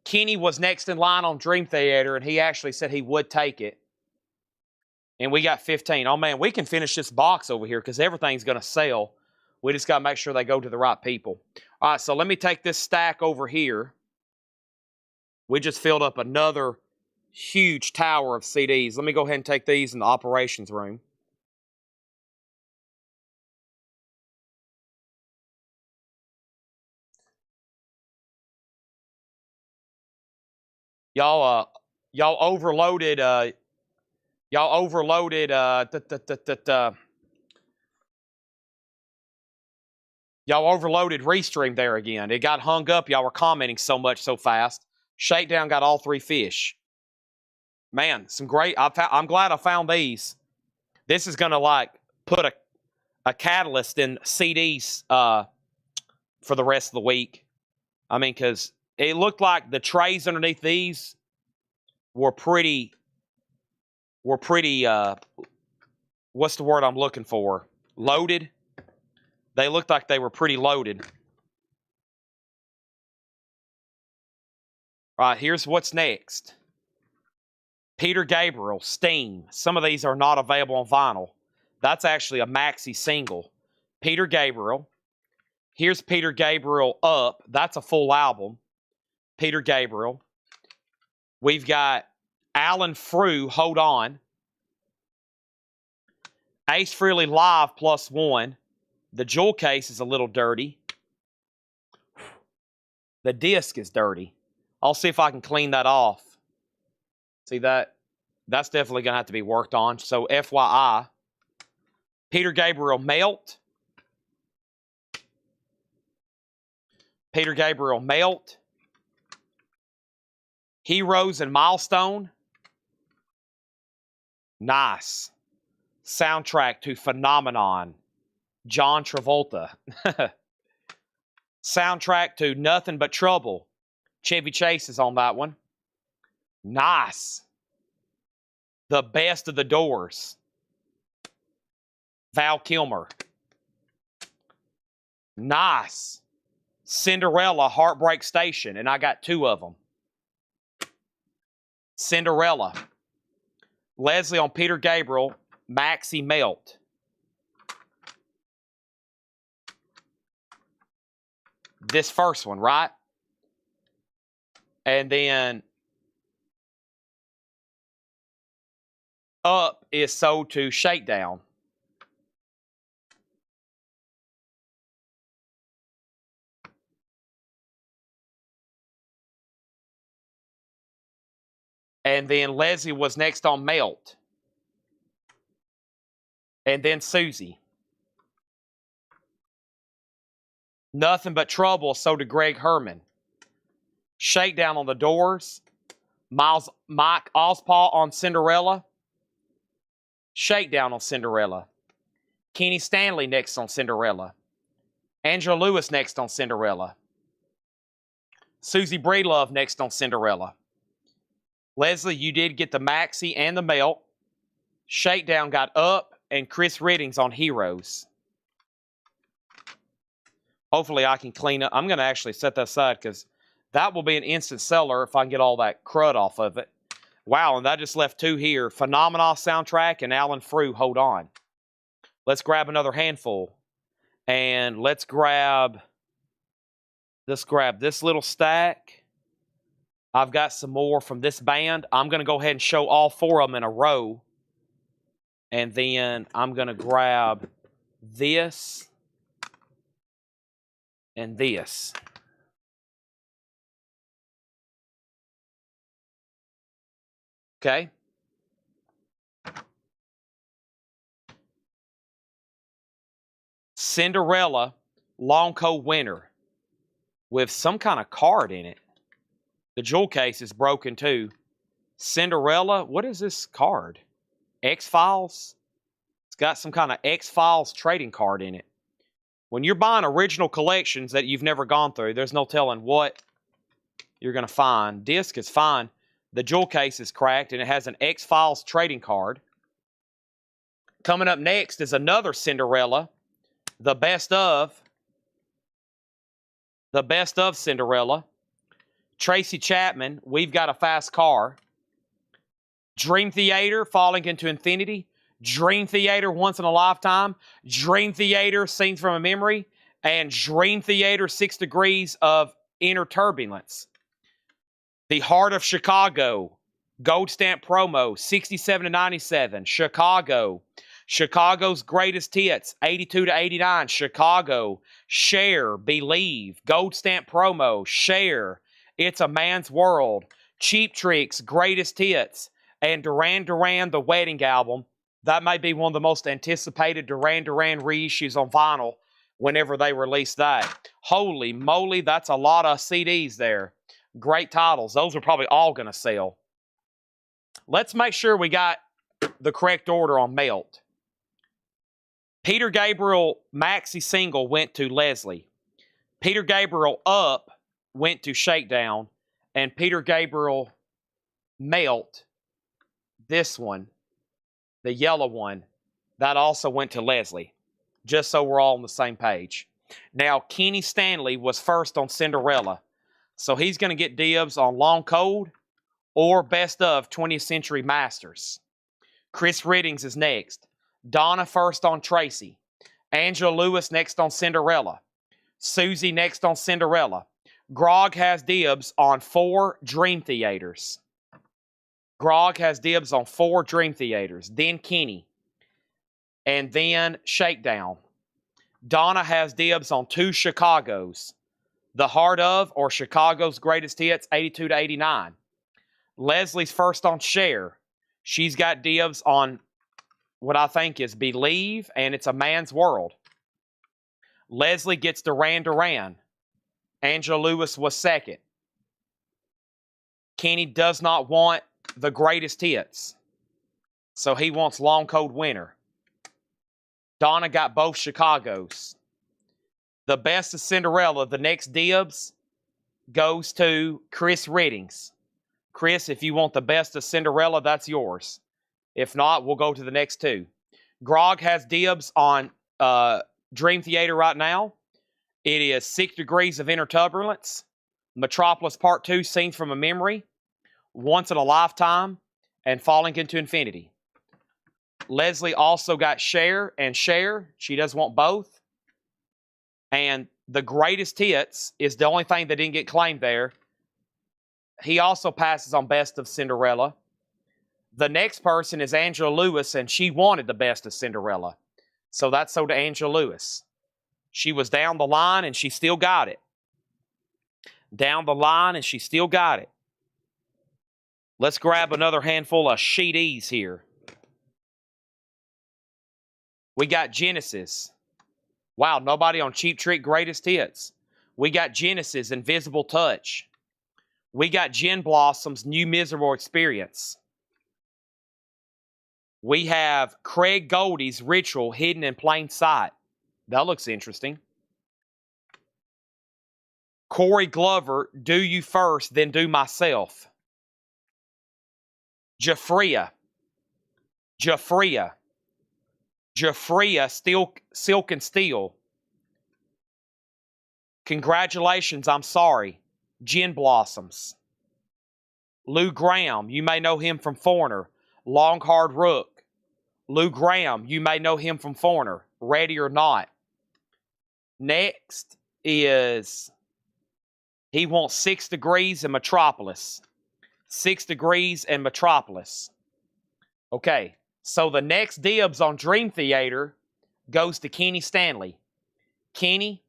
Kenny was next in line on Dream Theater, and he actually said he would take it. And we got 15. Oh, man, we can finish this box over here because everything's going to sell. We just got to make sure they go to the right people. All right, so let me take this stack over here. We just filled up another huge tower of CDs. Let me go ahead and take these in the operations room. Y'all overloaded. Y'all overloaded. Y'all overloaded Restream there again. It got hung up. Y'all were commenting so much so fast. Shakedown got all 3 fish. Man, some great. I'm glad I found these. This is gonna like put a catalyst in CDs for the rest of the week. I mean, because it looked like the trays underneath these were pretty. What's the word I'm looking for? Loaded. They looked like they were pretty loaded. All right, here's what's next. Peter Gabriel, Steam. Some of these are not available on vinyl. That's actually a maxi single. Peter Gabriel. Here's Peter Gabriel Up. That's a full album. Peter Gabriel. We've got Alan Frew, Hold On. Ace Frehley Live +1. The jewel case is a little dirty. The disc is dirty. I'll see if I can clean that off. See that? That's definitely going to have to be worked on. So, FYI. Peter Gabriel Melt. Peter Gabriel Melt. Heroes and Milestone. Nice. Soundtrack to Phenomenon. John Travolta. Soundtrack to Nothing But Trouble. Chevy Chase is on that one. Nice. The Best of the Doors. Val Kilmer. Nice. Cinderella, Heartbreak Station, and I got 2 of them. Cinderella. Leslie on Peter Gabriel, Maxi Melt. This first one, right? And then Up is sold to Shakedown. And then Leslie was next on Melt. And then Susie. Nothing But Trouble, so did Greg Herman. Shakedown on The Doors. Mike Ospaw on Cinderella. Shakedown on Cinderella. Kenny Stanley next on Cinderella. Angela Lewis next on Cinderella. Susie Breedlove next on Cinderella. Leslie, you did get the Maxi and the Melt. Shakedown got Up, and Chris Riddings on Heroes. Hopefully I can clean up. I'm going to actually set that aside because that will be an instant seller if I can get all that crud off of it. Wow, and that just left 2 here. Phenomena soundtrack and Alan Frew, Hold On. Let's grab another handful. And let's grab this little stack. I've got some more from this band. I'm going to go ahead and show all 4 of them in a row. And then I'm going to grab this and this. Okay? Cinderella Long Coat Winter with some kind of card in it. The jewel case is broken too. Cinderella, what is this card? X-Files? It's got some kind of X-Files trading card in it. When you're buying original collections that you've never gone through, there's no telling what you're going to find. Disc is fine. The jewel case is cracked, and it has an X-Files trading card. Coming up next is another Cinderella. The best of Cinderella. Tracy Chapman, We've Got a Fast Car. Dream Theater, Falling into Infinity. Dream Theater, Once in a Lifetime. Dream Theater, Scenes from a Memory. And Dream Theater, 6 Degrees of Inner Turbulence. The Heart of Chicago, Gold Stamp Promo, 67 to 97. Chicago. Chicago's Greatest Hits, 82 to 89. Chicago. Share, Believe. Gold Stamp Promo, Share. It's a Man's World. Cheap Trick's Greatest Hits. And Duran Duran, The Wedding Album. That may be one of the most anticipated Duran Duran reissues on vinyl whenever they release that. Holy moly, that's a lot of CDs there. Great titles. Those are probably all going to sell. Let's make sure we got the correct order on Melt. Peter Gabriel Maxi Single went to Leslie. Peter Gabriel Up went to Shakedown. And Peter Gabriel Melt, this one, the yellow one, that also went to Leslie. Just so we're all on the same page. Now, Kenny Stanley was first on Cinderella. So he's going to get dibs on Long Cold or Best of 20th Century Masters. Chris Riddings is next. Donna first on Tracy. Angela Lewis next on Cinderella. Susie next on Cinderella. Grog has dibs on 4 Dream Theaters. Grog has dibs on 4 Dream Theaters. Then Kenny. And then Shakedown. Donna has dibs on 2 Chicagos. The Heart of or Chicago's Greatest Hits, 82 to 89. Leslie's first on Share. She's got dibs on what I think is Believe, and It's a Man's World. Leslie gets Duran Duran. Angela Lewis was second. Kenny does not want the Greatest Hits, so he wants Long Cold Winter. Donna got both Chicagos. The Best of Cinderella, the next dibs, goes to Chris Riddings. Chris, if you want the Best of Cinderella, that's yours. If not, we'll go to the next 2. Grog has dibs on Dream Theater right now. It is 6 Degrees of Inner Turbulence, Metropolis Part 2, Scenes from a Memory, Once in a Lifetime, and Falling into Infinity. Leslie also got Share and Share. She does want both. And the Greatest Hits is the only thing that didn't get claimed there. He also passes on Best of Cinderella. The next person is Angela Lewis, and she wanted the Best of Cinderella. So that's sold to Angela Lewis. She was down the line, and she still got it. Down the line, and she still got it. Let's grab another handful of Sheet E's here. We got Genesis. Wow, nobody on Cheap Trick Greatest Hits. We got Genesis, Invisible Touch. We got Gin Blossom's New Miserable Experience. We have Craig Goldie's Ritual, Hidden in Plain Sight. That looks interesting. Corey Glover, Do You First, Then Do Myself. Jafria, Silk and Steel. Congratulations, I'm Sorry. Gin Blossoms. Lou Graham, you may know him from Foreigner. Long Hard Rook. Lou Graham, you may know him from Foreigner. Ready or Not. Next is, he wants 6 Degrees and Metropolis. 6 Degrees and Metropolis. Okay, so the next dibs on Dream Theater goes to Kenny Stanley. Kenny,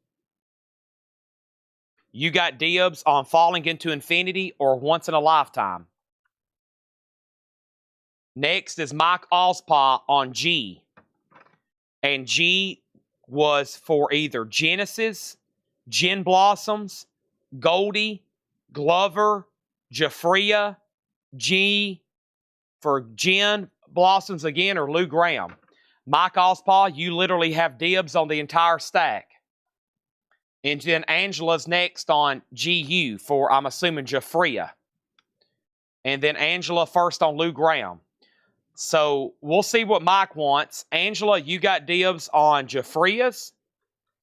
you got dibs on Falling into Infinity or Once in a Lifetime. Next is Mike Ospaw on G. And G was for either Genesis, Gin Blossoms, Goldie, Glover, Jafria, G for Gin Blossoms again, or Lou Graham. Mike Ospaw, you literally have dibs on the entire stack. And then Angela's next on GU for, I'm assuming, Jafria. And then Angela first on Lou Graham. So we'll see what Mike wants. Angela, you got dibs on Jafria's.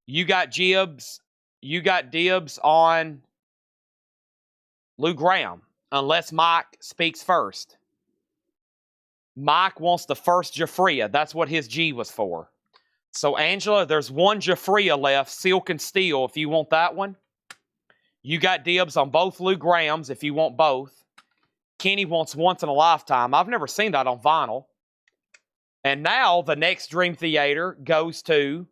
You got dibs on Lou Graham, unless Mike speaks first. Mike wants the first Jafria. That's what his G was for. So, Angela, there's one Jafria left, Silk and Steel, if you want that one. You got dibs on both Lou Grahams if you want both. Kenny wants Once in a Lifetime. I've never seen that on vinyl. And now the next Dream Theater goes to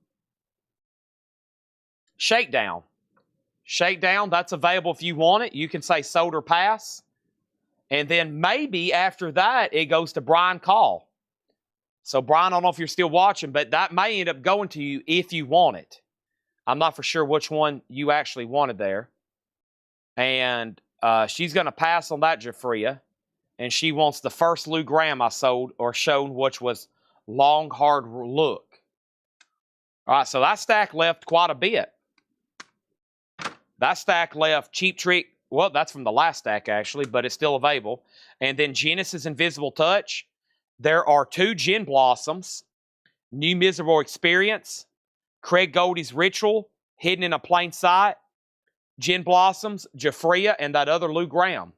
Shakedown. Shakedown, that's available if you want it. You can say sold or pass. And then maybe after that, it goes to Brian Call. So, Brian, I don't know if you're still watching, but that may end up going to you if you want it. I'm not for sure which one you actually wanted there. And she's going to pass on that Jafria. And she wants the first Lou Graham I sold or shown, which was Long Hard Look. All right, so that stack left quite a bit. That stack left Cheap Trick. Well, that's from the last stack, actually, but it's still available. And then Genesis Invisible Touch. There are 2 Gin Blossoms, New Miserable Experience, Craig Goldie's Ritual, Hidden in a Plain Sight, Gin Blossoms, Jafria, and that other Lou Graham.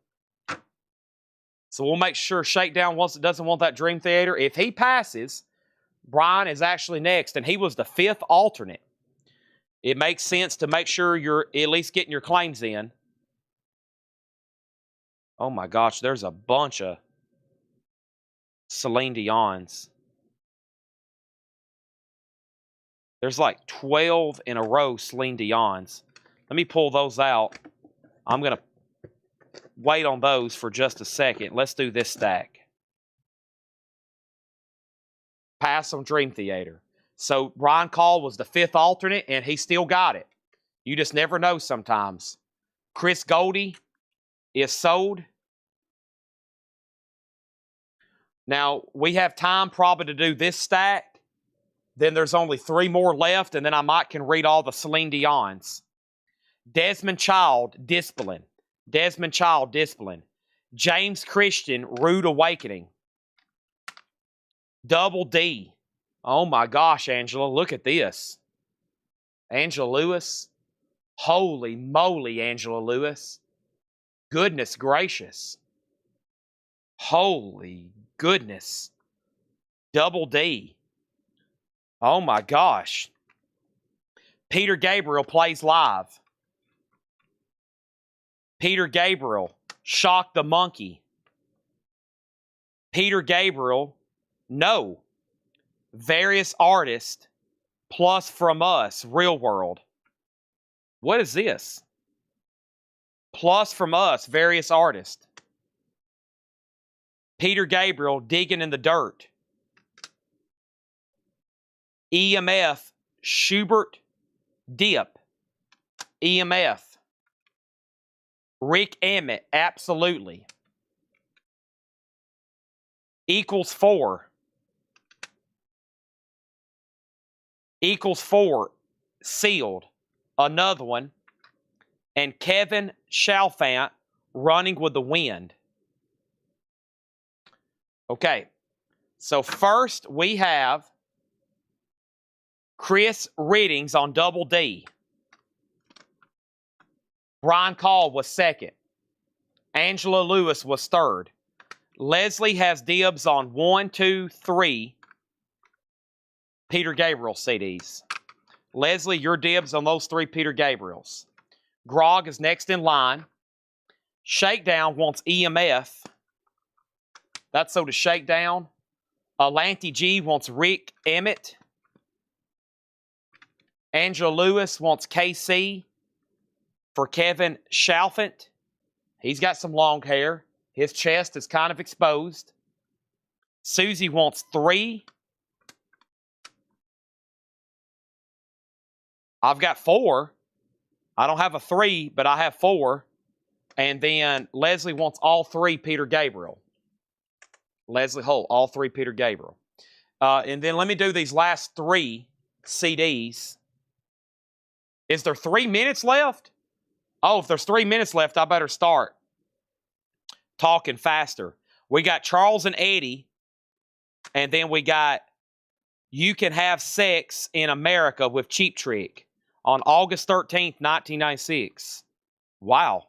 So we'll make sure Shakedown doesn't want that Dream Theater. If he passes, Brian is actually next, and he was the 5th alternate. It makes sense to make sure you're at least getting your claims in. Oh my gosh, there's a bunch of Celine Dion's. There's like 12 in a row Celine Dion's. Let me pull those out. I'm going to wait on those for just a second. Let's do this stack. Pass on Dream Theater. So Brian Call was the 5th alternate, and he still got it. You just never know sometimes. Chris Goldie is sold. Now, we have time probably to do this stack. Then there's only 3 more left, and then I might can read all the Celine Dion's. Desmond Child, Discipline. Desmond Child, Discipline. James Christian, Rude Awakening. Double D. Oh my gosh, Angela, look at this. Angela Lewis. Holy moly, Angela Lewis. Goodness gracious. Holy goodness. Double D. Oh my gosh. Peter Gabriel plays live. Peter Gabriel, Shock the Monkey. Peter Gabriel, No. Various Artists, plus From Us, Real World. What is this? Plus From Us, Various Artists. Peter Gabriel, Digging in the Dirt. EMF, Schubert, Dip. EMF. Rick Emmett, Absolutely. Equals 4. Equals 4, Sealed. Another one. And Kevin Chalfant, Running with the Wind. Okay, so first we have Chris Riddings on Double D. Brian Call was second. Angela Lewis was third. Leslie has dibs on 1, 2, 3 Peter Gabriel CDs. Leslie, your dibs on those 3 Peter Gabriels. Grog is next in line. Shakedown wants EMF. That's so to Shakedown. Lanty G wants Rick Emmett. Angela Lewis wants KC for Kevin Chalfant. He's got some long hair. His chest is kind of exposed. Susie wants 3. I've got 4. I don't have a 3, but I have 4. And then Leslie wants all 3 Peter Gabriel. Leslie Holt, all 3 Peter Gabriel. And then let me do these last 3 CDs. Is there 3 minutes left? Oh, if there's 3 minutes left, I better start talking faster. We got Charles and Eddie, and then we got You Can Have Sex in America with Cheap Trick on August 13th, 1996. Wow.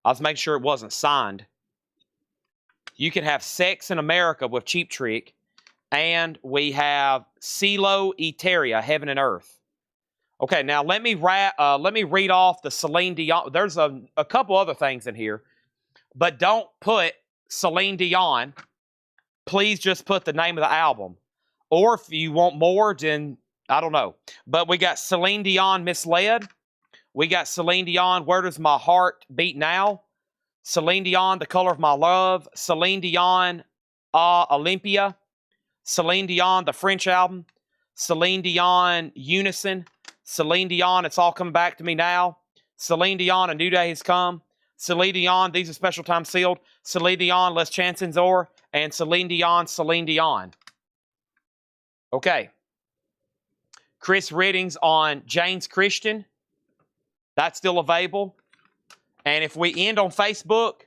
I was making sure it wasn't signed. You Can Have Sex in America with Cheap Trick. And we have CeeLo Eteria, Heaven and Earth. Okay, now let me read off the Celine Dion. There's a couple other things in here, but don't put Celine Dion. Please just put the name of the album. Or if you want more, then I don't know. But we got Celine Dion, Misled. We got Celine Dion, Where Does My Heart Beat Now? Celine Dion, The Color of My Love. Celine Dion, Olympia. Celine Dion, the French album. Celine Dion, Unison. Celine Dion, It's All Coming Back to Me Now. Celine Dion, A New Day Has Come. Celine Dion, These Are Special Times Sealed. Celine Dion, Les Chansons Or. And Celine Dion, Celine Dion. Okay. Chris Riddings on James Christian. That's still available. And if we end on Facebook,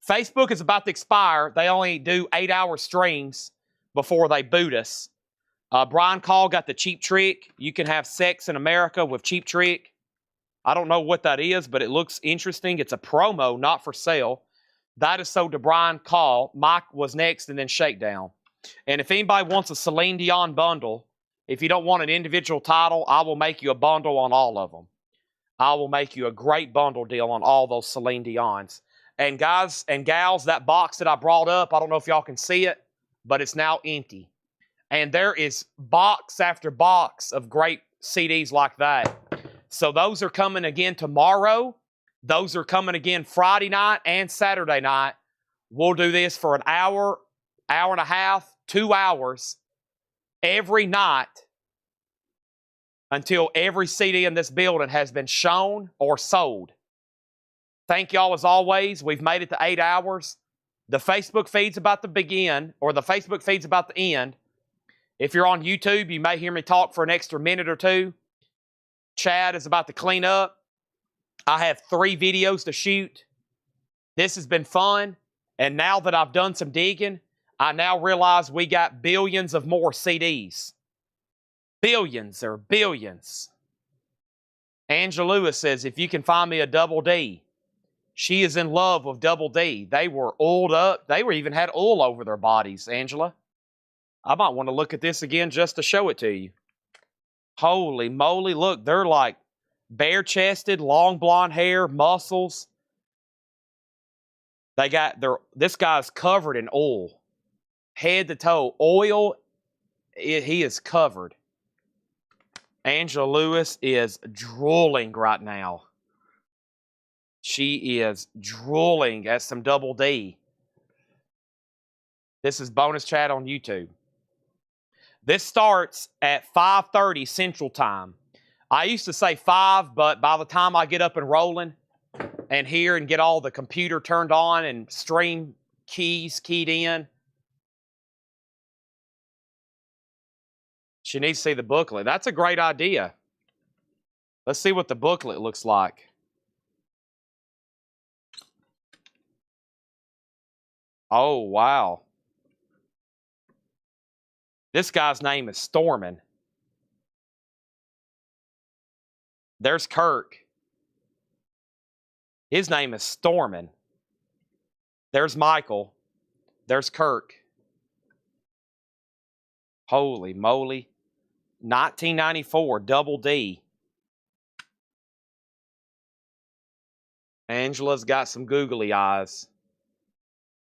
Facebook is about to expire. They only do 8-hour streams before they boot us. Brian Call got the Cheap Trick. You Can Have Sex in America with Cheap Trick. I don't know what that is, but it looks interesting. It's a promo, not for sale. That is sold to Brian Call. Mike was next, and then Shakedown. And if anybody wants a Celine Dion bundle, if you don't want an individual title, I will make you a bundle on all of them. I will make you a great bundle deal on all those Celine Dions. And guys and gals, that box that I brought up, I don't know if y'all can see it, but it's now empty. And there is box after box of great CDs like that. So those are coming again tomorrow. Those are coming again Friday night and Saturday night. We'll do this for an hour, hour and a half, 2 hours every night until every CD in this building has been shown or sold. Thank y'all as always. We've made it to 8 hours. The Facebook feed's about to begin, or the Facebook feed's about to end. If you're on YouTube, you may hear me talk for an extra minute or 2. Chad is about to clean up. I have 3 videos to shoot. This has been fun. And now that I've done some digging, I now realize we got billions of more CDs. Billions or billions. Angela Lewis says, if you can find me a Double D. She is in love with Double D. They were oiled up. They were even had oil over their bodies, Angela. I might want to look at this again just to show it to you. Holy moly, look, they're like bare-chested, long blonde hair, muscles. They got this guy's covered in oil. Head to toe. Oil, he is covered. Angela Lewis is drooling right now. She is drooling at some Double D. This is bonus chat on YouTube. This starts at 5:30 Central Time. I used to say 5, but by the time I get up and rolling and here and get all the computer turned on and stream keys keyed in, she needs to see the booklet. That's a great idea. Let's see what the booklet looks like. Oh, wow. This guy's name is Stormin. There's Kirk. His name is Stormin. There's Michael. There's Kirk. Holy moly. 1994, Double D. Angela's got some googly eyes.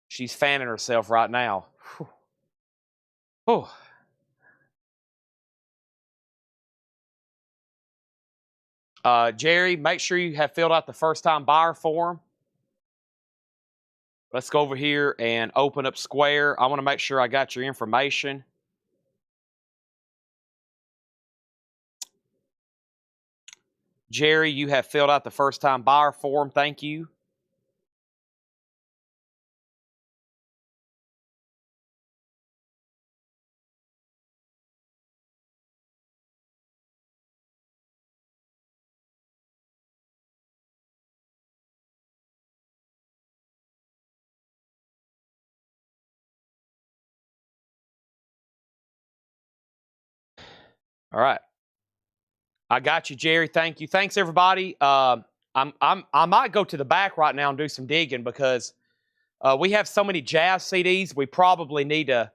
She's fanning herself right now. Whew. Jerry, make sure you have filled out the first-time buyer form. Let's go over here and open up Square. I want to make sure I got your information. Jerry, you have filled out the first-time buyer form. Thank you. All right. I got you, Jerry. Thank you. Thanks, everybody. I might go to the back right now and do some digging because we have so many jazz CDs. We probably need to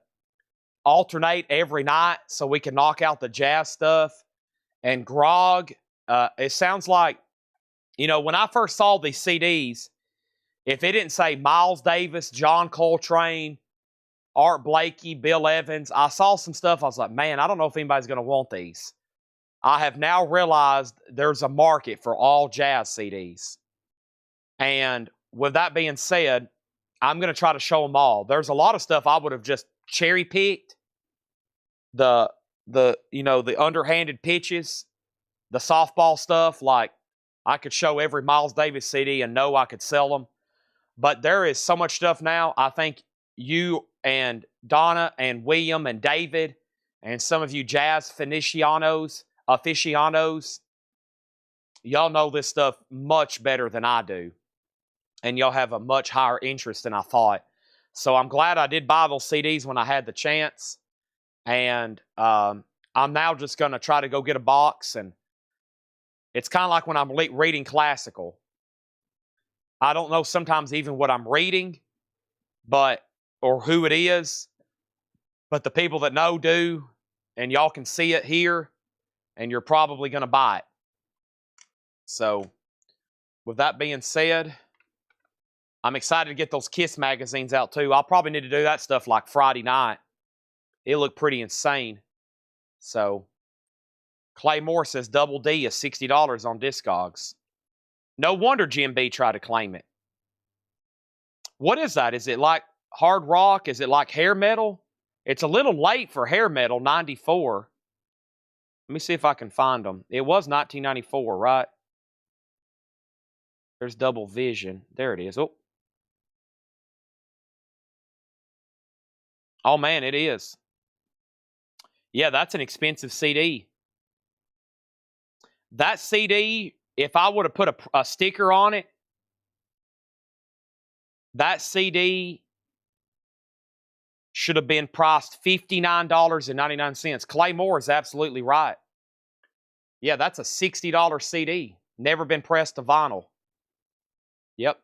alternate every night so we can knock out the jazz stuff. And grog, it sounds like, you know, when I first saw these CDs, if it didn't say Miles Davis, John Coltrane, Art Blakey, Bill Evans, I saw some stuff. I was like, man, I don't know if anybody's going to want these. I have now realized there's a market for all jazz CDs. And with that being said, I'm going to try to show them all. There's a lot of stuff I would have just cherry picked. The underhanded pitches, the softball stuff, like I could show every Miles Davis CD and know I could sell them. But there is so much stuff now. I think you and Donna and William and David and some of you jazz aficionados, y'all know this stuff much better than I do. And y'all have a much higher interest than I thought. So I'm glad I did buy those CDs when I had the chance. And I'm now just going to try to go get a box. And it's kind of like when I'm reading classical. I don't know sometimes even what I'm reading, or who it is, but the people that know do, and y'all can see it here, and you're probably going to buy it. So, with that being said, I'm excited to get those Kiss magazines out too. I'll probably need to do that stuff like Friday night. It looked pretty insane. So, Clay Moore says Double D is $60 on Discogs. No wonder Jim B tried to claim it. What is that? Is it like hard rock? Is it like hair metal? It's a little late for hair metal, 94. Let me see if I can find them. It was 1994, right? There's Double Vision. There it is. Oh, man, it is. Yeah, that's an expensive CD. That CD, if I would have put a sticker on it, that CD should have been priced $59.99. Clay Moore is absolutely right. Yeah, that's a $60 CD. Never been pressed to vinyl. Yep.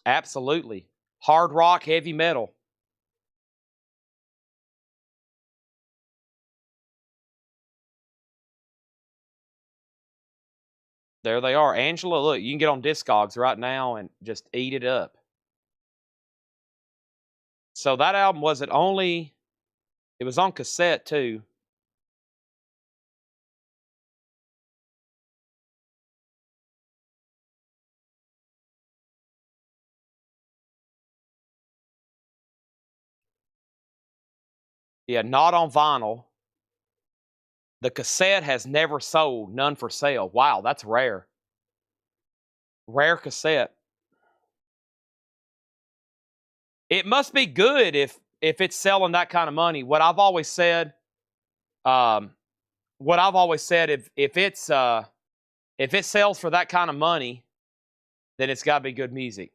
Absolutely. Hard rock, heavy metal. There they are. Angela, look, you can get on Discogs right now and just eat it up. So that album, it was on cassette too. Yeah, not on vinyl. The cassette has never sold, none for sale. Wow, that's rare. Rare cassette. It must be good if it's selling that kind of money. What I've always said, if it sells for that kind of money, then it's got to be good music.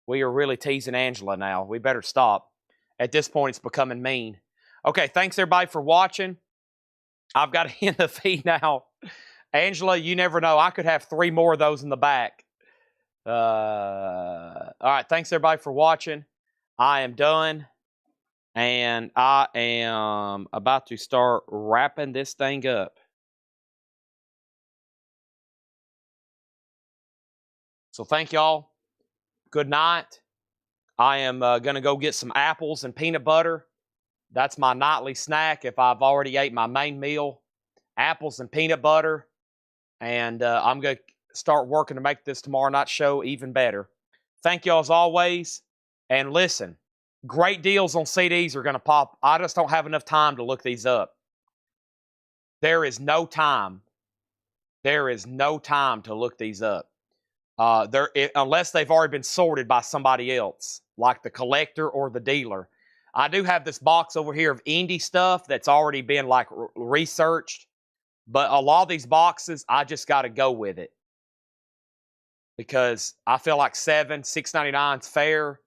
We are really teasing Angela now. We better stop. At this point, it's becoming mean. Okay, thanks everybody for watching. I've got to end the feed now. Angela, you never know. I could have 3 more of those in the back. All right, thanks everybody for watching. I am done, and I am about to start wrapping this thing up. So thank y'all. Good night. I am going to go get some apples and peanut butter. That's my nightly snack if I've already ate my main meal. Apples and peanut butter. And I'm going to start working to make this tomorrow night show even better. Thank y'all as always. And listen, great deals on CDs are going to pop. I just don't have enough time to look these up. There is no time. There is no time to look these up. Unless they've already been sorted by somebody else, like the collector or the dealer. I do have this box over here of indie stuff that's already been like researched, but a lot of these boxes, I just got to go with it because I feel like $6.99 is fair,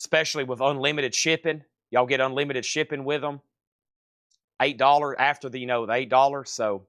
especially with unlimited shipping. Y'all get unlimited shipping with them. $8 after the $8. So